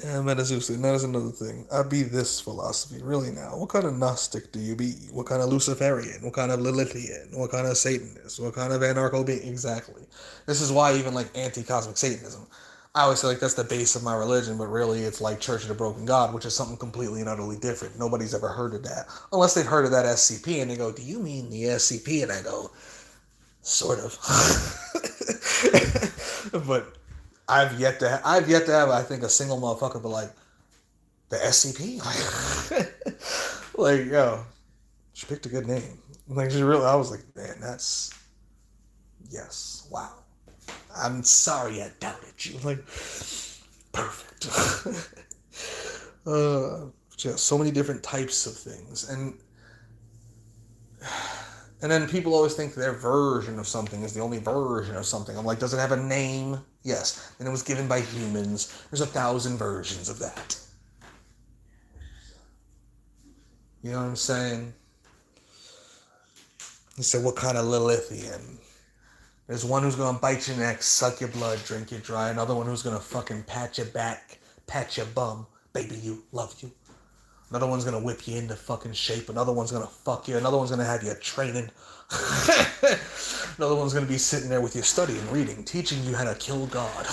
Yeah, metaphysics, that is another thing. I be this philosophy, really now. What kind of Gnostic do you be? What kind of Luciferian? What kind of Lilithian? What kind of Satanist? What kind of anarcho-being? Exactly. This is why even like anti-cosmic Satanism, I always say like that's the base of my religion, but really it's like Church of the Broken God, which is something completely and utterly different. Nobody's ever heard of that. Unless they've heard of that SCP and they go, do you mean the SCP? And I go, sort of. But I've yet to have, I think, a single motherfucker be like, the SCP? Like, yo, she picked a good name. Like, I was like, man, that's, yes, wow. I'm sorry I doubted you. Like, perfect. Just so many different types of things. And then people always think their version of something is the only version of something. I'm like, does it have a name? Yes. And it was given by humans. There's 1,000 versions of that. You know what I'm saying? He said, what kind of Lilithian? There's one who's gonna bite your neck, suck your blood, drink you dry. Another one who's gonna fucking pat your back, pat your bum, baby you, love you. Another one's gonna whip you into fucking shape. Another one's gonna fuck you. Another one's gonna have you training. Another one's gonna be sitting there with you studying, reading, teaching you how to kill God.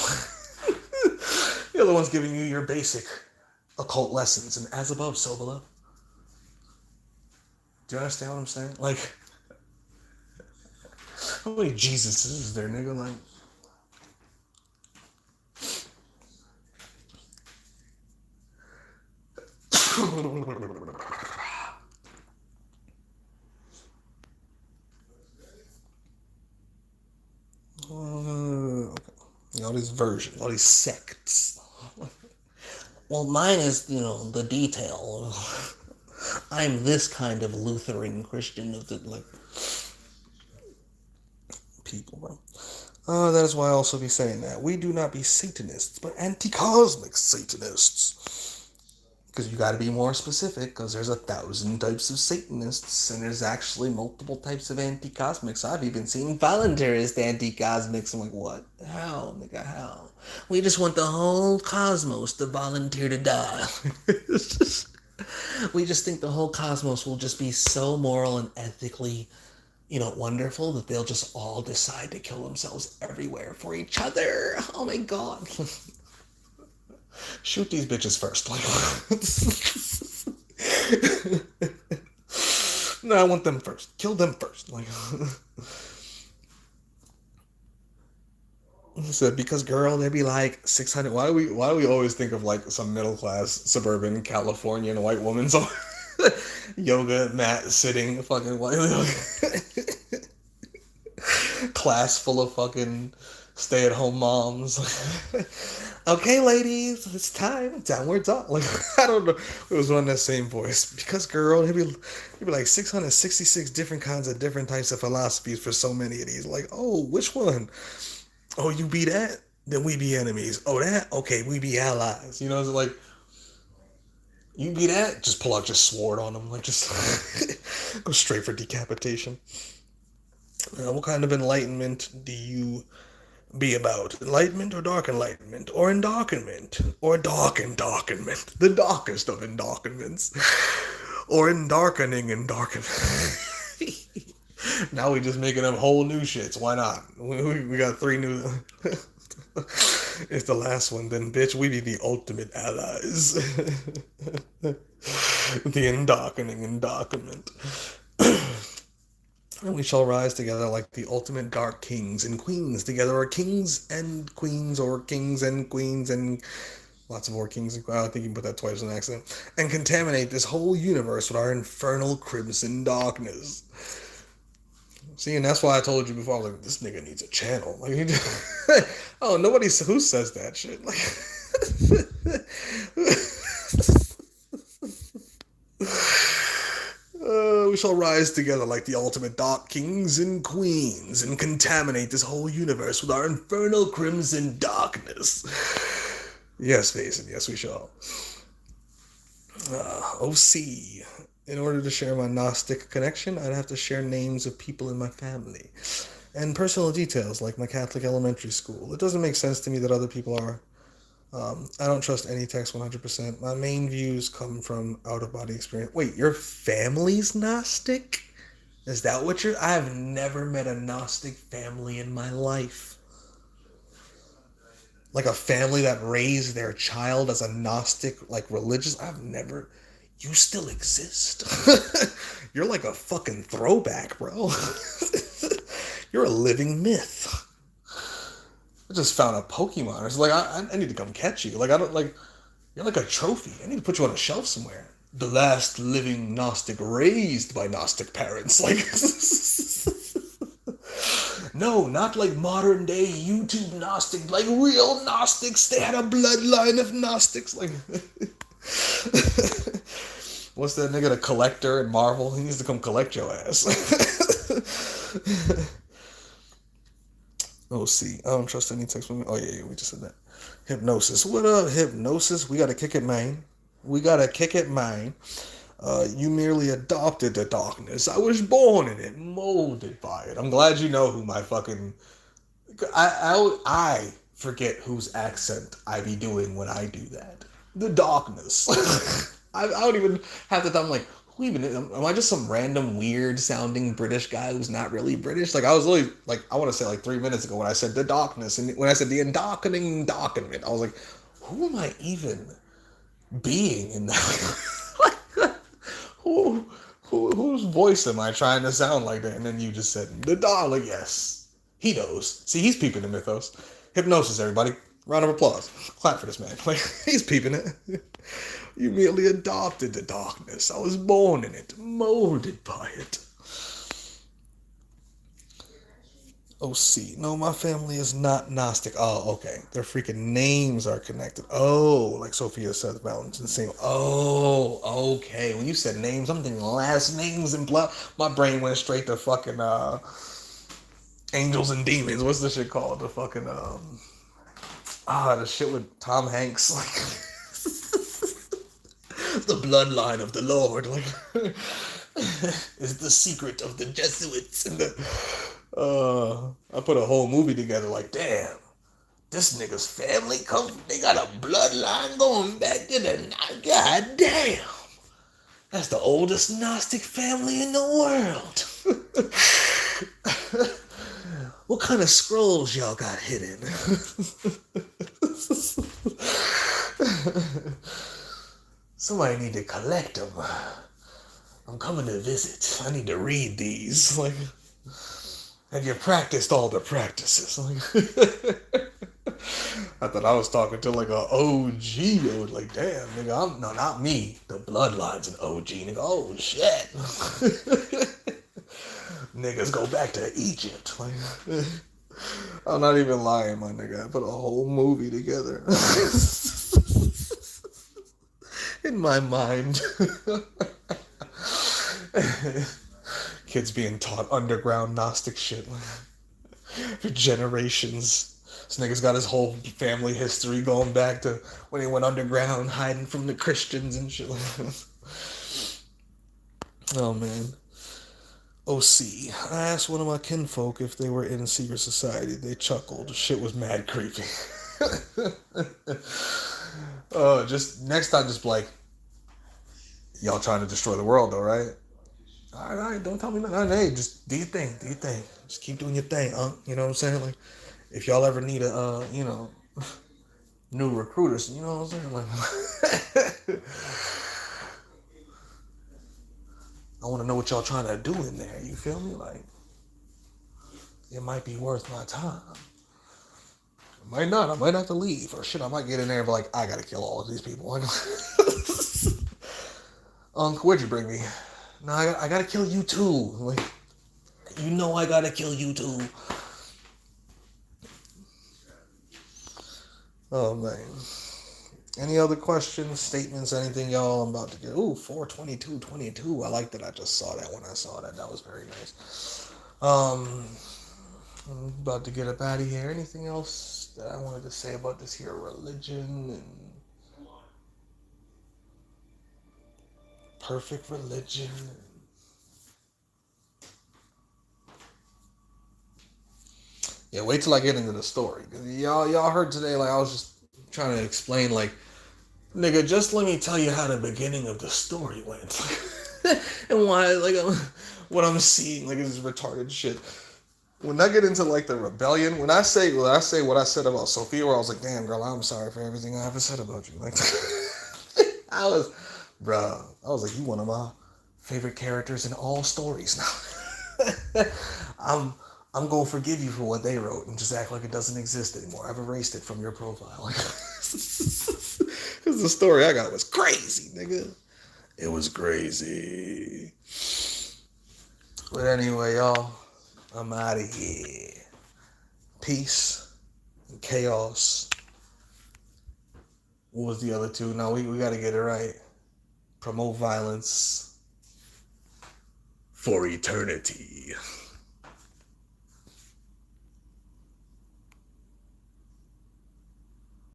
The other one's giving you your basic occult lessons, and as above, so below. Do you understand what I'm saying? Like, how many Jesuses is there, nigga? Like, all these versions, all these sects. Well, mine is, the detail. I'm this kind of Lutheran Christian of the, like, people, bro. That is why I also be saying that. We do not be Satanists, but anti-cosmic Satanists. Because you gotta be more specific, because there's 1,000 types of Satanists, and there's actually multiple types of anti-cosmics. I've even seen voluntarist anti-cosmics. I'm like, what? How, nigga, how? We just want the whole cosmos to volunteer to die. We just think the whole cosmos will just be so moral and ethically, wonderful that they'll just all decide to kill themselves everywhere for each other. Oh my god. Shoot these bitches first. No, I want them first. Kill them first. He said, because girl, there'd be like 600. Why do we always think of like some middle class suburban Californian white woman's yoga mat sitting fucking white class full of fucking stay-at-home moms. Okay, ladies, it's time. Downward dog. Like, I don't know. It was one of that same voice. Because, girl, it'd be like 666 different kinds of different types of philosophies for so many of these. Like, oh, which one? Oh, you be that? Then we be enemies. Oh, that? Okay, we be allies. It's like, you be that? Just pull out your sword on them. Like, just go straight for decapitation. What kind of enlightenment do you be about? Enlightenment or dark enlightenment? Or endarkenment? Or dark endarkenment? The darkest of endarkenments. Or endarkening endarkenment. Now we just making up whole new shits. Why not? We got 3 new... It's the last one, then bitch, we be the ultimate allies. The endarkening endarkenment. And we shall rise together like the ultimate dark kings and queens together, or kings and queens, or kings and queens, and lots of more kings and queens. I think you can put that twice in an accident. And contaminate this whole universe with our infernal crimson darkness. See, and that's why I told you before, like, this nigga needs a channel. Like, oh, who says that shit? Like, we shall rise together like the ultimate dark kings and queens and contaminate this whole universe with our infernal crimson darkness. Yes, Mason, yes, we shall. OC. In order to share my Gnostic connection, I'd have to share names of people in my family and personal details like my Catholic elementary school. It doesn't make sense to me that other people are. I don't trust any text 100%. My main views come from out-of-body experience. Wait, your family's Gnostic? Is that what you're... I've never met a Gnostic family in my life. Like a family that raised their child as a Gnostic, like religious... I've never... You still exist. You're like a fucking throwback, bro. You're a living myth. I just found a Pokemon. It's like, I need to come catch you. Like, I don't, like, you're like a trophy. I need to put you on a shelf somewhere. The last living Gnostic raised by Gnostic parents. Like, no, not like modern day YouTube Gnostic, like real Gnostics. They had a bloodline of Gnostics. Like, what's that nigga, the collector in Marvel? He needs to come collect your ass. Oh, see. I don't trust any text from me. Oh, yeah, we just said that. Hypnosis. What up, Hypnosis? We gotta kick it, man. We gotta kick it, man. You merely adopted the darkness. I was born in it, molded by it. I'm glad you know who my fucking... I forget whose accent I be doing when I do that. The darkness. I don't even have to... I'm like, who even... Am I just some random weird sounding British guy who's not really British? Like, I was really... Like, I want to say like 3 minutes ago when I said the darkness. And when I said the darkening document, I was like, who am I even being in that? Whose voice am I trying to sound like that? And then you just said the dog. Like, yes, he knows. See, he's peeping the mythos. Hypnosis, everybody. Round of applause. Clap for this man. Like, he's peeping it. You merely adopted the darkness. I was born in it, molded by it. OC. No, my family is not Gnostic. Oh, okay. Their freaking names are connected. Oh, like Sophia says, Balance and Same. Oh, okay. When you said names, I'm thinking last names and blah. My brain went straight to fucking Angels and Demons. What's this shit called? The fucking the shit with Tom Hanks. Like the bloodline of the Lord. Like is the secret of the Jesuits and the I put a whole movie together like, damn, this nigga's family they got a bloodline going back to the, god damn. That's the oldest Gnostic family in the world. What kind of scrolls y'all got hidden? Somebody need to collect them. I'm coming to visit. I need to read these. Like, have you practiced all the practices? Like, I thought I was talking to like a OG. Like, damn, nigga, no, not me. The bloodline's an OG, nigga. Oh, shit. Niggas go back to Egypt. Like, I'm not even lying, my nigga. I put a whole movie together. In my mind. Kids being taught underground Gnostic shit for generations. This nigga's got his whole family history going back to when he went underground hiding from the Christians and shit. Oh, man. OC. I asked one of my kinfolk if they were in a secret society. They chuckled. Shit was mad creepy. Just next time, just like, y'all trying to destroy the world, though, right? All right, don't tell me nothing. Hey, just do your thing. Just keep doing your thing, You know what I'm saying? Like, if y'all ever need a, new recruiters, you know what I'm saying? Like, I want to know what y'all trying to do in there. You feel me? Like, it might be worth my time. It might not. I might have to leave. Or shit, I might get in there and be like, I gotta kill all of these people. Where'd you bring me? No, I gotta kill you too. Like, you know I gotta kill you too. Oh, man. Any other questions, statements, anything, y'all? I'm about to get... Ooh, 42222. I like that I just saw that when I saw that. That was very nice. I'm about to get up out of here. Anything else that I wanted to say about this here religion and perfect religion? Yeah, wait till I get into the story. Y'all heard today, like, I was just trying to explain, like, nigga, just let me tell you how the beginning of the story went. And why, like, what I'm seeing, like, is retarded shit. When I get into, like, the rebellion, when I say what I said about Sophia, where I was like, damn, girl, I'm sorry for everything I ever said about you. Like, I was like, you one of my favorite characters in all stories now. I'm going to forgive you for what they wrote and just act like it doesn't exist anymore. I've erased it from your profile. Because the story I got was crazy, nigga. It was crazy. But anyway, y'all, I'm out of here. Peace and chaos. What was the other two? No, we got to get it right. Promote violence for eternity.